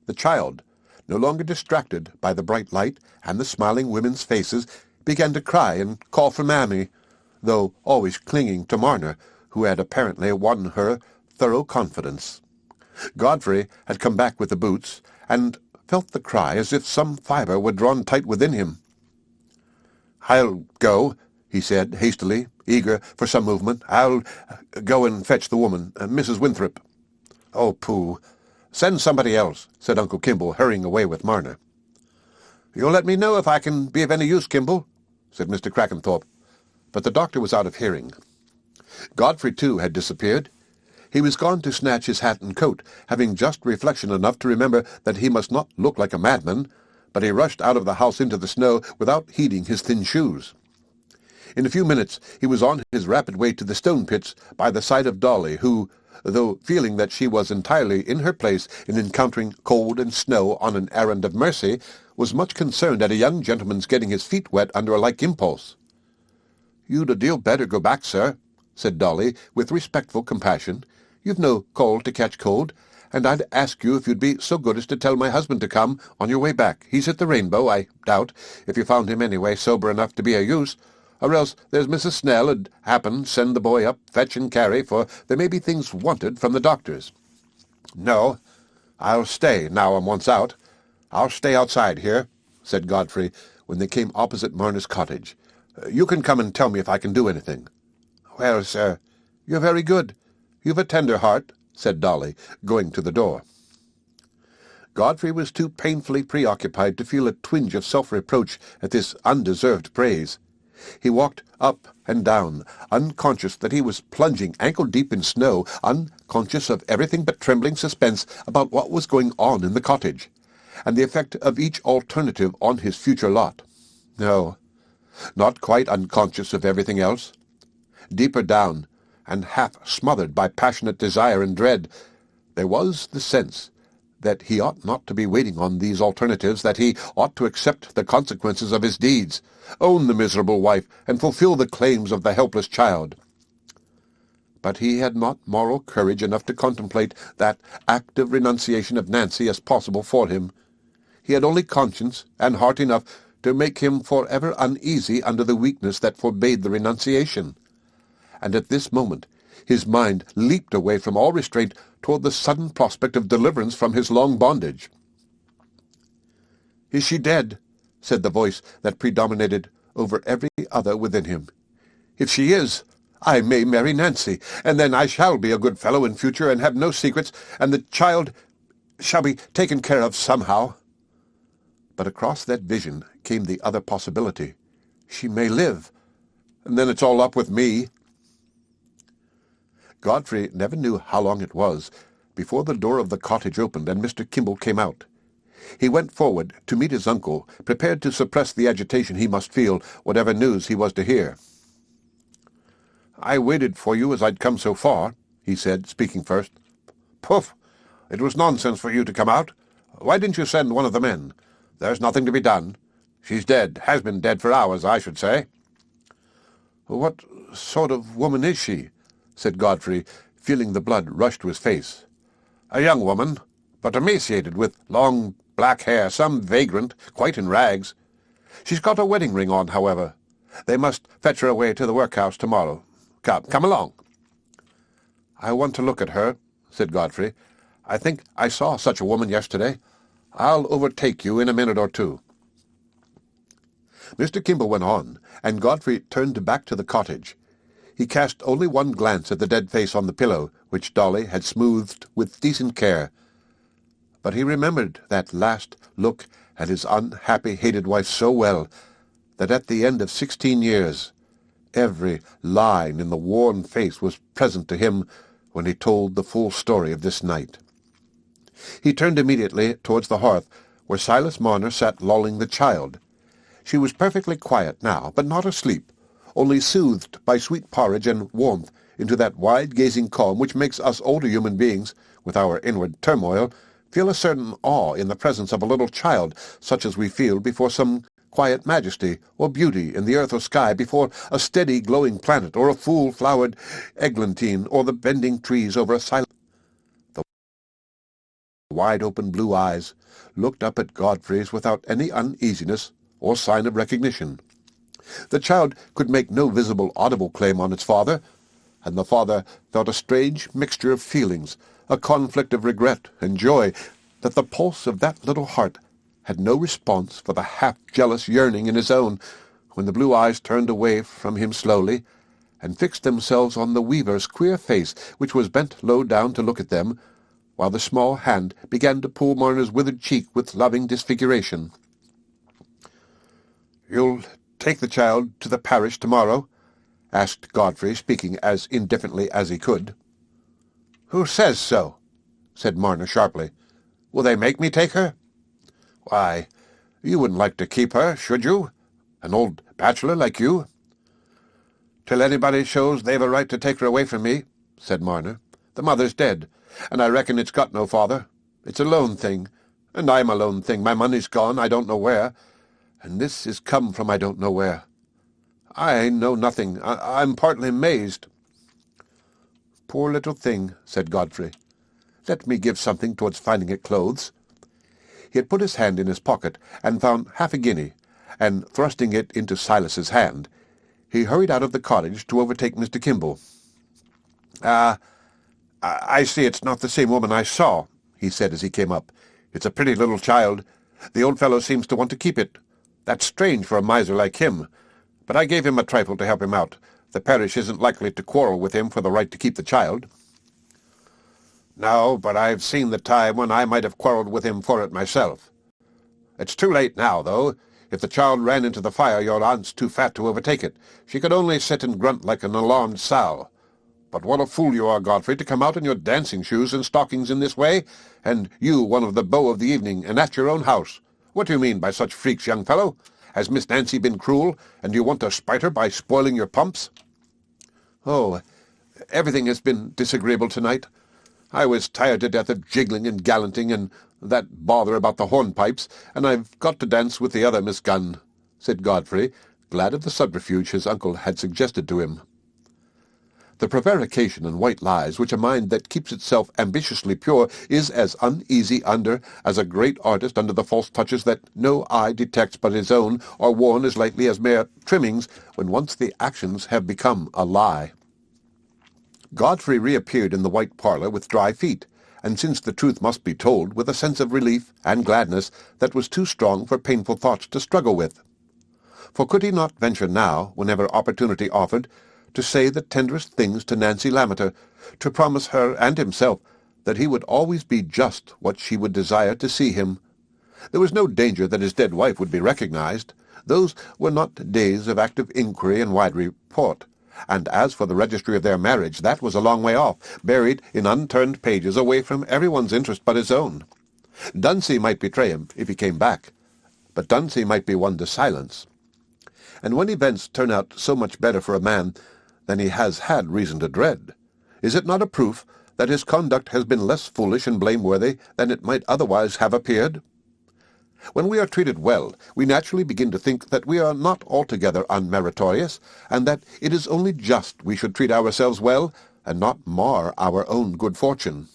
Speaker 1: The child, no longer distracted by the bright light and the smiling women's faces, began to cry and call for Mammy, though always clinging to Marner, who had apparently won her thorough confidence. Godfrey had come back with the boots, and felt the cry as if some fibre were drawn tight within him. "I'll go," he said, hastily, eager for some movement. "I'll go and fetch the woman, Mrs. Winthrop." "Oh, pooh! Send somebody else," said Uncle Kimball, hurrying away with Marner. "You'll let me know if I can be of any use, Kimball," said Mr. Crackenthorpe, but the doctor was out of hearing. Godfrey, too, had disappeared. He was gone to snatch his hat and coat, having just reflection enough to remember that he must not look like a madman, but he rushed out of the house into the snow without heeding his thin shoes. In a few minutes he was on his rapid way to the stone pits by the side of Dolly, who, though feeling that she was entirely in her place in encountering cold and snow on an errand of mercy, was much concerned at a young gentleman's getting his feet wet under a like impulse. "You'd a deal better go back, sir," said Dolly, with respectful compassion. "You've no call to catch cold, and I'd ask you if you'd be so good as to tell my husband to come on your way back. He's at the Rainbow, I doubt, if you found him anyway sober enough to be of use, or else there's Mrs. Snell 'ud happen send the boy up, fetch and carry, for there may be things wanted from the doctors." "No, I'll stay, now I'm once out. I'll stay outside here," said Godfrey, when they came opposite Marner's cottage. "You can come and tell me if I can do anything." "Well, sir, you're very good. You've a tender heart," said Dolly, going to the door. Godfrey was too painfully preoccupied to feel a twinge of self-reproach at this undeserved praise. He walked up and down, unconscious that he was plunging ankle-deep in snow, unconscious of everything but trembling suspense about what was going on in the cottage. and the effect of each alternative on his future lot. No, not quite unconscious of everything else. Deeper down, and half smothered by passionate desire and dread, there was the sense that he ought not to be waiting on these alternatives, that he ought to accept the consequences of his deeds, own the miserable wife, and fulfill the claims of the helpless child. But he had not moral courage enough to contemplate that active renunciation of Nancy as possible for him. He had only conscience and heart enough to make him forever uneasy under the weakness that forbade the renunciation. And at this moment his mind leaped away from all restraint toward the sudden prospect of deliverance from his long bondage. "Is she dead?" said the voice that predominated over every other within him. "If she is, I may marry Nancy, and then I shall be a good fellow in future and have no secrets, and the child shall be taken care of somehow." But across that vision came the other possibility. She may live, and then it's all up with me. Godfrey never knew how long it was before the door of the cottage opened and Mr. Kimball came out. He went forward to meet his uncle, prepared to suppress the agitation he must feel, whatever news he was to hear. "I waited for you as I'd come so far," he said, speaking first. "Poof! It was nonsense for you to come out. Why didn't you send one of the men? There's nothing to be done. She's dead, has been dead for hours, I should say." "What sort of woman is she?" said Godfrey, feeling the blood rush to his face. "A young woman, but emaciated, with long black hair, some vagrant, quite in rags. She's got a wedding ring on, however. They must fetch her away to the workhouse tomorrow. Come along." "I want to look at her," said Godfrey. "I think I saw such a woman yesterday. I'll overtake you in a minute or two." Mr. Kimball went on, and Godfrey turned back to the cottage. He cast only one glance at the dead face on the pillow, which Dolly had smoothed with decent care. But he remembered that last look at his unhappy, hated wife so well that at the end of 16 years every line in the worn face was present to him when he told the full story of this night. He turned immediately towards the hearth, where Silas Marner sat lulling the child. She was perfectly quiet now, but not asleep, only soothed by sweet porridge and warmth into that wide-gazing calm which makes us older human beings, with our inward turmoil, feel a certain awe in the presence of a little child, such as we feel before some quiet majesty or beauty in the earth or sky, before a steady glowing planet, or a full-flowered eglantine, or the bending trees over a silent... The wide-open blue eyes looked up at Godfrey's without any uneasiness or sign of recognition. The child could make no visible, audible claim on its father, and the father felt a strange mixture of feelings, a conflict of regret and joy, that the pulse of that little heart had no response for the half-jealous yearning in his own, when the blue eyes turned away from him slowly, and fixed themselves on the weaver's queer face, which was bent low down to look at them, while the small hand began to pull Marner's withered cheek with loving disfiguration. "You'll take the child to the parish tomorrow?" asked Godfrey, speaking as indifferently as he could. "Who says so?" said Marner sharply. "Will they make me take her?" "Why, you wouldn't like to keep her, should you? An old bachelor like you?" "Till anybody shows they've a right to take her away from me," said Marner. "The mother's dead, and I reckon it's got no father. It's a lone thing, and I'm a lone thing. My money's gone, I don't know where, and this is come from I don't know where. I know nothing. I'm partly mazed." "Poor little thing," said Godfrey. "Let me give something towards finding it clothes." He had put his hand in his pocket and found half a guinea, and thrusting it into Silas's hand, he hurried out of the cottage to overtake Mr. Kimball. I see it's not the same woman I saw," he said as he came up. "It's a pretty little child. The old fellow seems to want to keep it. That's strange for a miser like him. But I gave him a trifle to help him out. The parish isn't likely to quarrel with him for the right to keep the child." "No, but I've seen the time when I might have quarrelled with him for it myself. It's too late now, though. If the child ran into the fire, your aunt's too fat to overtake it. She could only sit and grunt like an alarmed sow. But what a fool you are, Godfrey, to come out in your dancing shoes and stockings in this way, and you one of the beaux of the evening, and at your own house. What do you mean by such freaks, young fellow? Has Miss Nancy been cruel, and do you want to spite her by spoiling your pumps? Oh, everything has been disagreeable tonight. I was tired to death of jiggling and gallanting and that bother about the hornpipes, and I've got to dance with the other Miss Gunn, said Godfrey, glad of the subterfuge his uncle had suggested to him. The prevarication and white lies which a mind that keeps itself ambitiously pure is as uneasy under as a great artist under the false touches that no eye detects but his own, are worn as lightly as mere trimmings when once the actions have become a lie. Godfrey reappeared in the white parlour with dry feet, and since the truth must be told, with a sense of relief and gladness that was too strong for painful thoughts to struggle with. For could he not venture now, whenever opportunity offered, to say the tenderest things to Nancy Lammeter, to promise her and himself that he would always be just what she would desire to see him? There was no danger that his dead wife would be recognized. Those were not days of active inquiry and wide report. And as for the registry of their marriage, that was a long way off, buried in unturned pages away from everyone's interest but his own. Dunsey might betray him if he came back, but Dunsey might be won to silence. And when events turn out so much better for a man than he has had reason to dread, is it not a proof that his conduct has been less foolish and blameworthy than it might otherwise have appeared? When we are treated well, we naturally begin to think that we are not altogether unmeritorious, and that it is only just we should treat ourselves well, and not mar our own good fortune.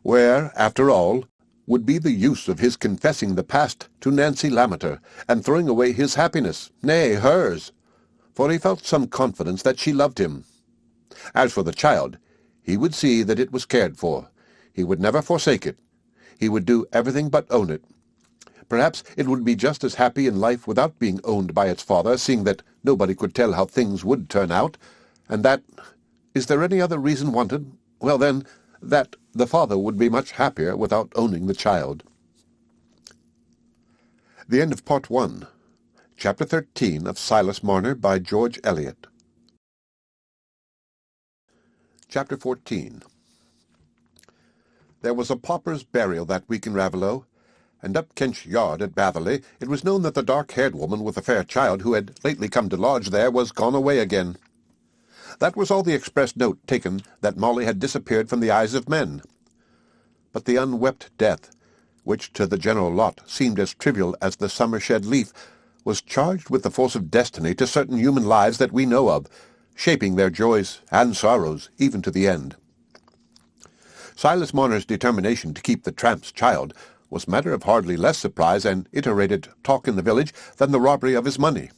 Speaker 1: Where, after all, would be the use of his confessing the past to Nancy Lammeter, and throwing away his happiness, nay, hers? For he felt some confidence that she loved him. As for the child, he would see that it was cared for. He would never forsake it. He would do everything but own it. Perhaps it would be just as happy in life without being owned by its father, seeing that nobody could tell how things would turn out, and that, is there any other reason wanted? Well, then, that the father would be much happier without owning the child. The end of Part 1. Chapter 13 of Silas Marner by George Eliot. Chapter 14. There was a pauper's burial that week in Raveloe, and up Kench Yard at Batherley it was known that the dark-haired woman with the fair child who had lately come to lodge there was gone away again. That was all the express note taken that Molly had disappeared from the eyes of men. But the unwept death, which to the general lot seemed as trivial as the summer-shed leaf, was charged with the force of destiny to certain human lives that we know of, shaping their joys and sorrows even to the end. Silas Marner's determination to keep the tramp's child was matter of hardly less surprise and iterated talk in the village than the robbery of his money.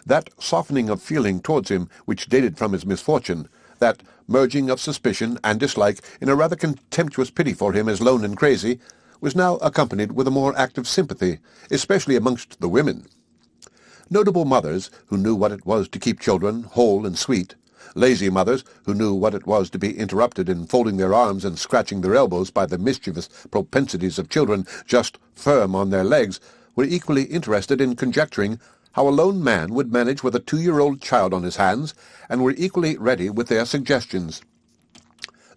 Speaker 1: That softening of feeling towards him which dated from his misfortune, that merging of suspicion and dislike in a rather contemptuous pity for him as lone and crazy, was now accompanied with a more active sympathy, especially amongst the women. Notable mothers who knew what it was to keep children whole and sweet, lazy mothers who knew what it was to be interrupted in folding their arms and scratching their elbows by the mischievous propensities of children just firm on their legs, were equally interested in conjecturing how a lone man would manage with a 2-year-old child on his hands, and were equally ready with their suggestions.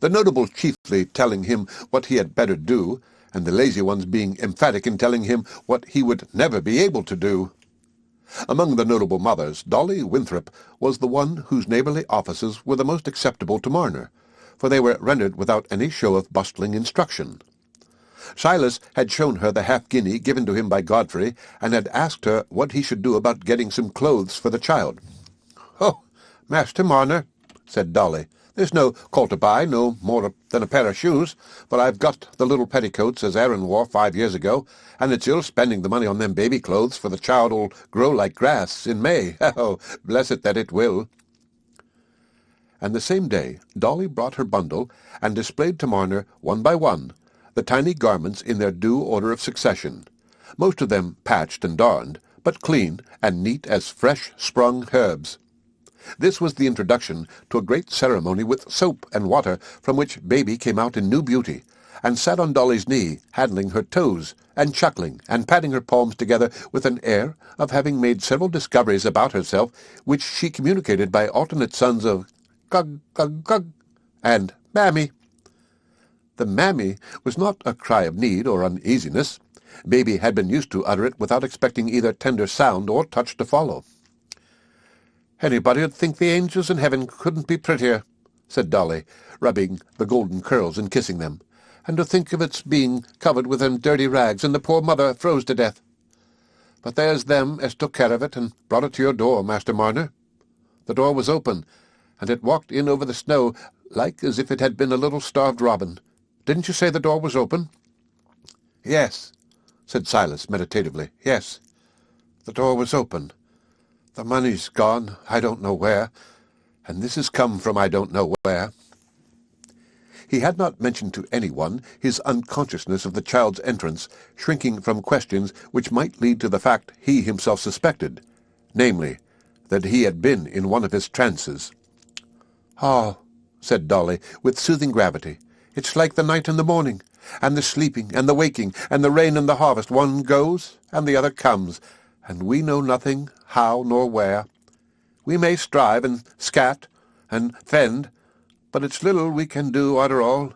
Speaker 1: The notables chiefly telling him what he had better do, and the lazy ones being emphatic in telling him what he would never be able to do. Among the notable mothers, Dolly Winthrop was the one whose neighbourly offices were the most acceptable to Marner, for they were rendered without any show of bustling instruction. Silas had shown her the half-guinea given to him by Godfrey, and had asked her what he should do about getting some clothes for the child. "Oh, Master Marner," said Dolly, "there's no call to buy, no more than a pair of shoes, for I've got the little petticoats as Aaron wore 5 years ago, and it's ill spending the money on them baby clothes, for the child'll grow like grass in May. Oh, bless it that it will." And the same day Dolly brought her bundle, and displayed to Marner, one by one, the tiny garments in their due order of succession, most of them patched and darned, but clean and neat as fresh-sprung herbs. This was the introduction to a great ceremony with soap and water, from which baby came out in new beauty, and sat on Dolly's knee, handling her toes, and chuckling, and patting her palms together with an air of having made several discoveries about herself, which she communicated by alternate sons of gug, gug, gug, and mammy. The mammy was not a cry of need or uneasiness. Baby had been used to utter it without expecting either tender sound or touch to follow. "Anybody'd think the angels in heaven couldn't be prettier," said Dolly, rubbing the golden curls and kissing them. "And to think of its being covered with them dirty rags, and the poor mother froze to death. But there's them as took care of it and brought it to your door, Master Marner. The door was open, and it walked in over the snow like as if it had been a little starved robin. Didn't you say the door was open?" "Yes," said Silas meditatively. "Yes, the door was open. The money's gone, I don't know where, and this has come from I don't know where." He had not mentioned to anyone his unconsciousness of the child's entrance, shrinking from questions which might lead to the fact he himself suspected, namely, that he had been in one of his trances. "Oh," said Dolly, with soothing gravity, "it's like the night and the morning, and the sleeping and the waking, and the rain and the harvest. One goes, and the other comes, and we know nothing how nor where. We may strive and scat and fend, but it's little we can do arter all.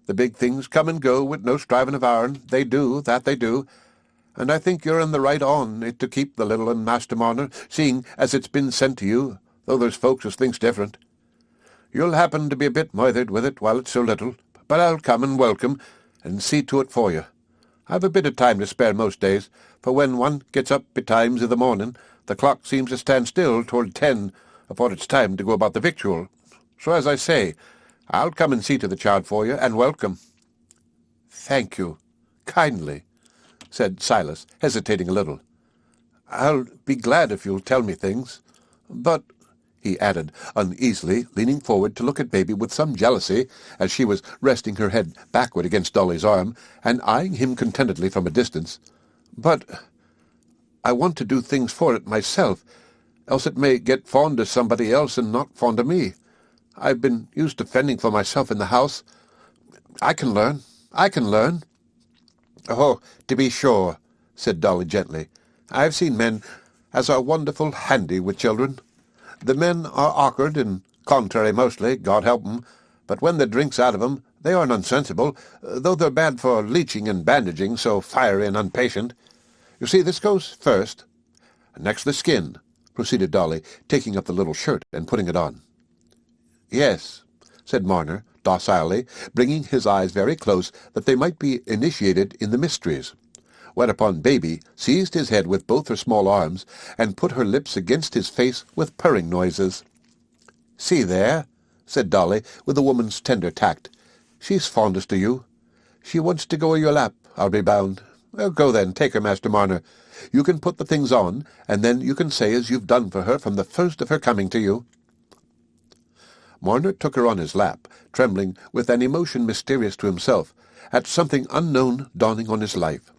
Speaker 1: The big things come and go with no striving of our'n. They do, that they do. And I think you're in the right on it to keep the little un, Master Marner, seeing as it's been sent to you, though there's folks as thinks different. You'll happen to be a bit moithered with it while it's so little, but I'll come and welcome, and see to it for you. I've a bit of time to spare most days, for when one gets up betimes i' the morning, the clock seems to stand still toward 10 afore it's time to go about the victual. So, as I say, I'll come and see to the child for you, and welcome." "Thank you, kindly," said Silas, hesitating a little. "I'll be glad if you'll tell me things. But," he added uneasily, leaning forward to look at Baby with some jealousy, as she was resting her head backward against Dolly's arm, and eyeing him contentedly from a distance, "but I want to do things for it myself, else it may get fond of somebody else and not fond of me. I've been used to fending for myself in the house. I can learn. "Oh, to be sure," said Dolly gently. "I've seen men as are wonderful handy with children. The men are awkward and contrary mostly, God help 'em, but when the drink's out of 'em, they aren't unsensible, though they're bad for leeching and bandaging, so fiery and unpatient. You see, this goes first. Next the skin," proceeded Dolly, taking up the little shirt and putting it on. "Yes," said Marner, docilely, bringing his eyes very close that they might be initiated in the mysteries, whereupon Baby seized his head with both her small arms and put her lips against his face with purring noises. "See there," said Dolly, with a woman's tender tact. "She's fondest of you. She wants to go o' your lap, I'll be bound. Well, go then, take her, Master Marner. You can put the things on, and then you can say as you've done for her from the first of her coming to you." Marner took her on his lap, trembling with an emotion mysterious to himself, at something unknown dawning on his life.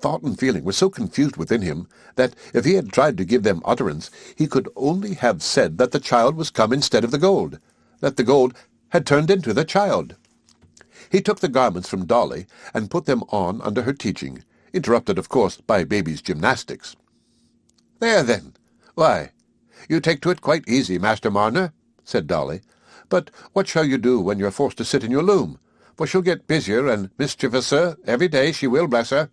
Speaker 1: Thought and feeling were so confused within him that, if he had tried to give them utterance, he could only have said that the child was come instead of the gold, that the gold had turned into the child. He took the garments from Dolly and put them on under her teaching, interrupted, of course, by Baby's gymnastics. "There, then. Why, you take to it quite easy, Master Marner," said Dolly. "But what shall you do when you're forced to sit in your loom? For she'll get busier and mischievous'r every day, she will, bless her.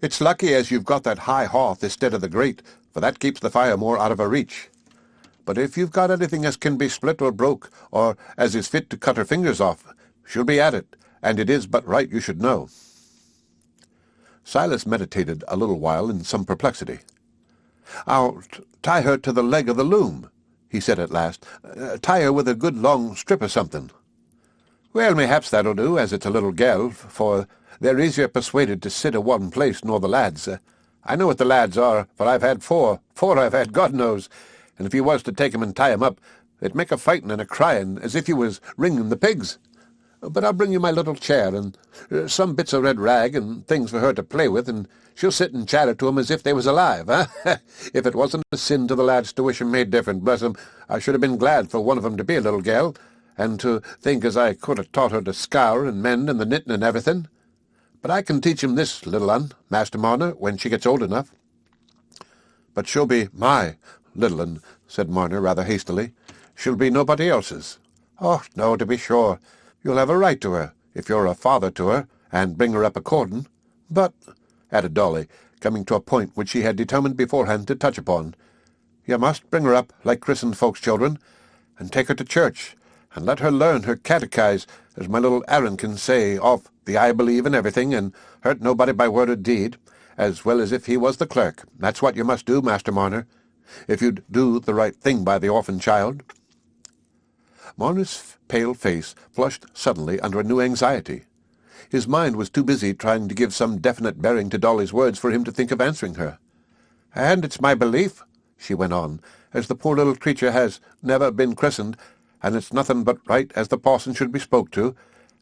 Speaker 1: It's lucky as you've got that high hearth instead of the grate, for that keeps the fire more out of her reach. But if you've got anything as can be split or broke, or as is fit to cut her fingers off, she'll be at it, and it is but right you should know." Silas meditated a little while in some perplexity. "I'll tie her to the leg of the loom," he said at last. "Tie her with a good long strip or something." "Well, mayhaps that'll do, as it's a little gel, for they're easier persuaded to sit a one place nor the lads. I know what the lads are, for I've had four I've had, God knows, and if you was to take 'em and tie 'em up, they'd make a fighting and a crying as if you was ringing the pigs. But I'll bring you my little chair, and some bits of red rag and things for her to play with, and she'll sit and chatter to 'em as if they was alive, If it wasn't a sin to the lads to wish 'em made different, bless 'em, I should have been glad for one of 'em to be a little gal, and to think as I could have taught her to scour and mend and the knitting and everything. But I can teach 'em this little un, Master Marner, when she gets old enough." "But she'll be my little un," said Marner rather hastily. she'll be nobody else's. Oh, no, to be sure. You'll have a right to her, if you're a father to her, and bring her up accordin'. But, added Dolly, coming to a point which she had determined beforehand to touch upon, you must bring her up like christened folks' children, and take her to church, and let her learn her catechise, as my little Aaron can say off the I believe in everything, and hurt nobody by word or deed, as well as if he was the clerk. That's what you must do, Master Marner, if you'd do the right thing by the orphan child. Marner's pale face flushed suddenly under a new anxiety. His mind was too busy trying to give some definite bearing to Dolly's words for him to think of answering her. "And it's my belief," she went on, "as the poor little creature has never been christened, and it's nothing but right as the parson should be spoke to,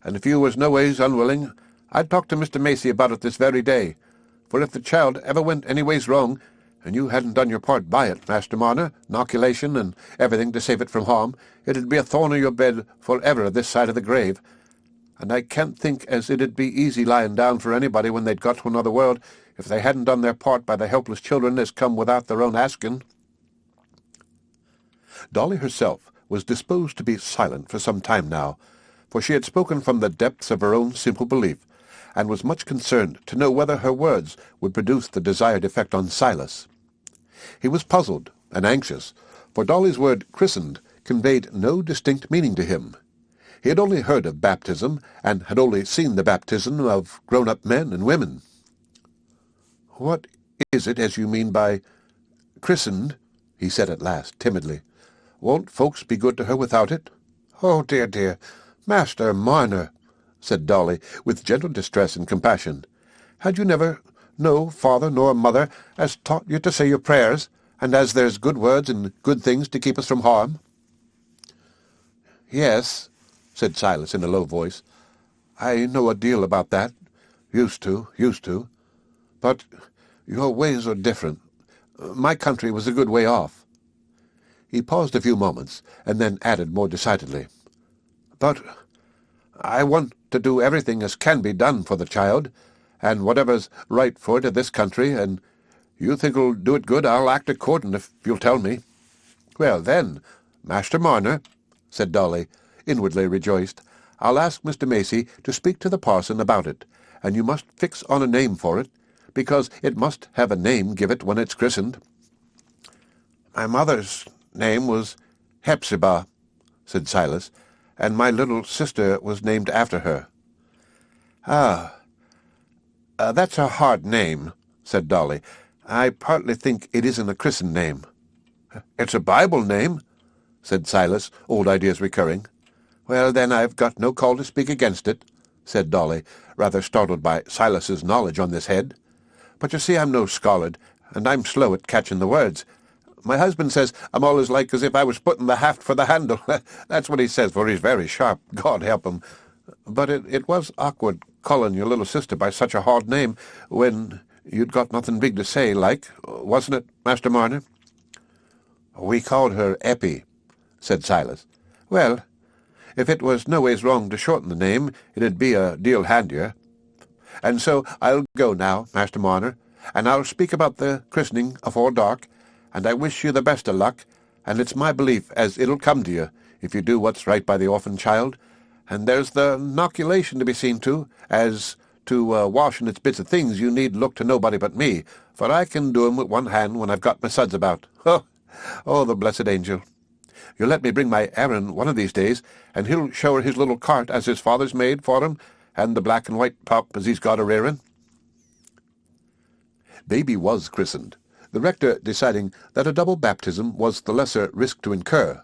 Speaker 1: and if you was no ways unwilling, I'd talk to Mr. Macy about it this very day, for if the child ever went any ways wrong, and you hadn't done your part by it, Master Marner, inoculation and everything to save it from harm, it'd be a thorn o' your bed for ever this side of the grave. And I can't think as it'd be easy lying down for anybody when they'd got to another world, if they hadn't done their part by the helpless children as come without their own asking." Dolly herself was disposed to be silent for some time now, for she had spoken from the depths of her own simple belief, and was much concerned to know whether her words would produce the desired effect on Silas. He was puzzled and anxious, for Dolly's word christened conveyed no distinct meaning to him. He had only heard of baptism, and had only seen the baptism of grown-up men and women. "What is it as you mean by christened?" he said at last, timidly. "Won't folks be good to her without it?" "Oh, dear, dear, Master Marner," said Dolly, with gentle distress and compassion. "Had you never no father nor mother as taught you to say your prayers, and as there's good words and good things to keep us from harm?" "Yes," said Silas in a low voice. "I know a deal about that. Used to. But your ways are different. My country was a good way off." He paused a few moments, and then added more decidedly, "But I want to do everything as can be done for the child, and whatever's right for it in this country, and you think it'll do it good, I'll act accordin' if you'll tell me." "Well, then, Master Marner," said Dolly, inwardly rejoiced, "I'll ask Mr. Macy to speak to the parson about it, and you must fix on a name for it, because it must have a name give it when it's christened." "My mother's name was Hepzibah," said Silas, "and my little sister was named after her." That's a hard name," said Dolly. "I partly think it isn't a christened name." "It's a Bible name," said Silas, old ideas recurring. "Well, then I've got no call to speak against it," said Dolly, rather startled by Silas's knowledge on this head. "But you see I'm no scholard, and I'm slow at catching the words. My husband says I'm always like as if I was putting the haft for the handle. That's what he says, for he's very sharp, God help him. But it was awkward calling your little sister by such a hard name when you'd got nothing big to say, like, wasn't it, Master Marner?" "We called her Eppie," said Silas. "Well, if it was no ways wrong to shorten the name, it'd be a deal handier. And so I'll go now, Master Marner, and I'll speak about the christening afore dark, and I wish you the best of luck, and it's my belief as it'll come to you, if you do what's right by the orphan child, and there's the inoculation to be seen to, as to washing its bits of things you need look to nobody but me, for I can do 'em with one hand when I've got my suds about. Oh, the blessed angel! You'll let me bring my Aaron one of these days, and he'll show her his little cart as his father's made for him, and the black and white pup as he's got a rearing." Baby was christened, the rector deciding that a double baptism was the lesser risk to incur,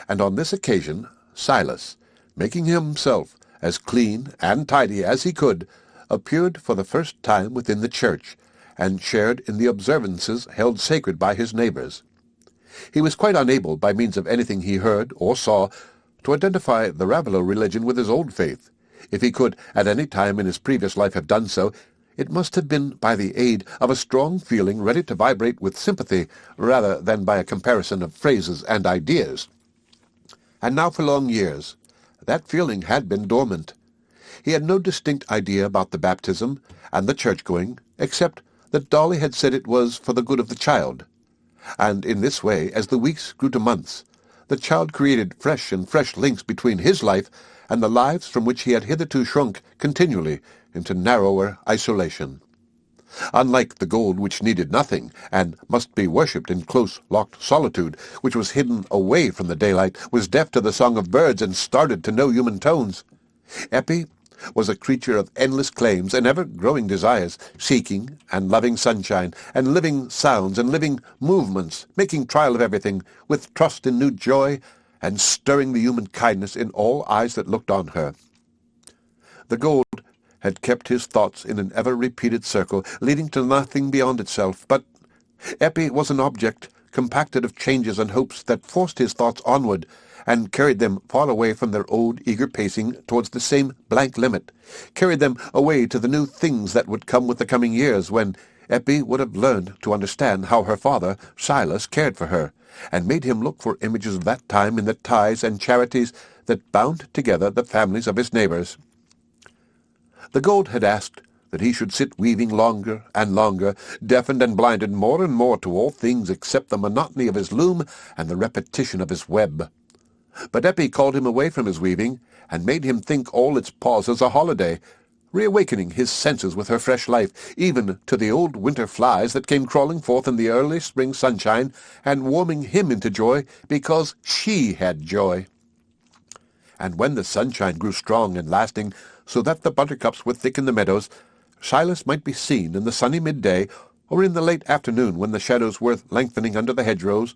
Speaker 1: and on this occasion Silas, making himself as clean and tidy as he could, appeared for the first time within the church, and shared in the observances held sacred by his neighbours. He was quite unable, by means of anything he heard or saw, to identify the Ravello religion with his old faith. If he could at any time in his previous life have done so, it must have been by the aid of a strong feeling ready to vibrate with sympathy, rather than by a comparison of phrases and ideas. And now for long years that feeling had been dormant. He had no distinct idea about the baptism and the church-going, except that Dolly had said it was for the good of the child. And in this way, as the weeks grew to months, the child created fresh links between his life and the lives from which he had hitherto shrunk continually into narrower isolation. Unlike the gold which needed nothing, and must be worshipped in close-locked solitude, which was hidden away from the daylight, was deaf to the song of birds, and started to no human tones, Eppie was a creature of endless claims and ever-growing desires, seeking and loving sunshine, and living sounds and living movements, making trial of everything, with trust in new joy, and stirring the human kindness in all eyes that looked on her. The gold had kept his thoughts in an ever-repeated circle, leading to nothing beyond itself, but Eppie was an object compacted of changes and hopes that forced his thoughts onward, and carried them far away from their old eager pacing towards the same blank limit, carried them away to the new things that would come with the coming years, when Eppie would have learned to understand how her father, Silas, cared for her, and made him look for images of that time in the ties and charities that bound together the families of his neighbors. The gold had asked that he should sit weaving longer and longer, deafened and blinded more and more to all things except the monotony of his loom and the repetition of his web. But Eppie called him away from his weaving, and made him think all its pauses a holiday, reawakening his senses with her fresh life, even to the old winter flies that came crawling forth in the early spring sunshine, and warming him into joy because she had joy. And when the sunshine grew strong and lasting, so that the buttercups were thick in the meadows, Silas might be seen in the sunny midday, or in the late afternoon when the shadows were lengthening under the hedgerows,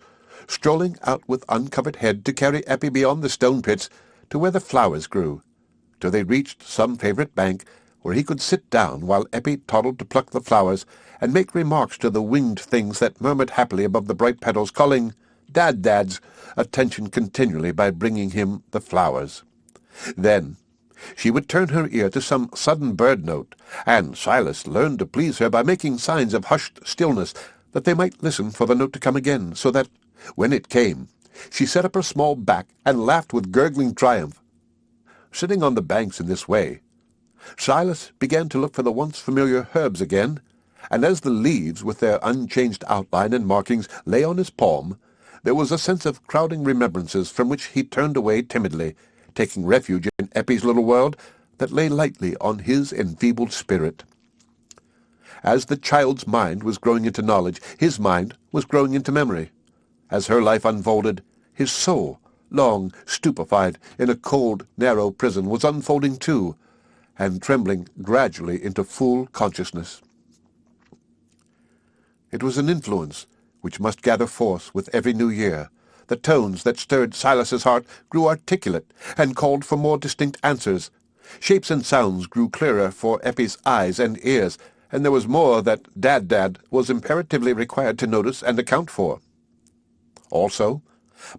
Speaker 1: strolling out with uncovered head to carry Eppie beyond the stone pits to where the flowers grew, till they reached some favourite bank where he could sit down while Eppie toddled to pluck the flowers and make remarks to the winged things that murmured happily above the bright petals, calling Dad's attention continually by bringing him the flowers. Then she would turn her ear to some sudden bird note, and Silas learned to please her by making signs of hushed stillness, that they might listen for the note to come again, so that, when it came, she set up her small back and laughed with gurgling triumph. Sitting on the banks in this way, Silas began to look for the once familiar herbs again, and as the leaves, with their unchanged outline and markings, lay on his palm, there was a sense of crowding remembrances from which he turned away timidly, taking refuge in Eppie's little world that lay lightly on his enfeebled spirit. As the child's mind was growing into knowledge, his mind was growing into memory. As her life unfolded, his soul, long stupefied in a cold, narrow prison, was unfolding too, and trembling gradually into full consciousness. It was an influence which must gather force with every new year. The tones that stirred Silas's heart grew articulate and called for more distinct answers. Shapes and sounds grew clearer for Eppie's eyes and ears, and there was more that Dad was imperatively required to notice and account for. Also,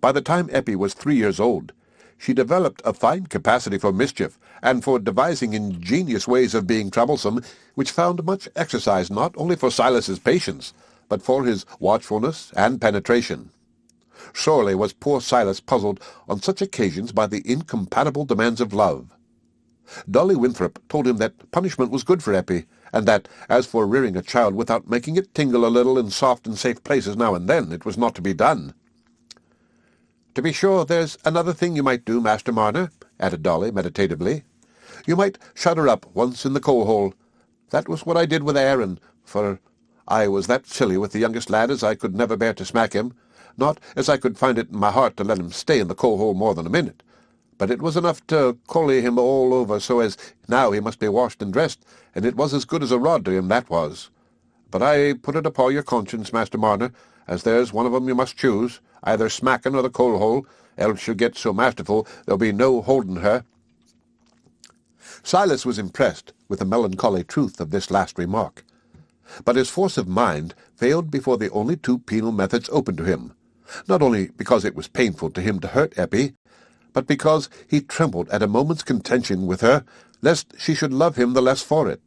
Speaker 1: by the time Eppie was 3 years old, she developed a fine capacity for mischief and for devising ingenious ways of being troublesome, which found much exercise not only for Silas's patience, but for his watchfulness and penetration. Sorely was poor Silas puzzled on such occasions by the incompatible demands of love. Dolly Winthrop told him that punishment was good for Eppie, and that, as for rearing a child without making it tingle a little in soft and safe places now and then, it was not to be done. "To be sure, there's another thing you might do, Master Marner," added Dolly meditatively. "You might shut her up once in the coal-hole. That was what I did with Aaron, for I was that silly with the youngest lad as I could never bear to smack him, not as I could find it in my heart to let him stay in the coal-hole more than a minute. But it was enough to collie him all over so as now he must be washed and dressed, and it was as good as a rod to him, that was. But I put it upon your conscience, Master Marner, as there's one of 'em you must choose, either smacking or the coal-hole, else she'll get so masterful there'll be no holding her." Silas was impressed with the melancholy truth of this last remark, but his force of mind failed before the only two penal methods open to him, not only because it was painful to him to hurt Eppie, but because he trembled at a moment's contention with her, lest she should love him the less for it.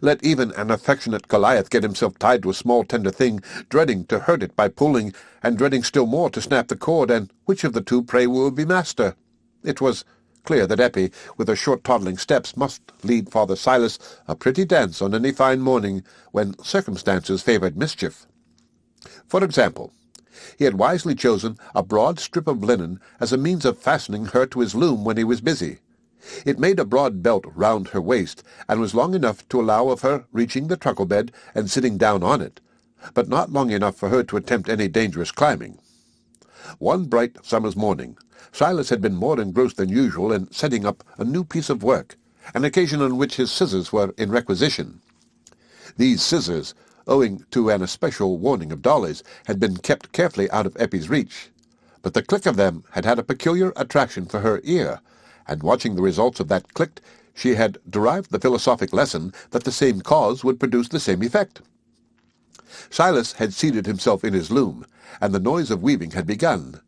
Speaker 1: Let even an affectionate Goliath get himself tied to a small tender thing, dreading to hurt it by pulling, and dreading still more to snap the cord, and which of the two, pray, will be master? It was clear that Eppie, with her short toddling steps, must lead Father Silas a pretty dance on any fine morning when circumstances favoured mischief. For example, He had wisely chosen a broad strip of linen as a means of fastening her to his loom when he was busy. It made a broad belt round her waist, and was long enough to allow of her reaching the truckle-bed and sitting down on it, but not long enough for her to attempt any dangerous climbing. One bright summer's morning, Silas had been more engrossed than usual in setting up a new piece of work, an occasion on which his scissors were in requisition. These scissors, owing to an especial warning of Dolly's, had been kept carefully out of Eppie's reach, but the click of them had had a peculiar attraction for her ear, and watching the results of that click, she had derived the philosophic lesson that the same cause would produce the same effect. Silas had seated himself in his loom, and the noise of weaving had begun,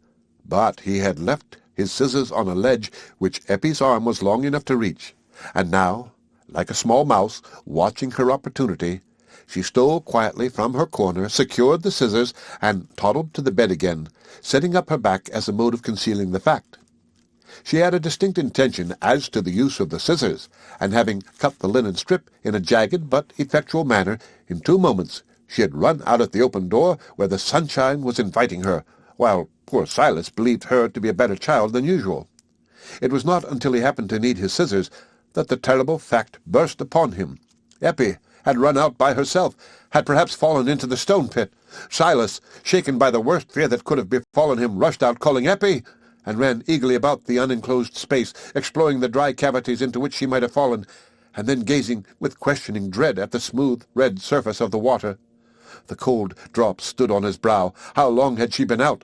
Speaker 1: but he had left his scissors on a ledge which Eppie's arm was long enough to reach, and now, like a small mouse watching her opportunity, she stole quietly from her corner, secured the scissors, and toddled to the bed again, setting up her back as a mode of concealing the fact. She had a distinct intention as to the use of the scissors, and having cut the linen strip in a jagged but effectual manner, in 2 moments she had run out at the open door where the sunshine was inviting her, while poor Silas believed her to be a better child than usual. It was not until he happened to need his scissors that the terrible fact burst upon him. Eppie had run out by herself, had perhaps fallen into the stone-pit. Silas, shaken by the worst fear that could have befallen him, rushed out, calling "Eppie!" and ran eagerly about the unenclosed space, exploring the dry cavities into which she might have fallen, and then gazing with questioning dread at the smooth, red surface of the water. The cold drops stood on his brow. How long had she been out?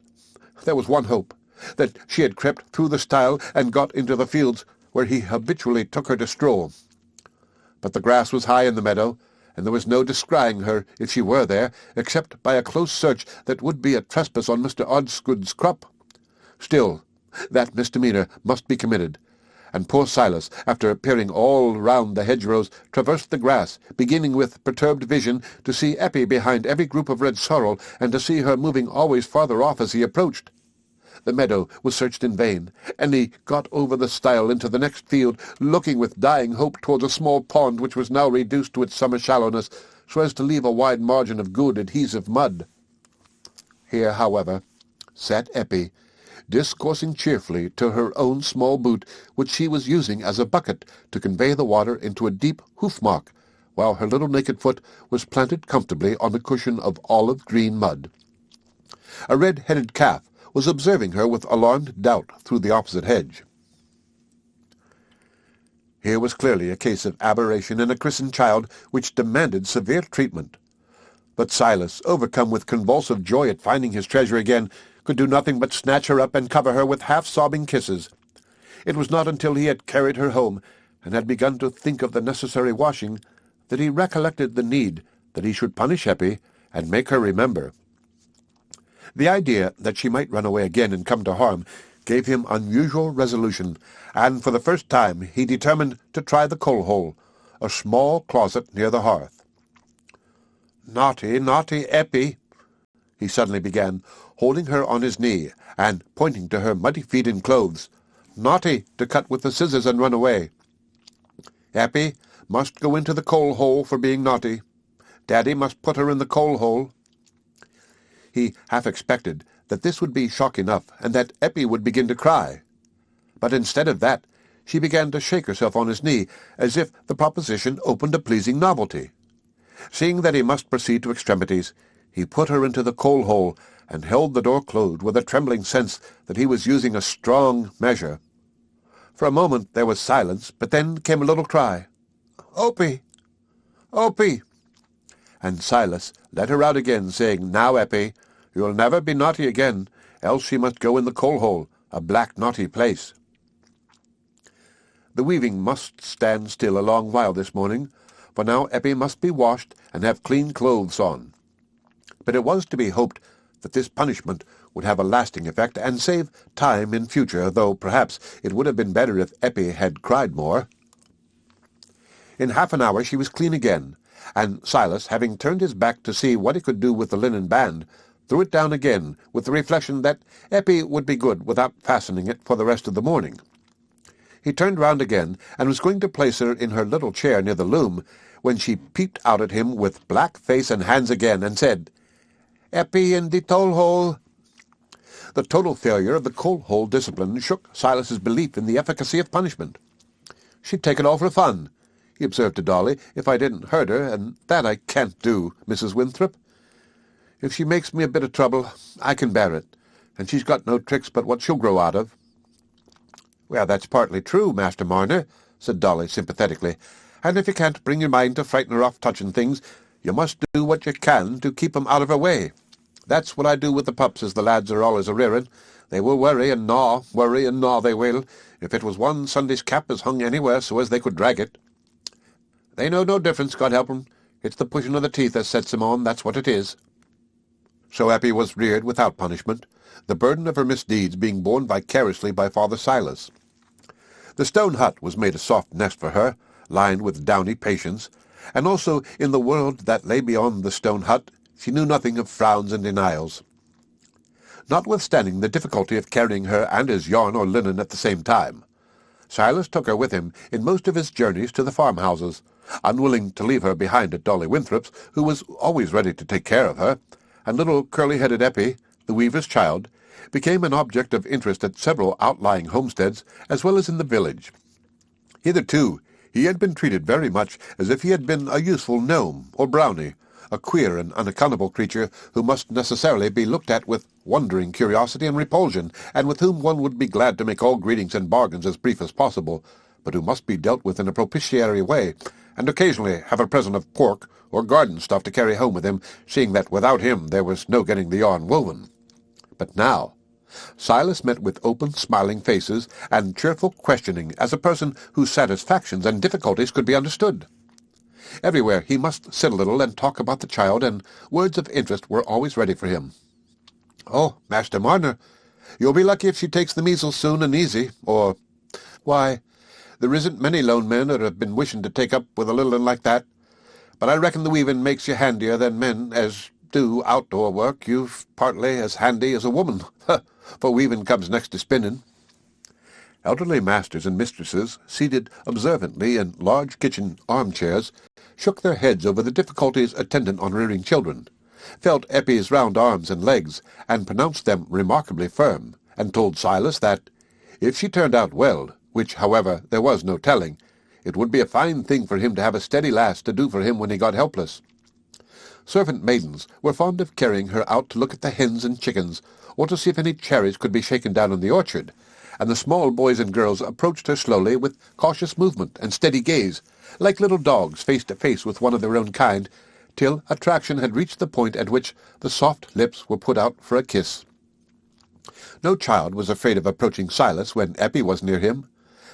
Speaker 1: There was one hope, that she had crept through the stile and got into the fields, where he habitually took her to stroll. But the grass was high in the meadow, and there was no descrying her if she were there, except by a close search that would be a trespass on Mr. Osgood's crop. Still, that misdemeanour must be committed, and poor Silas, after peering all round the hedgerows, traversed the grass, beginning with perturbed vision to see Eppie behind every group of red sorrel, and to see her moving always farther off as he approached. The meadow was searched in vain, and he got over the stile into the next field, looking with dying hope towards a small pond which was now reduced to its summer shallowness, so as to leave a wide margin of good adhesive mud. Here, however, sat Eppie, discoursing cheerfully to her own small boot, which she was using as a bucket to convey the water into a deep hoof-mark, while her little naked foot was planted comfortably on a cushion of olive-green mud. A red-headed calf was observing her with alarmed doubt through the opposite hedge. Here was clearly a case of aberration in a christened child which demanded severe treatment. But Silas, overcome with convulsive joy at finding his treasure again, could do nothing but snatch her up and cover her with half-sobbing kisses. It was not until he had carried her home and had begun to think of the necessary washing that he recollected the need that he should punish Eppie and make her remember. The idea that she might run away again and come to harm gave him unusual resolution, and for the first time he determined to try the coal-hole, a small closet near the hearth. "Naughty, naughty Eppie," he suddenly began, holding her on his knee and pointing to her muddy feet in clothes. "Naughty to cut with the scissors and run away. Eppie must go into the coal-hole for being naughty. Daddy must put her in the coal-hole." He half expected that this would be shock enough, and that Eppie would begin to cry. But instead of that, she began to shake herself on his knee, as if the proposition opened a pleasing novelty. Seeing that he must proceed to extremities, he put her into the coal-hole, and held the door closed with a trembling sense that he was using a strong measure. For a moment there was silence, but then came a little cry, "Opie! Opie!" And Silas let her out again, saying, "Now, Eppie, you'll never be naughty again, else she must go in the coal-hole, a black naughty place." The weaving must stand still a long while this morning, for now Eppie must be washed and have clean clothes on. But it was to be hoped that this punishment would have a lasting effect and save time in future, though perhaps it would have been better if Eppie had cried more. In half an hour she was clean again, and Silas, having turned his back to see what he could do with the linen band, threw it down again, with the reflection that Eppie would be good without fastening it for the rest of the morning. He turned round again, and was going to place her in her little chair near the loom, when she peeped out at him with black face and hands again, and said, "Eppie in the toll-hole, The total failure of the coal-hole discipline shook Silas's belief in the efficacy of punishment. "She'd take it all for fun," he observed to Dolly, "if I didn't hurt her, and that I can't do, Mrs. Winthrop. If she makes me a bit of trouble, I can bear it, and she's got no tricks but what she'll grow out of." "Well, that's partly true, Master Marner," said Dolly sympathetically, "and if you can't bring your mind to frighten her off touching things, you must do what you can to keep 'em out of her way. That's what I do with the pups as the lads are allers a-rearing. They will worry and gnaw they will, if it was one Sunday's cap as hung anywhere so as they could drag it. They know no difference, God help 'em. It's the pushing of the teeth as sets 'em on, that's what it is." So Eppie was reared without punishment, the burden of her misdeeds being borne vicariously by Father Silas. The stone hut was made a soft nest for her, lined with downy patience, and also in the world that lay beyond the stone hut she knew nothing of frowns and denials. Notwithstanding the difficulty of carrying her and his yarn or linen at the same time, Silas took her with him in most of his journeys to the farmhouses, unwilling to leave her behind at Dolly Winthrop's, who was always ready to take care of her, and little curly-headed Eppie, the weaver's child, became an object of interest at several outlying homesteads as well as in the village. Hitherto he had been treated very much as if he had been a useful gnome or brownie, a queer and unaccountable creature who must necessarily be looked at with wondering curiosity and repulsion, and with whom one would be glad to make all greetings and bargains as brief as possible, but who must be dealt with in a propitiatory way, and occasionally have a present of pork or garden stuff to carry home with him, seeing that without him there was no getting the yarn woven. But now Silas met with open, smiling faces and cheerful questioning as a person whose satisfactions and difficulties could be understood. Everywhere he must sit a little and talk about the child, and words of interest were always ready for him. "Oh, Master Marner, you'll be lucky if she takes the measles soon and easy," or, "Why, there isn't many lone men that have been wishing to take up with a little un like that, but I reckon the weaving makes you handier than men as do outdoor work. You've partly as handy as a woman, for weaving comes next to spinning." Elderly masters and mistresses, seated observantly in large kitchen armchairs, shook their heads over the difficulties attendant on rearing children, felt Eppie's round arms and legs, and pronounced them remarkably firm, and told Silas that, if she turned out well, which, however, there was no telling, it would be a fine thing for him to have a steady lass to do for him when he got helpless. Servant maidens were fond of carrying her out to look at the hens and chickens, or to see if any cherries could be shaken down in the orchard, and the small boys and girls approached her slowly with cautious movement and steady gaze, like little dogs face to face with one of their own kind, till attraction had reached the point at which the soft lips were put out for a kiss. No child was afraid of approaching Silas when Eppie was near him.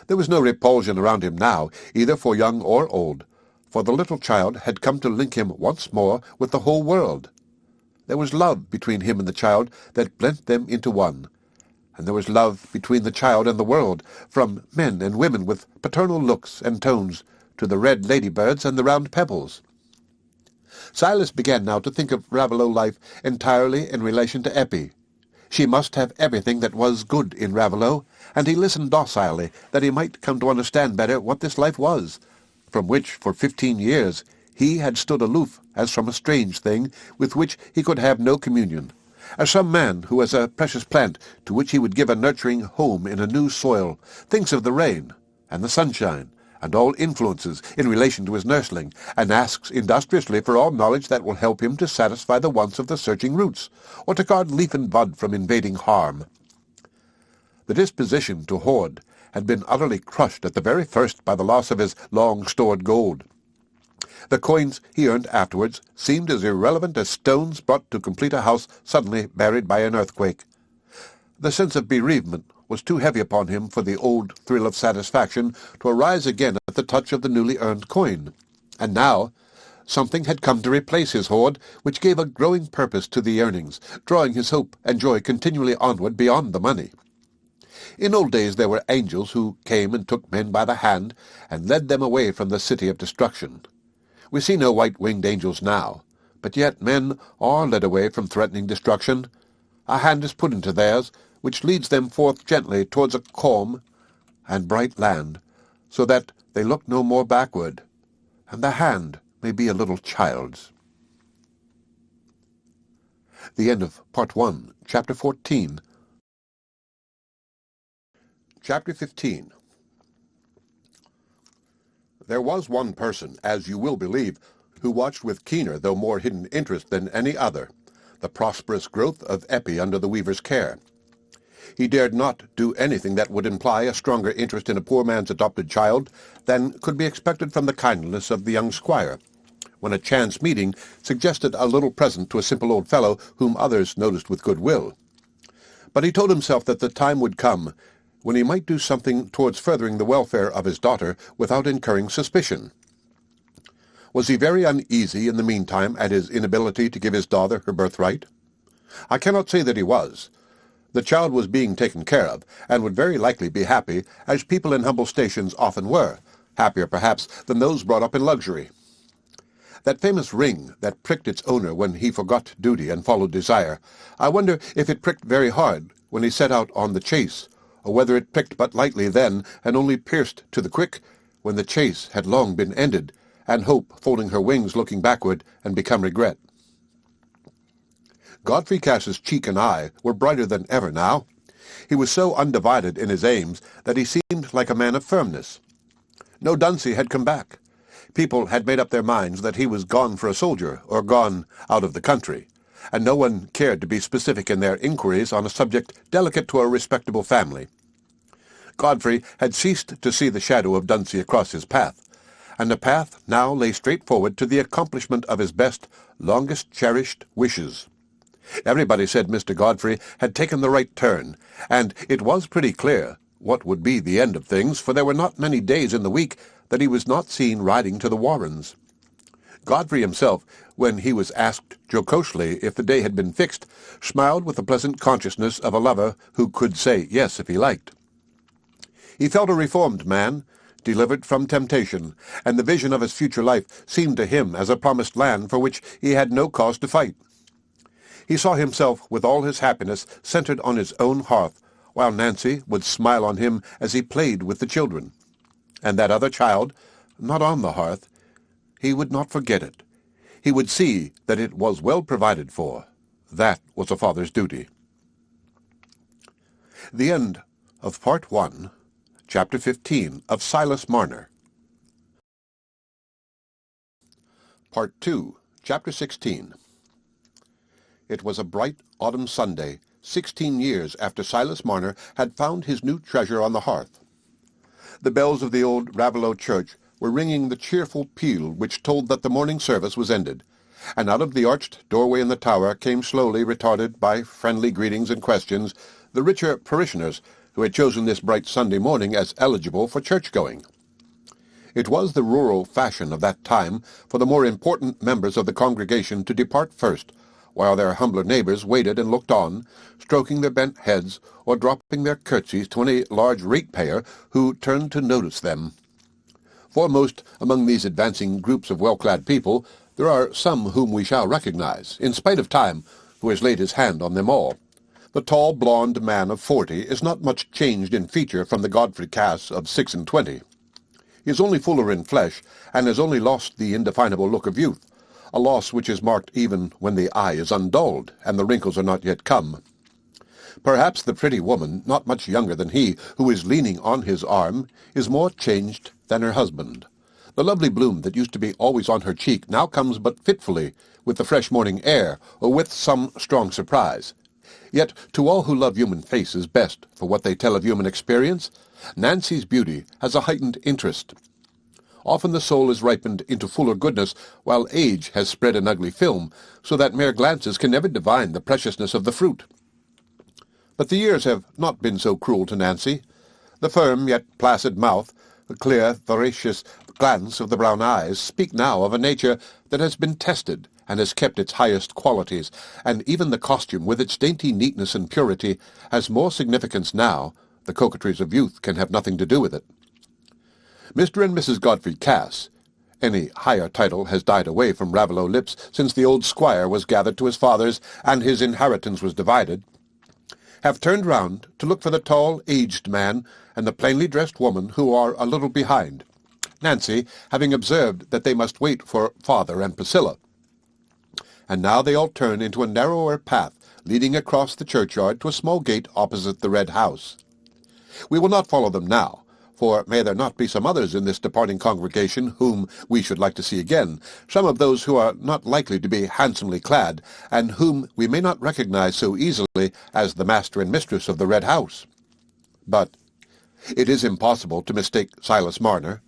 Speaker 1: There was no repulsion around him now, either for young or old, for the little child had come to link him once more with the whole world. There was love between him and the child that blent them into one, and there was love between the child and the world, from men and women with paternal looks and tones to the red ladybirds and the round pebbles. Silas began now to think of Raveloe life entirely in relation to Eppie. She must have everything that was good in Raveloe, and he listened docilely that he might come to understand better what this life was, from which for 15 years he had stood aloof as from a strange thing with which he could have no communion, as some man who has a precious plant to which he would give a nurturing home in a new soil, thinks of the rain and the sunshine and all influences in relation to his nursling, and asks industriously for all knowledge that will help him to satisfy the wants of the searching roots, or to guard leaf and bud from invading harm. The disposition to hoard had been utterly crushed at the very first by the loss of his long-stored gold. The coins he earned afterwards seemed as irrelevant as stones brought to complete a house suddenly buried by an earthquake. The sense of bereavement was too heavy upon him for the old thrill of satisfaction to arise again at the touch of the newly earned coin. And now something had come to replace his hoard, which gave a growing purpose to the earnings, drawing his hope and joy continually onward beyond the money. In old days there were angels who came and took men by the hand and led them away from the city of destruction. We see no white-winged angels now, but yet men are led away from threatening destruction. A hand is put into theirs, which leads them forth gently towards a calm and bright land, so that they look no more backward, and the hand may be a little child's. The end of Part 1, Chapter 14, Chapter 15. There was one person, as you will believe, who watched with keener though more hidden interest than any other the prosperous growth of Eppie under the weaver's care. He dared not do anything that would imply a stronger interest in a poor man's adopted child than could be expected from the kindness of the young squire, when a chance meeting suggested a little present to a simple old fellow whom others noticed with good will. But he told himself that the time would come when he might do something towards furthering the welfare of his daughter without incurring suspicion. Was he very uneasy in the meantime at his inability to give his daughter her birthright? I cannot say that he was. The child was being taken care of, and would very likely be happy, as people in humble stations often were, happier perhaps than those brought up in luxury. That famous ring that pricked its owner when he forgot duty and followed desire, I wonder if it pricked very hard when he set out on the chase, or whether it pricked but lightly then, and only pierced to the quick when the chase had long been ended, and hope folding her wings looking backward and become regret. Godfrey Cass's cheek and eye were brighter than ever now. He was so undivided in his aims that he seemed like a man of firmness. No Dunsey had come back. People had made up their minds that he was gone for a soldier, or gone out of the country, and no one cared to be specific in their inquiries on a subject delicate to a respectable family. Godfrey had ceased to see the shadow of Dunsey across his path, and the path now lay straight forward to the accomplishment of his best, longest-cherished wishes. Everybody said Mr. Godfrey had taken the right turn, and it was pretty clear what would be the end of things, for there were not many days in the week that he was not seen riding to the Warrens. Godfrey himself, when he was asked jocosely if the day had been fixed, smiled with the pleasant consciousness of a lover who could say yes if he liked. He felt a reformed man, delivered from temptation, and the vision of his future life seemed to him as a promised land for which he had no cause to fight. He saw himself with all his happiness centered on his own hearth, while Nancy would smile on him as he played with the children. And that other child, not on the hearth, he would not forget it. He would see that it was well provided for. That was a father's duty. The end of Part 1, Chapter 15 of Silas Marner. Part 2, Chapter 16. It was a bright autumn Sunday, 16 years after Silas Marner had found his new treasure on the hearth. The bells of the old Raveloe church were ringing the cheerful peal which told that the morning service was ended, and out of the arched doorway in the tower came slowly, retarded by friendly greetings and questions, the richer parishioners who had chosen this bright Sunday morning as eligible for church-going. It was the rural fashion of that time for the more important members of the congregation to depart first, while their humbler neighbors waited and looked on, stroking their bent heads or dropping their curtsies to any large ratepayer who turned to notice them. Foremost among these advancing groups of well-clad people, there are some whom we shall recognize, in spite of time, who has laid his hand on them all. The tall, blond man of 40 is not much changed in feature from the Godfrey Cass of 26. He is only fuller in flesh, and has only lost the indefinable look of youth, a loss which is marked even when the eye is undulled, and the wrinkles are not yet come. Perhaps the pretty woman, not much younger than he, who is leaning on his arm, is more changed than her husband. The lovely bloom that used to be always on her cheek now comes but fitfully, with the fresh morning air, or with some strong surprise. Yet, to all who love human faces best for what they tell of human experience, Nancy's beauty has a heightened interest. Often the soul is ripened into fuller goodness, while age has spread an ugly film, so that mere glances can never divine the preciousness of the fruit. But the years have not been so cruel to Nancy. The firm yet placid mouth, the clear, veracious glance of the brown eyes speak now of a nature that has been tested and has kept its highest qualities, and even the costume, with its dainty neatness and purity, has more significance now. The coquetries of youth can have nothing to do with it. Mr. and Mrs. Godfrey Cass, any higher title has died away from Raveloe lips since the old squire was gathered to his fathers and his inheritance was divided, have turned round to look for the tall, aged man and the plainly dressed woman who are a little behind, Nancy having observed that they must wait for father and Priscilla. And now they all turn into a narrower path leading across the churchyard to a small gate opposite the red house. We will not follow them now, for may there not be some others in this departing congregation whom we should like to see again, some of those who are not likely to be handsomely clad, and whom we may not recognize so easily as the master and mistress of the Red House. But it is impossible to mistake Silas Marner.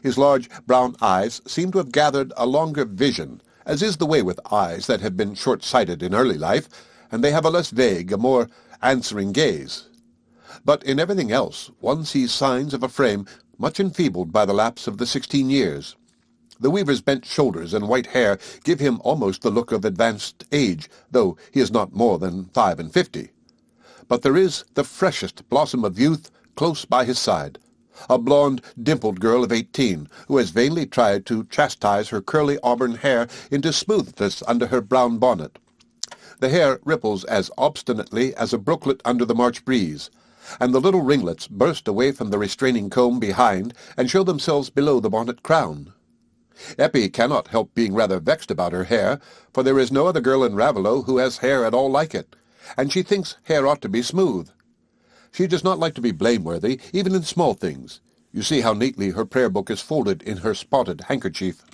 Speaker 1: His large brown eyes seem to have gathered a longer vision, as is the way with eyes that have been short-sighted in early life, and they have a less vague, a more answering gaze. But in everything else one sees signs of a frame much enfeebled by the lapse of the 16 years. The weaver's bent shoulders and white hair give him almost the look of advanced age, though he is not more than 55. But there is the freshest blossom of youth close by his side, a blonde, dimpled girl of 18, who has vainly tried to chastise her curly auburn hair into smoothness under her brown bonnet. The hair ripples as obstinately as a brooklet under the March breeze, and the little ringlets burst away from the restraining comb behind and show themselves below the bonnet crown. Eppie cannot help being rather vexed about her hair, for there is no other girl in Raveloe who has hair at all like it, and she thinks hair ought to be smooth. She does not like to be blameworthy, even in small things. You see how neatly her prayer-book is folded in her spotted handkerchief.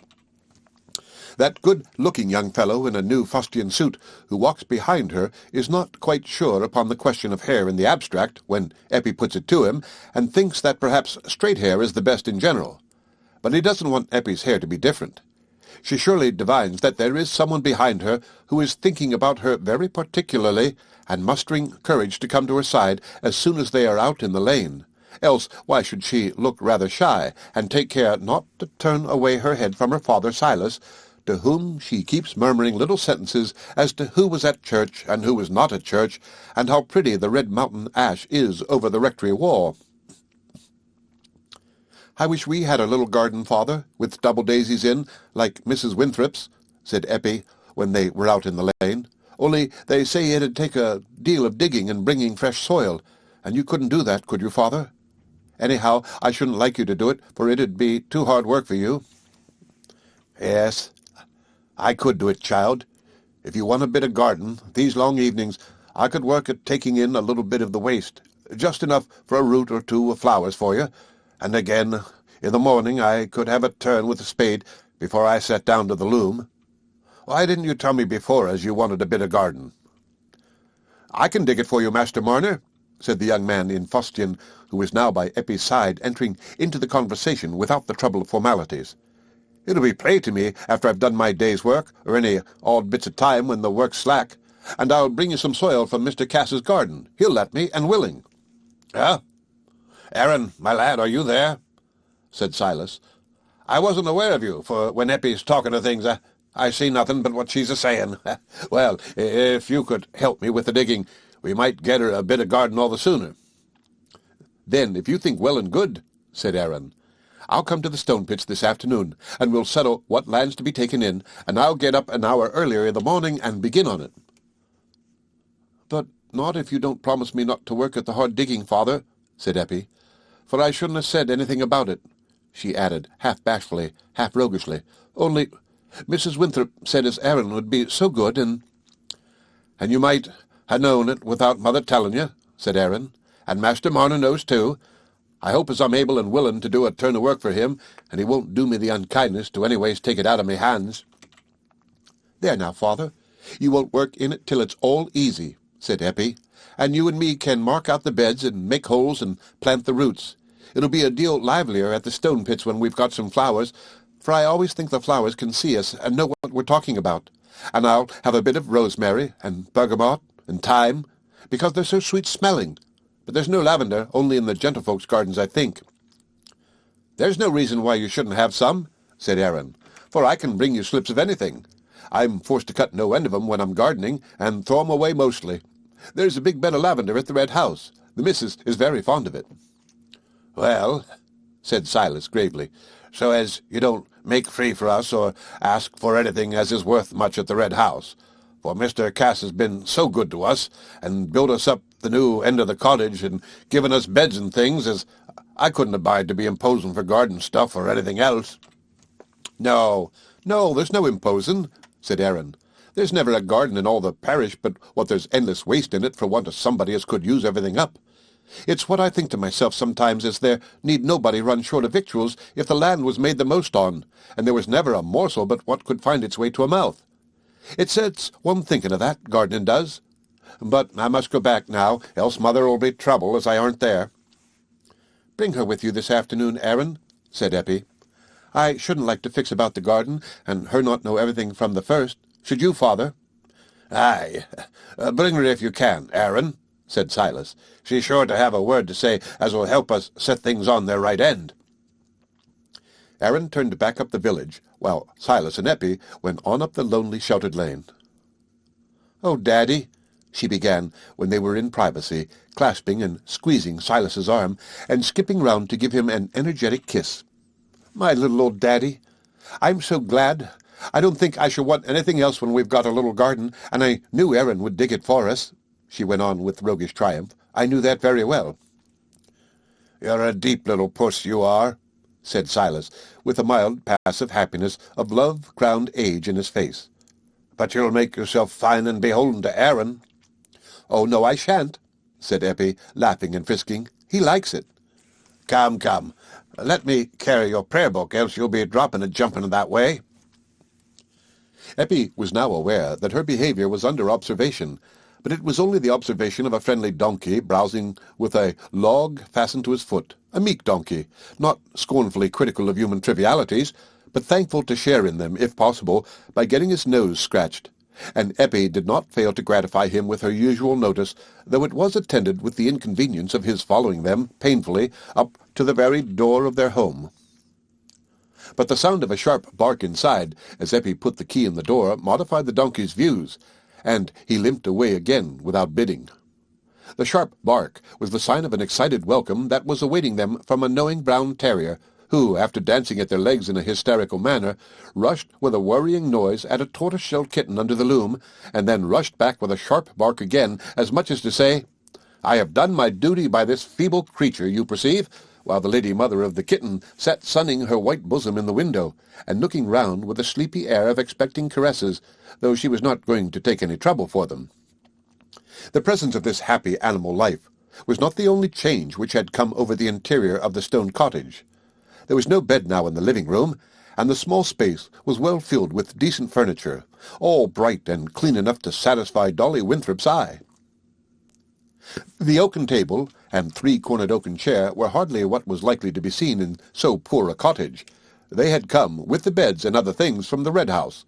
Speaker 1: That good-looking young fellow in a new fustian suit who walks behind her is not quite sure upon the question of hair in the abstract, when Eppie puts it to him, and thinks that perhaps straight hair is the best in general. But he doesn't want Eppie's hair to be different. She surely divines that there is someone behind her who is thinking about her very particularly, and mustering courage to come to her side as soon as they are out in the lane. Else why should she look rather shy, and take care not to turn away her head from her father Silas, to whom she keeps murmuring little sentences as to who was at church and who was not at church, and how pretty the red mountain ash is over the rectory wall. "I wish we had a little garden, father, with double daisies in, like Mrs. Winthrop's," said Eppie, when they were out in the lane. "Only they say it'd take a deal of digging and bringing fresh soil, and you couldn't do that, could you, father? Anyhow, I shouldn't like you to do it, for it'd be too hard work for you." "Yes, I could do it, child. If you want a bit of garden, these long evenings, I could work at taking in a little bit of the waste, just enough for a root or two of flowers for you, and again, in the morning I could have a turn with the spade before I sat down to the loom. Why didn't you tell me before as you wanted a bit of garden?" "I can dig it for you, Master Marner," said the young man in fustian, who was now by Eppie's side, entering into the conversation without the trouble of formalities. "It'll be play to me after I've done my day's work, or any odd bits of time when the work's slack, and I'll bring you some soil from Mr. Cass's garden. He'll let me, and willing." "Huh? Aaron, my lad, are you there?" said Silas. "I wasn't aware of you, for when Eppie's talking of things, I see nothing but what she's a-saying. Well, if you could help me with the digging, we might get her a bit of garden all the sooner." "Then, if you think well and good," said Aaron, "I'll come to the stone pits this afternoon, and we'll settle what land's to be taken in, and I'll get up an hour earlier in the morning and begin on it." "But not if you don't promise me not to work at the hard digging, father," said Eppie, "for I shouldn't have said anything about it," she added, half bashfully, half roguishly. "Only Mrs. Winthrop said as Aaron would be so good, and—" "And you might ha' known it without mother telling you," said Aaron, "and Master Marner knows too. I hope as I'm able and willing to do a turn of work for him, and he won't do me the unkindness to anyways take it out of me hands." "There now, father, you won't work in it till it's all easy," said Eppie, "and you and me can mark out the beds and make holes and plant the roots. It'll be a deal livelier at the stone pits when we've got some flowers, for I always think the flowers can see us and know what we're talking about, and I'll have a bit of rosemary and bergamot and thyme, because they're so sweet-smelling. But there's no lavender, only in the gentlefolks' gardens, I think." "There's no reason why you shouldn't have some," said Aaron, "for I can bring you slips of anything. I'm forced to cut no end of 'em when I'm gardening, and throw 'em away mostly. There's a big bed of lavender at the Red House. The missus is very fond of it." "Well," said Silas gravely, "so as you don't make free for us or ask for anything as is worth much at the Red House, for Mr. Cass has been so good to us, and built us up the new end of the cottage, and given us beds and things, as I couldn't abide to be imposing for garden stuff or anything else." No, there's no imposing," said Aaron. "There's never a garden in all the parish but what there's endless waste in it for want of somebody as could use everything up. It's what I think to myself sometimes, is there need nobody run short of victuals if the land was made the most on, and there was never a morsel but what could find its way to a mouth. It sets one thinking of that, gardening does. But I must go back now, else mother'll be trouble as I aren't there." "Bring her with you this afternoon, Aaron," said Eppie. "I shouldn't like to fix about the garden, and her not know everything from the first. Should you, father?"
Speaker 2: "Aye, bring her if you can, Aaron," said Silas. "She's sure to have a word to say as will help us set things on their right end."
Speaker 1: Aaron turned back up the village, while Silas and Eppie went on up the lonely sheltered lane. "Oh, Daddy," she began, when they were in privacy, clasping and squeezing Silas's arm, and skipping round to give him an energetic kiss. "My little old Daddy, I'm so glad. I don't think I shall want anything else when we've got a little garden, and I knew Aaron would dig it for us," she went on with roguish triumph. "I knew that very well."
Speaker 2: "You're a deep little puss, you are," said Silas, with a mild, passive happiness of love-crowned age in his face. "But you'll make yourself fine and beholden to Aaron."
Speaker 1: "Oh, no, I shan't," said Eppie, laughing and frisking. "He likes it."
Speaker 2: Come, come. Let me carry your prayer-book, else you'll be dropping and jumping that way."
Speaker 1: Eppie was now aware that her behaviour was under observation, but it was only the observation of a friendly donkey browsing with a log fastened to his foot, a meek donkey, not scornfully critical of human trivialities, but thankful to share in them, if possible, by getting his nose scratched. And Eppie did not fail to gratify him with her usual notice, though it was attended with the inconvenience of his following them, painfully, up to the very door of their home. But the sound of a sharp bark inside, as Eppie put the key in the door, modified the donkey's views, and he limped away again without bidding. The sharp bark was the sign of an excited welcome that was awaiting them from a knowing brown terrier, who, after dancing at their legs in a hysterical manner, rushed with a worrying noise at a tortoise-shell kitten under the loom, and then rushed back with a sharp bark again, as much as to say, "I have done my duty by this feeble creature, you perceive," while the lady mother of the kitten sat sunning her white bosom in the window, and looking round with a sleepy air of expecting caresses, though she was not going to take any trouble for them. The presence of this happy animal life was not the only change which had come over the interior of the stone cottage. There was no bed now in the living-room, and the small space was well filled with decent furniture, all bright and clean enough to satisfy Dolly Winthrop's eye. The oaken table and three-cornered oaken chair were hardly what was likely to be seen in so poor a cottage. They had come, with the beds and other things, from the Red House,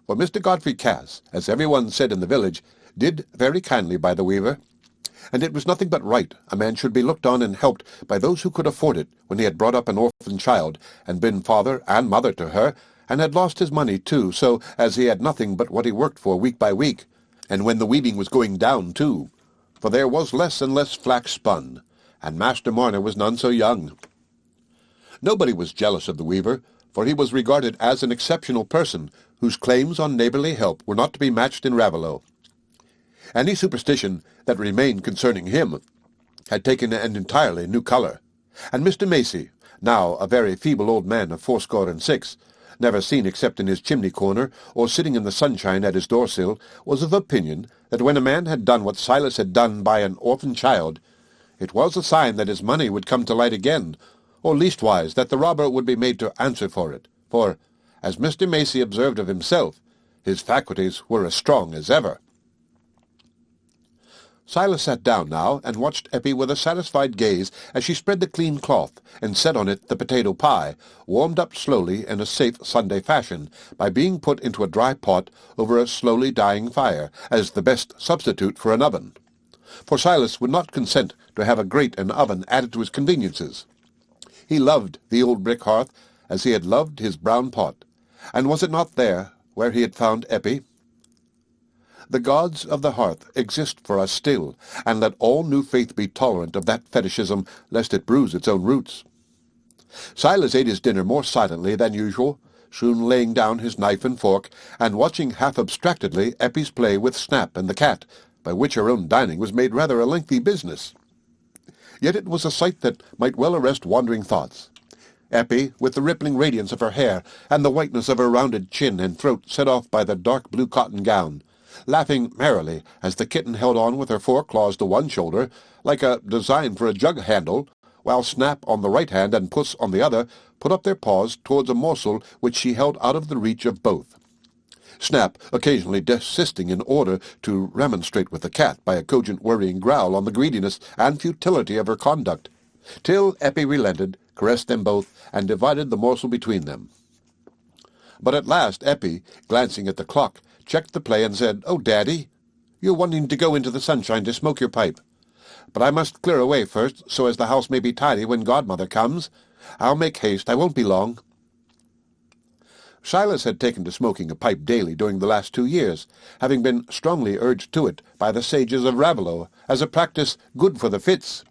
Speaker 1: for Mr. Godfrey Cass, as everyone said in the village, did very kindly by the weaver, and it was nothing but right a man should be looked on and helped by those who could afford it, when he had brought up an orphan child, and been father and mother to her, and had lost his money too, so as he had nothing but what he worked for week by week, and when the weaving was going down too, for there was less and less flax spun, and Master Marner was none so young. Nobody was jealous of the weaver, for he was regarded as an exceptional person, whose claims on neighbourly help were not to be matched in Raveloe. Any superstition that remained concerning him had taken an entirely new colour, and Mr. Macy, now a very feeble old man of 66, never seen except in his chimney-corner or sitting in the sunshine at his door-sill, was of opinion that when a man had done what Silas had done by an orphan child, it was a sign that his money would come to light again, or leastwise that the robber would be made to answer for it, for, as Mr. Macy observed of himself, his faculties were as strong as ever. Silas sat down now and watched Eppie with a satisfied gaze as she spread the clean cloth and set on it the potato pie, warmed up slowly in a safe Sunday fashion by being put into a dry pot over a slowly dying fire, as the best substitute for an oven. For Silas would not consent to have a grate and oven added to his conveniences. He loved the old brick hearth as he had loved his brown pot, and was it not there where he had found Eppie? The gods of the hearth exist for us still, and let all new faith be tolerant of that fetishism, lest it bruise its own roots. Silas ate his dinner more silently than usual, soon laying down his knife and fork, and watching half abstractedly Eppie's play with Snap and the cat, by which her own dining was made rather a lengthy business. Yet it was a sight that might well arrest wandering thoughts. Eppie, with the rippling radiance of her hair, and the whiteness of her rounded chin and throat set off by the dark blue cotton gown, laughing merrily as the kitten held on with her foreclaws to one shoulder, like a design for a jug handle, while Snap on the right hand and Puss on the other put up their paws towards a morsel which she held out of the reach of both. Snap occasionally desisting in order to remonstrate with the cat by a cogent worrying growl on the greediness and futility of her conduct, till Eppie relented, caressed them both, and divided the morsel between them. But at last Eppie, glancing at the clock, checked the play and said, "Oh, Daddy, you're wanting to go into the sunshine to smoke your pipe. But I must clear away first, so as the house may be tidy when Godmother comes. I'll make haste. I won't be long." Silas had taken to smoking a pipe daily during the last 2 years, having been strongly urged to it by the sages of Raveloe as a practice good for the fits,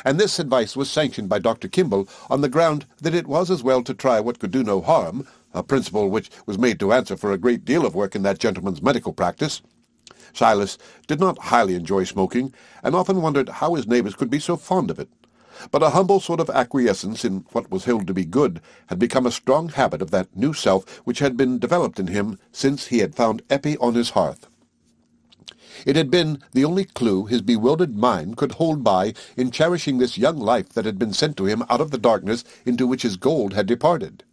Speaker 1: and this advice was sanctioned by Dr. Kimball on the ground that it was as well to try what could do no harm, a principle which was made to answer for a great deal of work in that gentleman's medical practice. Silas did not highly enjoy smoking, and often wondered how his neighbours could be so fond of it. But a humble sort of acquiescence in what was held to be good had become a strong habit of that new self which had been developed in him since he had found Eppie on his hearth. It had been the only clue his bewildered mind could hold by in cherishing this young life that had been sent to him out of the darkness into which his gold had departed.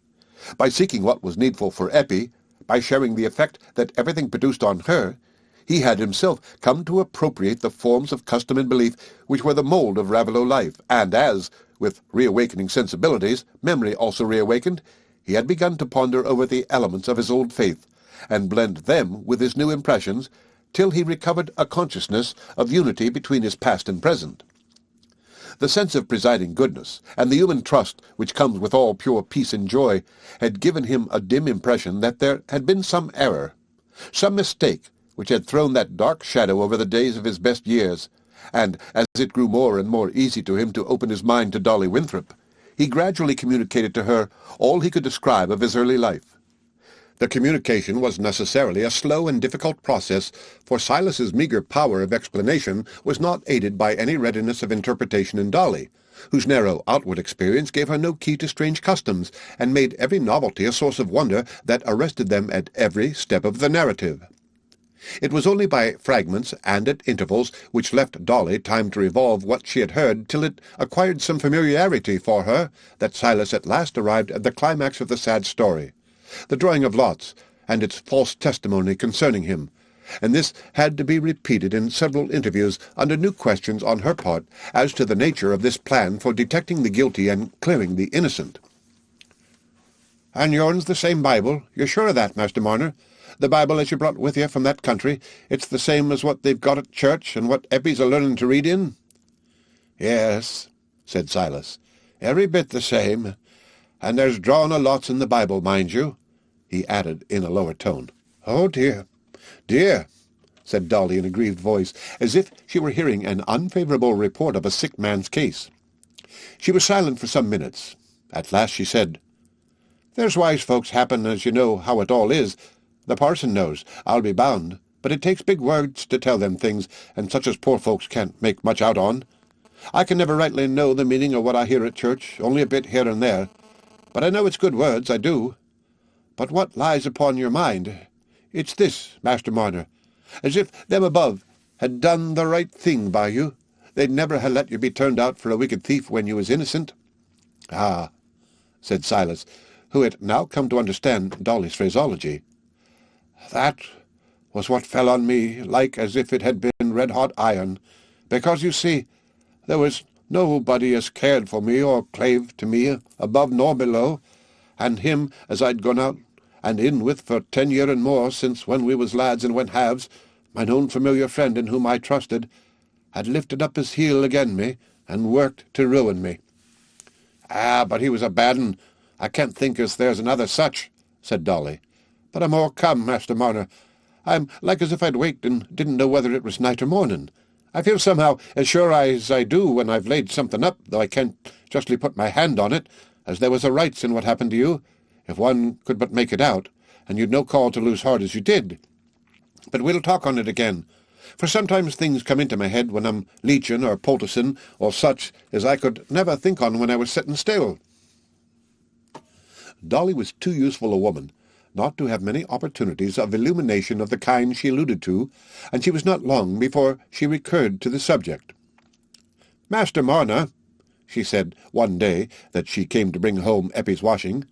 Speaker 1: By seeking what was needful for Eppie, by sharing the effect that everything produced on her, he had himself come to appropriate the forms of custom and belief which were the mould of Raveloe life, and as, with reawakening sensibilities, memory also reawakened, he had begun to ponder over the elements of his old faith, and blend them with his new impressions, till he recovered a consciousness of unity between his past and present. The sense of presiding goodness, and the human trust which comes with all pure peace and joy, had given him a dim impression that there had been some error, some mistake, which had thrown that dark shadow over the days of his best years, and as it grew more and more easy to him to open his mind to Dolly Winthrop, he gradually communicated to her all he could describe of his early life. The communication was necessarily a slow and difficult process, for Silas's meagre power of explanation was not aided by any readiness of interpretation in Dolly, whose narrow outward experience gave her no key to strange customs, and made every novelty a source of wonder that arrested them at every step of the narrative. It was only by fragments and at intervals which left Dolly time to revolve what she had heard till it acquired some familiarity for her that Silas at last arrived at the climax of the sad story, the drawing of lots, and its false testimony concerning him, and this had to be repeated in several interviews under new questions on her part as to the nature of this plan for detecting the guilty and clearing the innocent. "And yourn's the same Bible? You're sure of that, Master Marner? The Bible as you brought with you from that country, it's the same as what they've got at church, and what Eppie's a-learning to read in?" "Yes," said Silas, "every bit the same. And there's drawing of lots in the Bible, mind you," he added in a lower tone. "Oh, dear, dear," said Dolly in a grieved voice, as if she were hearing an unfavourable report of a sick man's case. She was silent for some minutes. At last she said, "There's wise folks happen as you know how it all is. The parson knows, I'll be bound, but it takes big words to tell them things, and such as poor folks can't make much out on. I can never rightly know the meaning of what I hear at church, only a bit here and there, but I know it's good words, I do. But what lies upon your mind? It's this, Master Marner, as if them above had done the right thing by you. They'd never ha' let you be turned out for a wicked thief when you was innocent." "Ah," said Silas, who had now come to understand Dolly's phraseology. "That was what fell on me like as if it had been red-hot iron, because, you see, there was nobody as cared for me or clave to me above nor below, and him as I'd gone out and in with for 10 year and more since when we was lads and went halves, mine own familiar friend in whom I trusted, had lifted up his heel again me and worked to ruin me." "Ah, but he was a bad un. I can't think as there's another such," said Dolly. "But I'm all come, Master Marner. I'm like as if I'd waked and didn't know whether it was night or morning. I feel somehow as sure as I do when I've laid something up, though I can't justly put my hand on it, as there was a rights in what happened to you, if one could but make it out, and you'd no call to lose heart as you did. But we'll talk on it again, for sometimes things come into my head when I'm leeching or poulticing or such as I could never think on when I was sitting still." Dolly was too useful a woman, not to have many opportunities of illumination of the kind she alluded to, and she was not long before she recurred to the subject. "Master Marner," she said one day that she came to bring home Eppie's washing,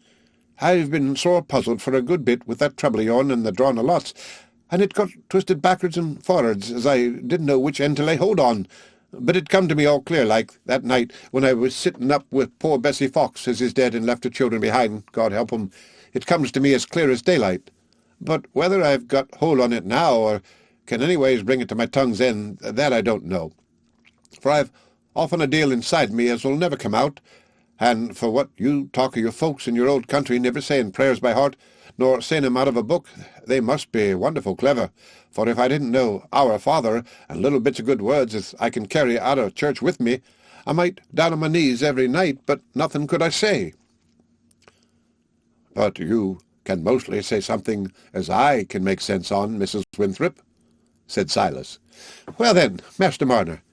Speaker 1: "I've been sore puzzled for a good bit with that trouble of yourn and the drawing of lots, and it got twisted backwards and forwards as I didn't know which end to lay hold on. But it come to me all clear like that night when I was sitting up with poor Bessie Fox as is dead and left her children behind, God help 'em. It comes to me as clear as daylight. But whether I've got hold on it now or can anyways bring it to my tongue's end, that I don't know. For I've often a deal inside me as will never come out, and for what you talk of your folks in your old country never saying prayers by heart, nor saying 'em out of a book, they must be wonderful clever, for if I didn't know Our Father and little bits of good words as I can carry out of church with me, I might down on my knees every night, but nothing could I say." "But you can mostly say something as I can make sense on, Mrs. Winthrop," said Silas. "Well then, Master Marner,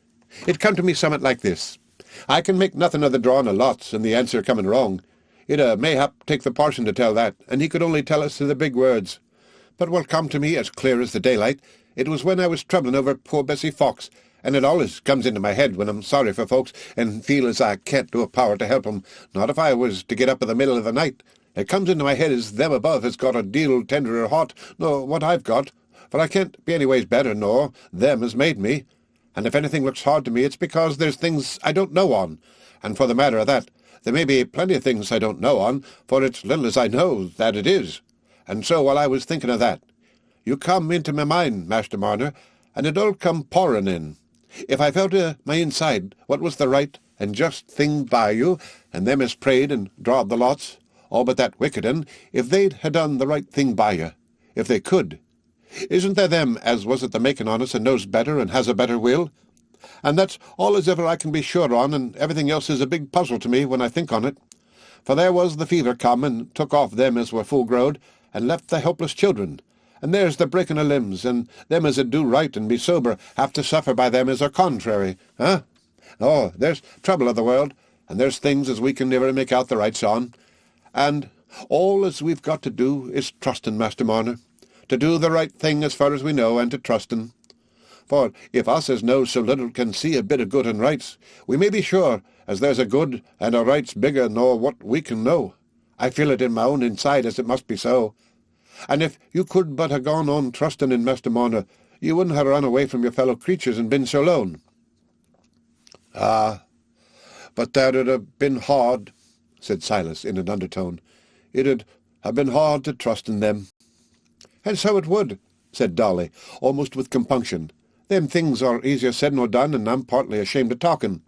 Speaker 1: it come to me somewhat like this. I can make nothing of the drawing of lots and the answer coming wrong. It mayhap take the parson to tell that, and he could only tell us the big words. But what come to me as clear as the daylight, it was when I was troubling over poor Bessie Fox, and it always comes into my head when I'm sorry for folks and feel as I can't do a power to help 'em, not if I was to get up in the middle of the night. It comes into my head as them above has got a deal tenderer heart nor what I've got, for I can't be anyways better nor them as made me. And if anything looks hard to me, it's because there's things I don't know on, and for the matter of that, there may be plenty of things I don't know on, for it's little as I know that it is. And so while I was thinking of that, you come into my mind, Master Marner, and it all come pouring in. If I felt to my inside what was the right and just thing by you, and them as prayed and drawed the lots, all but that wicked un, if they'd ha' done the right thing by you, if they could. Isn't there them as was at the making on us and knows better and has a better will? And that's all as ever I can be sure on, and everything else is a big puzzle to me when I think on it. For there was the fever come and took off them as were full-growed, and left the helpless children. And there's the breaking of limbs, and them as 'ud do right and be sober have to suffer by them as are contrary, huh? Oh, there's trouble of the world, and there's things as we can never make out the rights on. And all as we've got to do is trustin', Master Marner, to do the right thing as far as we know, and to trustin'. For if us as knows so little can see a bit of good and rights, we may be sure as there's a good and a rights bigger nor what we can know. I feel it in my own inside as it must be so. And if you could but ha' gone on trustin' in Master Marner, you wouldn't ha' run away from your fellow creatures and been so lone." "Ah, but that 'ud have been hard," said Silas in an undertone. "It 'ud have been hard to trust in them." "And so it would," said Dolly, almost with compunction. "Them things are easier said nor done, and I'm partly ashamed of talking."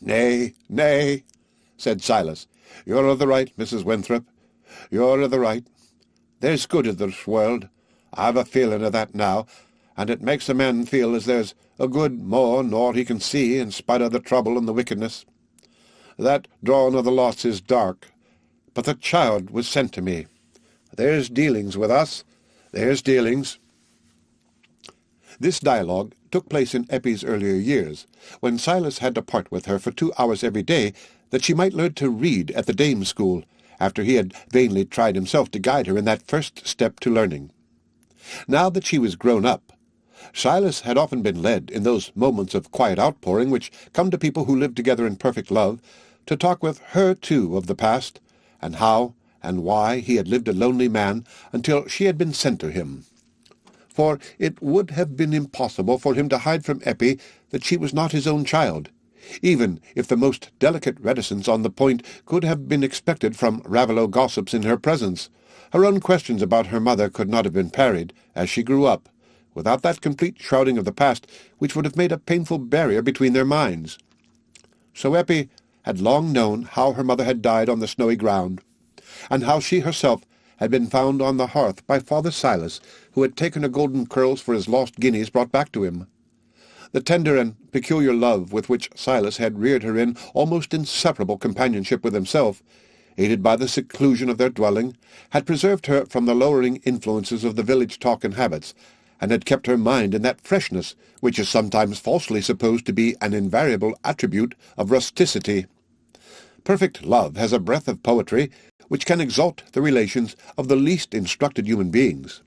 Speaker 1: "Nay, nay," said Silas. "You're o' the right, Mrs. Winthrop. You're o' the right. There's good in this world. I've a feeling of that now, and it makes a man feel as there's a good more nor he can see in spite of the trouble and the wickedness. That drawing of the lots is dark, but the child was sent to me. There's dealings with us. There's dealings." This dialogue took place in Eppie's earlier years, when Silas had to part with her for 2 hours every day that she might learn to read at the dame school, after he had vainly tried himself to guide her in that first step to learning. Now that she was grown up, Silas had often been led, in those moments of quiet outpouring which come to people who live together in perfect love, to talk with her too of the past, and how and why he had lived a lonely man until she had been sent to him. For it would have been impossible for him to hide from Eppie that she was not his own child, even if the most delicate reticence on the point could have been expected from Raveloe gossips in her presence. Her own questions about her mother could not have been parried, as she grew up, without that complete shrouding of the past which would have made a painful barrier between their minds. So Eppie had long known how her mother had died on the snowy ground, and how she herself had been found on the hearth by Father Silas, who had taken her golden curls for his lost guineas brought back to him. The tender and peculiar love with which Silas had reared her in almost inseparable companionship with himself, aided by the seclusion of their dwelling, had preserved her from the lowering influences of the village talk and habits, and had kept her mind in that freshness which is sometimes falsely supposed to be an invariable attribute of rusticity. Perfect love has a breath of poetry which can exalt the relations of the least instructed human beings.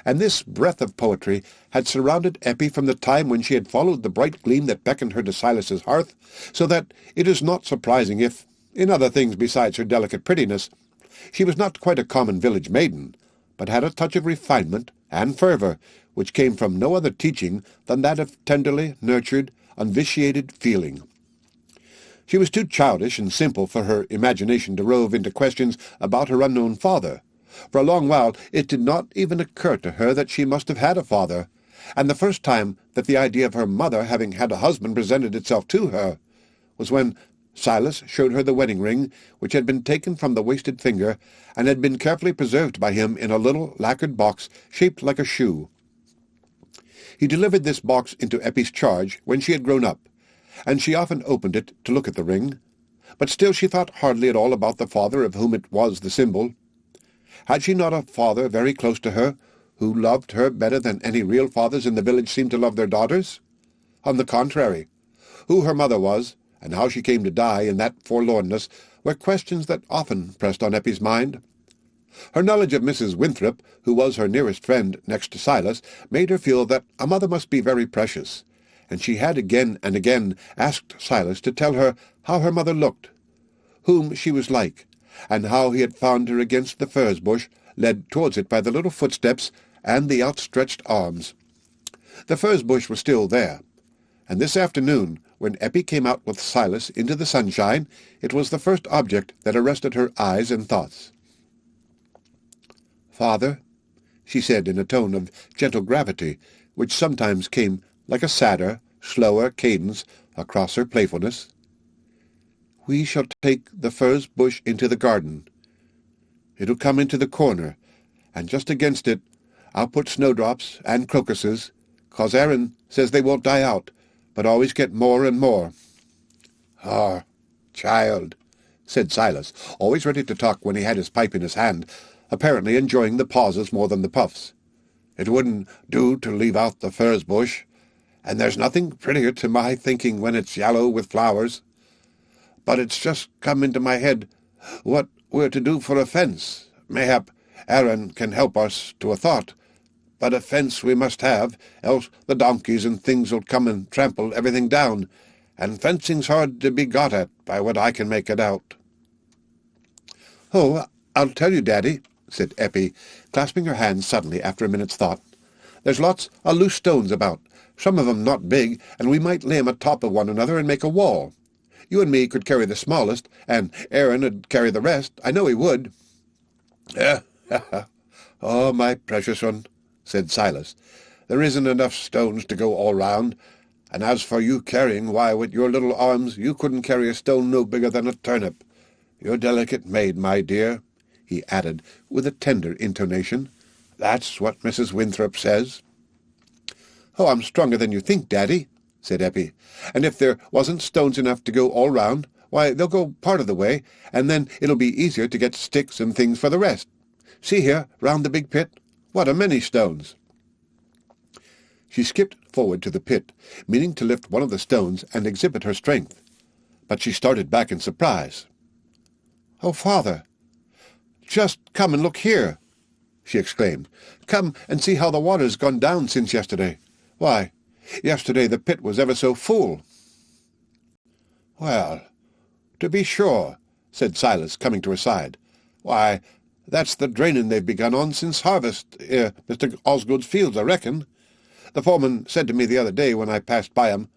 Speaker 1: And this breath of poetry had surrounded Eppie from the time when she had followed the bright gleam that beckoned her to Silas's hearth, so that it is not surprising if, in other things besides her delicate prettiness, she was not quite a common village maiden, but had a touch of refinement and fervour which came from no other teaching than that of tenderly nurtured, unvitiated feeling. She was too childish and simple for her imagination to rove into questions about her unknown father. For a long while it did not even occur to her that she must have had a father, and the first time that the idea of her mother having had a husband presented itself to her was when Silas showed her the wedding ring which had been taken from the wasted finger and had been carefully preserved by him in a little lacquered box shaped like a shoe. He delivered this box into Eppie's charge when she had grown up, and she often opened it to look at the ring, but still she thought hardly at all about the father of whom it was the symbol. Had she not a father very close to her, who loved her better than any real fathers in the village seemed to love their daughters? On the contrary, who her mother was, and how she came to die in that forlornness, were questions that often pressed on Eppie's mind. Her knowledge of Mrs. Winthrop, who was her nearest friend next to Silas, made her feel that a mother must be very precious, and she had again and again asked Silas to tell her how her mother looked, whom she was like, and how he had found her against the furze bush, led towards it by the little footsteps and the outstretched arms. The furze bush was still there, and this afternoon, when Eppie came out with Silas into the sunshine, it was the first object that arrested her eyes and thoughts. "Father," she said in a tone of gentle gravity, which sometimes came like a sadder, slower cadence across her playfulness, "we shall take the furze bush into the garden. It'll come into the corner, and just against it I'll put snowdrops and crocuses, 'cause Aaron says they won't die out, but always get more and more." "Ah, child," said Silas, always ready to talk when he had his pipe in his hand, apparently enjoying the pauses more than the puffs. "It wouldn't do to leave out the furze bush, and there's nothing prettier to my thinking when it's yellow with flowers. But it's just come into my head what we're to do for a fence. Mayhap Aaron can help us to a thought. But a fence we must have, else the donkeys and things'll come and trample everything down, and fencing's hard to be got at, by what I can make it out." "Oh, I'll tell you, Daddy," said Eppie, clasping her hands suddenly after a minute's thought. "There's lots of loose stones about, some of 'em not big, and we might lay 'em atop of one another and make a wall. You and me could carry the smallest, and Aaron 'ud carry the rest. I know he would." "Oh, my precious one," said Silas, "there isn't enough stones to go all round, and as for you carrying, why, with your little arms you couldn't carry a stone no bigger than a turnip. You're delicate made, my dear," he added, with a tender intonation. "That's what Mrs. Winthrop says." "Oh, I'm stronger than you think, Daddy," said Eppie, "and if there wasn't stones enough to go all round, why, they'll go part of the way, and then it'll be easier to get sticks and things for the rest. See here, round the big pit. What a many stones!" She skipped forward to the pit, meaning to lift one of the stones and exhibit her strength, but she started back in surprise. "Oh, Father, just come and look here," she exclaimed. "Come and see how the water's gone down since yesterday. Why, yesterday the pit was ever so full." "Well, to be sure," said Silas, coming to her side. "Why, that's the draining they've begun on since harvest, Mr. Osgood's fields, I reckon. The foreman said to me the other day when I passed by 'em,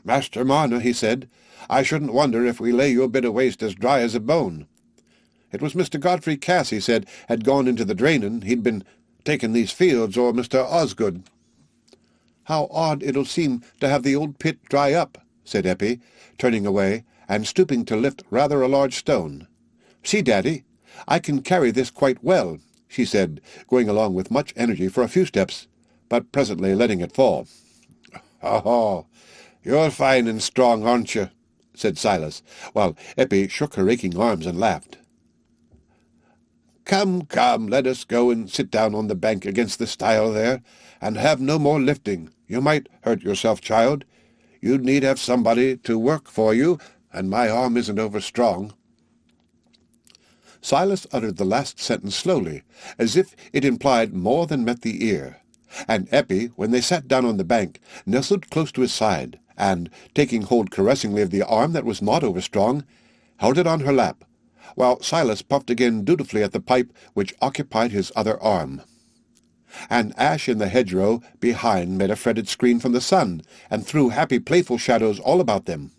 Speaker 1: 'Master Marner,' he said, 'I shouldn't wonder if we lay your bit of waste as dry as a bone.' It was Mr. Godfrey Cass, he said, had gone into the drainin'. He'd been taking these fields, or Mr. Osgood." "How odd it'll seem to have the old pit dry up," said Eppie, turning away and stooping to lift rather a large stone. "See, Daddy, I can carry this quite well," she said, going along with much energy for a few steps, but presently letting it fall. "Oh, you're fine and strong, aren't you?" said Silas, while Eppie shook her aching arms and laughed. "Come, come, let us go and sit down on the bank against the stile there, and have no more lifting. You might hurt yourself, child. You'd need have somebody to work for you, and my arm isn't over strong." Silas uttered the last sentence slowly, as if it implied more than met the ear, and Eppie, when they sat down on the bank, nestled close to his side, and, taking hold caressingly of the arm that was not overstrong, held it on her lap, while Silas puffed again dutifully at the pipe which occupied his other arm. An ash in the hedgerow behind made a fretted screen from the sun, and threw happy playful shadows all about them.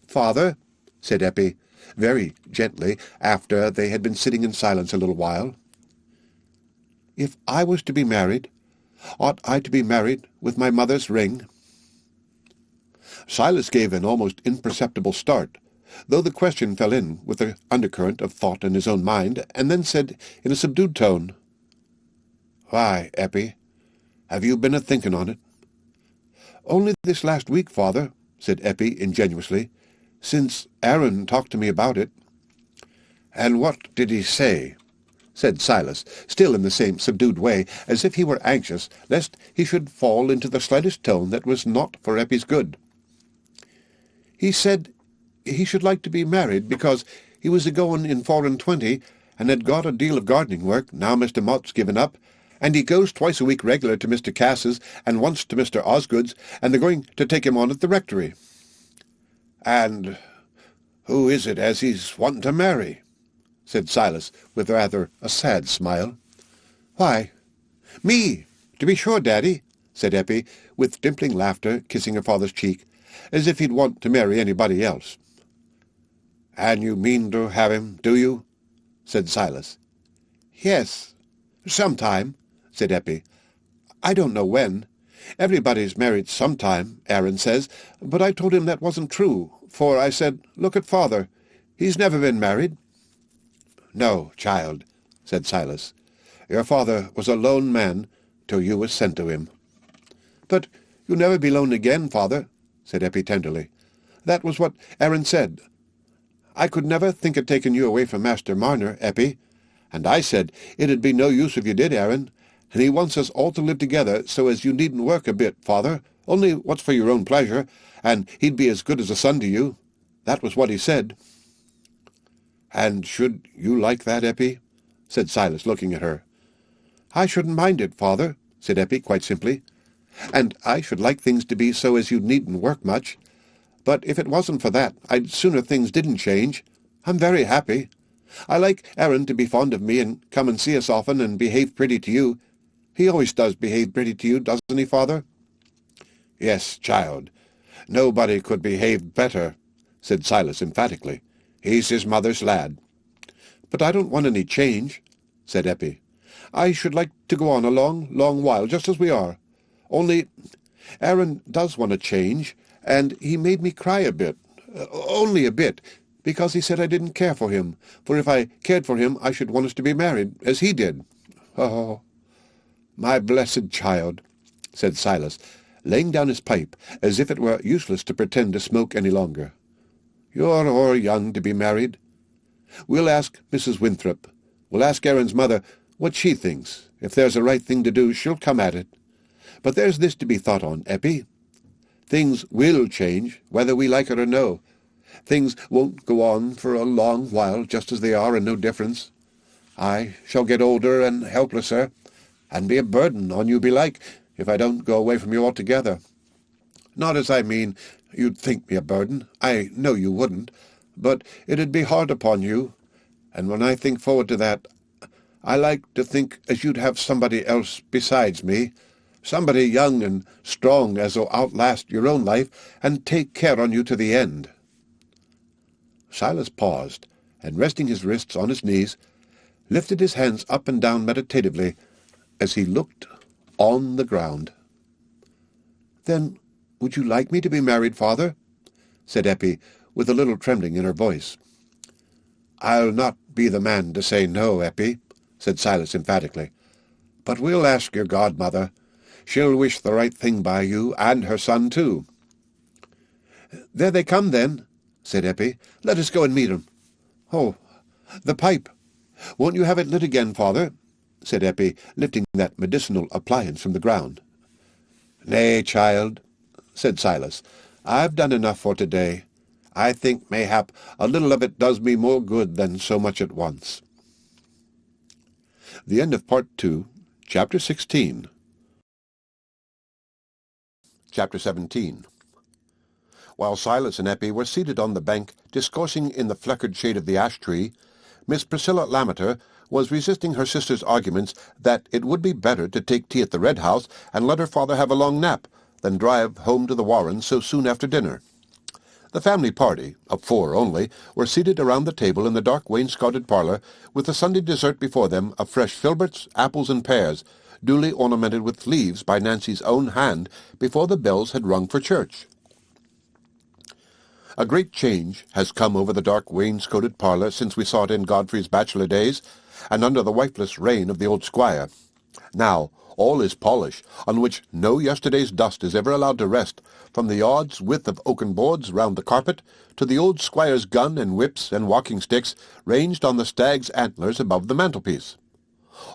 Speaker 1: "Father," said Eppie, very gently, after they had been sitting in silence a little while, "if I was to be married, ought I to be married with my mother's ring?" Silas gave an almost imperceptible start, though the question fell in with the undercurrent of thought in his own mind, and then said in a subdued tone, "Why, Eppie, have you been a-thinking on it?" "Only this last week, father," said Eppie ingenuously, "since Aaron talked to me about it."
Speaker 2: "And what did he say?"
Speaker 1: said Silas, still in the same subdued way, as if he were anxious lest he should fall into the slightest tone that was not for Eppie's good. "He said he should like to be married, because he was a-going in 4 and 20, and had got a deal of gardening work, now Mr. Mott's given up, and he goes twice a week regular to Mr. Cass's, and once to Mr. Osgood's, and they're going to take him on at the rectory."
Speaker 2: "And who is it as he's wanting to marry?"
Speaker 1: said Silas, with rather a sad smile. "Why, me, to be sure, Daddy," said Eppie, with dimpling laughter, kissing her father's cheek, as if he'd want to marry anybody else.
Speaker 2: "And you mean to have him, do you?"
Speaker 1: said Silas. "Yes, sometime," said Eppie. "I don't know when. Everybody's married sometime, Aaron says, but I told him that wasn't true, for I said, look at father. He's never been married."
Speaker 2: "No, child,"
Speaker 1: said Silas. "Your father was a lone man till you was sent to him." "But you'll never be lone again, father," said Eppie tenderly. "That was what Aaron said. I could never think of taking you away from Master Marner, Eppie, and I said it'd be no use if you did, Aaron, and he wants us all to live together so as you needn't work a bit, father, only what's for your own pleasure, and he'd be as good as a son to you. That was what he said." "And should you like that, Eppie?" said Silas, looking at her. "I shouldn't mind it, father," said Eppie quite simply, "and I should like things to be so as you needn't work much. But if it wasn't for that, I'd sooner things didn't change. I'm very happy. I like Aaron to be fond of me and come and see us often and behave pretty to you. He always does behave pretty to you, doesn't he, father?"
Speaker 2: "Yes, child. Nobody could behave better," said Silas emphatically. "He's his mother's lad."
Speaker 1: "But I don't want any change," said Eppie. "I should like to go on a long, long while, just as we are. Only Aaron does want to change, and he made me cry a bit, only a bit, because he said I didn't care for him, for if I cared for him I should want us to be married, as he did." "Oh, my blessed child," said Silas, laying down his pipe, as if it were useless to pretend to smoke any longer. "You're o'er young to be married. We'll ask Mrs. Winthrop. We'll ask Aaron's mother what she thinks. If there's a right thing to do, she'll come at it. But there's this to be thought on, Eppie. Things will change, whether we like it or no. Things won't go on for a long while just as they are and no difference. I shall get older and helplesser, and be a burden on you belike, if I don't go away from you altogether. Not as I mean you'd think me a burden, I know you wouldn't, but it'd be hard upon you, and when I think forward to that, I like to think as you'd have somebody else besides me, somebody young and strong as'll outlast your own life and take care on you to the end." Silas paused, and resting his wrists on his knees, lifted his hands up and down meditatively as he looked on the ground. "Then would you like me to be married, father?" said Eppie, with a little trembling in her voice. "I'll not be the man to say no, Eppie," said Silas emphatically. "But we'll ask your godmother. She'll wish the right thing by you, and her son too." "There they come, then," said Eppie. "Let us go and meet 'em. Oh, the pipe! Won't you have it lit again, father?" said Eppie, lifting that medicinal appliance from the ground. "Nay, child," said Silas. "I've done enough for today.
Speaker 2: I think mayhap a little of it does me more good than so much at once.
Speaker 1: The end of Part 2, Chapter 16. Chapter 17. While Silas and Eppie were seated on the bank, discoursing in the fleckered shade of the ash tree, Miss Priscilla Lammeter was resisting her sister's arguments that it would be better to take tea at the Red House and let her father have a long nap than drive home to the Warrens so soon after dinner. The family party, of 4 only, were seated around the table in the dark wainscoted parlour, with the Sunday dessert before them of fresh filberts, apples, and pears, duly ornamented with leaves by Nancy's own hand before the bells had rung for church. A great change has come over the dark wainscoted parlour since we saw it in Godfrey's bachelor days, and under the wifeless reign of the old squire. Now all is polish, on which no yesterday's dust is ever allowed to rest, from the odds width of oaken boards round the carpet, to the old squire's gun and whips and walking-sticks ranged on the stag's antlers above the mantelpiece.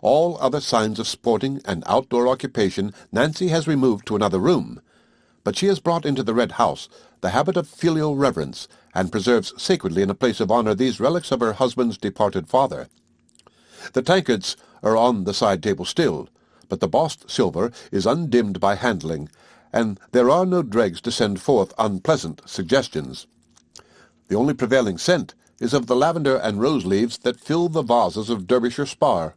Speaker 1: All other signs of sporting and outdoor occupation Nancy has removed to another room, but she has brought into the Red House the habit of filial reverence, and preserves sacredly in a place of honour these relics of her husband's departed father. The tankards are on the side table still, but the bossed silver is undimmed by handling, and there are no dregs to send forth unpleasant suggestions. The only prevailing scent is of the lavender and rose leaves that fill the vases of Derbyshire spar.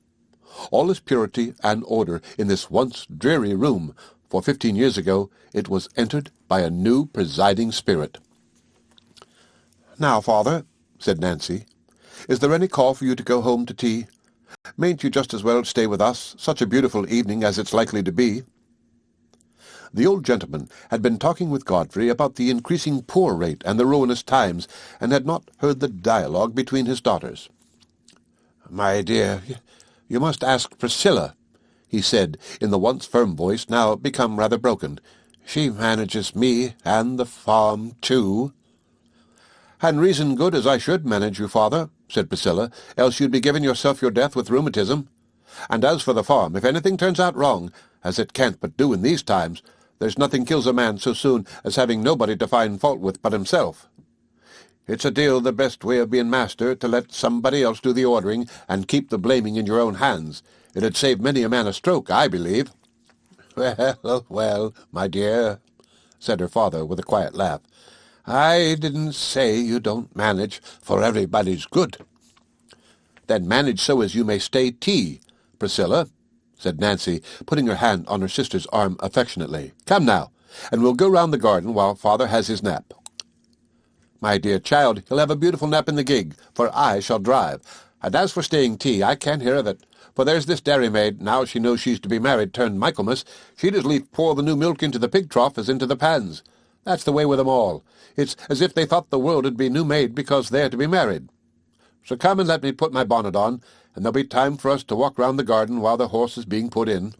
Speaker 1: All is purity and order in this once dreary room, for 15 years ago it was entered by a new presiding spirit. "Now, father," said Nancy, "is there any call for you to go home to tea? Mayn't you just as well stay with us, such a beautiful evening as it's likely to be?" The old gentleman had been talking with Godfrey about the increasing poor rate and the ruinous times, and had not heard the dialogue between his daughters. "My dear, you must ask Priscilla," he said, in the once firm voice now become rather broken. "She manages me, and the farm, too." "And reason good as I should manage you, father," said Priscilla, "else you'd be giving yourself your death with rheumatism. And as for the farm, if anything turns out wrong, as it can't but do in these times, there's nothing kills a man so soon as having nobody to find fault with but himself. It's a deal the best way of being master to let somebody else do the ordering and keep the blaming in your own hands. It'd save many a man a stroke, I believe." "Well, well, my dear," said her father with a quiet laugh, "I didn't say you don't manage for everybody's good." "Then manage so as you may stay tea, Priscilla," said Nancy, putting her hand on her sister's arm affectionately. "Come now, and we'll go round the garden while father has his nap." "My dear child, he'll have a beautiful nap in the gig, for I shall drive. And as for staying tea, I can't hear of it. For there's this dairymaid, now she knows she's to be married turned Michaelmas, she'd as lief pour the new milk into the pig trough as into the pans. That's the way with 'em all. It's as if they thought the world'd be new made because they're to be married. So come and let me put my bonnet on, and there'll be time for us to walk round the garden while the horse is being put in."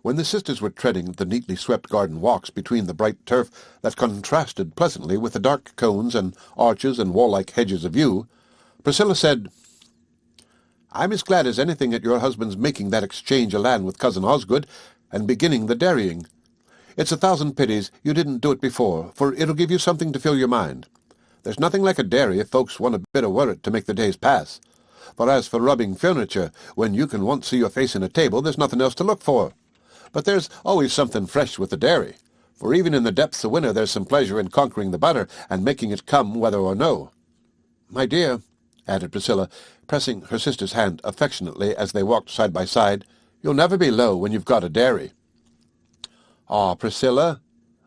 Speaker 1: When the sisters were treading the neatly swept garden walks between the bright turf that contrasted pleasantly with the dark cones and arches and wall-like hedges of yew, Priscilla said, "I'm as glad as anything at your husband's making that exchange of land with cousin Osgood, and beginning the dairying. It's 1,000 pities you didn't do it before, for it'll give you something to fill your mind. There's nothing like a dairy if folks want a bit of worrit to make the days pass. For as for rubbing furniture, when you can once see your face in a table, there's nothing else to look for. But there's always something fresh with the dairy, for even in the depths of winter there's some pleasure in conquering the butter and making it come whether or no. My dear," added Priscilla, pressing her sister's hand affectionately as they walked side by side, "you'll never be low when you've got a dairy." "Ah, Priscilla,"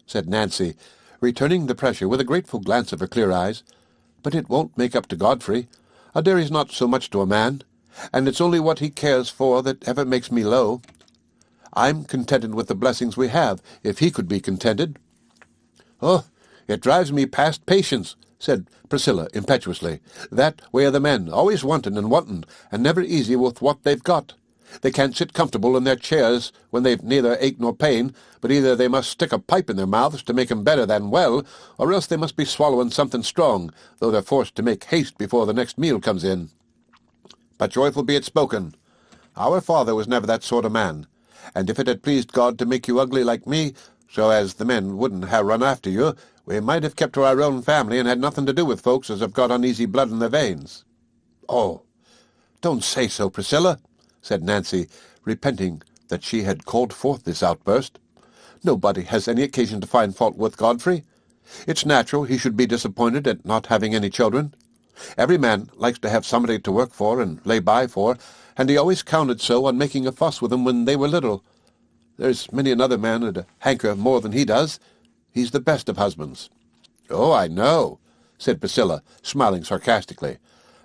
Speaker 1: said Nancy, returning the pressure with a grateful glance of her clear eyes, "but it won't make up to Godfrey. A dairy's not so much to a man, and it's only what he cares for that ever makes me low. I'm contented with the blessings we have, if he could be contented." "Oh, it drives me past patience," said Priscilla impetuously. "That way are the men, always wanting, and never easy with what they've got. They can't sit comfortable in their chairs when they've neither ache nor pain, but either they must stick a pipe in their mouths to make 'em better than well, or else they must be swallowing something strong, though they're forced to make haste before the next meal comes in. But joyful be it spoken. Our father was never that sort of man, and if it had pleased God to make you ugly like me, so as the men wouldn't ha' run after you,
Speaker 2: We might have kept to our own family and had nothing to do with folks as have got uneasy blood in their veins." "Oh, don't say so, Priscilla," said Nancy, repenting that she had called forth this outburst. "Nobody has any occasion to find fault with Godfrey. It's natural he should be disappointed at not having any children. Every man likes to have somebody to work for and lay by for, and he always counted so on making a fuss with them when they were little. There's many another man who'd hanker more than he does. He's the best of husbands." "Oh, I know," said Priscilla, smiling sarcastically.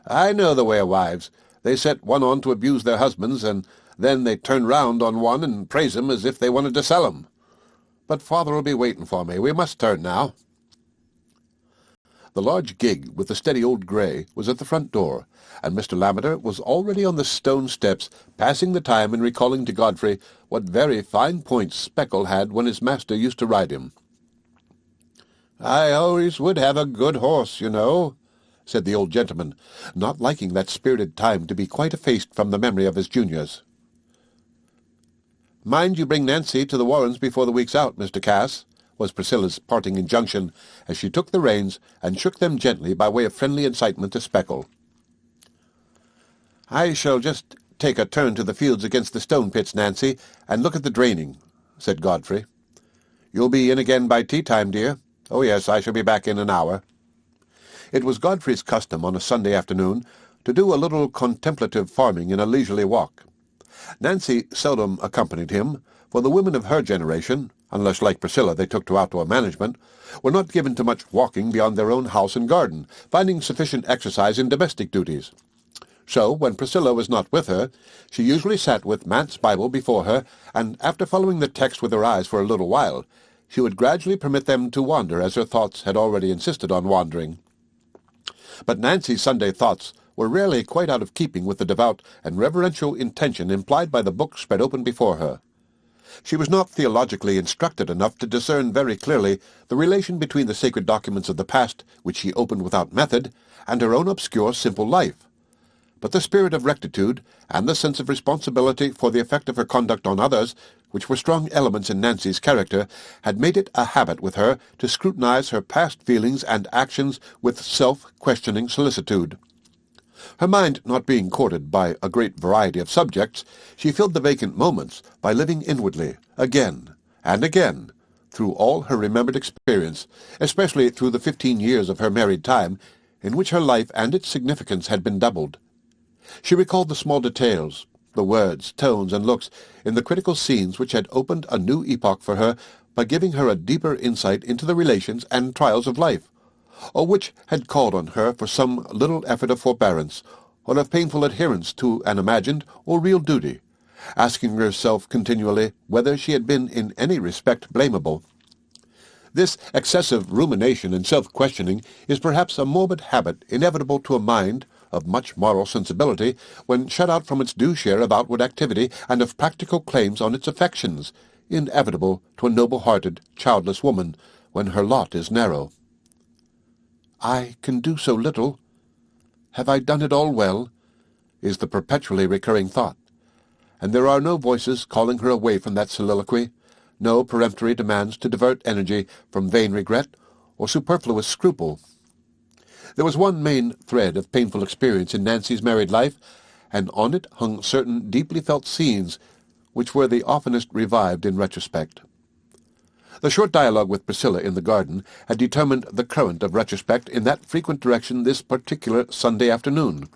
Speaker 2: "I know the way of wives. They set one on to abuse their husbands, and then they turn round on one and praise 'em as if they wanted to sell 'em. But father'll be waiting for me. We must turn now." The large gig with the steady old grey was at the front door, and Mr. Lammeter was already on the stone steps, passing the time in recalling to Godfrey what very fine points Speckle had when his master used to ride him. "I always would have a good horse, you know," said the old gentleman, not liking that spirited time to be quite effaced from the memory of his juniors. "Mind you bring Nancy to the Warrens before the week's out, Mr. Cass," was Priscilla's parting injunction, as she took the reins and shook them gently by way of friendly incitement to Speckle. "I shall just take a turn to the fields against the stone pits, Nancy, and look at the draining," said Godfrey. "You'll be in again by tea-time, dear?" "Oh, yes, I shall be back in an hour." It was Godfrey's custom on a Sunday afternoon to do a little contemplative farming in a leisurely walk. Nancy seldom accompanied him, for the women of her generation, unless like Priscilla they took to outdoor management, were not given to much walking beyond their own house and garden, finding sufficient exercise in domestic duties. So, when Priscilla was not with her, she usually sat with Mant's Bible before her, and after following the text with her eyes for a little while, she would gradually permit them to wander as her thoughts had already insisted on wandering. But Nancy's Sunday thoughts were rarely quite out of keeping with the devout and reverential intention implied by the book spread open before her. She was not theologically instructed enough to discern very clearly the relation between the sacred documents of the past, which she opened without method, and her own obscure, simple life. But the spirit of rectitude, and the sense of responsibility for the effect of her conduct on others, which were strong elements in Nancy's character, had made it a habit with her to scrutinize her past feelings and actions with self-questioning solicitude. Her mind not being courted by a great variety of subjects, she filled the vacant moments by living inwardly, again and again, through all her remembered experience, especially through the 15 years of her married time, in which her life and its significance had been doubled. She recalled the small details, the words, tones, and looks in the critical scenes which had opened a new epoch for her by giving her a deeper insight into the relations and trials of life, or which had called on her for some little effort of forbearance, or of painful adherence to an imagined or real duty, asking herself continually whether she had been in any respect blamable. This excessive rumination and self-questioning is perhaps a morbid habit inevitable to a mind of much moral sensibility when shut out from its due share of outward activity and of practical claims on its affections, inevitable to a noble-hearted, childless woman when her lot is narrow. "I can do so little. Have I done it all well?" is the perpetually recurring thought, and there are no voices calling her away from that soliloquy, no peremptory demands to divert energy from vain regret or superfluous scruple. There was one main thread of painful experience in Nancy's married life, and on it hung certain deeply felt scenes which were the oftenest revived in retrospect. The short dialogue with Priscilla in the garden had determined the current of retrospect in that frequent direction this particular Sunday afternoon.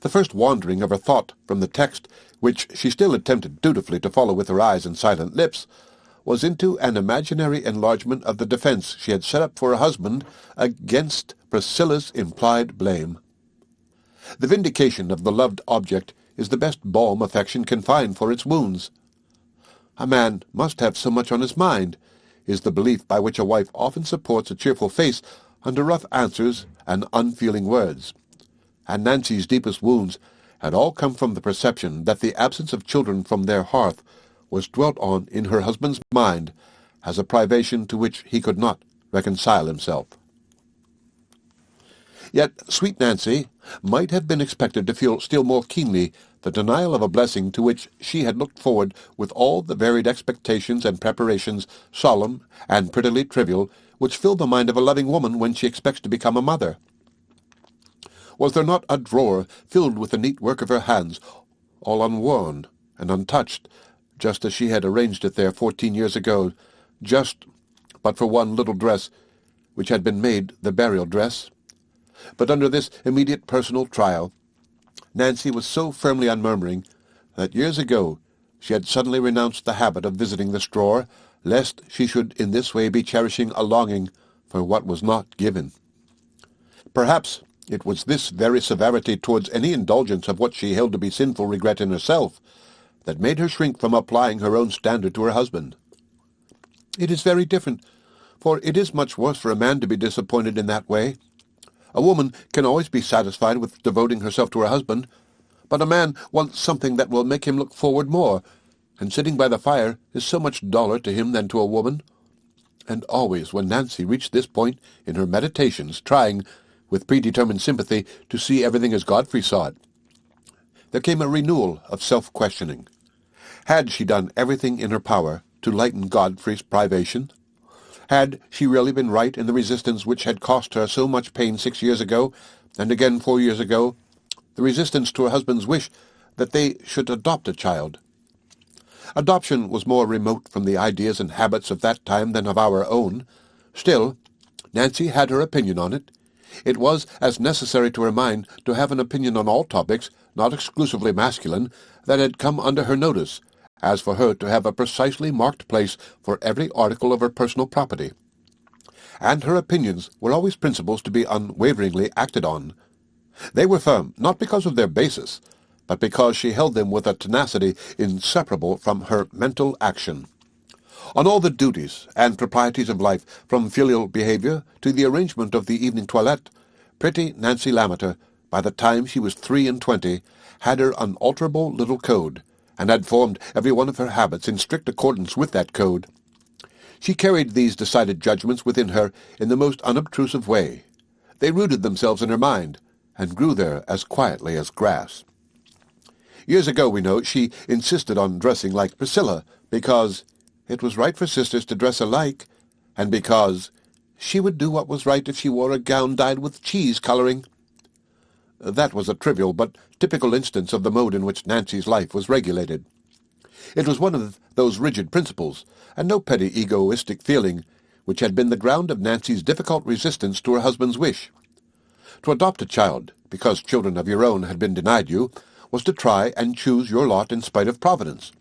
Speaker 2: The first wandering of her thought from the text, which she still attempted dutifully to follow with her eyes and silent lips, was into an imaginary enlargement of the defense she had set up for her husband against Priscilla's implied blame. The vindication of the loved object is the best balm affection can find for its wounds. A man must have so much on his mind, is the belief by which a wife often supports a cheerful face under rough answers and unfeeling words. And Nancy's deepest wounds had all come from the perception that the absence of children from their hearth was dwelt on in her husband's mind as a privation to which he could not reconcile himself. Yet sweet Nancy might have been expected to feel still more keenly the denial of a blessing to which she had looked forward with all the varied expectations and preparations, solemn and prettily trivial,
Speaker 1: which fill the mind of a loving woman when she expects to become a mother? Was there not a drawer filled with the neat work of her hands, all unworn and untouched, just as she had arranged it there 14 years ago, but for one little dress, which had been made the burial dress? But under this immediate personal trial, Nancy was so firmly unmurmuring that years ago she had suddenly renounced the habit of visiting this drawer, lest she should in this way be cherishing a longing for what was not given. Perhaps it was this very severity towards any indulgence of what she held to be sinful regret in herself that made her shrink from applying her own standard to her husband. It is very different, for it is much worse for a man to be disappointed in that way. A woman can always be satisfied with devoting herself to her husband, but a man wants something that will make him look forward more, and sitting by the fire is so much duller to him than to a woman. And always when Nancy reached this point in her meditations, trying, with predetermined sympathy, to see everything as Godfrey saw it, there came a renewal of self-questioning. Had she done everything in her power to lighten Godfrey's privation? Had she really been right in the resistance which had cost her so much pain 6 years ago, and again 4 years ago, the resistance to her husband's wish that they should adopt a child? Adoption was more remote from the ideas and habits of that time than of our own. Still, Nancy had her opinion on it. It was as necessary to her mind to have an opinion on all topics, not exclusively masculine, that had come under her notice, as for her to have a precisely marked place for every article of her personal property. And her opinions were always principles to be unwaveringly acted on. They were firm, not because of their basis, but because she held them with a tenacity inseparable from her mental action. On all the duties and proprieties of life, from filial behavior to the arrangement of the evening toilette, pretty Nancy Lammeter, by the time she was 23, had her unalterable little code, and had formed every one of her habits in strict accordance with that code. She carried these decided judgments within her in the most unobtrusive way. They rooted themselves in her mind, and grew there as quietly as grass. Years ago, we know, she insisted on dressing like Priscilla, because it was right for sisters to dress alike, and because she would do what was right if she wore a gown dyed with cheese colouring. That was a trivial but typical instance of the mode in which Nancy's life was regulated. It was one of those rigid principles, and no petty egoistic feeling, which had been the ground of Nancy's difficult resistance to her husband's wish. To adopt a child, because children of your own had been denied you, was to try and choose your lot in spite of Providence.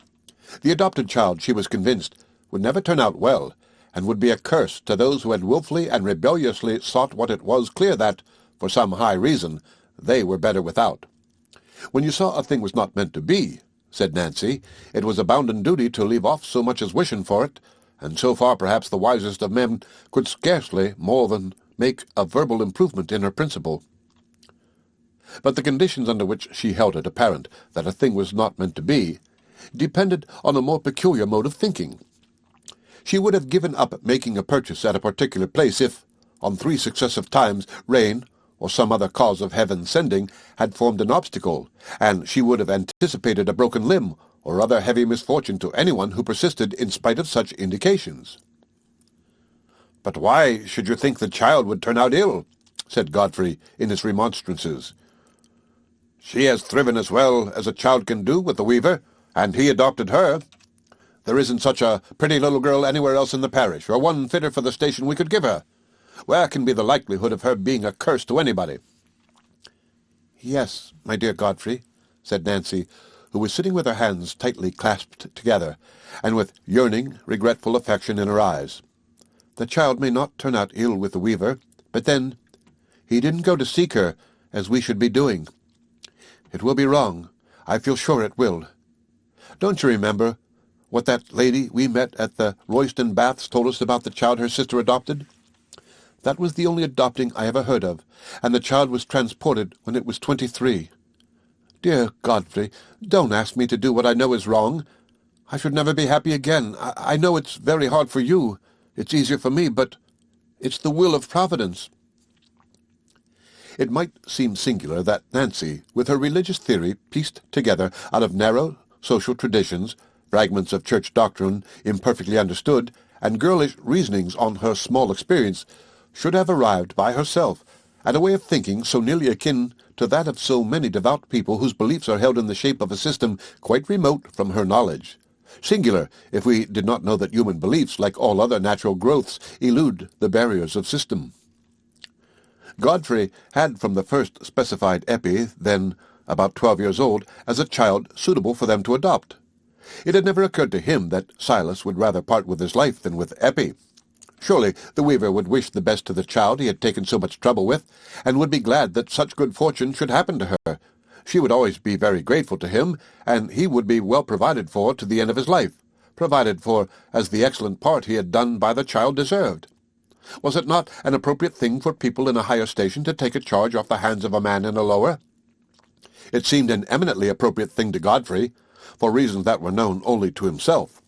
Speaker 1: The adopted child, she was convinced, would never turn out well, and would be a curse to those who had wilfully and rebelliously sought what it was clear that, for some high reason, they were better without. When you saw a thing was not meant to be, said Nancy, it was a bounden duty to leave off so much as wishing for it, and so far perhaps the wisest of men could scarcely more than make a verbal improvement in her principle. But the conditions under which she held it apparent that a thing was not meant to be depended on a more peculiar mode of thinking. She would have given up making a purchase at a particular place if, on 3 successive times, rain, or some other cause of heaven's sending, had formed an obstacle, and she would have anticipated a broken limb or other heavy misfortune to anyone who persisted in spite of such indications. "But why should you think the child would turn out ill?" said Godfrey in his remonstrances. "She has thriven as well as a child can do with the weaver, and he adopted her. There isn't such a pretty little girl anywhere else in the parish, or one fitter for the station we could give her. Where can be the likelihood of her being a curse to anybody?" "Yes, my dear Godfrey," said Nancy, who was sitting with her hands tightly clasped together, and with yearning, regretful affection in her eyes. "The child may not turn out ill with the weaver, but then he didn't go to seek her, as we should be doing. It will be wrong. I feel sure it will. Don't you remember what that lady we met at the Royston Baths told us about the child her sister adopted? That was the only adopting I ever heard of, and the child was transported when it was 23. Dear Godfrey, don't ask me to do what I know is wrong. I should never be happy again. I know it's very hard for you. It's easier for me, but it's the will of Providence." It might seem singular that Nancy, with her religious theory pieced together out of narrow social traditions, fragments of church doctrine imperfectly understood, and girlish reasonings on her small experience should have arrived by herself at a way of thinking so nearly akin to that of so many devout people whose beliefs are held in the shape of a system quite remote from her knowledge. Singular if we did not know that human beliefs, like all other natural growths, elude the barriers of system. Godfrey had from the first specified Eppie, then about 12 years old, as a child suitable for them to adopt. It had never occurred to him that Silas would rather part with his life than with Eppie. Surely the weaver would wish the best to the child he had taken so much trouble with, and would be glad that such good fortune should happen to her. She would always be very grateful to him, and he would be well provided for to the end of his life, provided for as the excellent part he had done by the child deserved. Was it not an appropriate thing for people in a higher station to take a charge off the hands of a man in a lower? It seemed an eminently appropriate thing to Godfrey, for reasons that were known only to himself.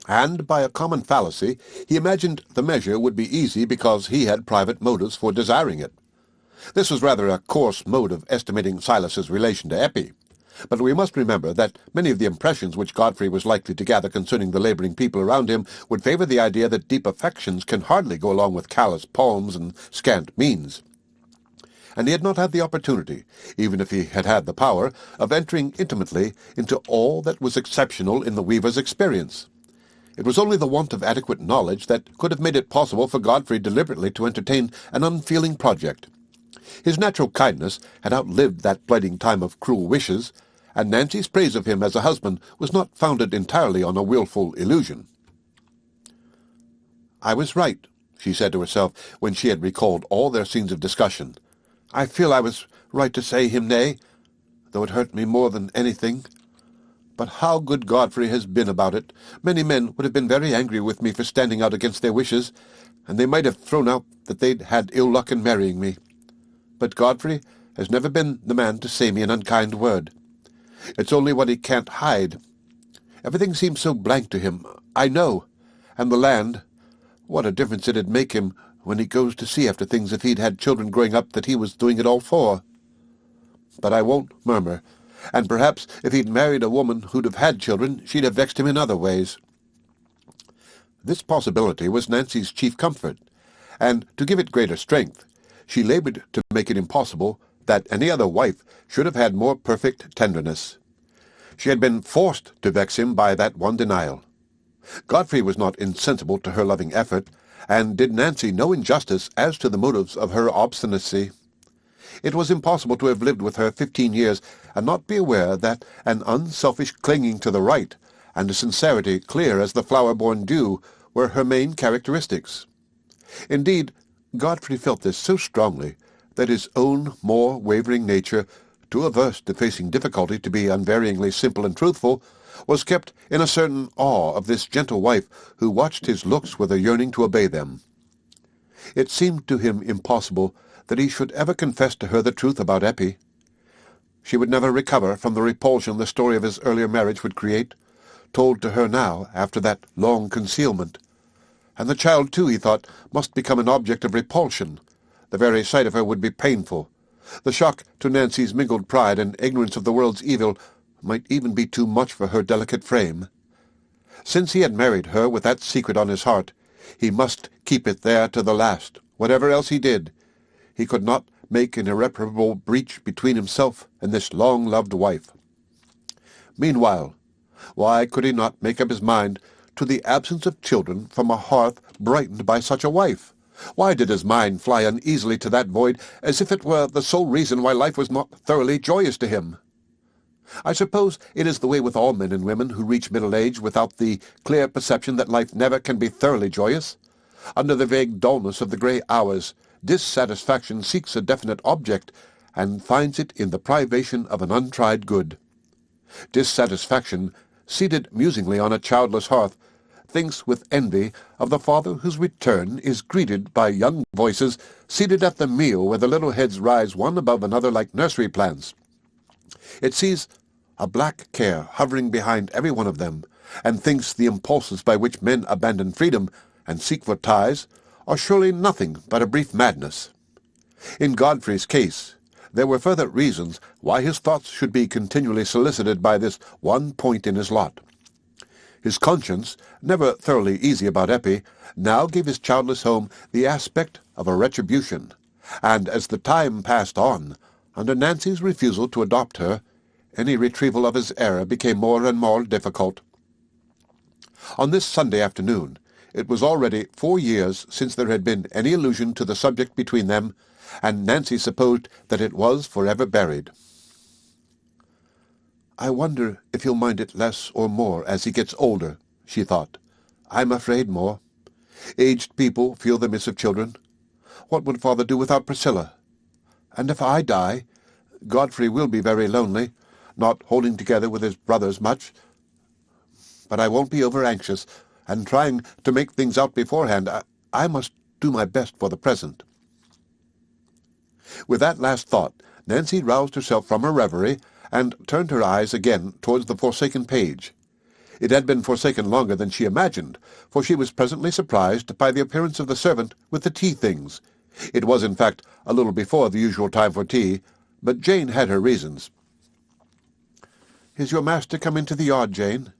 Speaker 1: And, by a common fallacy, he imagined the measure would be easy because he had private motives for desiring it. This was rather a coarse mode of estimating Silas's relation to Eppie, but we must remember that many of the impressions which Godfrey was likely to gather concerning the laboring people around him would favor the idea that deep affections can hardly go along with callous palms and scant means. And he had not had the opportunity, even if he had had the power, of entering intimately into all that was exceptional in the weaver's experience. It was only the want of adequate knowledge that could have made it possible for Godfrey deliberately to entertain an unfeeling project. His natural kindness had outlived that blighting time of cruel wishes, and Nancy's praise of him as a husband was not founded entirely on a wilful illusion. "I was right," she said to herself when she had recalled all their scenes of discussion. "I feel I was right to say him nay, though it hurt me more than anything. But how good Godfrey has been about it! Many men would have been very angry with me for standing out against their wishes, and they might have thrown out that they'd had ill luck in marrying me. But Godfrey has never been the man to say me an unkind word. It's only what he can't hide. Everything seems so blank to him, I know. And the land, what a difference it'd make him when he goes to see after things if he'd had children growing up that he was doing it all for. But I won't murmur, and perhaps if he'd married a woman who'd have had children, she'd have vexed him in other ways." This possibility was Nancy's chief comfort, and to give it greater strength, she labored to make it impossible that any other wife should have had more perfect tenderness. She had been forced to vex him by that one denial. Godfrey was not insensible to her loving effort, and did Nancy no injustice as to the motives of her obstinacy. It was impossible to have lived with her 15 years and not be aware that an unselfish clinging to the right and a sincerity clear as the flower-born dew were her main characteristics. Indeed, Godfrey felt this so strongly that his own more wavering nature, too averse to facing difficulty to be unvaryingly simple and truthful, was kept in a certain awe of this gentle wife who watched his looks with a yearning to obey them. It seemed to him impossible that he should ever confess to her the truth about Eppie. She would never recover from the repulsion the story of his earlier marriage would create, told to her now after that long concealment. And the child, too, he thought, must become an object of repulsion. The very sight of her would be painful. The shock to Nancy's mingled pride and ignorance of the world's evil might even be too much for her delicate frame. Since he had married her with that secret on his heart, he must keep it there to the last, whatever else he did. He could not make an irreparable breach between himself and this long-loved wife. Meanwhile, why could he not make up his mind to the absence of children from a hearth brightened by such a wife? Why did his mind fly uneasily to that void, as if it were the sole reason why life was not thoroughly joyous to him? I suppose it is the way with all men and women who reach middle age without the clear perception that life never can be thoroughly joyous. Under the vague dullness of the grey hours, dissatisfaction seeks a definite object, and finds it in the privation of an untried good. Dissatisfaction, seated musingly on a childless hearth, thinks with envy of the father whose return is greeted by young voices seated at the meal where the little heads rise one above another like nursery plants. It sees a black care hovering behind every one of them, and thinks the impulses by which men abandon freedom and seek for ties are surely nothing but a brief madness. In Godfrey's case, there were further reasons why his thoughts should be continually solicited by this one point in his lot. His conscience, never thoroughly easy about Eppie, now gave his childless home the aspect of a retribution, and as the time passed on, under Nancy's refusal to adopt her, any retrieval of his error became more and more difficult. On this Sunday afternoon, it was already 4 years since there had been any allusion to the subject between them, and Nancy supposed that it was forever buried. "I wonder if he'll mind it less or more as he gets older," she thought. "I'm afraid more. Aged people feel the miss of children. What would Father do without Priscilla? And if I die, Godfrey will be very lonely, not holding together with his brothers much. But I won't be over-anxious, and trying to make things out beforehand. I must do my best for the present." With that last thought, Nancy roused herself from her reverie, and turned her eyes again towards the forsaken page. It had been forsaken longer than she imagined, for she was presently surprised by the appearance of the servant with the tea-things. It was, in fact, a little before the usual time for tea, but Jane had her reasons. "Is your master come into the yard, Jane?"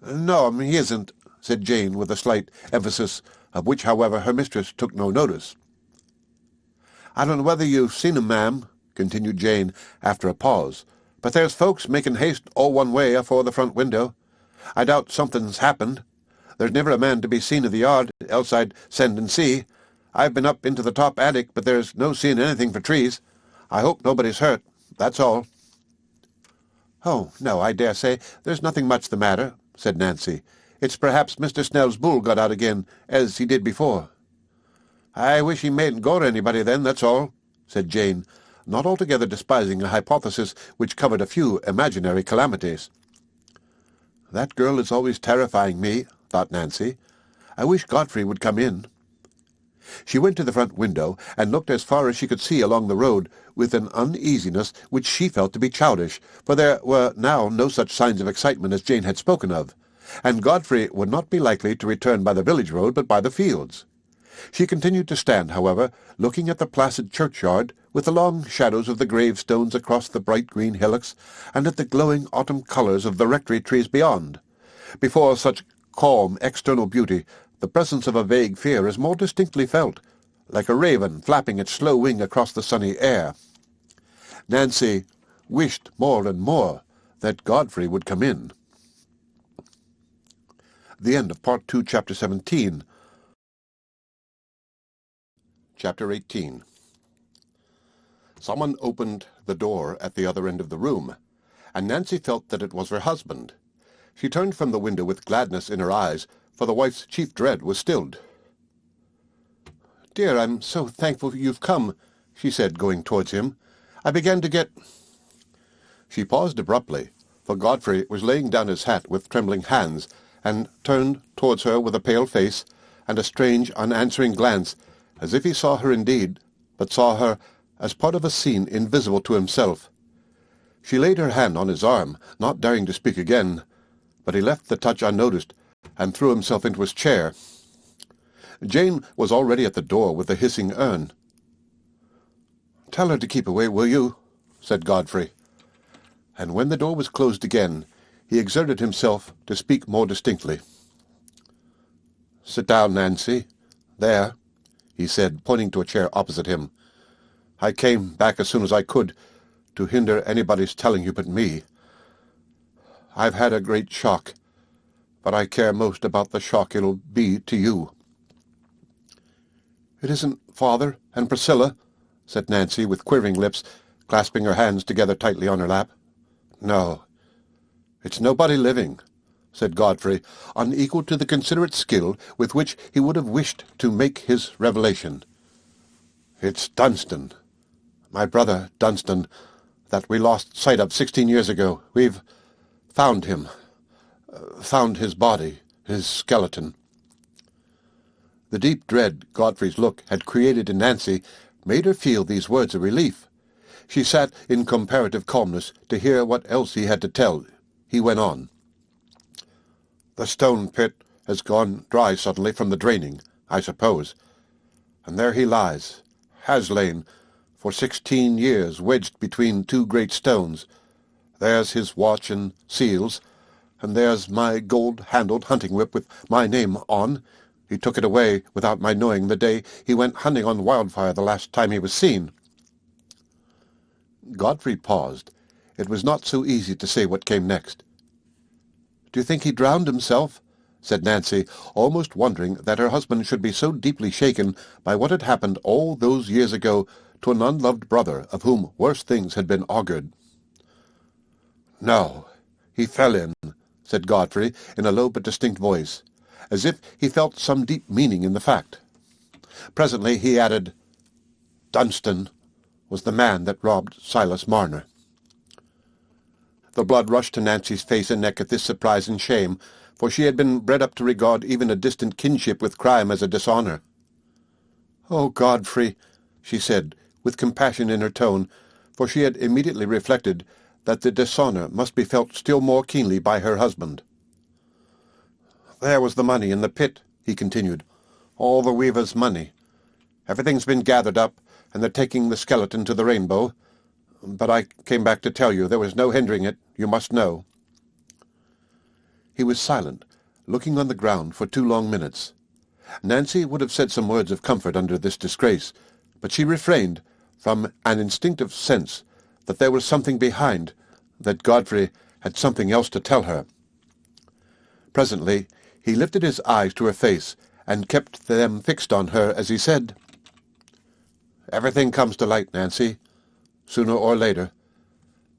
Speaker 1: "No, he isn't," said Jane, with a slight emphasis, of which, however, her mistress took no notice. "I don't know whether you've seen him, ma'am," continued Jane, after a pause, "but there's folks making haste all one way afore the front window. I doubt something's happened. There's never a man to be seen in the yard, else I'd send and see. I've been up into the top attic, but there's no seeing anything for trees. I hope nobody's hurt, that's all." "Oh, no, I dare say there's nothing much the matter," said Nancy. "It's perhaps Mr. Snell's bull got out again, as he did before." "I wish he mayn't go to anybody then, that's all," said Jane, not altogether despising a hypothesis which covered a few imaginary calamities. "That girl is always terrifying me," thought Nancy. "I wish Godfrey would come in." She went to the front window, and looked as far as she could see along the road, with an uneasiness which she felt to be childish, for there were now no such signs of excitement as Jane had spoken of, and Godfrey would not be likely to return by the village road, but by the fields. She continued to stand, however, looking at the placid churchyard, with the long shadows of the gravestones across the bright green hillocks, and at the glowing autumn colours of the rectory trees beyond. Before such calm external beauty, the presence of a vague fear is more distinctly felt, like a raven flapping its slow wing across the sunny air. Nancy wished more and more that Godfrey would come in. The end of Part 2, Chapter 17. Chapter 18. Someone opened the door at the other end of the room, and Nancy felt that it was her husband. She turned from the window with gladness in her eyes, for the wife's chief dread was stilled. "Dear, I'm so thankful you've come," she said, going towards him. "I began to get—" She paused abruptly, for Godfrey was laying down his hat with trembling hands, and turned towards her with a pale face and a strange, unanswering glance, as if he saw her indeed, but saw her as part of a scene invisible to himself. She laid her hand on his arm, not daring to speak again, but he left the touch unnoticed, and threw himself into his chair. Jane was already at the door with the hissing urn. "Tell her to keep away, will you?" said Godfrey. And when the door was closed again, he exerted himself to speak more distinctly. "Sit down, Nancy. There," he said, pointing to a chair opposite him. "I came back as soon as I could, to hinder anybody's telling you but me. I've had a great shock, but I care most about the shock it'll be to you." "It isn't Father and Priscilla?" said Nancy, with quivering lips, clasping her hands together tightly on her lap. "No, it's nobody living," said Godfrey, unequal to the considerate skill with which he would have wished to make his revelation. "It's Dunstan, my brother Dunstan, that we lost sight of 16 years ago. We've found him, found his body, his skeleton." The deep dread Godfrey's look had created in Nancy made her feel these words a relief. She sat in comparative calmness to hear what else he had to tell. He went on. "The stone pit has gone dry suddenly from the draining, I suppose, and there he lies, has lain, for 16 years wedged between two great stones. There's his watch and seals, And there's my gold-handled hunting whip with my name on. He took it away without my knowing the day he went hunting on Wildfire the last time he was seen." Godfrey paused. It was not so easy to say what came next. "Do you think he drowned himself?" said Nancy, almost wondering that her husband should be so deeply shaken by what had happened all those years ago to an unloved brother of whom worse things had been augured. "No, he fell in," said Godfrey in a low but distinct voice, as if he felt some deep meaning in the fact. Presently he added, "Dunstan was the man that robbed Silas Marner." The blood rushed to Nancy's face and neck at this surprise and shame, for she had been bred up to regard even a distant kinship with crime as a dishonour. "Oh, Godfrey," she said, with compassion in her tone, for she had immediately reflected that the dishonour must be felt still more keenly by her husband. "There was the money in the pit," he continued, "all the weaver's money. Everything's been gathered up, and they're taking the skeleton to the Rainbow. But I came back to tell you there was no hindering it, you must know." He was silent, looking on the ground for 2 long minutes. Nancy would have said some words of comfort under this disgrace, but she refrained from an instinctive sense that there was something behind, that Godfrey had something else to tell her. Presently he lifted his eyes to her face, and kept them fixed on her as he said, "Everything comes to light, Nancy, sooner or later.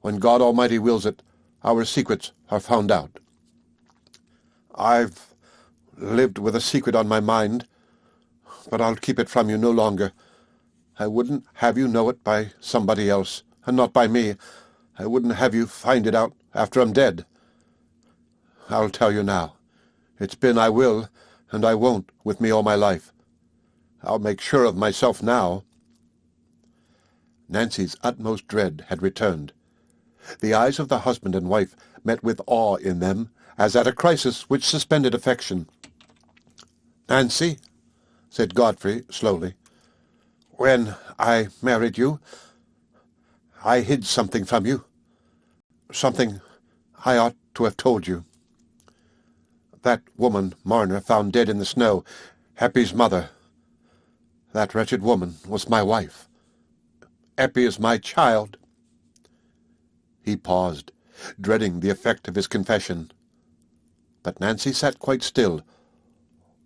Speaker 1: When God Almighty wills it, our secrets are found out. I've lived with a secret on my mind, but I'll keep it from you no longer. I wouldn't have you know it by somebody else, and not by me. I wouldn't have you find it out after I'm dead. I'll tell you now. It's been I will, and I won't, with me all my life. I'll make sure of myself now." Nancy's utmost dread had returned. The eyes of the husband and wife met with awe in them, as at a crisis which suspended affection. "Nancy," said Godfrey slowly, "when I married you, I hid something from you, something I ought to have told you. That woman Marner found dead in the snow, Eppie's mother, that wretched woman was my wife. Eppie is my child." He paused, dreading the effect of his confession. But Nancy sat quite still,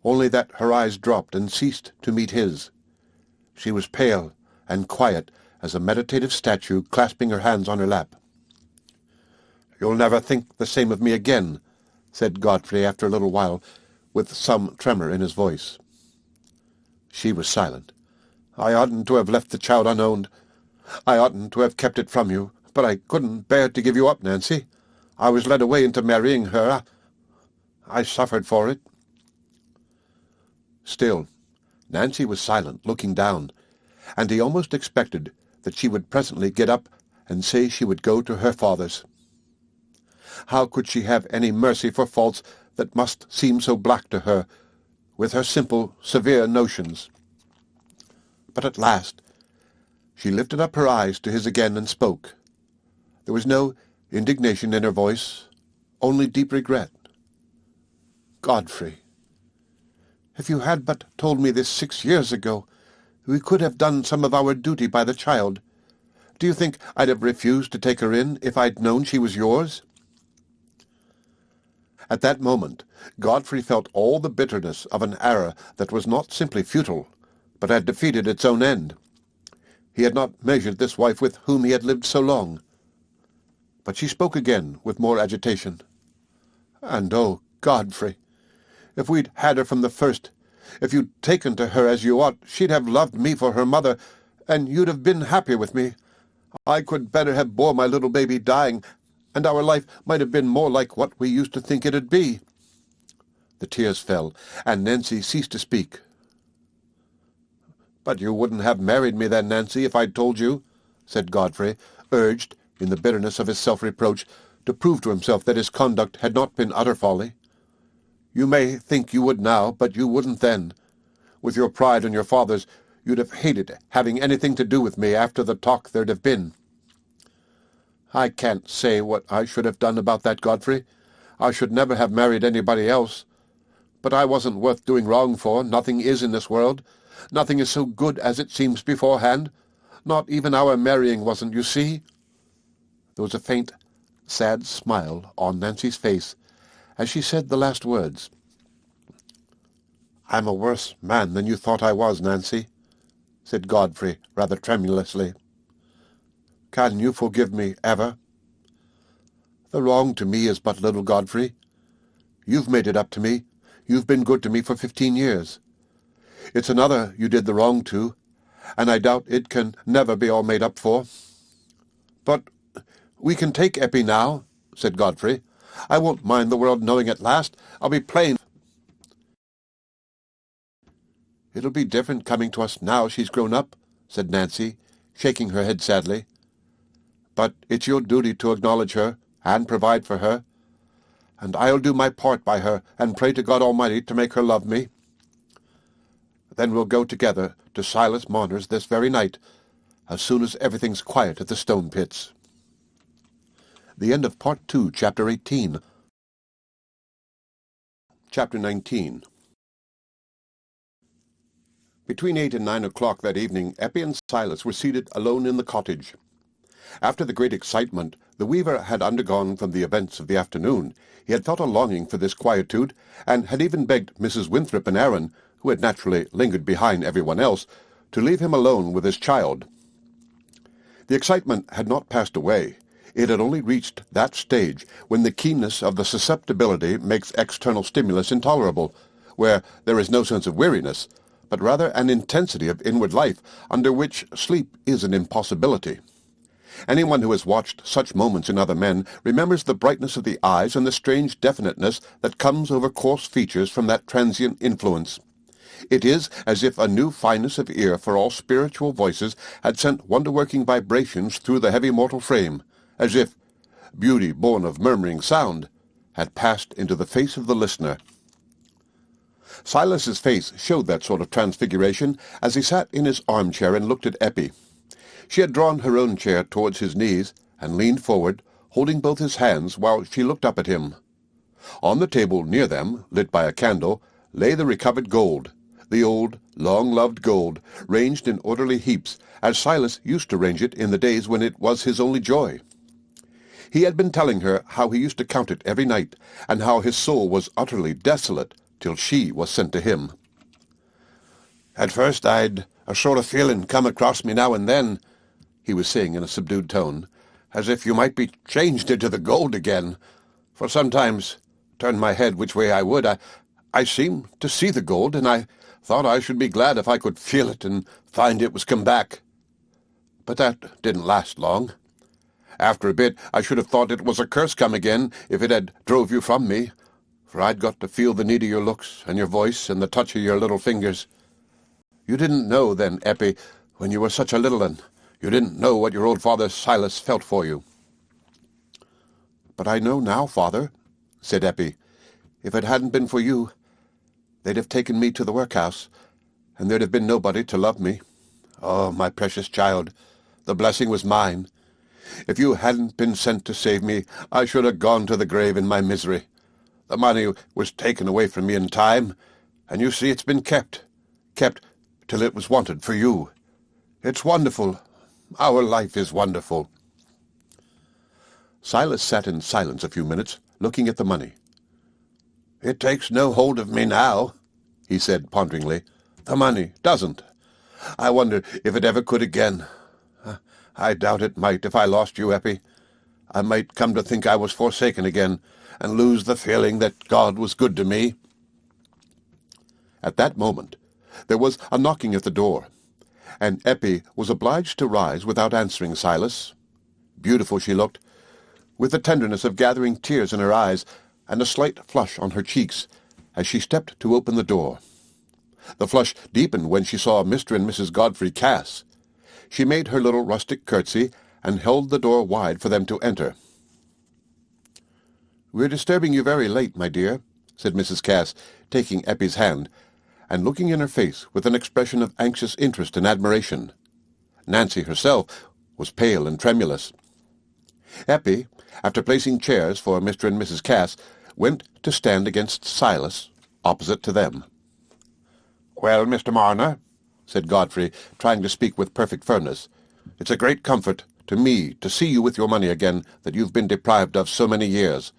Speaker 1: only that her eyes dropped and ceased to meet his. She was pale and quiet as a meditative statue, clasping her hands on her lap. "You'll never think the same of me again," said Godfrey after a little while, with some tremor in his voice. She was silent. "I oughtn't to have left the child unowned. I oughtn't to have kept it from you, but I couldn't bear to give you up, Nancy. I was led away into marrying her. I suffered for it." Still, Nancy was silent, looking down, and he almost expected that she would presently get up and say she would go to her father's. How could she have any mercy for faults that must seem so black to her, with her simple, severe notions? But at last she lifted up her eyes to his again and spoke. There was no indignation in her voice, only deep regret. "Godfrey, if you had but told me this 6 years ago, we could have done some of our duty by the child. Do you think I'd have refused to take her in if I'd known she was yours?" At that moment Godfrey felt all the bitterness of an error that was not simply futile, but had defeated its own end. He had not measured this wife with whom he had lived so long. But she spoke again with more agitation. "And oh, Godfrey, if we'd had her from the first, if you'd taken to her as you ought, she'd have loved me for her mother, and you'd have been happy with me. I could better have bore my little baby dying, and our life might have been more like what we used to think it'd be." The tears fell, and Nancy ceased to speak. "But you wouldn't have married me then, Nancy, if I'd told you," said Godfrey, urged, in the bitterness of his self-reproach, to prove to himself that his conduct had not been utter folly. "You may think you would now, but you wouldn't then. With your pride and your father's, you'd have hated having anything to do with me after the talk there'd have been." "I can't say what I should have done about that, Godfrey. I should never have married anybody else. But I wasn't worth doing wrong for. Nothing is in this world. Nothing is so good as it seems beforehand. Not even our marrying wasn't, you see." There was a faint, sad smile on Nancy's face as she said the last words. "I'm a worse man than you thought I was, Nancy," said Godfrey rather tremulously. "Can you forgive me ever? The wrong to me is but little, Godfrey. You've made it up to me. You've been good to me for 15 years. It's another you did the wrong to, and I doubt it can never be all made up for." "But we can take Eppie now," said Godfrey. "I won't mind the world knowing at last. I'll be plain." "It'll be different coming to us now she's grown up," said Nancy, shaking her head sadly. "But it's your duty to acknowledge her and provide for her, and I'll do my part by her and pray to God Almighty to make her love me. Then we'll go together to Silas Marner's this very night, as soon as everything's quiet at the stone pits." The end of Part 2, Chapter 18. Chapter 19. Between 8 and 9 o'clock that evening, Eppie and Silas were seated alone in the cottage. After the great excitement the weaver had undergone from the events of the afternoon, he had felt a longing for this quietude, and had even begged Mrs. Winthrop and Aaron, who had naturally lingered behind everyone else, to leave him alone with his child. The excitement had not passed away. It had only reached that stage when the keenness of the susceptibility makes external stimulus intolerable, where there is no sense of weariness, but rather an intensity of inward life under which sleep is an impossibility. Anyone who has watched such moments in other men remembers the brightness of the eyes and the strange definiteness that comes over coarse features from that transient influence. It is as if a new fineness of ear for all spiritual voices had sent wonder-working vibrations through the heavy mortal frame, as if beauty born of murmuring sound had passed into the face of the listener. Silas's face showed that sort of transfiguration as he sat in his armchair and looked at Eppie. She had drawn her own chair towards his knees and leaned forward, holding both his hands while she looked up at him. On the table near them, lit by a candle, lay the recovered gold, the old, long-loved gold, ranged in orderly heaps, as Silas used to range it in the days when it was his only joy. He had been telling her how he used to count it every night, and how his soul was utterly desolate till she was sent to him. "At first I'd a sort of feeling come across me now and then," he was saying in a subdued tone, "as if you might be changed into the gold again. For sometimes, turn my head which way I would, I seemed to see the gold, and I thought I should be glad if I could feel it and find it was come back. But that didn't last long. After a bit I should have thought it was a curse come again if it had drove you from me, for I'd got to feel the need of your looks and your voice and the touch of your little fingers. You didn't know then, Eppie, when you were such a little un. You didn't know what your old father Silas felt for you." "But I know now, father," said Eppie. "If it hadn't been for you, they'd have taken me to the workhouse, and there'd have been nobody to love me. Oh, my precious child, the blessing was mine. If you hadn't been sent to save me, I should have gone to the grave in my misery. The money was taken away from me in time, and you see it's been kept till it was wanted for you. It's wonderful. Our life is wonderful." Silas sat in silence a few minutes, looking at the money. "It takes no hold of me now," he said ponderingly. "The money doesn't. I wonder if it ever could again. I doubt it might if I lost you, Eppie. I might come to think I was forsaken again, and lose the feeling that God was good to me." At that moment there was a knocking at the door, and Eppie was obliged to rise without answering Silas. Beautiful she looked, with the tenderness of gathering tears in her eyes, and a slight flush on her cheeks, as she stepped to open the door. The flush deepened when she saw Mr. and Mrs. Godfrey Cass. She made her little rustic curtsy, and held the door wide for them to enter. "We're disturbing you very late, my dear," said Mrs. Cass, taking Eppie's hand, and looking in her face with an expression of anxious interest and admiration. Nancy herself was pale and tremulous. Eppie, after placing chairs for Mr. and Mrs. Cass, went to stand against Silas, opposite to them.
Speaker 2: "Well, Mr. Marner," said Godfrey, trying to speak with perfect firmness, "it's a great comfort to me to see you with your money again that you've been deprived of so many years.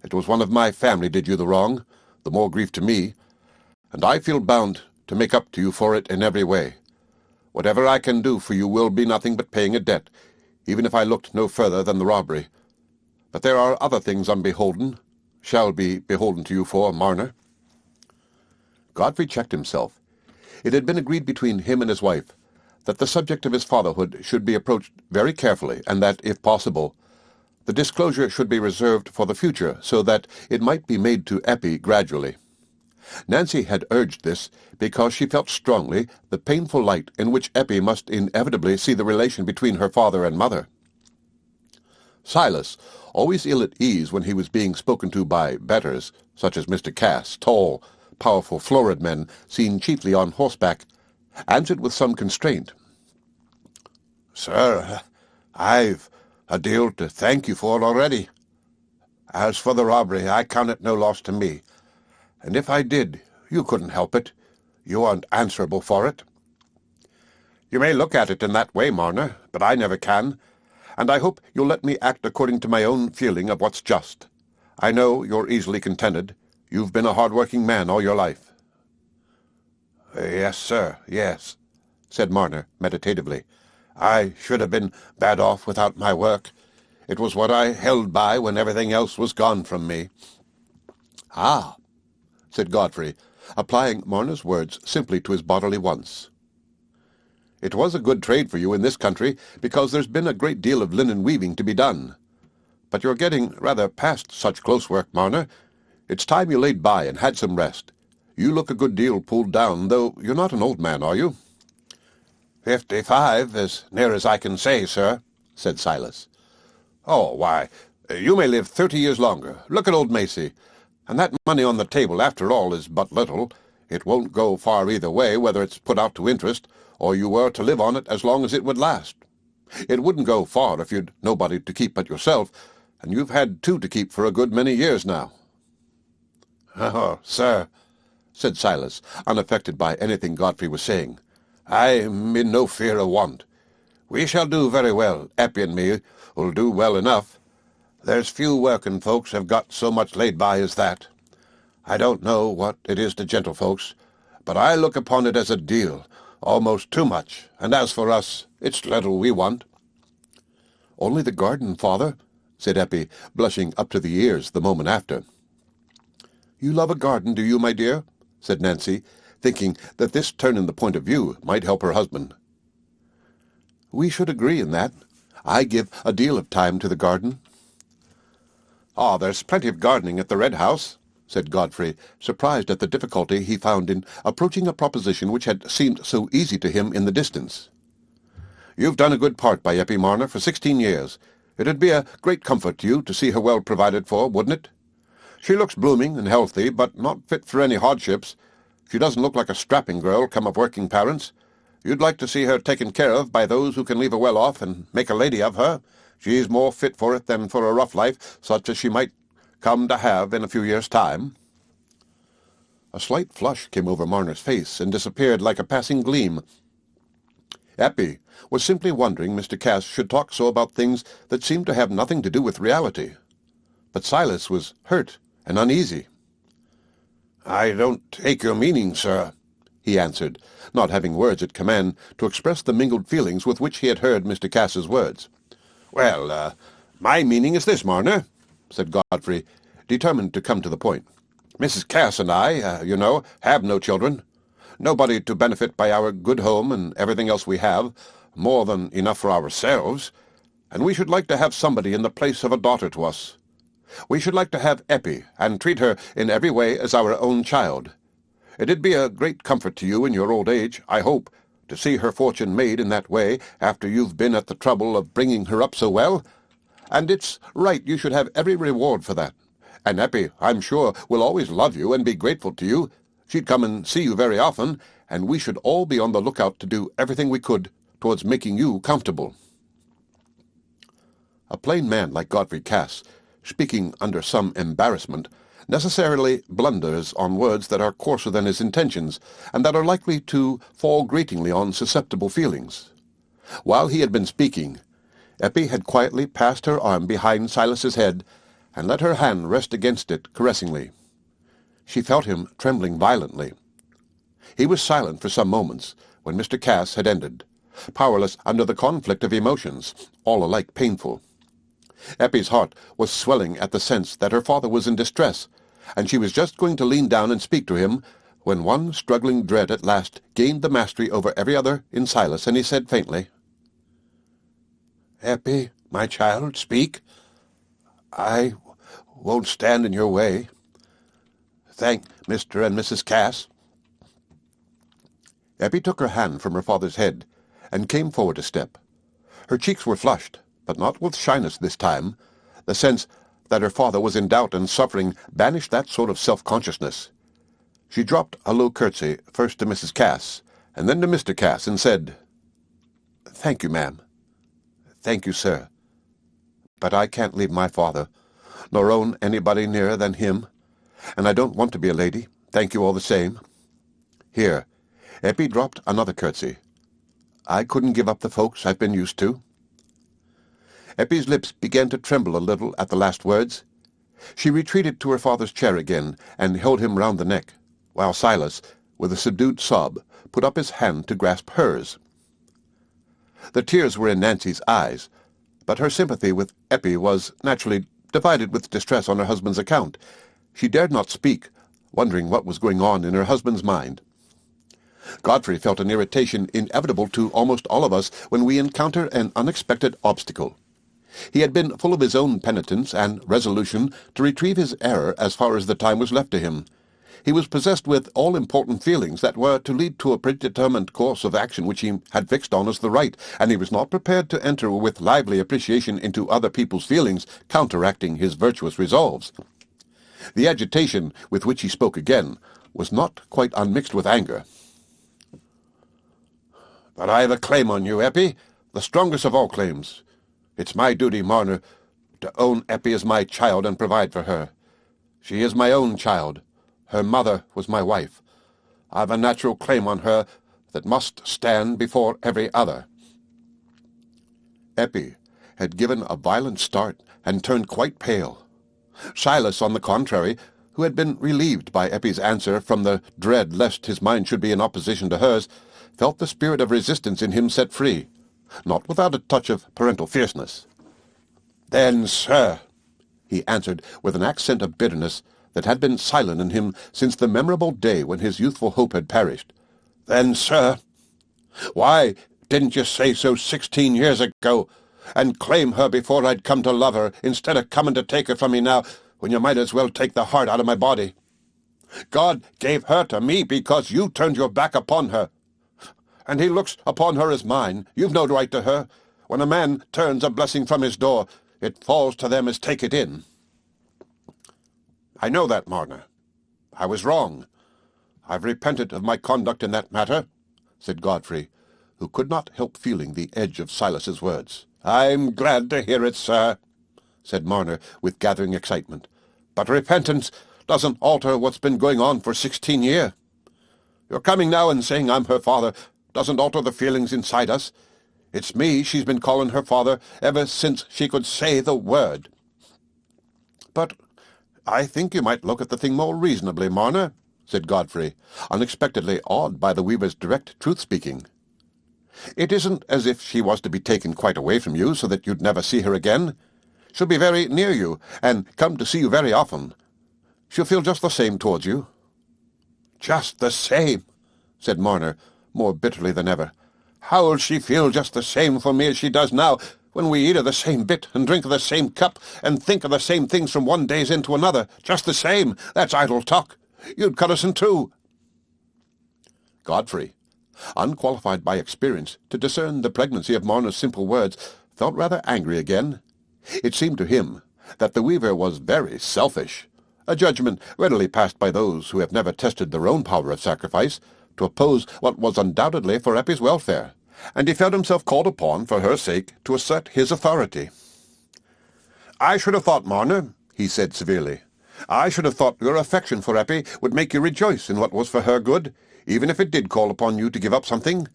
Speaker 2: It was one of my family did you the wrong, the more grief to me, and I feel bound to make up to you for it in every way. Whatever I can do for you will be nothing but paying a debt, even if I looked no further than the robbery. But there are other things I'm shall be beholden to you for, Marner."
Speaker 1: Godfrey checked himself. It had been agreed between him and his wife that the subject of his fatherhood should be approached very carefully, and that, if possible, the disclosure should be reserved for the future, so that it might be made to Eppie gradually. Nancy had urged this because she felt strongly the painful light in which Eppie must inevitably see the relation between her father and mother. Silas, always ill at ease when he was being spoken to by betters, such as Mr. Cass, tall, powerful, florid men, seen chiefly on horseback, answered with some constraint.
Speaker 2: "Sir, I've a deal to thank you for already. As for the robbery, I count it no loss to me, and if I did, you couldn't help it. You aren't answerable for it."
Speaker 1: "You may look at it in that way, Marner, but I never can, and I hope you'll let me act according to my own feeling of what's just. I know you're easily contented. You've been a hard-working man all your life."
Speaker 2: "Yes, sir, yes," said Marner meditatively. "I should have been bad off without my work. It was what I held by when everything else was gone from me."
Speaker 1: "Ah," said Godfrey, applying Marner's words simply to his bodily wants. "It was a good trade for you in this country, because there's been a great deal of linen weaving to be done. But you're getting rather past such close work, Marner. It's time you laid by and had some rest. You look a good deal pulled down, though you're not an old man, are you?"
Speaker 2: 55, as near as I can say, sir," said Silas.
Speaker 1: "Oh, why, you may live 30 years longer. Look at old Macy. And that money on the table, after all, is but little. It won't go far either way, whether it's put out to interest, or you were to live on it as long as it would last. It wouldn't go far if you'd nobody to keep but yourself, and you've had two to keep for a good many years now."
Speaker 2: "Oh, sir," said Silas, unaffected by anything Godfrey was saying, "I'm in no fear of want. We shall do very well. Eppie and me will do well enough. There's few working folks have got so much laid by as that. I don't know what it is to gentlefolks, but I look upon it as a deal, almost too much, and as for us, it's little we want."
Speaker 1: "Only the garden, father," said Eppie, blushing up to the ears the moment after. "You love a garden, do you, my dear?" said Nancy, thinking that this turn in the point of view might help her husband. "We should agree in that. I give a deal of time to the garden."
Speaker 2: "Ah, there's plenty of gardening at the Red House,"
Speaker 1: said Godfrey, surprised at the difficulty he found in approaching a proposition which had seemed so easy to him in the distance. "You've done a good part by Eppie Marner for 16 years. It'd be a great comfort to you to see her well provided for, wouldn't it? She looks blooming and healthy, but not fit for any hardships. She doesn't look like a strapping girl come of working parents. You'd like to see her taken care of by those who can leave her well off and make a lady of her. She's more fit for it than for a rough life, such as she might come to have in a few years' time." A slight flush came over Marner's face and disappeared like a passing gleam. Eppie was simply wondering Mr. Cass should talk so about things that seemed to have nothing to do with reality. But Silas was hurt and uneasy.
Speaker 2: "I don't take your meaning, sir,"
Speaker 1: he answered, not having words at command to express the mingled feelings with which he had heard Mr. Cass's words.
Speaker 2: "Well, my meaning is this, Marner,"
Speaker 1: said Godfrey, determined to come to the point.
Speaker 2: "Mrs. Cass and I, have no children. Nobody to benefit by our good home and everything else we have, more than enough for ourselves, and we should like to have somebody in the place of a daughter to us. We should like to have Eppie, and treat her in every way as our own child. It'd be a great comfort to you in your old age, I hope, to see her fortune made in that way after you've been at the trouble of bringing her up so well, and it's right you should have every reward for that. And Eppie, I'm sure, will always love you and be grateful to you. She'd come and see you very often, and we should all be on the lookout to do everything we could towards making you comfortable." A plain man like Godfrey Cass, speaking under some embarrassment,
Speaker 1: necessarily blunders on words that are coarser than his intentions, and that are likely to fall gratingly on susceptible feelings. While he had been speaking, Eppie had quietly passed her arm behind Silas's head and let her hand rest against it caressingly. She felt him trembling violently. He was silent for some moments when Mr. Cass had ended, powerless under the conflict of emotions, all alike painful. Eppie's heart was swelling at the sense that her father was in distress, and she was just going to lean down and speak to him when one struggling dread at last gained the mastery over every other in Silas, and he said faintly, "Eppie, my child, speak. I won't stand in your way. Thank Mr. and Mrs. Cass." Eppie took her hand from her father's head and came forward a step. Her cheeks were flushed, but not with shyness this time. The sense that her father was in doubt and suffering banished that sort of self-consciousness. She dropped a low curtsy, first to Mrs. Cass, and then to Mr. Cass, and said, "Thank you, ma'am. Thank you, sir. But I can't leave my father, nor own anybody nearer than him, and I don't want to be a lady. Thank you all the same." Here, Eppie dropped another curtsy. "I couldn't give up the folks I've been used to." Eppie's lips began to tremble a little at the last words. She retreated to her father's chair again and held him round the neck, while Silas, with a subdued sob, put up his hand to grasp hers. The tears were in Nancy's eyes, but her sympathy with Eppie was naturally divided with distress on her husband's account. She dared not speak, wondering what was going on in her husband's mind. Godfrey felt an irritation inevitable to almost all of us when we encounter an unexpected obstacle. He had been full of his own penitence and resolution to retrieve his error as far as the time was left to him. He was possessed with all-important feelings that were to lead to a predetermined course of action which he had fixed on as the right, and he was not prepared to enter with lively appreciation into other people's feelings, counteracting his virtuous resolves. The agitation with which he spoke again was not quite unmixed with anger. "But I have a claim on you, Eppie, the strongest of all claims. It's my duty, Marner, to own Eppie as my child and provide for her. She is my own child. Her mother was my wife. I've a natural claim on her that must stand before every other." Eppie had given a violent start and turned quite pale. Silas, on the contrary, who had been relieved by Eppie's answer from the dread lest his mind should be in opposition to hers, felt the spirit of resistance in him set free, not without a touch of parental fierceness. "Then, sir," he answered with an accent of bitterness that had been silent in him since the memorable day when his youthful hope had perished, "then, sir, why didn't you say so 16 years ago, and claim her before I'd come to love her, instead of coming to take her from me now, when you might as well take the heart out of my body? God gave her to me because you turned your back upon her, and he looks upon her as mine. You've no right to her. When a man turns a blessing from his door, it falls to them as take it in." "I know that, Marner. I was wrong. I've repented of my conduct in that matter," said Godfrey, who could not help feeling the edge of Silas's words. "I'm glad to hear it, sir," said Marner with gathering excitement. "But repentance doesn't alter what's been going on for 16 years. Your coming now and saying I'm her father doesn't alter the feelings inside us. It's me she's been calling her father ever since she could say the word." "But I think you might look at the thing more reasonably, Marner," said Godfrey, unexpectedly awed by the weaver's direct truth-speaking. "It isn't as if she was to be taken quite away from you so that you'd never see her again. She'll be very near you, and come to see you very often. She'll feel just the same towards you." "Just the same," said Marner, more bitterly than ever. "How'll she feel just the same for me as she does now, when we eat of the same bit, and drink of the same cup, and think of the same things from one day's into another? Just the same. That's idle talk. You'd cut us in two." Godfrey, unqualified by experience to discern the pregnancy of Marner's simple words, felt rather angry again. It seemed to him that the weaver was very selfish, a judgment readily passed by those who have never tested their own power of sacrifice, to oppose what was undoubtedly for Eppie's welfare, and he felt himself called upon, for her sake, to assert his authority. "I should have thought, Marner," he said severely,
Speaker 2: I should have thought your affection for Eppie would make you rejoice in what was for her good, even if it did call upon you to give up something.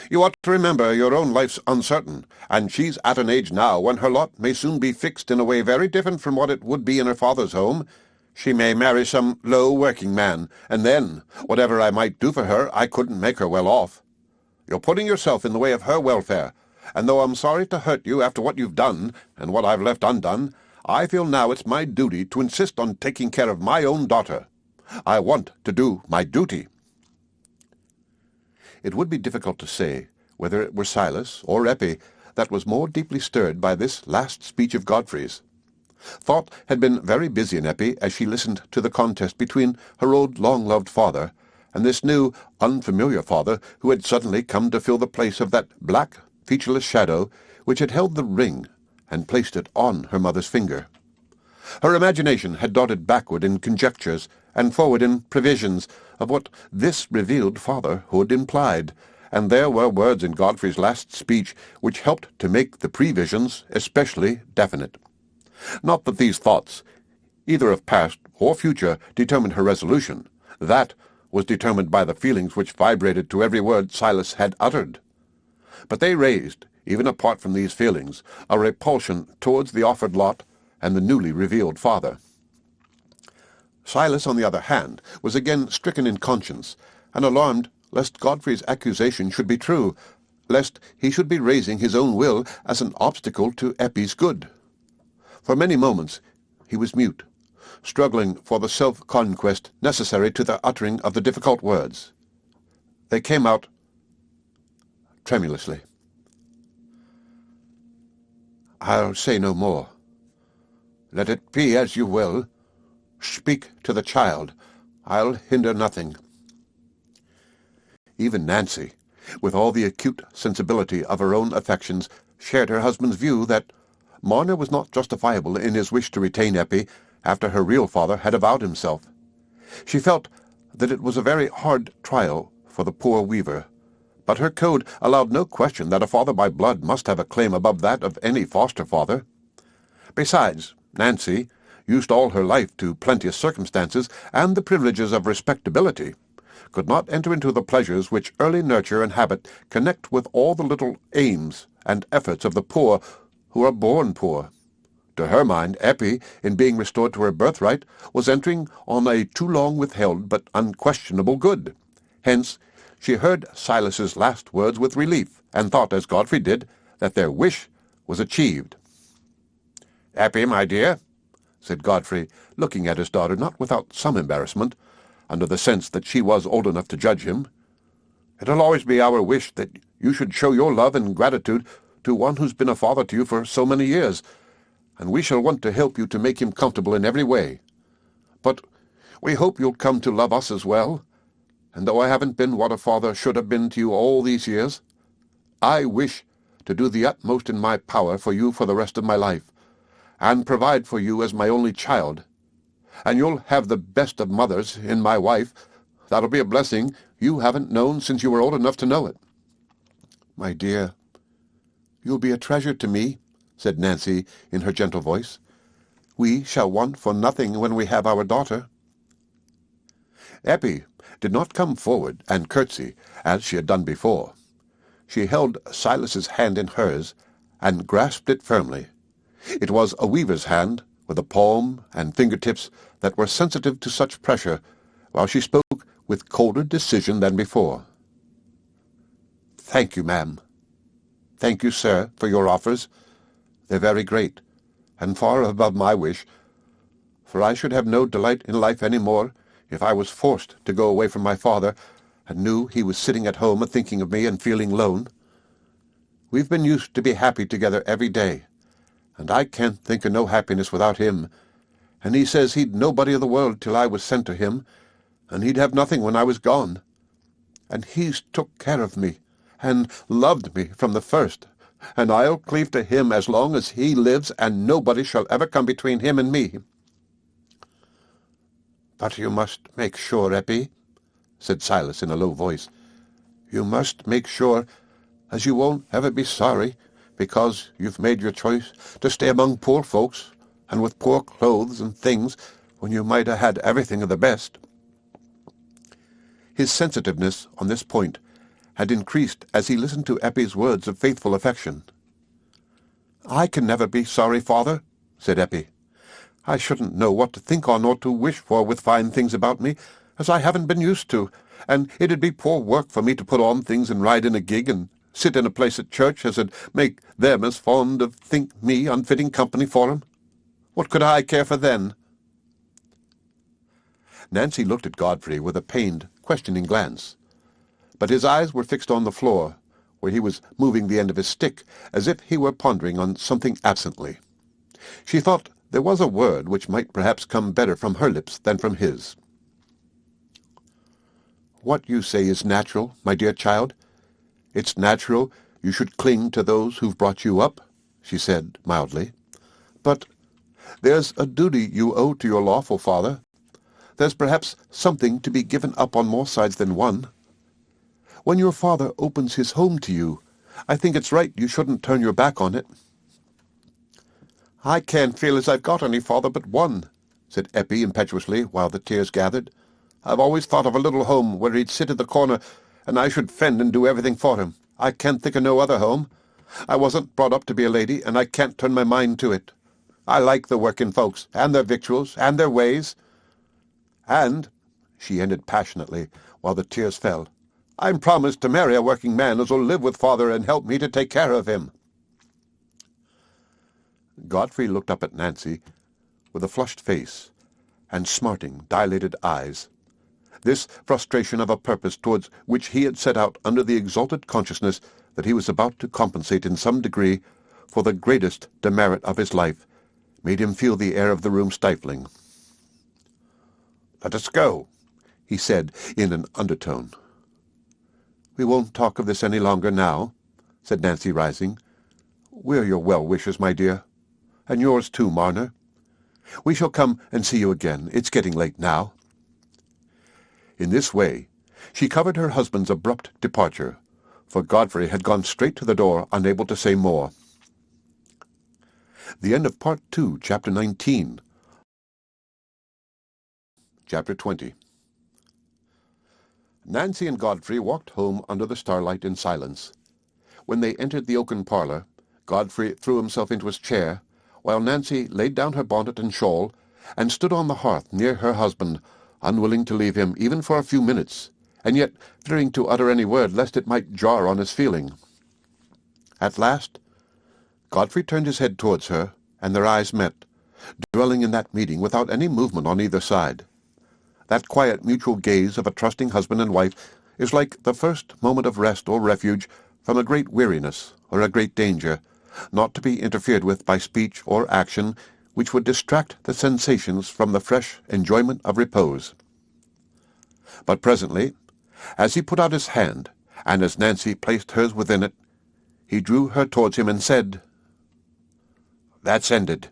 Speaker 2: You ought to remember your own life's uncertain, and she's at an age now when her lot may soon be fixed in a way very different from what it would be in her father's home. She may marry some low working man, and then, whatever I might do for her, I couldn't make her well off. You're putting yourself in the way of her welfare, and though I'm sorry to hurt you after what you've done, and what I've left undone, I feel now it's my duty to insist on taking care of my own daughter. I want to do my duty." It would be difficult to say whether it were Silas or Eppie that was more deeply stirred by this last speech of Godfrey's. Thought had been very busy in Eppie as she listened to the contest between her old long-loved father and this new, unfamiliar father who had suddenly come to fill the place of that black, featureless shadow which had held the ring and placed it on her mother's finger. Her imagination had darted backward in conjectures and forward in previsions of what this revealed fatherhood implied, and there were words in Godfrey's last speech which helped to make the previsions especially definite. Not that these thoughts, either of past or future, determined her resolution. That was determined by the feelings which vibrated to every word Silas had uttered. But they raised, even apart from these feelings, a repulsion towards the offered lot and the newly revealed father. Silas, on the other hand, was again stricken in conscience, and alarmed lest Godfrey's accusation should be true, lest he should be raising his own will as an obstacle to Eppie's good. For many moments he was mute, struggling for the self-conquest necessary to the uttering of the difficult words. They came out tremulously. "I'll say no more. Let it be as you will. Speak to the child. I'll hinder nothing." Even Nancy, with all the acute sensibility of her own affections, shared her husband's view that Marner was not justifiable in his wish to retain Eppie after her real father had avowed himself. She felt that it was a very hard trial for the poor weaver, but her code allowed no question that a father by blood must have a claim above that of any foster father. Besides, Nancy, used all her life to plenteous circumstances and the privileges of respectability, could not enter into the pleasures which early nurture and habit connect with all the little aims and efforts of the poor who are born poor. To her mind, Eppie, in being restored to her birthright, was entering on a too long withheld but unquestionable good. Hence, she heard Silas's last words with relief, and thought, as Godfrey did, that their wish was achieved. "Eppie, my dear," said Godfrey, looking at his daughter not without some embarrassment, under the sense that she was old enough to judge him, "it'll always be our wish that you should show your love and gratitude to one who's been a father to you for so many years, and we shall want to help you to make him comfortable in every way. But we hope you'll come to love us as well, and though I haven't been what a father should have been to you all these years, I wish to do the utmost in my power for you for the rest of my life, and provide for you as my only child. And you'll have the best of mothers in my wife. That'll be a blessing you haven't known since you were old enough to know it." "My dear, you'll be a treasure to me," said Nancy in her gentle voice. "We shall want for nothing when we have our daughter." Eppie did not come forward and curtsy as she had done before. She held Silas's hand in hers and grasped it firmly. It was a weaver's hand, with a palm and fingertips that were sensitive to such pressure, while she spoke with colder decision than before. "Thank you, ma'am. Thank you, sir, for your offers. They're very great, and far above my wish, for I should have no delight in life any more if I was forced to go away from my father, and knew he was sitting at home a-thinking of me and feeling lone. We've been used to be happy together every day, and I can't think of no happiness without him, and he says he'd nobody of the world till I was sent to him, and he'd have nothing when I was gone. And he's took care of me, and loved me from the first, and I'll cleave to him as long as he lives, and nobody shall ever come between him and me." "But you must make sure, Eppie," said Silas in a low voice. "You must make sure as you won't ever be sorry, because you've made your choice to stay among poor folks, and with poor clothes and things,
Speaker 1: when you might have had everything of the best." His sensitiveness on this point had increased as he listened to Eppie's words of faithful affection. "I can never be sorry, father," said Eppie. "I shouldn't know what to think on or to wish for with fine things about me, as I haven't been used to, and it'd be poor work for me to put on things and ride in a gig and sit in a place at church as 'ud make them as fond of think me unfitting company for 'em. What could I care for then?" Nancy looked at Godfrey with a pained, questioning glance, but his eyes were fixed on the floor, where he was moving the end of his stick, as if he were pondering on something absently. She thought there was a word which might perhaps come better from her lips than from his. "What you say is natural, my dear child. It's natural you should cling to those who've brought you up," she said mildly. "But there's a duty you owe to your lawful father. There's perhaps something to be given up on more sides than one. When your father opens his home to you, I think it's right you shouldn't turn your back on it." "I can't feel as I've got any father but one," said Eppie impetuously, while the tears gathered. "I've always thought of a little home where he'd sit in the corner, and I should fend and do everything for him. I can't think of no other home. I wasn't brought up to be a lady, and I can't turn my mind to it. I like the working folks, and their victuals, and their ways. And," she ended passionately, while the tears fell, "I'm promised to marry a working man as'll live with father and help me to take care of him." Godfrey looked up at Nancy with a flushed face and smarting, dilated eyes. This frustration of a purpose towards which he had set out under the exalted consciousness that he was about to compensate in some degree for the greatest demerit of his life made him feel the air of the room stifling. "Let us go," he said in an undertone. "We won't talk of this any longer now," said Nancy, rising. "We're your well-wishers, my dear, and yours too, Marner. We shall come and see you again. It's getting late now." In this way she covered her husband's abrupt departure, for Godfrey had gone straight to the door, unable to say more. The end of Part 2, Chapter 19. Chapter 20. Nancy and Godfrey walked home under the starlight in silence. When they entered the oaken parlour, Godfrey threw himself into his chair, while Nancy laid down her bonnet and shawl, and stood on the hearth near her husband, unwilling to leave him even for a few minutes, and yet fearing to utter any word lest it might jar on his feeling. At last Godfrey turned his head towards her, and their eyes met, dwelling in that meeting without any movement on either side. That quiet mutual gaze of a trusting husband and wife is like the first moment of rest or refuge from a great weariness or a great danger, not to be interfered with by speech or action which would distract the sensations from the fresh enjoyment of repose. But presently, as he put out his hand, and as Nancy placed hers within it, he drew her towards him and said, "That's ended."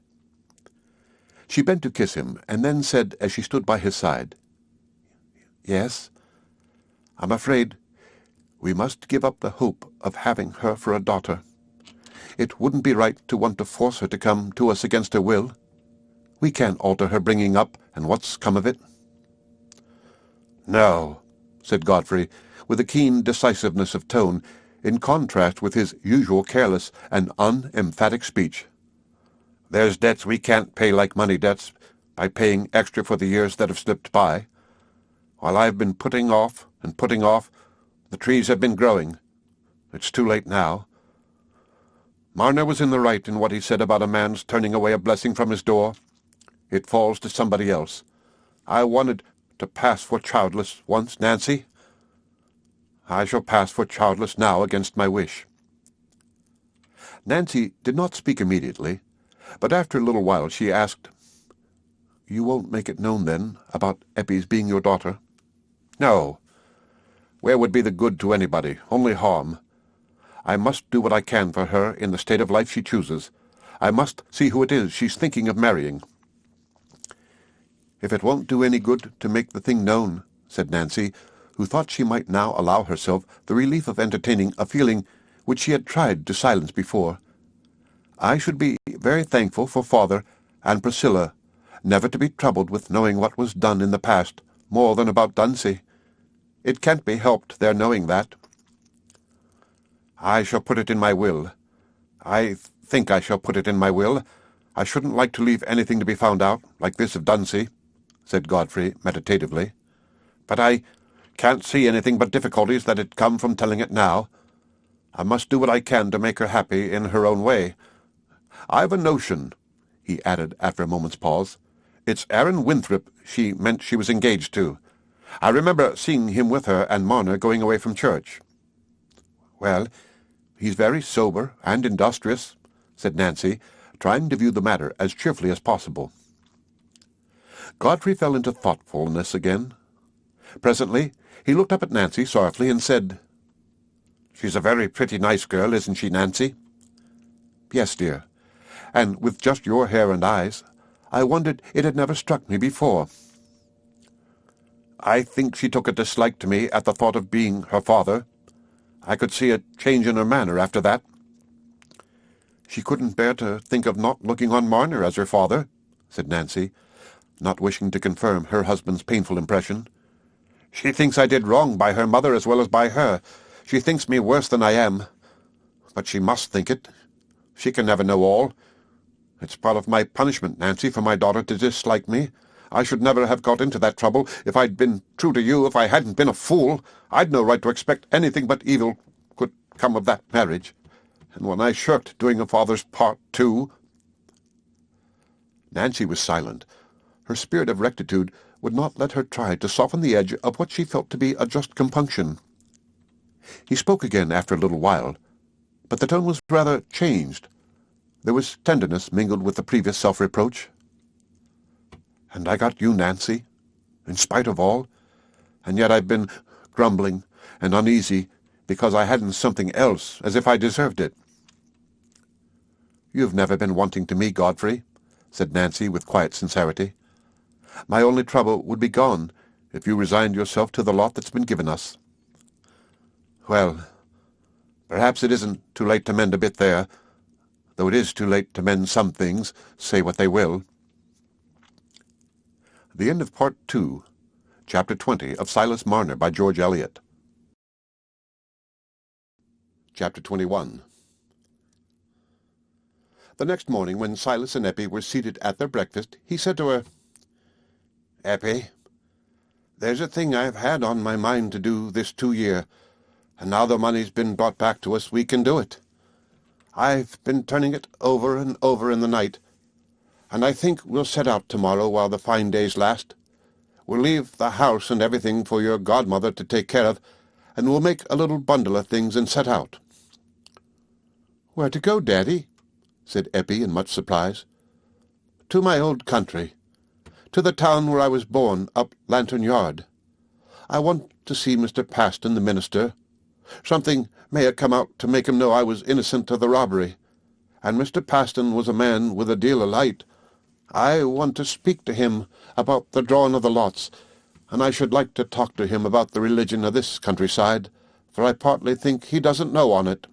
Speaker 1: She bent to kiss him, and then said as she stood by his side, "Yes, I'm afraid we must give up the hope of having her for a daughter. It wouldn't be right to want to force her to come to us against her will. We can't alter her bringing up and what's come of it." "No," said Godfrey, with a keen decisiveness of tone, in contrast with his usual careless and unemphatic speech. "There's debts we can't pay like money debts, by paying extra for the years that have slipped by. While I've been putting off and putting off, the trees have been growing. It's too late now. Marner was in the right in what he said about a man's turning away a blessing from his door. It falls to somebody else. I wanted to pass for childless once, Nancy. I shall pass for childless now against my wish." Nancy did not speak immediately, but after a little while she asked, "You won't make it known, then, about Eppie's being your daughter?" "No. Where would be the good to anybody? Only harm. I must do what I can for her in the state of life she chooses. I must see who it is she's thinking of marrying." "If it won't do any good to make the thing known," said Nancy, who thought she might now allow herself the relief of entertaining a feeling which she had tried to silence before, "I should be very thankful for father and Priscilla never to be troubled with knowing what was done in the past, more than about Dunsey. It can't be helped, their knowing that. I shall put it in my will. I think I shall put it in my will. I shouldn't like to leave anything to be found out, like this of Dunsey," said Godfrey meditatively. "But I can't see anything but difficulties that'd come from telling it now. I must do what I can to make her happy in her own way. I've a notion," he added after a moment's pause. "It's Aaron Winthrop she meant she was engaged to. I remember seeing him with her and Marner going away from church." "Well, he's very sober and industrious," said Nancy, trying to view the matter as cheerfully as possible. Godfrey fell into thoughtfulness again. Presently he looked up at Nancy sorrowfully and said, "She's a very pretty nice girl, isn't she, Nancy?" "Yes, dear. And with just your hair and eyes, I wondered it had never struck me before." "I think she took a dislike to me at the thought of being her father. I could see a change in her manner after that." "She couldn't bear to think of not looking on Marner as her father," said Nancy, not wishing to confirm her husband's painful impression. "She thinks I did wrong by her mother as well as by her. She thinks me worse than I am. But she must think it. She can never know all. It's part of my punishment, Nancy, for my daughter to dislike me. I should never have got into that trouble if I'd been true to you, if I hadn't been a fool. I'd no right to expect anything but evil could come of that marriage. And when I shirked doing a father's part, too—" Nancy was silent. Her spirit of rectitude would not let her try to soften the edge of what she felt to be a just compunction. He spoke again after a little while, but the tone was rather changed. There was tenderness mingled with the previous self-reproach. "And I got you, Nancy, in spite of all, and yet I've been grumbling and uneasy because I hadn't something else, as if I deserved it." "You've never been wanting to me, Godfrey," said Nancy with quiet sincerity. "My only trouble would be gone if you resigned yourself to the lot that's been given us." "Well, perhaps it isn't too late to mend a bit there, though it is too late to mend some things, say what they will." The end of Part 2, Chapter 20 of Silas Marner by George Eliot. Chapter 21. The next morning, when Silas and Eppie were seated at their breakfast, he said to her, "Eppie, there's a thing I've had on my mind to do this 2 year, and now the money's been brought back to us, we can do it. I've been turning it over and over in the night, and I think we'll set out tomorrow while the fine days last. We'll leave the house and everything for your godmother to take care of, and we'll make a little bundle of things and set out." "Where to go, Daddy?" said Eppie in much surprise. "To my old country, to the town where I was born, up Lantern Yard. I want to see Mr. Paston, the minister. Something may have come out to make him know I was innocent of the robbery, and Mr. Paston was a man with a deal of light. I want to speak to him about the drawing of the lots, and I should like to talk to him about the religion of this countryside, for I partly think he doesn't know on it."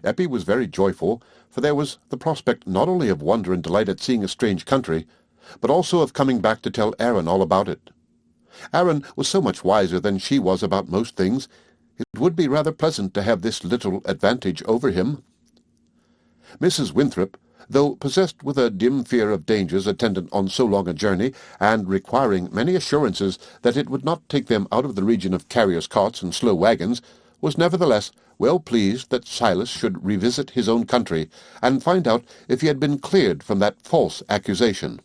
Speaker 1: Eppie was very joyful, for there was the prospect not only of wonder and delight at seeing a strange country, but also of coming back to tell Aaron all about it. Aaron was so much wiser than she was about most things, it would be rather pleasant to have this little advantage over him. Mrs. Winthrop, though possessed with a dim fear of dangers attendant on so long a journey, and requiring many assurances that it would not take them out of the region of carriers' carts and slow wagons, was nevertheless well pleased that Silas should revisit his own country, and find out if he had been cleared from that false accusation.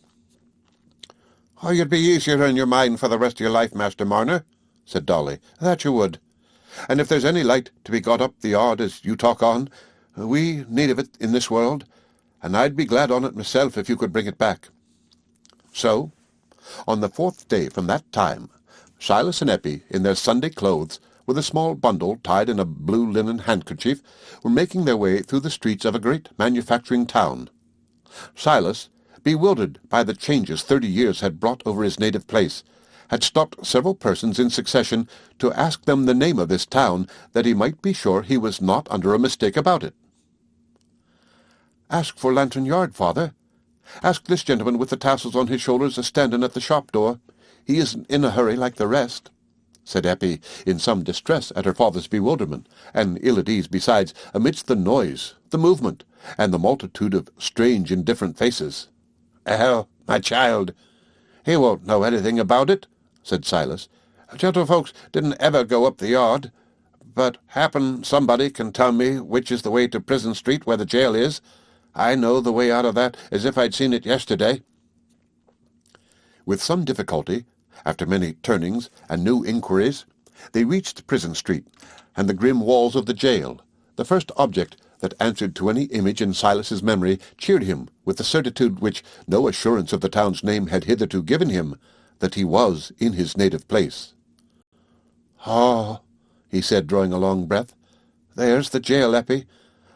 Speaker 1: "Oh, you'd be easier in your mind for the rest of your life, Master Marner," said Dolly. "That you would. And if there's any light to be got up the yard as you talk on, we need of it in this world, and I'd be glad on it myself if you could bring it back." So, on the 4th day from that time, Silas and Eppie, in their Sunday clothes, with a small bundle tied in a blue linen handkerchief, were making their way through the streets of a great manufacturing town. Silas, bewildered by the changes 30 years had brought over his native place, had stopped several persons in succession to ask them the name of this town, that he might be sure he was not under a mistake about it. "Ask for Lantern Yard, father.
Speaker 2: Ask this gentleman with the tassels on his shoulders a-standing at the shop door. He isn't in a hurry like the rest," said Eppie, in some distress at her father's bewilderment, and ill at ease besides, amidst the noise, the movement, and the multitude of strange indifferent faces. "Oh, my child, he won't know anything about it," said Silas. "Gentlefolks didn't ever go up the yard, but happen somebody can tell me which is the way to Prison Street where the jail is. I know the way out of that as if I'd seen it yesterday." With some difficulty, after many turnings and new inquiries, they reached Prison Street and the grim walls of the jail. The first object that answered to any image in Silas's memory cheered him with the certitude which no assurance of the town's name had hitherto given him, that he was in his native place. "Oh," he said, drawing a long breath, "there's the jail, Eppie.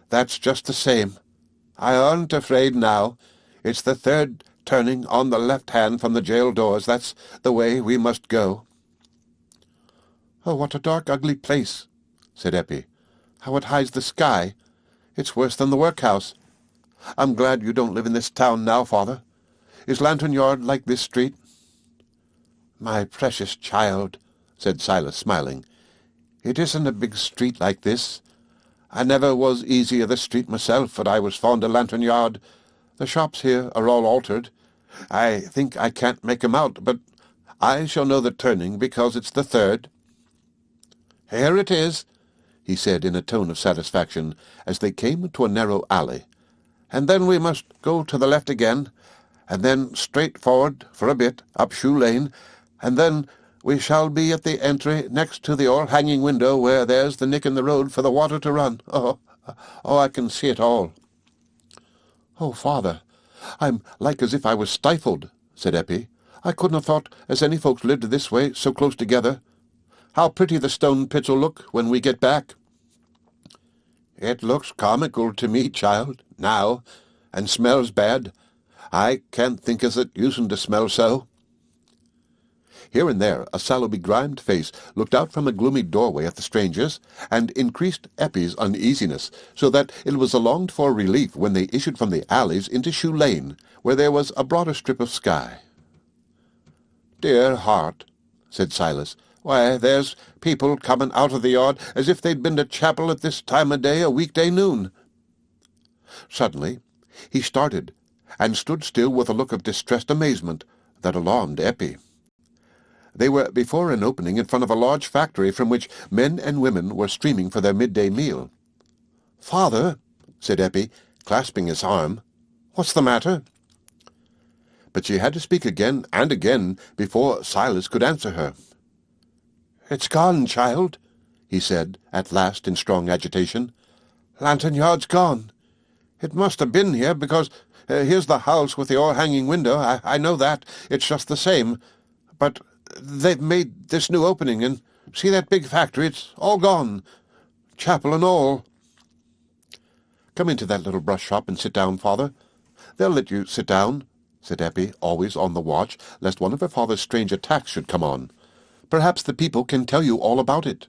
Speaker 2: That's just the same. I aren't afraid now. It's the third turning on the left hand from the jail doors. That's the way we must go." "Oh, what a dark, ugly place," said Eppie. "How it hides the sky. It's worse than the workhouse. I'm glad you don't live in this town now, father. Is Lantern Yard like this street?" "My precious child," said Silas, smiling, "it isn't a big street like this. I never was easy of the street myself, but I was fond of Lantern Yard. The shops here are all altered. I think I can't make 'em out, but I shall know the turning because it's the third." "Here it is," he said in a tone of satisfaction, as they came to a narrow alley. "And then we must go to the left again, and then straight forward for a bit, up Shoe Lane, and then we shall be at the entry next to the old hanging window where there's the nick in the road for the water to run. Oh, I can see it all." "Oh, father, I'm like as if I was stifled," said Eppie. "I couldn't have thought as any folks lived this way, so close together. How pretty the stone pits'll look when we get back." "It looks comical to me, child, now, and smells bad. I can't think as it usen't to smell so." Here and there a sallow begrimed face looked out from a gloomy doorway at the strangers, and increased Eppie's uneasiness, so that it was a longed-for relief when they issued from the alleys into Shoe Lane, where there was a broader strip of sky. "Dear heart," said Silas, "why, there's people coming out of the yard as if they'd been to chapel at this time of day a weekday noon." Suddenly he started, and stood still with a look of distressed amazement that alarmed Eppie. They were before an opening in front of a large factory from which men and women were streaming for their midday meal. "Father," said Eppie, clasping his arm, "what's the matter?" But she had to speak again and again before Silas could answer her. "It's gone, child," he said, at last in strong agitation. "Lantern Yard's gone. It must have been here, because here's the house with the o'erhanging window. I know that. It's just the same. But they've made this new opening, and see that big factory? It's all gone. Chapel and all." "Come into that little brush shop and sit down, father. They'll let you sit down," said Eppie, always on the watch, lest one of her father's strange attacks should come on. "Perhaps the people can tell you all about it."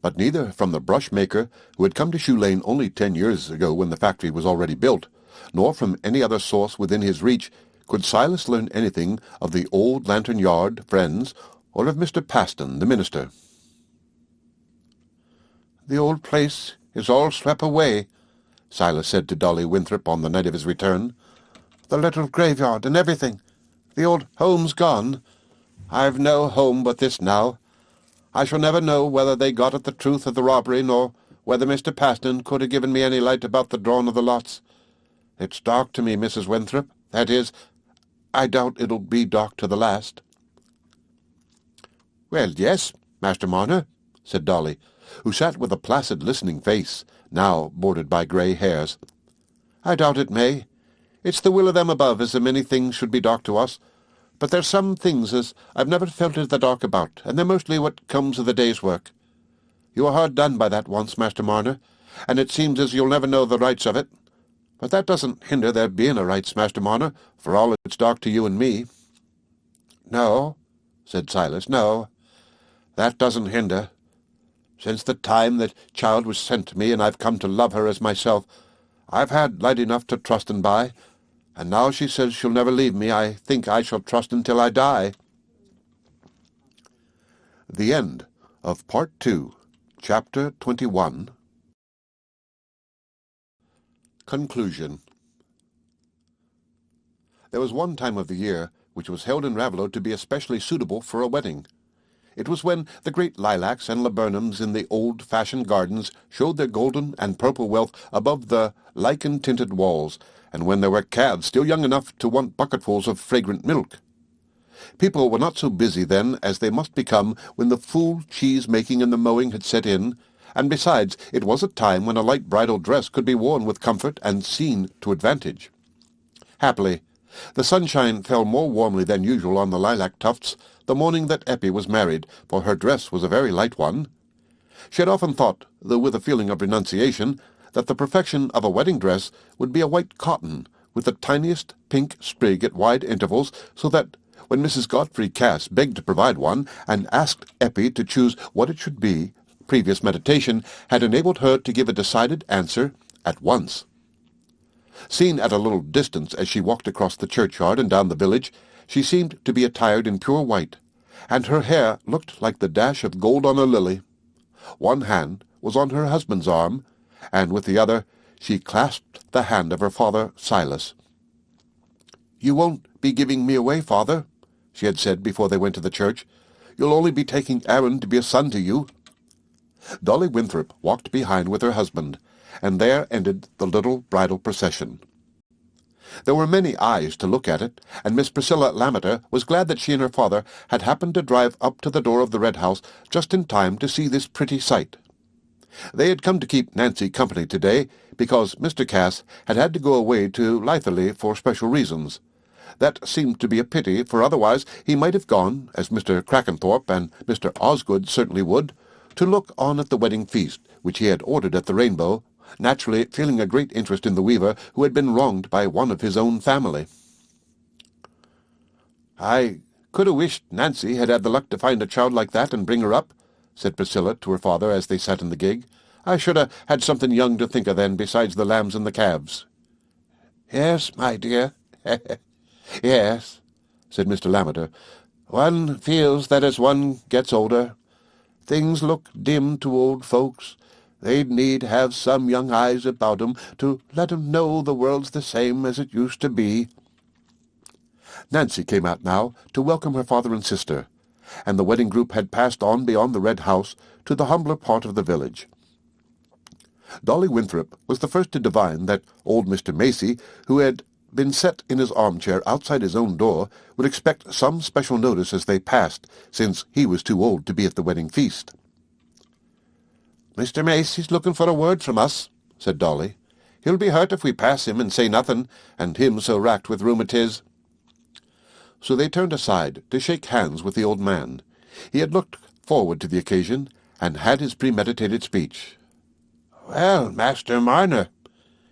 Speaker 2: But neither from the brush-maker, who had come to Shoe Lane only 10 years ago when the factory was already built, nor from any other source within his reach, could Silas learn anything of the old Lantern Yard friends or of Mr. Paston, the minister. "The old place is all swept away," Silas said to Dolly Winthrop on the night of his return. "The little graveyard and everything. The old home's gone. I've no home but this now. I shall never know whether they got at the truth of the robbery, nor whether Mr. Paston could have given me any light about the drawing of the lots. It's dark to me, Mrs. Winthrop. That is, I doubt it'll be dark to the last." "Well, yes, Master Marner," said Dolly, who sat with a placid listening face, now bordered by grey hairs. "I doubt it may. It's the will of them above as a many things should be dark to us. But there's some things as I've never felt in the dark about, and they're mostly what comes of the day's work. You were hard done by that once, Master Marner, and it seems as you'll never know the rights of it. But that doesn't hinder there being a rights, Master Marner, for all it's dark to you and me." "No," said Silas, "no, that doesn't hinder. Since the time that child was sent to me, and I've come to love her as myself, I've had light enough to trust and by, and now she says she'll never leave me. I think I shall trust until I die.
Speaker 1: The end of Part 2, Chapter 21. Conclusion. There was one time of the year which was held in Raveloe to be especially suitable for a wedding. It was when the great lilacs and laburnums in the old-fashioned gardens showed their golden and purple wealth above the lichen-tinted walls, and when there were calves still young enough to want bucketfuls of fragrant milk. People were not so busy then as they must become when the full cheese-making and the mowing had set in, and besides, it was a time when a light bridal dress could be worn with comfort and seen to advantage. Happily, the sunshine fell more warmly than usual on the lilac tufts the morning that Eppie was married, for her dress was a very light one. She had often thought, though with a feeling of renunciation, that the perfection of a wedding dress would be a white cotton, with the tiniest pink sprig at wide intervals, so that when Mrs. Godfrey Cass begged to provide one, and asked Eppie to choose what it should be, previous meditation had enabled her to give a decided answer at once. Seen at a little distance as she walked across the churchyard and down the village, she seemed to be attired in pure white, and her hair looked like the dash of gold on a lily. One hand was on her husband's arm, and with the other she clasped the hand of her father Silas. "You won't be giving me away, father," she had said before they went to the church. "You'll only be taking Aaron to be a son to you." Dolly Winthrop walked behind with her husband, and there ended the little bridal procession. There were many eyes to look at it, and Miss Priscilla Lammeter was glad that she and her father had happened to drive up to the door of the Red House just in time to see this pretty sight. They had come to keep Nancy company today, because Mr. Cass had to go away to Lytherley for special reasons. That seemed to be a pity, for otherwise he might have gone, as Mr. Crackenthorpe and Mr. Osgood certainly would, to look on at the wedding feast, which he had ordered at the Rainbow, naturally feeling a great interest in the weaver who had been wronged by one of his own family. "I could have wished Nancy had had the luck to find a child like that and bring her up," said Priscilla to her father as they sat in the gig. "I should have had something young to think of then besides the lambs and the calves." "Yes, my dear, yes," said Mr. Lammeter. "One feels that as one gets older, things look dim to old folks. They'd need have some young eyes about 'em to let 'em know the world's the same as it used to be." Nancy came out now to welcome her father and sister, and the wedding group had passed on beyond the Red House to the humbler part of the village. Dolly Winthrop was the first to divine that old Mr. Macy, who had been set in his armchair outside his own door, would expect some special notice as they passed, since he was too old to be at the wedding feast. "Mr. Macy's looking for a word from us," said Dolly. "He'll be hurt if we pass him and say nothing, and him so racked with rheumatiz." So they turned aside to shake hands with the old man. He had looked forward to the occasion, and had his premeditated speech. "Well, Master Marner,"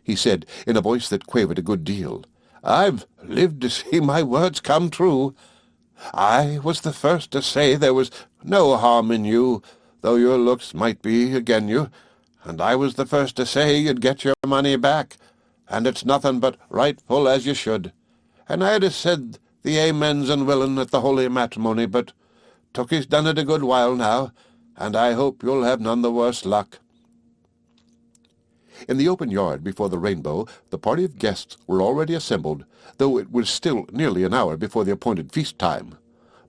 Speaker 1: he said in a voice that quavered a good deal, "I've lived to see my words come true. I was the first to say there was no harm in you, though your looks might be again you, and I was the first to say you'd get your money back, and it's nothing but rightful as you should. And I'd have said the amens and willin' at the holy matrimony, but Tookie's done it a good while now, and I hope you'll have none the worse luck." In the open yard before the Rainbow, the party of guests were already assembled, though it was still nearly an hour before the appointed feast time.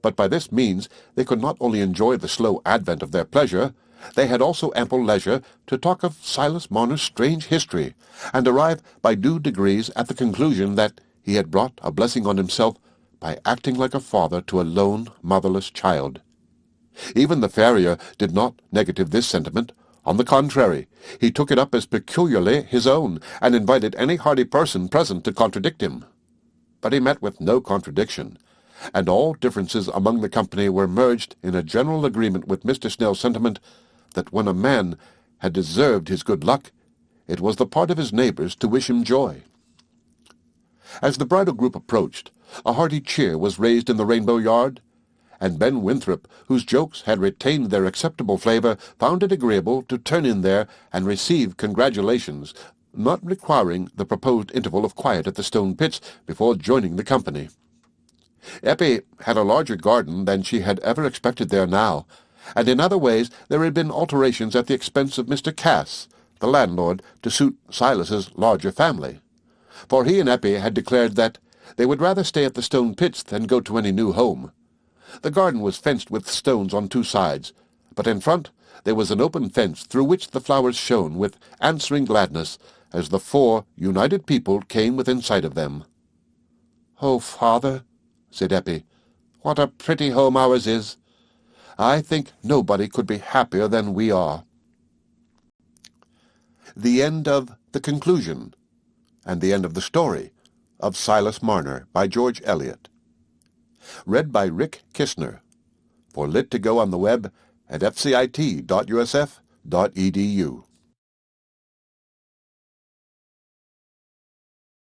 Speaker 1: But by this means they could not only enjoy the slow advent of their pleasure, they had also ample leisure to talk of Silas Marner's strange history, and arrive by due degrees at the conclusion that he had brought a blessing on himself by acting like a father to a lone, motherless child. Even the farrier did not negative this sentiment. On the contrary, he took it up as peculiarly his own, and invited any hardy person present to contradict him. But he met with no contradiction, and all differences among the company were merged in a general agreement with Mr. Snell's sentiment that when a man had deserved his good luck, it was the part of his neighbors to wish him joy. As the bridal group approached, a hearty cheer was raised in the Rainbow yard, and Ben Winthrop, whose jokes had retained their acceptable flavor, found it agreeable to turn in there and receive congratulations, not requiring the proposed interval of quiet at the stone pits before joining the company. Eppie had a larger garden than she had ever expected there now, and in other ways there had been alterations at the expense of Mr. Cass, the landlord, to suit Silas's larger family. For he and Eppie had declared that they would rather stay at the stone pits than go to any new home. The garden was fenced with stones on two sides, but in front there was an open fence through which the flowers shone with answering gladness as the four united people came within sight of them. "Oh, father," said Eppie, "what a pretty home ours is! I think nobody could be happier than we are." The end of The Conclusion, and the end of the story of Silas Marner by George Eliot. Read by Rick Kistner. For Lit to go on the web at fcit.usf.edu.